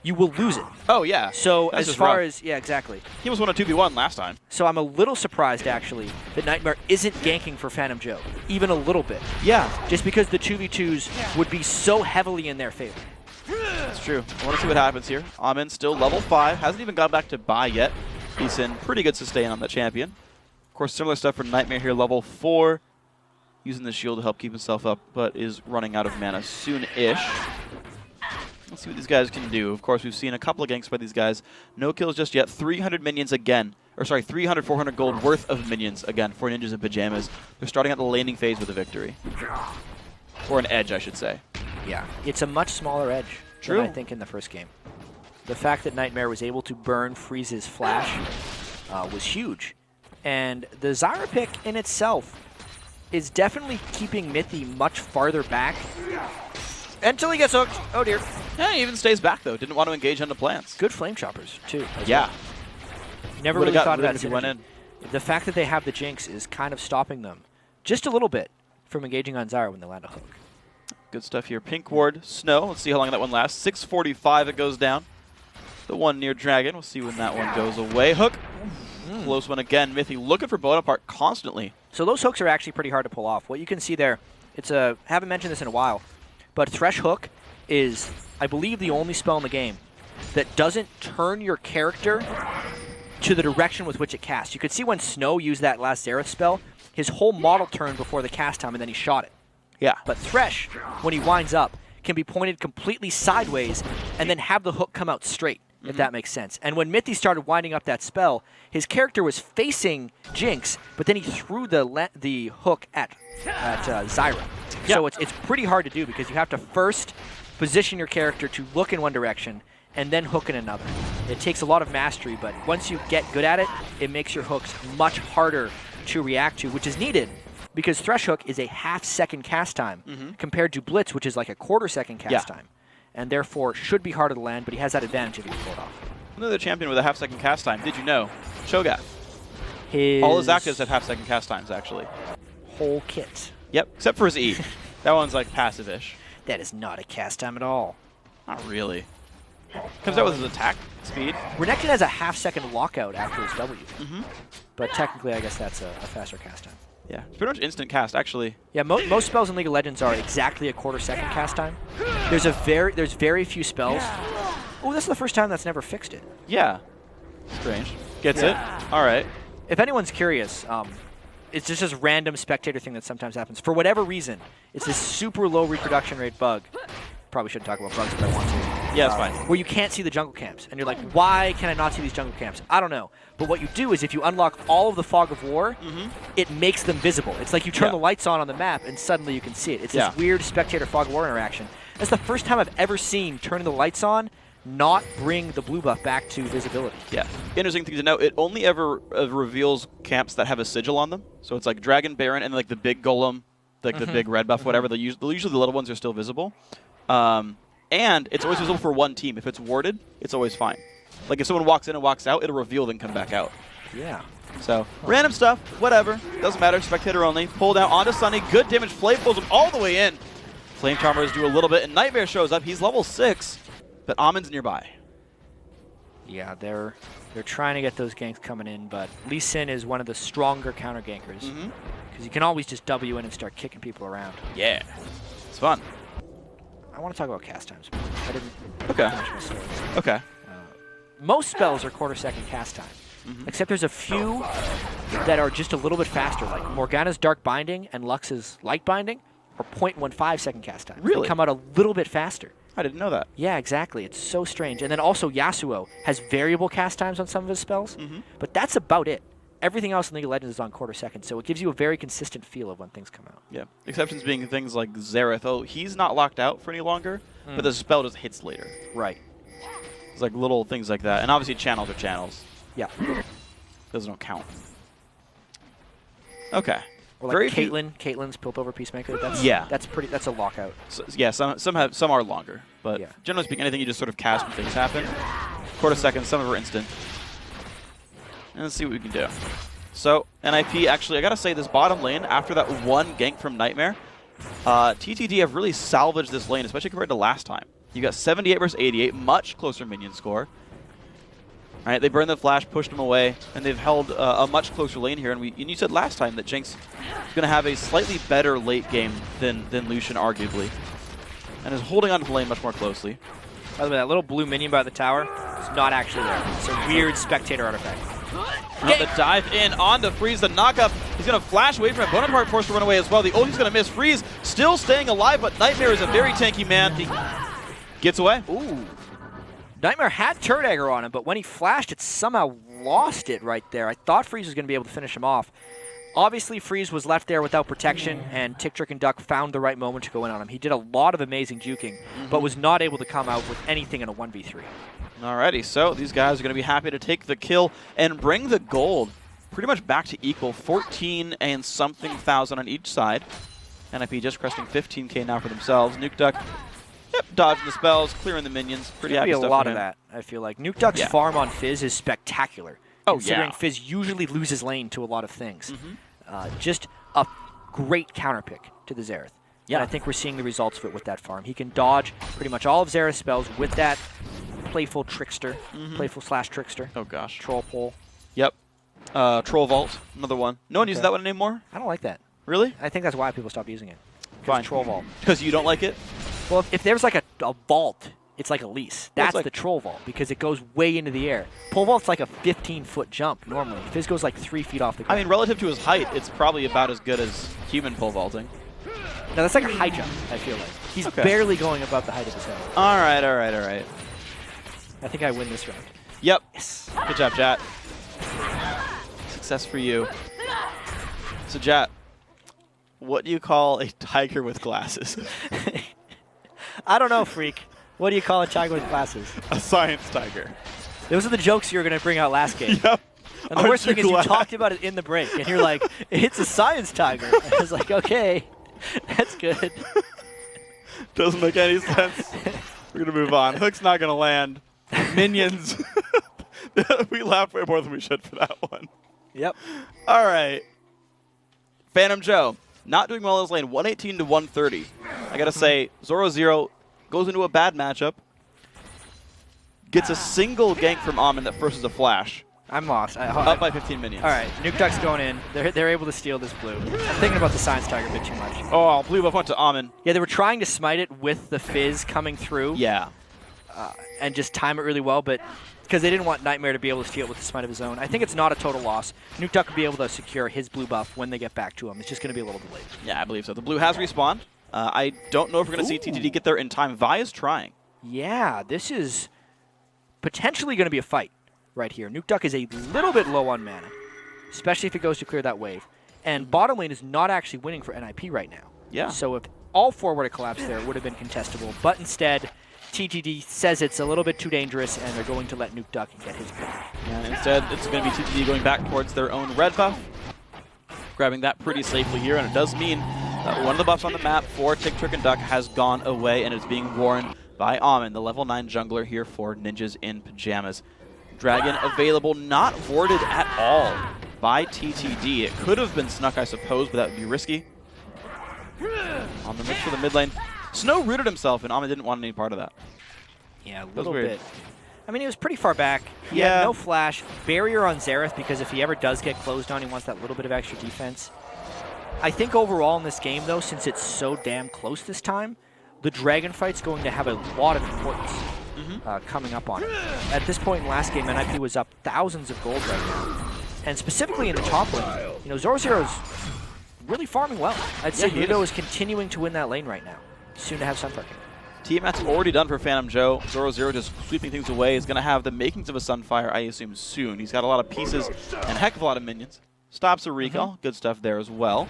You will lose it. Oh, yeah. So That's as just far rough. as, yeah, exactly. He was won a 2v1 last time. So I'm a little surprised, actually, that Nightmare isn't ganking for Phantom Joe. Even a little bit. Yeah. Just because the 2v2s would be so heavily in their favor. That's true. I want to see what happens here. Amin still level 5. Hasn't even gone back to buy yet. He's in pretty good sustain on that champion. Of course, similar stuff for Nightmare here, level 4. Using the shield to help keep himself up, but is running out of mana soon-ish. Let's see what these guys can do. Of course, we've seen a couple of ganks by these guys. No kills just yet. 300 minions again. Or sorry, 300, 400 gold worth of minions again for Ninjas in Pajamas. They're starting at the laning phase with a victory. Or an edge, I should say. Yeah, it's a much smaller edge than I think in the first game. The fact that Nightmare was able to burn Freeze's flash was huge. And the Zyra pick in itself is definitely keeping Mithy much farther back. Until he gets hooked. Oh dear. Yeah, he even stays back though. Didn't want to engage on the plants. Good flame choppers too. Yeah. Never really thought about it. The fact that they have the Jinx is kind of stopping them just a little bit from engaging on Zyra when they land a hook. Good stuff here. Pink Ward, Snow. Let's see how long that one lasts. 6:45 it goes down. The one near Dragon. We'll see when that one goes away. Hook. Close one again. Mithy looking for Bonaparte constantly. So those hooks are actually pretty hard to pull off. What you can see there, it's a, haven't mentioned this in a while, but Thresh Hook is, I believe, the only spell in the game that doesn't turn your character to the direction with which it casts. You could see when Snow used that last Xerath spell, his whole model turned before the cast time and then he shot it. Yeah. But Thresh, when he winds up, can be pointed completely sideways and then have the hook come out straight, if that makes sense. And when Mithy started winding up that spell, his character was facing Jinx, but then he threw the hook at Zyra. Yeah. So it's pretty hard to do because you have to first position your character to look in one direction and then hook in another. It takes a lot of mastery, but once you get good at it, it makes your hooks much harder to react to, which is needed because Thresh Hook is a half-second cast time compared to Blitz, which is like a quarter-second cast time, and therefore should be harder to land, but he has that advantage if he can pull it off. Another champion with a half-second cast time. Did you know? Cho'Gath. His All his actives have half-second cast times, actually. whole kit. Yep, except for his E. That one's like passive-ish. That is not a cast time at all. Not really. Comes out with his attack speed. Renekton has a half-second lockout after his W. But technically, I guess that's a faster cast time. Yeah, it's pretty much instant cast, actually. Yeah, most spells in League of Legends are exactly a quarter-second cast time. There's very few spells. Oh, this is the first time that's never fixed it. Yeah. Strange. Gets it. All right. If anyone's curious, it's just this random spectator thing that sometimes happens. For whatever reason, it's this super low reproduction rate bug. Probably shouldn't talk about bugs if I want to. Yeah, it's fine. Where you can't see the jungle camps. And you're like, why can I not see these jungle camps? I don't know. But what you do is if you unlock all of the Fog of War, it makes them visible. It's like you turn the lights on the map and suddenly you can see it. It's this weird spectator Fog of War interaction. That's the first time I've ever seen turning the lights on not bring the blue buff back to visibility. Yeah. Interesting thing to note, it only ever reveals camps that have a sigil on them. So it's like Dragon, Baron, and like the big golem, like the big red buff, whatever. Usually the little ones are still visible. And it's always visible for one team. If it's warded, it's always fine. Like if someone walks in and walks out, it'll reveal, then come back out. Yeah. So, random stuff, whatever. Doesn't matter, spectator only. Pull down onto Sunny, good damage. Flame pulls him all the way in. Flame Charmers do a little bit, and Nightmare shows up. He's level 6, but Amon's nearby. Yeah, they're trying to get those ganks coming in, but Lee Sin is one of the stronger counter gankers. Because you can always just W in and start kicking people around. Yeah. It's fun. I want to talk about cast times. I didn't Okay. finish my story. Okay. Most spells are quarter-second cast time, except there's a few that are just a little bit faster, like Morgana's Dark Binding and Lux's Light Binding are 0.15 second cast time. Really? They come out a little bit faster. I didn't know that. Yeah, exactly. It's so strange. And then also Yasuo has variable cast times on some of his spells, but that's about it. Everything else in League of Legends is on quarter-second, so it gives you a very consistent feel of when things come out. Yeah. Exceptions being things like Xerath. Oh, he's not locked out for any longer, but the spell just hits later. Right. It's like little things like that. And obviously channels are channels. Yeah. Those don't count. Okay. Or like Caitlyn's Piltover Peacemaker. That's, that's a lockout. So, yeah, some are longer, but generally speaking, anything you just sort of cast when things happen. Quarter-second, some of them are instant. And let's see what we can do. So, NIP, actually, I gotta say, this bottom lane, after that one gank from Nightmare, TTD have really salvaged this lane, especially compared to last time. You got 78 versus 88, much closer minion score. All right, they burned the flash, pushed him away, and they've held a much closer lane here. And you said last time that Jinx is going to have a slightly better late game than Lucian, arguably, and is holding on to the lane much more closely. By the way, that little blue minion by the tower is not actually there. It's a weird spectator artifact. The dive in on to Freeze, the knockup. He's going to flash away from it. Bonaparte forced to run away as well. The ulti's going to miss. Freeze still staying alive, but Nightmare is a very tanky man. He gets away. Ooh. Nightmare had Turret Dagger on him, but when he flashed, it somehow lost it right there. I thought Freeze was going to be able to finish him off. Obviously, Freeze was left there without protection, and Tick, Trick, and Duck found the right moment to go in on him. He did a lot of amazing juking, but was not able to come out with anything in a 1v3. Alrighty, so these guys are going to be happy to take the kill and bring the gold pretty much back to equal, 14 and something thousand on each side. NIP just cresting 15k now for themselves. Nuke Duck, dodging the spells, clearing the minions. Pretty happy be stuff a lot for of him. that, I feel like. Nuke Duck's farm on Fizz is spectacular. Oh, considering yeah. Fizz usually loses lane to a lot of things. Just a great counterpick to the Xerath. Yeah, and I think we're seeing the results of it with that farm. He can dodge pretty much all of Xerath's spells with that playful trickster, playful slash trickster. Oh gosh. Troll pole. Yep. Troll Vault, another one. No one uses that one anymore? I don't like that. Really? I think that's why people stopped using it. Fine. Troll Vault. Because you don't like it? Well, if there's like a vault, it's like Elise. Well, That's it's like- the Troll Vault because it goes way into the air. Pole Vault's like a 15-foot jump normally. Fizz goes like 3 feet off the ground. I mean, relative to his height, it's probably about as good as human pole vaulting. No, that's like a high jump, I feel like. He's Okay. barely going above the height of his head. All right, all right, all right. I think I win this round. Yep. Yes. Good job, Jat. Success for you. So, Jat, what do you call a tiger with glasses? I don't know, Freak. What do you call a tiger with glasses? A science tiger. Those are the jokes you were going to bring out last game. Yep. And the worst thing is you talked about it in the break, and you're like, it's a science tiger. I was like, okay, that's good. Doesn't make any sense. We're going to move on. Hook's not going to land. Minions. We laughed way more than we should for that one. Yep. All right. Phantom Joe, not doing well in his lane, 118 to 130. I got to say, Zoro goes into a bad matchup. Gets a single gank from Amin that forces a flash. I'm lost. Up by 15 minions. All right, Nuke Duck's going in. They're able to steal this blue. I'm thinking about the Science Tiger a bit too much. Oh, blue buff went to Amin. Yeah, they were trying to smite it with the Fizz coming through. Yeah. And just time it really well, but because they didn't want Nightmare to be able to steal it with the smite of his own. I think it's not a total loss. Nuke Duck will be able to secure his blue buff when they get back to him. It's just going to be a little delayed. Yeah, I believe so. The blue has respawned. I don't know if we're going to see TTD get there in time. Vi is trying. Yeah, this is potentially going to be a fight right here. Nuke Duck is a little bit low on mana, especially if it goes to clear that wave. And bottom lane is not actually winning for NIP right now. Yeah. So if all four were to collapse there, it would have been contestable. But instead, TTD says it's a little bit too dangerous, and they're going to let Nuke Duck get his pick. And instead, it's going to be TTD going back towards their own red buff, grabbing that pretty safely here. And it does mean that one of the buffs on the map for Tick, Trick, and Duck has gone away, and it's being worn by Amin, the level 9 jungler here for Ninjas in Pajamas. Dragon available, not warded at all by TTD. It could have been snuck, I suppose, but that would be risky. On the mix for the mid lane. Snow rooted himself, and Amin didn't want any part of that. Yeah, a was little weird. bit. I mean, he was pretty far back. He Yeah. had no flash. Barrier on Xerath, because if he ever does get closed on, he wants that little bit of extra defense. I think overall in this game, though, since it's so damn close this time, the Dragon fight's going to have a lot of importance coming up on it. At this point in last game, NIP was up thousands of gold right now. And specifically in the top lane, you know, Zoro really farming well. I'd say Yeah, he Ludo is. is continuing to win that lane right now. Soon to have Sunfire. Tiamat's already done for Phantom Joe. Zoro just sweeping things away. Is going to have the makings of a Sunfire, I assume, soon. He's got a lot of pieces and a heck of a lot of minions. Stops a recall. Good stuff there as well.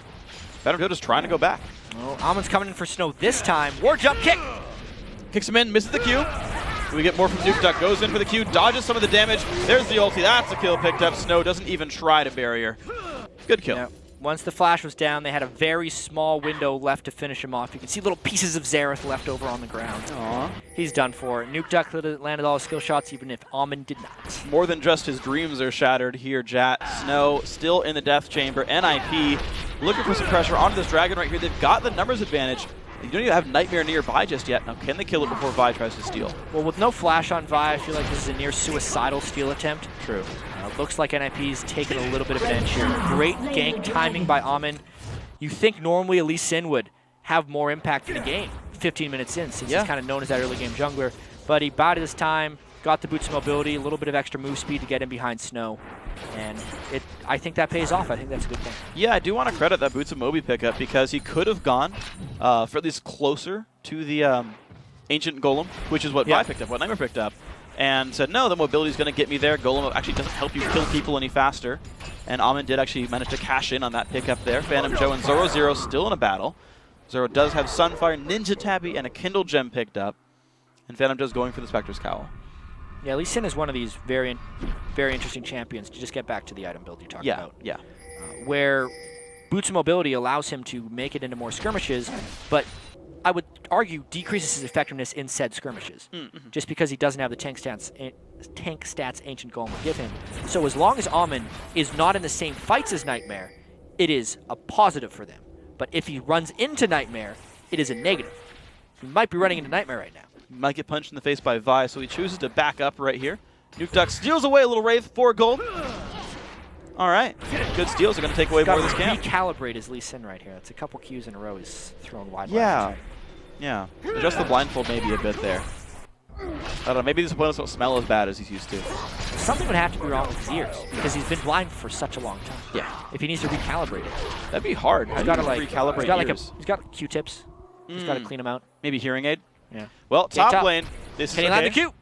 Phantom Joe just trying to go back. Oh, Amin's coming in for Snow this time. War jump kick! Kicks him in, misses the Q. We get more from Nuke Duck. Goes in for the Q, dodges some of the damage. There's the ulti. That's a kill picked up. Snow doesn't even try to barrier. Good kill. Yeah. Once the flash was down, they had a very small window left to finish him off. You can see little pieces of Xerath left over on the ground. Aww. He's done for. Nuke Duck landed all his skill shots, even if Amin did not. More than just his dreams are shattered here, Jat. Snow still in the death chamber. NIP looking for some pressure onto this dragon right here. They've got the numbers advantage. They don't even have Nightmare nearby just yet. Now, can they kill it before Vi tries to steal? Well, with no flash on Vi, I feel like this is a near suicidal steal attempt. True. Looks like NIP's taking a little bit of an edge here. Great gank timing by Amin. You think normally Elise Sin would have more impact in the game 15 minutes in, since he's kind of known as that early game jungler. But he bided his time, got the boots of mobility, a little bit of extra move speed to get in behind Snow. And I think that pays off. I think that's a good thing. Yeah, I do want to credit that Boots of Moby pickup because he could have gone for at least closer to the Ancient Golem, which is what Vi picked up, what Nightmare picked up, and said, no, the mobility's going to get me there. Golem actually doesn't help you kill people any faster. And Amin did actually manage to cash in on that pickup there. Phantom Joe and Zoro still in a battle. Zoro does have Sunfire, Ninja Tabby, and a Kindle Gem picked up. And Phantom Joe's going for the Spectre's Cowl. Yeah, Lee Sin is one of these very interesting champions, to just get back to the item build you talked about. Yeah. Where Boots of Mobility allows him to make it into more skirmishes, but I would argue decreases his effectiveness in said skirmishes, just because he doesn't have the tank stats Ancient Golem will give him. So as long as Amin is not in the same fights as Nightmare, it is a positive for them. But if he runs into Nightmare, it is a negative. He might be running into Nightmare right now. Might get punched in the face by Vi, so he chooses to back up right here. Nukeduck steals away a little Wraith, 4 gold. All right, good steals are going to take away more of this camp. Recalibrate his Lee Sin right here. It's a couple Qs in a row he's thrown wide. Yeah, yeah. Adjust the blindfold maybe a bit there. I don't know, maybe these opponents don't smell as bad as he's used to. Something would have to be wrong with his ears because he's been blind for such a long time. Yeah. If he needs to recalibrate it. That'd be hard. He's got to like recalibrate he's got Q-tips. He's got to clean them out. Maybe hearing aid? Yeah. Well, Okay, top lane. This Can is he land okay. the Q?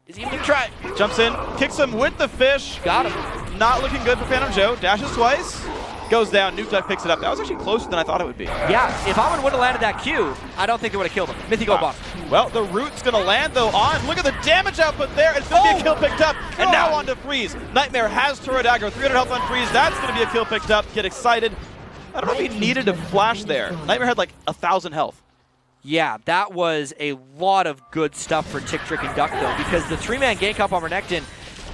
Is he even gonna try? Jumps in, kicks him with the fish. Got him. Not looking good for Phantom Joe. Dashes twice. Goes down. Nukeduck picks it up. That was actually closer than I thought it would be. Yeah, if Amon would have landed that Q, I don't think it would have killed him. Mythic go bottom. Well, the root's going to land, though, on. Look at the damage output there. It's going to be a kill picked up. And now on to Freeze. Nightmare has Turret Dagger. 300 health on Freeze. That's going to be a kill picked up. Get excited. I don't know if he needed to flash there. Nightmare had like 1,000 health. Yeah, that was a lot of good stuff for Tick, Trick, and Duck, though, because the 3-man gank up on Renekton,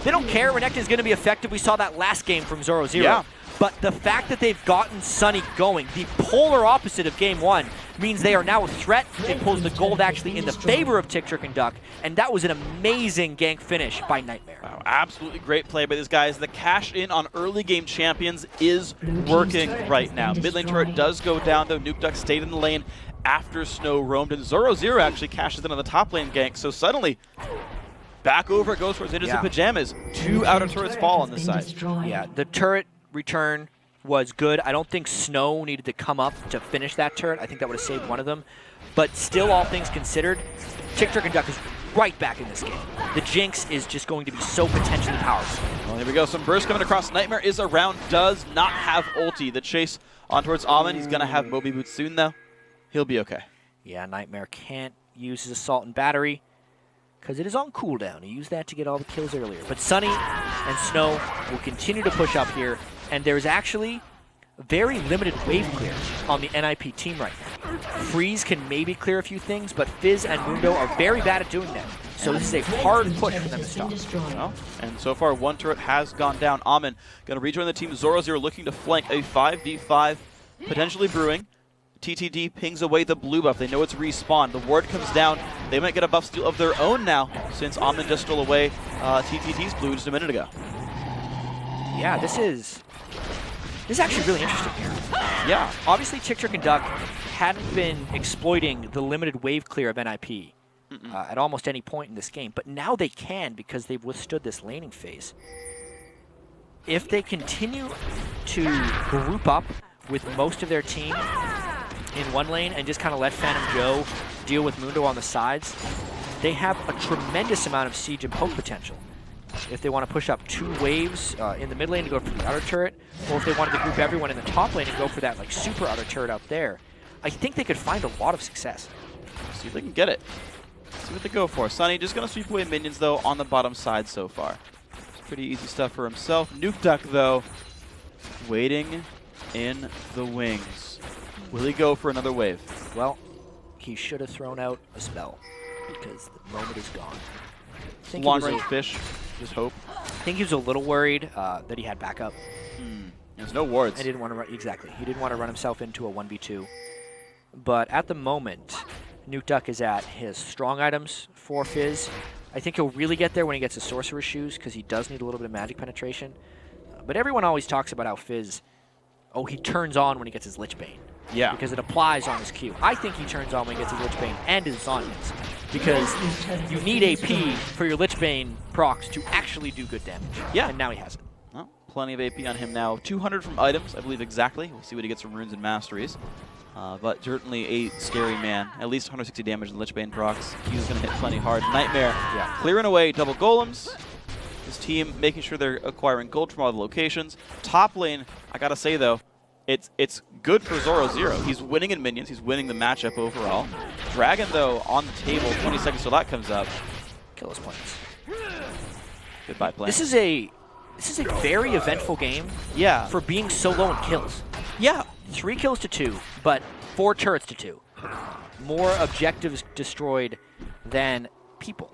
they don't care. Renekton's going to be effective. We saw that last game from Zoro Zero. Yeah. But the fact that they've gotten Sunny going, the polar opposite of Game 1, means they are now a threat. It pulls the gold actually in the favor of Tick, Trick, and Duck, and that was an amazing gank finish by Nightmare. Wow, absolutely great play by these guys. The cash in on early game champions is working right now. Mid lane turret does go down, though. Nukeduck stayed in the lane after Snow roamed, and Zoro Zero actually cashes in on the top lane gank, so suddenly back over it goes towards Ninjas in Pajamas. 2 outer turrets fall on this side. Yeah, the turret return was good. I don't think Snow needed to come up to finish that turret. I think that would have saved one of them. But still, all things considered, Tick, Trick, and Duck is right back in this game. The Jinx is just going to be so potentially powerful. Well, here we go. Some burst coming across. Nightmare is around, does not have ulti. The chase on towards Amon. He's going to have Moby Boots soon, though. He'll be okay. Yeah, Nightmare can't use his Assault and Battery because it is on cooldown. He used that to get all the kills earlier. But Sunny and Snow will continue to push up here, and there's actually very limited wave clear on the NIP team right now. Freeze can maybe clear a few things, but Fizz and Mundo are very bad at doing that. So this is a hard push for them to stop. Well, and so far, one turret has gone down. Amon going to rejoin the team. Zoro Zero looking to flank a 5v5, potentially brewing. TTD pings away the blue buff. They know it's respawn. The ward comes down. They might get a buff steal of their own now, since Amon just stole away TTD's blue just a minute ago. Yeah, this is actually really interesting here. Yeah. Obviously, Tick, Trick, and Duck hadn't been exploiting the limited wave clear of NIP at almost any point in this game, but now they can because they've withstood this laning phase. If they continue to group up with most of their team in one lane and just kind of let Phantom Joe deal with Mundo on the sides, they have a tremendous amount of siege and poke potential. If they want to push up 2 waves in the mid lane to go for the outer turret, or if they wanted to group everyone in the top lane and go for that like super outer turret out there, I think they could find a lot of success. See if they can get it. See what they go for. Sunny just going to sweep away minions, though, on the bottom side so far. It's pretty easy stuff for himself. Nukeduck, though, waiting in the wings. Will he go for another wave? Well, he should have thrown out a spell because the moment is gone. Long-range fish, just hope. I think he was a little worried that he had backup. There's no wards. And didn't want to run, exactly. He didn't want to run himself into a 1v2. But at the moment, Nukeduck is at his strong items for Fizz. I think he'll really get there when he gets his Sorcerer's Shoes because he does need a little bit of magic penetration. But everyone always talks about how Fizz, he turns on when he gets his Lich Bane. Yeah. Because it applies on his Q. I think he turns on when he gets his Lich Bane and his Zhonya's. Because you need AP for your Lich Bane procs to actually do good damage. Yeah. And now he has it. Well, plenty of AP on him now. 200 from items, I believe exactly. We'll see what he gets from runes and masteries. But certainly a scary man. At least 160 damage in Lich Bane procs. He's going to hit plenty hard. Nightmare clearing away double golems. His team making sure they're acquiring gold from all the locations. Top lane, I got to say though, it's good for Zoro Zero. He's winning in minions. He's winning the matchup overall. Dragon, though, on the table. 20 seconds till that comes up. Kill his points. Goodbye, play. This is a very eventful game. Yeah. For being so low in kills. Yeah. 3 kills to 2, but 4 turrets to 2. More objectives destroyed than people.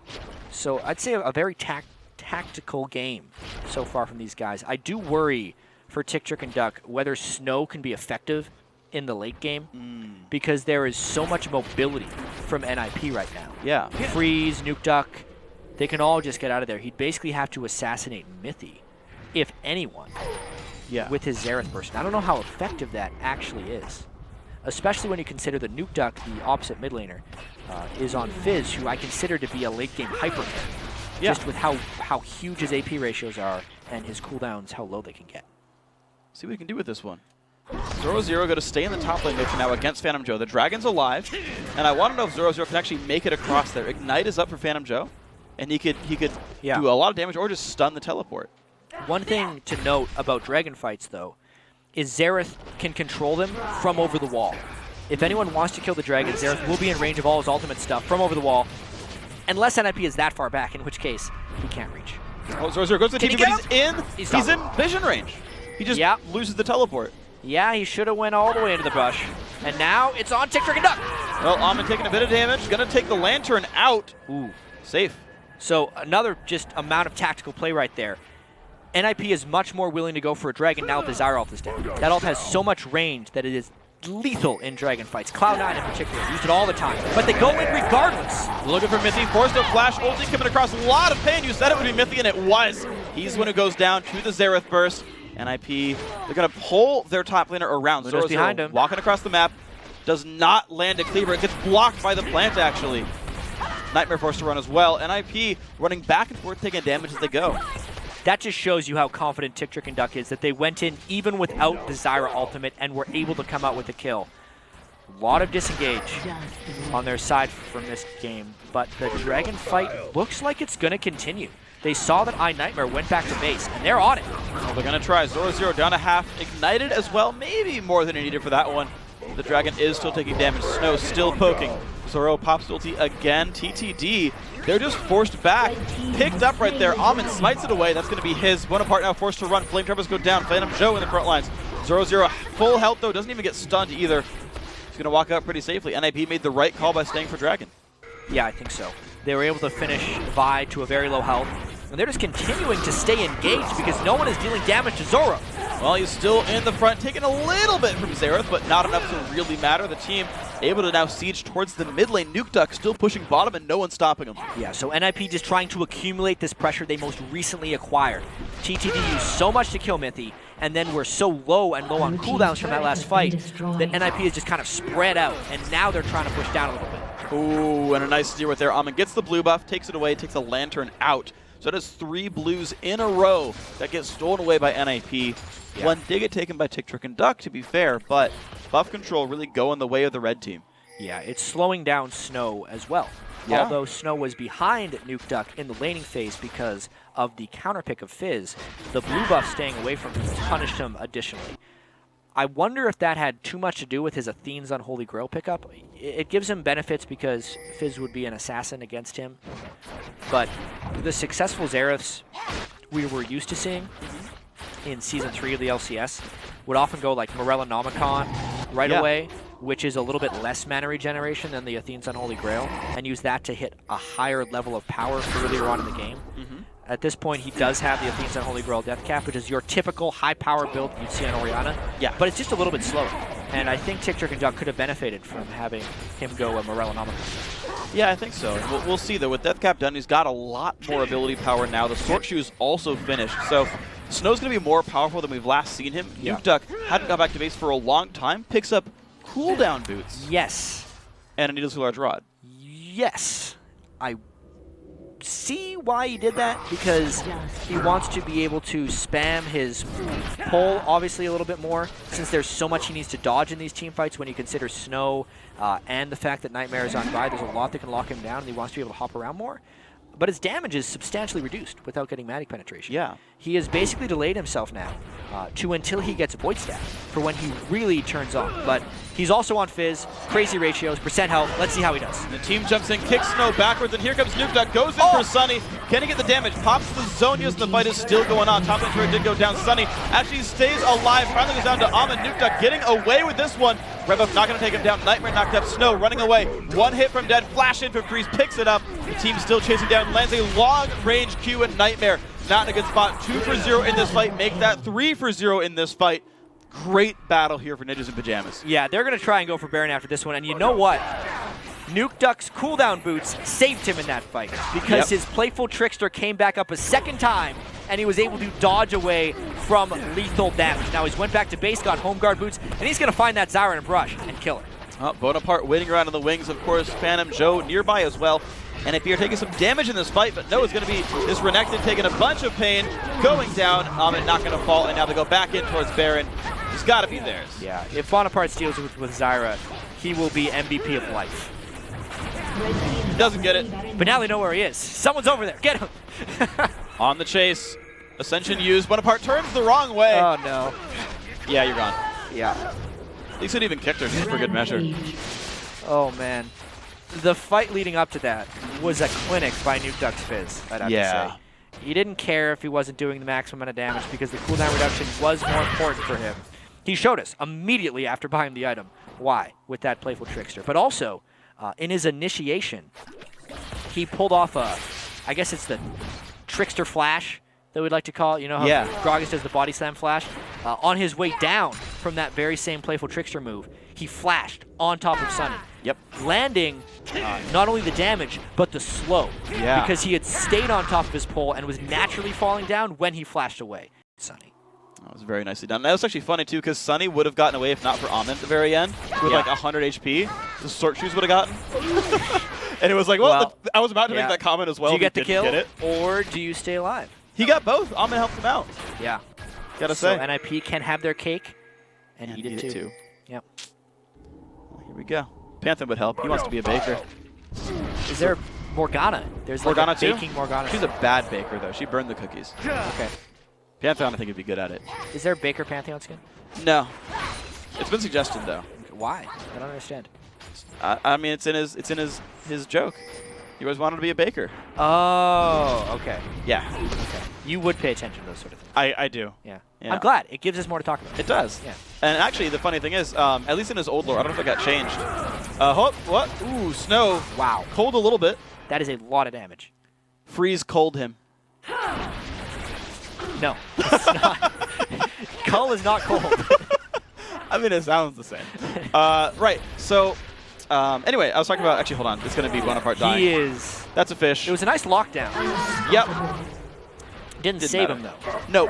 So I'd say a very tactical game so far from these guys. I do worry for Tick, Trick, and Duck whether Snow can be effective in the late game because there is so much mobility from NIP right now. Yeah. Freeze, Nuke Duck, they can all just get out of there. He'd basically have to assassinate Mithy, if anyone, with his Xerath Burst. And I don't know how effective that actually is, especially when you consider that Nuke Duck, the opposite mid laner, is on Fizz, who I consider to be a late game hyper. Just with how huge his AP ratios are and his cooldowns, how low they can get. See what we can do with this one. 0-0 going to stay in the top lane mission now against Phantom Joe. The Dragon's alive, and I want to know if 0-0 can actually make it across there. Ignite is up for Phantom Joe, and he could do a lot of damage or just stun the teleport. One thing to note about Dragon fights, though, is Xerath can control them from over the wall. If anyone wants to kill the Dragon, Xerath will be in range of all his ultimate stuff from over the wall, unless NIP is that far back, in which case he can't reach. Oh, 0-0 goes to the TP, but he's in vision range. He just loses the teleport. Yeah, he should have went all the way into the brush. And now it's on Tick, Trick, and Duck. Well, Amon taking a bit of damage. Going to take the Lantern out. Ooh. Safe. So another just amount of tactical play right there. NIP is much more willing to go for a Dragon now that the Desire ult is down. That ult has so much range that it is lethal in Dragon fights. Cloud9 in particular, used it all the time. But they go in regardless. Looking for Mithy, forced up flash, ulti coming across, a lot of pain. You said it would be Mithy, and it was. He's the one who goes down to the Xerath Burst. NIP, they're going to pull their top laner around. Luna's behind him. Walking across the map, does not land a cleaver. It gets blocked by the plant, actually. Nightmare forced to run as well. NIP running back and forth, taking damage as they go. That just shows you how confident Tick, Trick, and Duck is, that they went in even without the Zyra ultimate and were able to come out with a kill. A lot of disengage on their side from this game, but the Dragon fight looks like it's going to continue. They saw that iNightmare went back to base, and they're on it. Well, they're going to try 0-0 down a half. Ignited as well, maybe more than he needed for that one. The Dragon is still taking damage. Snow still poking. Zoro pops ulti again. TTD, they're just forced back. Picked up right there. Amon smites it away. That's going to be his. Bonaparte now forced to run. Flame Tremors go down. Phantom Joe in the front lines. 0-0 full health, though. Doesn't even get stunned either. He's going to walk out pretty safely. NIP made the right call by staying for Dragon. Yeah, I think so. They were able to finish Vi to a very low health. And they're just continuing to stay engaged because no one is dealing damage to Zoro. Well, he's still in the front, taking a little bit from Xerath, but not enough to really matter. The team able to now siege towards the mid lane. Nuke Duck still pushing bottom and no one stopping him. Yeah, so NIP just trying to accumulate this pressure they most recently acquired. TTD used so much to kill Mithy, and then we're so low and low on cooldowns from that last fight that NIP is just kind of spread out, and now they're trying to push down a little bit. Ooh, and a nice steer right there. Amon gets the blue buff, takes it away, takes a Lantern out. So it is 3 blues in a row that get stolen away by NIP. Yeah. One did get taken by Tick, Trick, and Duck, to be fair, but buff control really go in the way of the red team. Yeah, it's slowing down Snow as well. Yeah. Although Snow was behind Nuke Duck in the laning phase because of the counterpick of Fizz, the blue buff staying away from him punished him additionally. I wonder if that had too much to do with his Athene's Unholy Grail pickup. It gives him benefits because Fizz would be an assassin against him. But the successful Xeraths we were used to seeing in Season 3 of the LCS would often go like Morellonomicon right away, which is a little bit less mana regeneration than the Athene's Unholy Grail, and use that to hit a higher level of power earlier on in the game. At this point, he does have the Athene's Unholy Grail Death Cap, which is your typical high-power build you'd see on Orianna. Yeah. But it's just a little bit slower. And I think Tick, Trick, and Duck could have benefited from having him go a Morellonomicon. Yeah, I think so. We'll see, though. With Death Cap done, he's got a lot more ability power now. The Sword Shoe is also finished. So Snow's going to be more powerful than we've last seen him. Yeah. Nuke Duck hadn't got back to base for a long time. Picks up cooldown boots. Yes. And a Needles Too Large Rod. Yes. I see why he did that, because he wants to be able to spam his pull obviously a little bit more, since there's so much he needs to dodge in these team fights when you consider Snow and the fact that Nightmare is on Vi. There's a lot that can lock him down, and he wants to be able to hop around more. But his damage is substantially reduced without getting Magic Penetration. Yeah. He has basically delayed himself now to until he gets Void Staff for when he really turns on. But he's also on Fizz, crazy ratios, percent health. Let's see how he does. The team jumps in, kicks Snow backwards, and here comes Nuke Duck. Goes in for Sunny. Can he get the damage? Pops the Zonias, and the fight is still going on. Top lane turret did go down. Sunny actually stays alive. Finally goes down to Amon. Nuke Duck getting away with this one. Red buff not going to take him down. Nightmare knocked up. Snow running away. One hit from dead. Flash in from Freeze. Picks it up. The team still chasing down. Lands a long-range Q, and Nightmare not in a good spot. 2 for 0 in this fight. Make that 3 for 0 in this fight. Great battle here for Ninjas in Pajamas. Yeah, they're going to try and go for Baron after this one. And you know what? Nuke Duck's cooldown boots saved him in that fight because his Playful Trickster came back up a second time and he was able to dodge away from lethal damage. Now he's went back to base, got home guard boots, and he's going to find that Zyra in a brush and kill her. Bonaparte waiting around in the wings, of course. Phantom Joe nearby as well. And if you're taking some damage in this fight, but no, it's going to be this Renekton taking a bunch of pain, going down. Amit not going to fall, and now they go back in towards Baron. It's got to be theirs. Yeah, if Bonaparte steals with Zyra, he will be MVP of life. Doesn't get it. But now they know where he is. Someone's over there. Get him. On the chase. Ascension used. Bonaparte turns the wrong way. Oh, no. Yeah, you're gone. Yeah. At least it even kicked her just for good measure. Oh, man. The fight leading up to that was a clinic by Nuke Duck's Fizz, I'd have to say. He didn't care if he wasn't doing the maximum amount of damage because the cooldown reduction was more important for him. He showed us immediately after buying the item why with that Playful Trickster. But also, in his initiation, he pulled off I guess it's the Trickster Flash that we'd like to call it. You know how Gragas does the Body Slam Flash? On his way down from that very same Playful Trickster move, he flashed on top of Sunny. Yep. Landing not only the damage, but the slow. Yeah. Because he had stayed on top of his pole and was naturally falling down when he flashed away. Sunny. That was very nicely done. That was actually funny, too, because Sunny would have gotten away if not for Amit at the very end with like 100 HP. The Sword Shoes would have gotten. And it was like, well I was about to make that comment as well. Do you get the kill, get it. or do you stay alive? He got both. Amit helped him out. Yeah. Gotta so say. NIP can have their cake and eat it too. Yep. Well, here we go. Panther would help. He wants to be a baker. Is there Morgana? There's Morgana like a too? baking Morgana. She's a bad baker, though. She burned the cookies. Okay. Pantheon, I think, would be good at it. Is there a Baker Pantheon skin? No. It's been suggested, though. Why? I don't understand. I mean, it's in his joke. He always wanted to be a baker. Oh, okay. Yeah. Okay. You would pay attention to those sort of things. I do. Yeah. Yeah. I'm glad. It gives us more to talk about. It does. Yeah. And actually, the funny thing is, at least in his old lore, I don't know if it got changed. What? Ooh, Snow. Wow. Cold a little bit. That is a lot of damage. Freeze cold him. No, it's not. Cull is not cold. I mean, it sounds the same. Right. So, anyway, I was talking about. Actually, hold on. It's going to be Bonaparte dying. He is. That's a fish. It was a nice lockdown. Yep. Didn't save him though. Nope.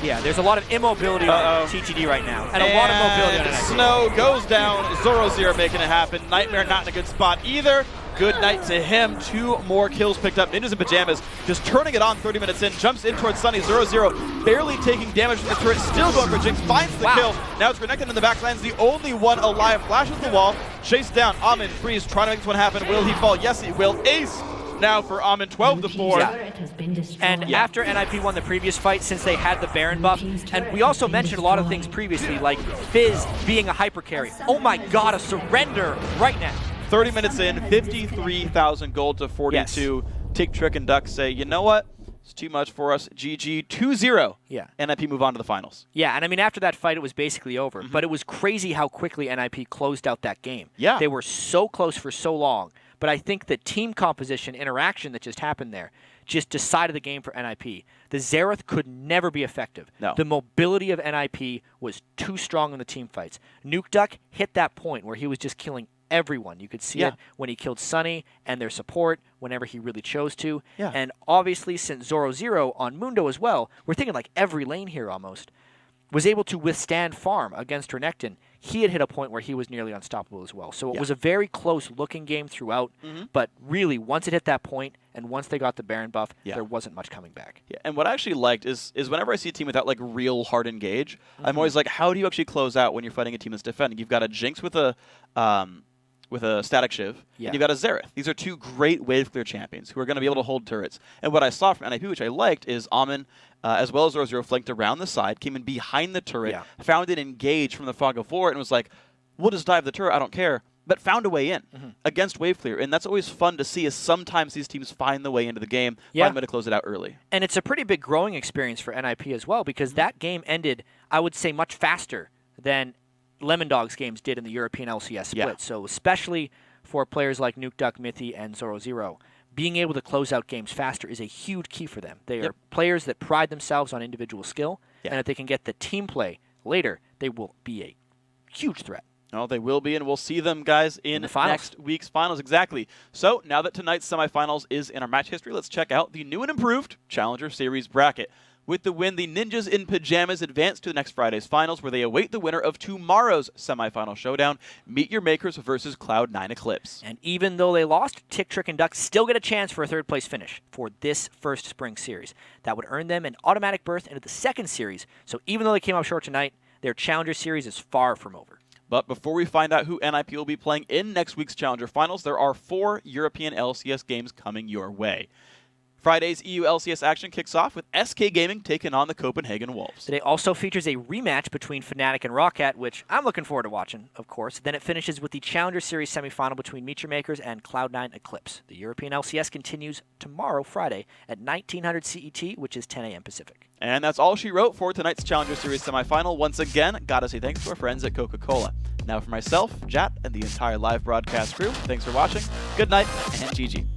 Yeah, there's a lot of immobility on TTD right now, and a lot of mobility on NIP. Snow goes down. Zoro0 making it happen. Nightmare not in a good spot either. Good night to him. 2 more kills picked up. Ninjas in Pajamas just turning it on 30 minutes in. Jumps in towards Sunny. 0-0 barely taking damage from the turret. Still going for Jinx. Finds the kill. Now it's Renekton in the backlands. The only one alive. Flashes the wall. Chased down. Amit Freeze trying to make this one happen. Will he fall? Yes, he will. Ace now for Amit. 12-4. Yeah. And after NIP won the previous fight, since they had the Baron buff, and we also mentioned a lot of things previously, like Fizz being a hyper carry. Oh my god, a surrender right now. 30 minutes in, 53,000 gold to 42. Yes. Tick, Trick, and Duck say, you know what? It's too much for us. GG 2-0. Yeah. NIP move on to the finals. Yeah, and I mean, after that fight, it was basically over. But it was crazy how quickly NIP closed out that game. Yeah. They were so close for so long. But I think the team composition interaction that just happened there just decided the game for NIP. The Xerath could never be effective. No. The mobility of NIP was too strong in the team fights. Nuke Duck hit that point where he was just killing everyone. You could see it when he killed Sunny and their support whenever he really chose to. Yeah. And obviously, since Zoro0 on Mundo as well, we're thinking like every lane here almost, was able to withstand farm against Renekton. He had hit a point where he was nearly unstoppable as well. So it was a very close-looking game throughout, but really, once it hit that point, and once they got the Baron buff, there wasn't much coming back. Yeah, and what I actually liked is whenever I see a team without like real hard engage, I'm always like, how do you actually close out when you're fighting a team that's defending? You've got a Jinx with a Static Shiv, and you've got a Xerath. These are 2 great wave clear champions who are going to be able to hold turrets. And what I saw from NIP, which I liked, is Amin, as well as Zoro0 flanked around the side, came in behind the turret, found it engaged from the Fog of War, and was like, we'll just dive the turret, I don't care. But found a way in against wave clear. And that's always fun to see, is sometimes these teams find the way into the game, find a way to close it out early. And it's a pretty big growing experience for NIP as well, because that game ended, I would say, much faster than Lemon Dog's games did in the European LCS split. Yeah. So especially for players like Nuke Duck, Mithy, and Zoro0, being able to close out games faster is a huge key for them. They are players that pride themselves on individual skill, and if they can get the team play later, they will be a huge threat. Oh, they will be, and we'll see them, guys, in the finals. next week's finals. Exactly. So now that tonight's semifinals is in our match history, let's check out the new and improved Challenger Series bracket. With the win, the Ninjas in Pajamas advance to the next Friday's finals, where they await the winner of tomorrow's semifinal showdown, Meet Your Makers versus Cloud9 Eclipse. And even though they lost, Tick, Trick, and Duck still get a chance for a third-place finish for this first spring series. That would earn them an automatic berth into the second series, so even though they came up short tonight, their Challenger Series is far from over. But before we find out who NIP will be playing in next week's Challenger Finals, there are 4 European LCS games coming your way. Friday's EU LCS action kicks off with SK Gaming taking on the Copenhagen Wolves. Today also features a rematch between Fnatic and Roccat, which I'm looking forward to watching, of course. Then it finishes with the Challenger Series semifinal between Meet Your Makers and Cloud9 Eclipse. The European LCS continues tomorrow, Friday, at 1900 CET, which is 10 a.m. Pacific. And that's all she wrote for tonight's Challenger Series semifinal. Once again, gotta say thanks to our friends at Coca-Cola. Now for myself, Jat, and the entire live broadcast crew, thanks for watching. Good night, and GG.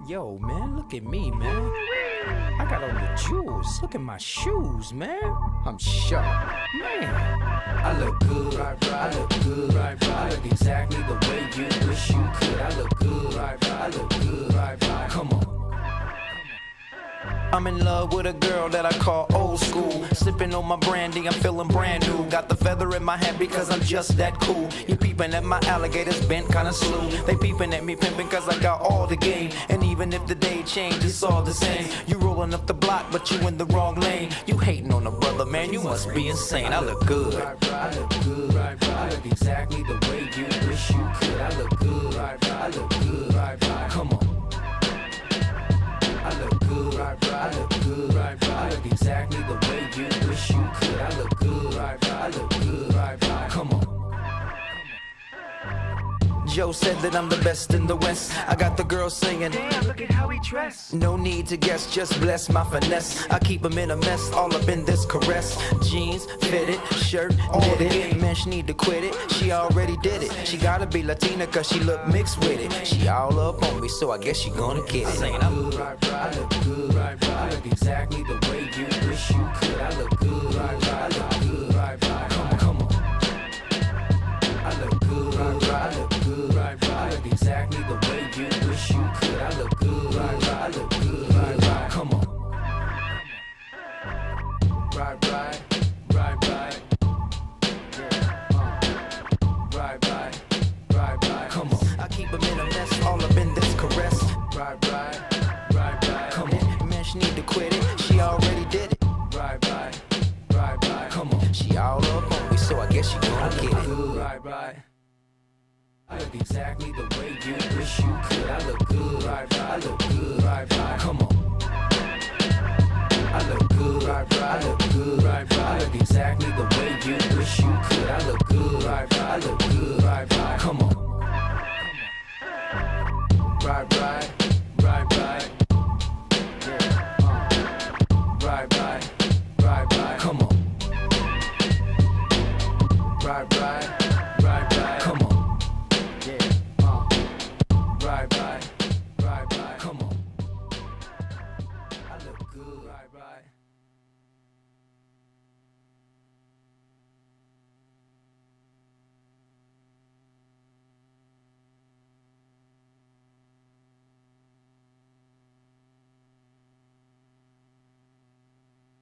Yo, man, look at me, man. I got on the jewels. Look at my shoes, man. I'm sharp. Man, I look good. I look good. I look exactly the way you wish you could. I look good. I look good. Come on. I'm in love with a girl that I call old school. Sipping on my brandy, I'm feeling brand new. Got the feather in my hat because I'm just that cool. You peeping at my alligators bent kinda slow. They peeping at me pimping cause I got all the game. And even if the day change, it's all the same. You rolling up the block, but you in the wrong lane. You hating on a brother, man, you must be insane. I look good. I look good. I look exactly the way you wish you could. I look good. I look good. Come on. I look good. I look good. I look exactly the way you wish you could. I look good. I look good. Come on. Joe said that I'm the best in the West. I got the girls singing, damn, look at how he dressed. No need to guess, just bless my finesse. I keep him in a mess, all up in this caress. Jeans, fitted, shirt, knitted. Man, she need to quit it, she already did it. She gotta be Latina cause she look mixed with it. She all up on me, so I guess she gonna get it. I look good, I look good. I look exactly the way you wish you could. I look good, I look good. Come on. I look good, I look good. I look exactly the way you wish you could. I look good, I look good. Come on. Right. Right. Come on. I keep them in a mess, all up in this caress. Right. Come on. Man, she need to quit it. She already did it. Right. Come on. She all up on me, so I get guess you gon' get it. Right, right. I look exactly the way you wish you could. I look good, right, right. I look good, right, right. Come on. I look good, right, right. I look good, right, right. I look exactly the way you wish you could. I look good, right, right. I look good, right, right. Come on. Right, right, right, right. Right, right, right, right. Come on. Right, right.